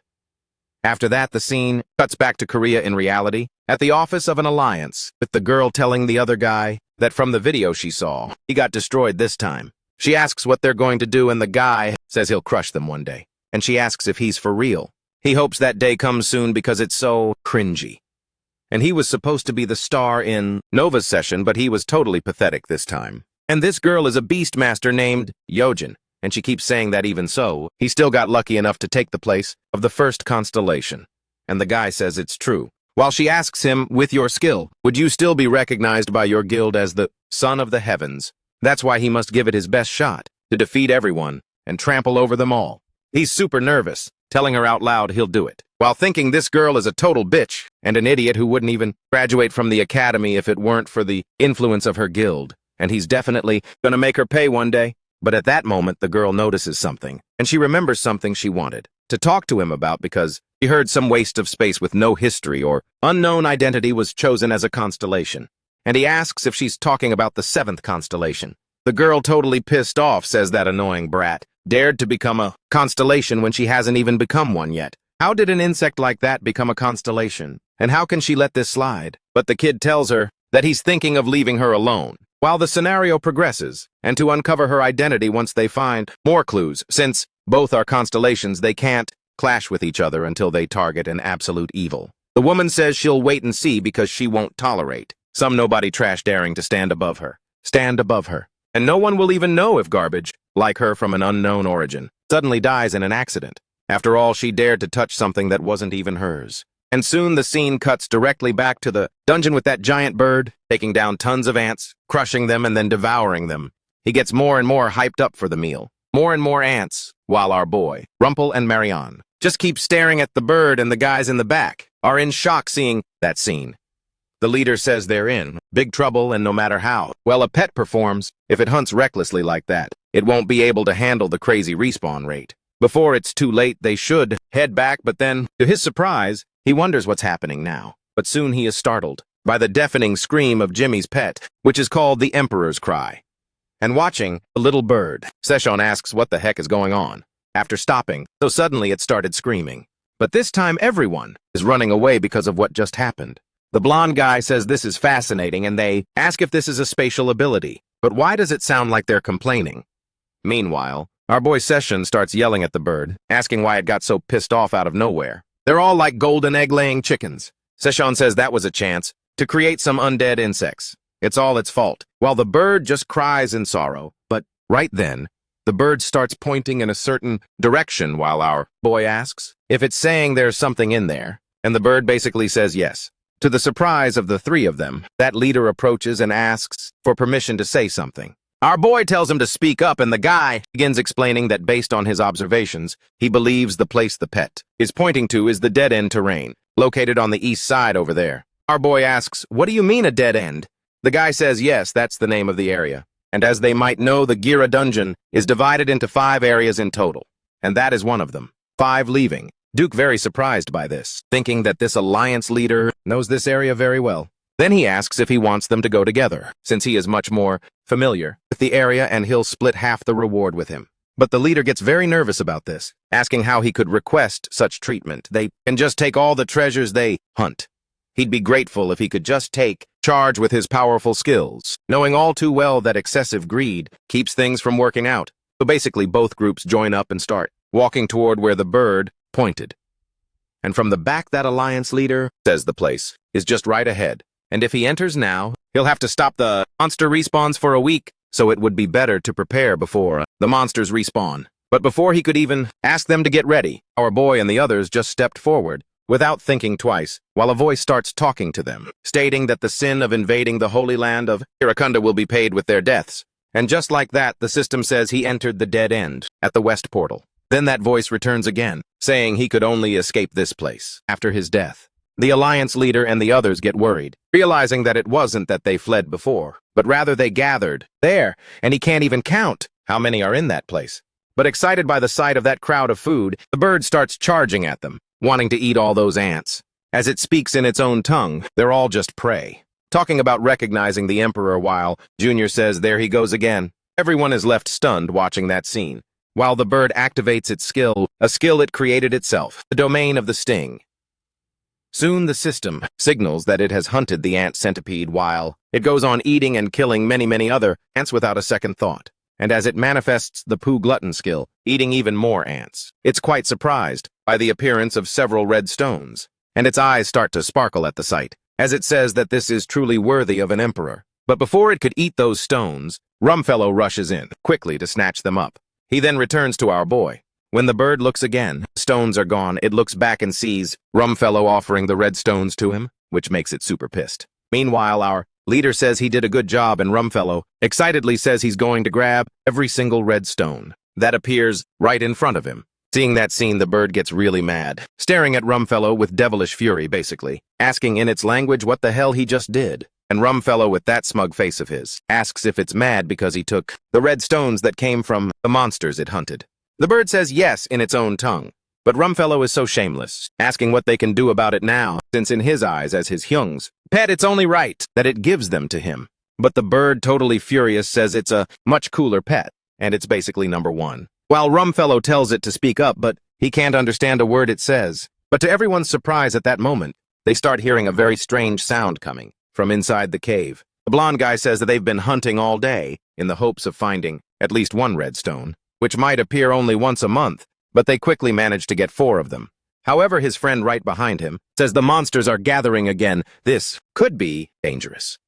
After that, the scene cuts back to Korea in reality, at the office of an alliance, with the girl telling the other guy that from the video she saw, he got destroyed this time. She asks what they're going to do and the guy says he'll crush them one day. And she asks if he's for real. He hopes that day comes soon because it's so cringy. And he was supposed to be the star in Nova's session, but he was totally pathetic this time. And this girl is a beastmaster named Yojin, and she keeps saying that even so, he still got lucky enough to take the place of the first constellation. And the guy says it's true. While she asks him, with your skill, would you still be recognized by your guild as the son of the heavens? That's why he must give it his best shot, to defeat everyone and trample over them all. He's super nervous, telling her out loud he'll do it, while thinking this girl is a total bitch and an idiot who wouldn't even graduate from the academy if it weren't for the influence of her guild, and he's definitely gonna make her pay one day. But at that moment, the girl notices something, and she remembers something she wanted to talk to him about because she heard some waste of space with no history or unknown identity was chosen as a constellation. And he asks if she's talking about the 7th constellation. The girl, totally pissed off, says that annoying brat dared to become a constellation when she hasn't even become one yet. How did an insect like that become a constellation? And how can she let this slide? But the kid tells her that he's thinking of leaving her alone, while the scenario progresses, and to uncover her identity once they find more clues. Since both are constellations, they can't clash with each other until they target an absolute evil. The woman says she'll wait and see because she won't tolerate some nobody trash daring to stand above her. Stand above her. And no one will even know if garbage, like her from an unknown origin, suddenly dies in an accident. After all, she dared to touch something that wasn't even hers. And soon the scene cuts directly back to the dungeon with that giant bird, taking down tons of ants, crushing them and then devouring them. He gets more and more hyped up for the meal. More and more ants, while our boy, Rumpel and Marianne, just keep staring at the bird, and the guys in the back are in shock seeing that scene. The leader says they're in big trouble, and no matter how well a pet performs, if it hunts recklessly like that, it won't be able to handle the crazy respawn rate. Before it's too late, they should head back, but then, to his surprise, he wonders what's happening now. But soon he is startled by the deafening scream of Jimmy's pet, which is called the Emperor's Cry. And watching a little bird, Seshon asks what the heck is going on, after stopping, so suddenly it started screaming. But this time everyone is running away because of what just happened. The blonde guy says this is fascinating and they ask if this is a spatial ability. But why does it sound like they're complaining? Meanwhile, our boy Session starts yelling at the bird, asking why it got so pissed off out of nowhere. They're all like golden egg-laying chickens. Session says that was a chance to create some undead insects. It's all its fault, while the bird just cries in sorrow. But right then, the bird starts pointing in a certain direction while our boy asks if it's saying there's something in there, and the bird basically says yes. To the surprise of the three of them, that leader approaches and asks for permission to say something. Our boy tells him to speak up, and the guy begins explaining that based on his observations, he believes the place the pet is pointing to is the dead-end terrain, located on the east side over there. Our boy asks, "What do you mean a dead end?" The guy says, yes, that's the name of the area. And as they might know, the Gira dungeon is divided into 5 areas in total, and that is one of them. 5 leaving. Duke very surprised by this, thinking that this alliance leader knows this area very well. Then he asks if he wants them to go together, since he is much more familiar with the area and he'll split half the reward with him. But the leader gets very nervous about this, asking how he could request such treatment. They can just take all the treasures they hunt. He'd be grateful if he could just take charge with his powerful skills, knowing all too well that excessive greed keeps things from working out. So basically both groups join up and start walking toward where the bird pointed. And from the back that alliance leader says the place is just right ahead. And if he enters now, he'll have to stop the monster respawns for a week, so it would be better to prepare before the monsters respawn. But before he could even ask them to get ready, our boy and the others just stepped forward, without thinking twice, while a voice starts talking to them, stating that the sin of invading the holy land of Hirakunda will be paid with their deaths. And just like that, the system says he entered the dead end at the west portal. Then that voice returns again, saying he could only escape this place after his death. The alliance leader and the others get worried, realizing that it wasn't that they fled before, but rather they gathered there, and he can't even count how many are in that place. But excited by the sight of that crowd of food, the bird starts charging at them, wanting to eat all those ants. As it speaks in its own tongue, they're all just prey. Talking about recognizing the Emperor while Junior says there he goes again. Everyone is left stunned watching that scene, while the bird activates its skill, a skill it created itself, the domain of the sting. Soon the system signals that it has hunted the ant centipede while it goes on eating and killing many other ants without a second thought. And as it manifests the poo glutton skill, eating even more ants, it's quite surprised by the appearance of several red stones, and its eyes start to sparkle at the sight, as it says that this is truly worthy of an emperor. But before it could eat those stones, Rumfellow rushes in, quickly to snatch them up. He then returns to our boy. When the bird looks again, stones are gone, it looks back and sees Rumfellow offering the red stones to him, which makes it super pissed. Meanwhile, our leader says he did a good job, and Rumfellow excitedly says he's going to grab every single red stone that appears right in front of him. Seeing that scene, the bird gets really mad, staring at Rumfellow with devilish fury, basically, asking in its language what the hell he just did. And Rumfellow, with that smug face of his, asks if it's mad because he took the red stones that came from the monsters it hunted. The bird says yes in its own tongue, but Rumfellow is so shameless, asking what they can do about it now, since in his eyes, as his Hyung's pet, it's only right that it gives them to him. But the bird, totally furious, says it's a much cooler pet, and it's basically number 1. While Rumfellow tells it to speak up, but he can't understand a word it says. But to everyone's surprise at that moment, they start hearing a very strange sound coming from inside the cave. The blonde guy says that they've been hunting all day in the hopes of finding at least one red stone, which might appear only once a month, but they quickly manage to get 4 of them. However, his friend right behind him says the monsters are gathering again. This could be dangerous.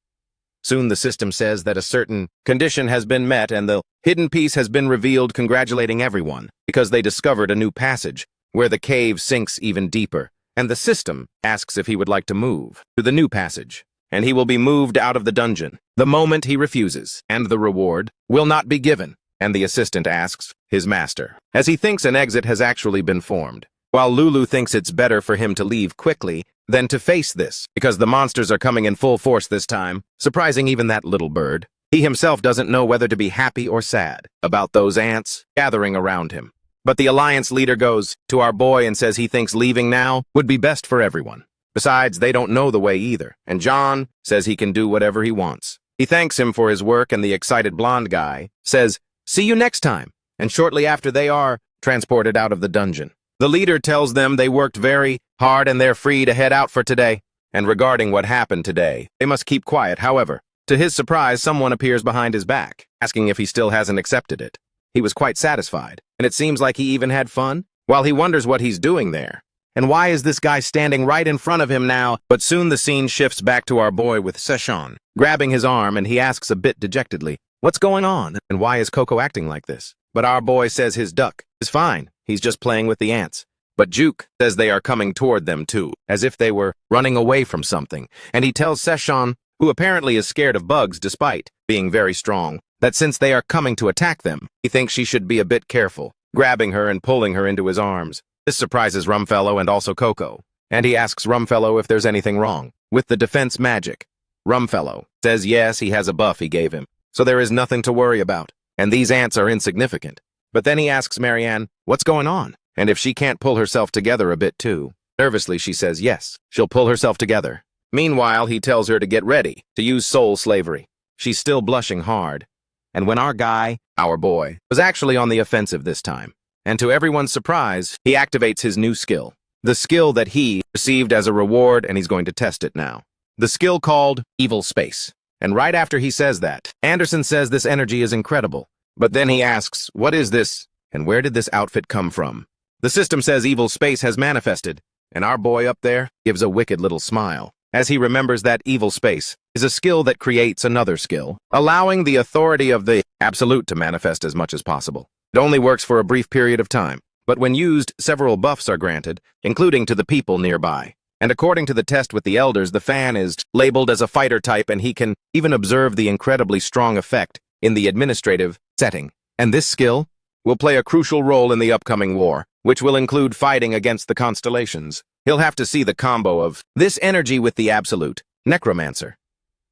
Soon the system says that a certain condition has been met and the hidden piece has been revealed, congratulating everyone, because they discovered a new passage where the cave sinks even deeper, and the system asks if he would like to move to the new passage, and he will be moved out of the dungeon the moment he refuses, and the reward will not be given. And the assistant asks his master, as he thinks an exit has actually been formed, while Lulu thinks it's better for him to leave quickly than to face this, because the monsters are coming in full force this time, surprising even that little bird. He himself doesn't know whether to be happy or sad about those ants gathering around him. But the alliance leader goes to our boy and says he thinks leaving now would be best for everyone. Besides, they don't know the way either, and John says he can do whatever he wants. He thanks him for his work, and the excited blonde guy says, "See you next time," and shortly after they are transported out of the dungeon. The leader tells them they worked very hard and they're free to head out for today. And regarding what happened today, they must keep quiet. However, to his surprise, someone appears behind his back, asking if he still hasn't accepted it. He was quite satisfied, and it seems like he even had fun, while he wonders what he's doing there. And why is this guy standing right in front of him now? But soon the scene shifts back to our boy with Session, grabbing his arm, and he asks a bit dejectedly, "What's going on? And why is Coco acting like this?" But our boy says his duck is fine. He's just playing with the ants. But Juke says they are coming toward them too, as if they were running away from something. And he tells Session, who apparently is scared of bugs despite being very strong, that since they are coming to attack them, he thinks she should be a bit careful, grabbing her and pulling her into his arms. This surprises Rumfellow and also Coco, and he asks Rumfellow if there's anything wrong with the defense magic. Rumfellow says yes, he has a buff he gave him, so there is nothing to worry about, and these ants are insignificant. But then he asks Marianne what's going on, and if she can't pull herself together a bit too. Nervously, she says yes, she'll pull herself together. Meanwhile, he tells her to get ready to use soul slavery. She's still blushing hard. And when our guy, our boy, was actually on the offensive this time, and to everyone's surprise, he activates his new skill. The skill that he received as a reward, and he's going to test it now. The skill called Evil Space. And right after he says that, Anderson says this energy is incredible. But then he asks, what is this, and where did this outfit come from? The system says Evil Space has manifested, and our boy up there gives a wicked little smile, as he remembers that Evil Space is a skill that creates another skill, allowing the authority of the Absolute to manifest as much as possible. It only works for a brief period of time, but when used, several buffs are granted, including to the people nearby. And according to the test with the elders, the fan is labeled as a fighter type, and he can even observe the incredibly strong effect in the administrative setting. And this skill will play a crucial role in the upcoming war, which will include fighting against the constellations. He'll have to see the combo of this energy with the Absolute Necromancer.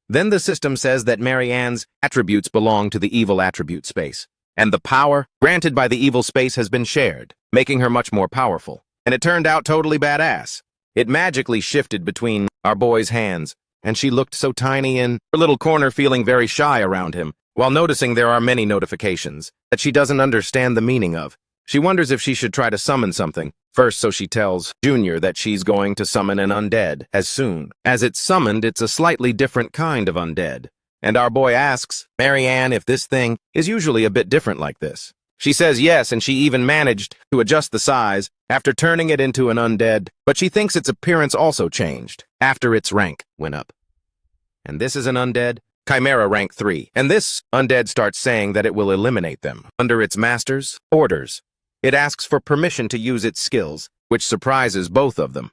Then the system says that Marianne's attributes belong to the evil attribute space, and the power granted by the evil space has been shared, making her much more powerful. And it turned out totally badass. It magically shifted between our boy's hands, and she looked so tiny in her little corner, feeling very shy around him, while noticing there are many notifications that she doesn't understand the meaning of. She wonders if she should try to summon something first, so she tells Junior that she's going to summon an undead. As soon as it's summoned, it's a slightly different kind of undead. And our boy asks Marianne if this thing is usually a bit different like this. She says yes, and she even managed to adjust the size after turning it into an undead, but she thinks its appearance also changed after its rank went up. And this is an undead Chimera rank 3, and this undead starts saying that it will eliminate them under its master's orders. It asks for permission to use its skills, which surprises both of them.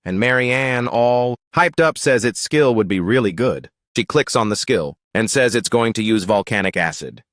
And Marianne, all hyped up, says its skill would be really good. She clicks on the skill and says it's going to use volcanic acid.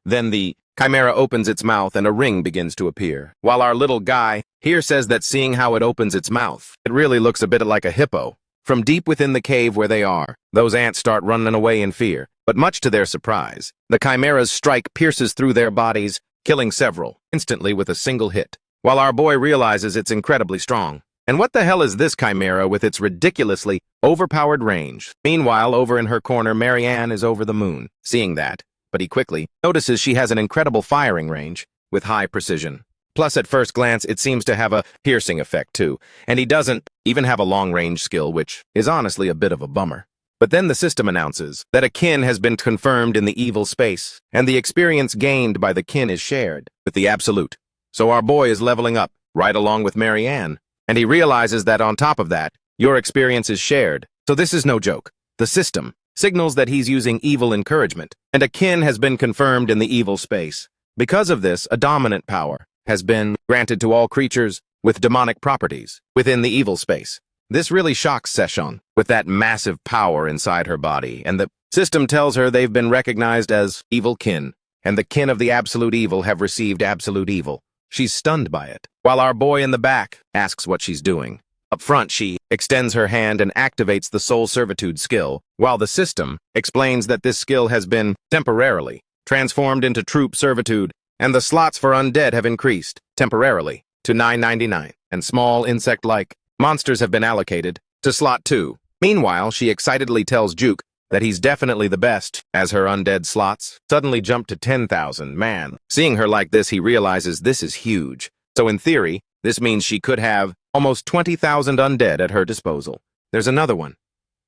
Then the Chimera opens its mouth and a ring begins to appear, while our little guy here says that seeing how it opens its mouth, it really looks a bit like a hippo. From deep within the cave where they are, those ants start running away in fear, but much to their surprise, the Chimera's strike pierces through their bodies, killing several instantly with a single hit, while our boy realizes it's incredibly strong. And what the hell is this Chimera with its ridiculously overpowered range? Meanwhile, over in her corner, Marianne is over the moon, seeing that, but he quickly notices she has an incredible firing range with high precision. Plus, at first glance, it seems to have a piercing effect too, and he doesn't even have a long-range skill, which is honestly a bit of a bummer. But then the system announces that a kin has been confirmed in the evil space, and the experience gained by the kin is shared with the Absolute. So our boy is leveling up, right along with Marianne, and he realizes that on top of that, your experience is shared. So this is no joke. The system signals that he's using evil encouragement, and a kin has been confirmed in the evil space. Because of this, a dominant power has been granted to all creatures with demonic properties within the evil space. This really shocks Session with that massive power inside her body, and the system tells her they've been recognized as evil kin, and the kin of the absolute evil have received absolute evil. She's stunned by it, while our boy in the back asks what she's doing. Up front, she extends her hand and activates the soul servitude skill, while the system explains that this skill has been temporarily transformed into troop servitude, and the slots for undead have increased temporarily to 999, and small insect-like monsters have been allocated to slot 2. Meanwhile, she excitedly tells Juke that he's definitely the best, as her undead slots suddenly jump to 10,000. Man, seeing her like this, he realizes this is huge. So in theory, This means she could have almost 20,000 undead at her disposal. There's another one.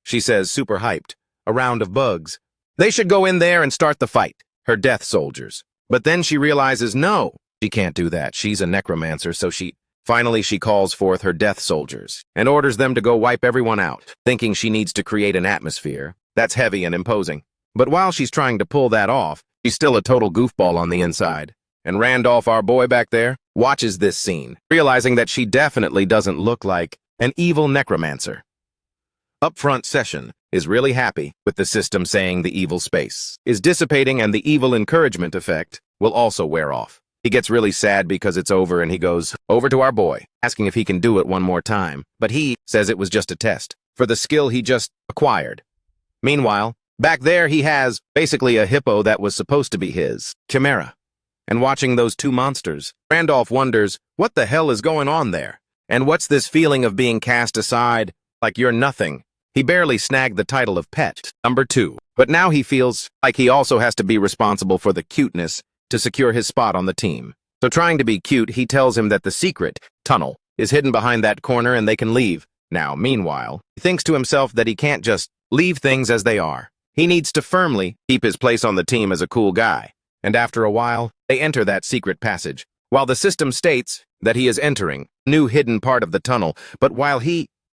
She says, super hyped. A round of bugs. They should go in there and start the fight. Her death soldiers. But then she realizes, no, she can't do that. She's a necromancer, so finally she calls forth her death soldiers and orders them to go wipe everyone out, thinking she needs to create an atmosphere that's heavy and imposing. But while she's trying to pull that off, she's still a total goofball on the inside. And Randolph, our boy back there, watches this scene, realizing that she definitely doesn't look like an evil necromancer. Upfront Session is really happy with the system saying the evil space is dissipating and the evil encouragement effect will also wear off. He gets really sad because it's over and he goes over to our boy, asking if he can do it one more time, but he says it was just a test for the skill he just acquired. Meanwhile, back there he has basically a hippo that was supposed to be his chimera. And watching those two monsters, Randolph wonders, what the hell is going on there? And what's this feeling of being cast aside, like you're nothing? He barely snagged the title of pet, number 2, but now he feels like he also has to be responsible for the cuteness to secure his spot on the team. So trying to be cute, he tells him that the secret tunnel is hidden behind that corner and they can leave. Now, meanwhile, he thinks to himself that he can't just leave things as they are. He needs to firmly keep his place on the team as a cool guy. And after a while, they enter that secret passage. While the system states that he is entering a new hidden part of the tunnel, but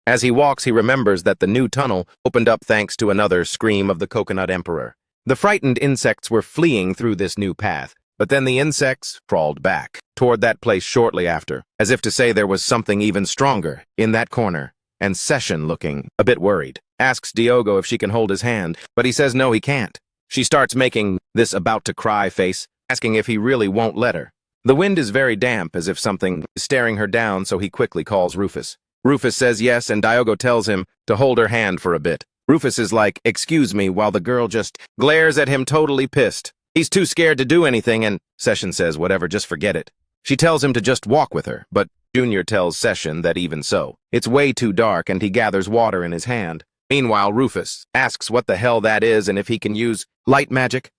as he walks, he remembers that the new tunnel opened up thanks to another scream of the Coconut Emperor. The frightened insects were fleeing through this new path, but then the insects crawled back toward that place shortly after, as if to say there was something even stronger in that corner. And Session, looking a bit worried, asks Diogo if she can hold his hand, but he says no, he can't. She starts making this about-to-cry face, asking if he really won't let her. The wind is very damp, as if something is staring her down, so he quickly calls Rufus. Rufus says yes, and Diogo tells him to hold her hand for a bit. Rufus is like, excuse me, while the girl just glares at him totally pissed. He's too scared to do anything, and Session says, whatever, just forget it. She tells him to just walk with her, but Junior tells Session that even so, it's way too dark, and he gathers water in his hand. Meanwhile, Rufus asks what the hell that is and if he can use light magic.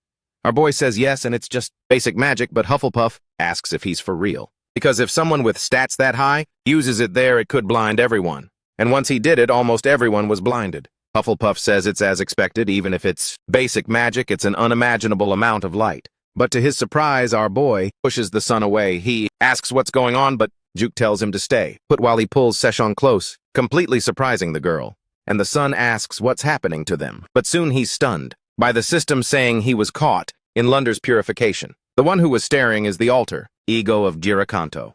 Our boy says yes, and it's just basic magic, but Hufflepuff asks if he's for real. Because if someone with stats that high uses it there, it could blind everyone. And once he did it, almost everyone was blinded. Hufflepuff says it's as expected, even if it's basic magic, it's an unimaginable amount of light. But to his surprise, our boy pushes the sun away. He asks what's going on, but Juke tells him to stay, but while he pulls Session close, completely surprising the girl. And the sun asks what's happening to them, but soon he's stunned by the system saying he was caught in Lunder's purification. The one who was staring is the altar ego of Giracanto,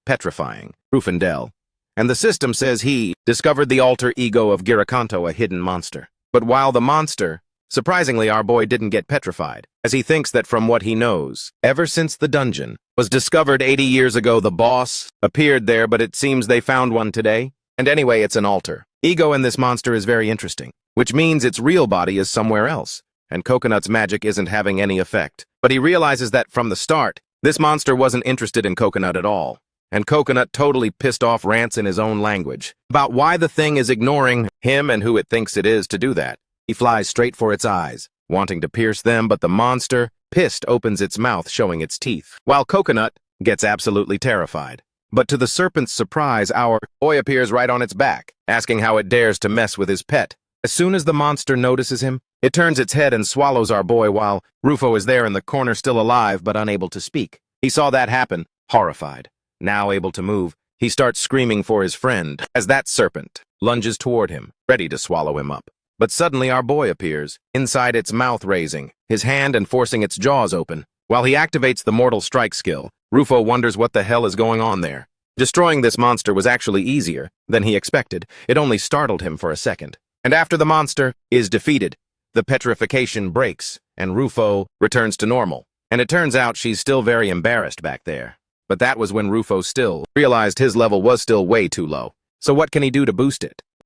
petrifying Rufendell. And the system says he discovered the alter ego of Giracanto, a hidden monster. But while the monster, surprisingly, our boy didn't get petrified, as he thinks that from what he knows, ever since the dungeon was discovered 80 years ago, the boss appeared there, but it seems they found one today. And anyway, it's an alter ego, and this monster is very interesting, which means its real body is somewhere else, and Coconut's magic isn't having any effect. But he realizes that from the start, this monster wasn't interested in Coconut at all. And Coconut totally pissed off rants in his own language about why the thing is ignoring him and who it thinks it is to do that. He flies straight for its eyes, wanting to pierce them, but the monster, pissed, opens its mouth, showing its teeth, while Coconut gets absolutely terrified. But to the serpent's surprise, our boy appears right on its back, asking how it dares to mess with his pet. As soon as the monster notices him, it turns its head and swallows our boy, while Rufo is there in the corner, still alive but unable to speak. He saw that happen, horrified. Now able to move, he starts screaming for his friend as that serpent lunges toward him, ready to swallow him up. But suddenly our boy appears, inside its mouth, raising his hand and forcing its jaws open. While he activates the Mortal Strike skill, Rufo wonders what the hell is going on there. Destroying this monster was actually easier than he expected. It only startled him for a second. And after the monster is defeated, the petrification breaks, and Rufo returns to normal. And it turns out she's still very embarrassed back there. But that was when Rufo still realized his level was still way too low. So what can he do to boost it?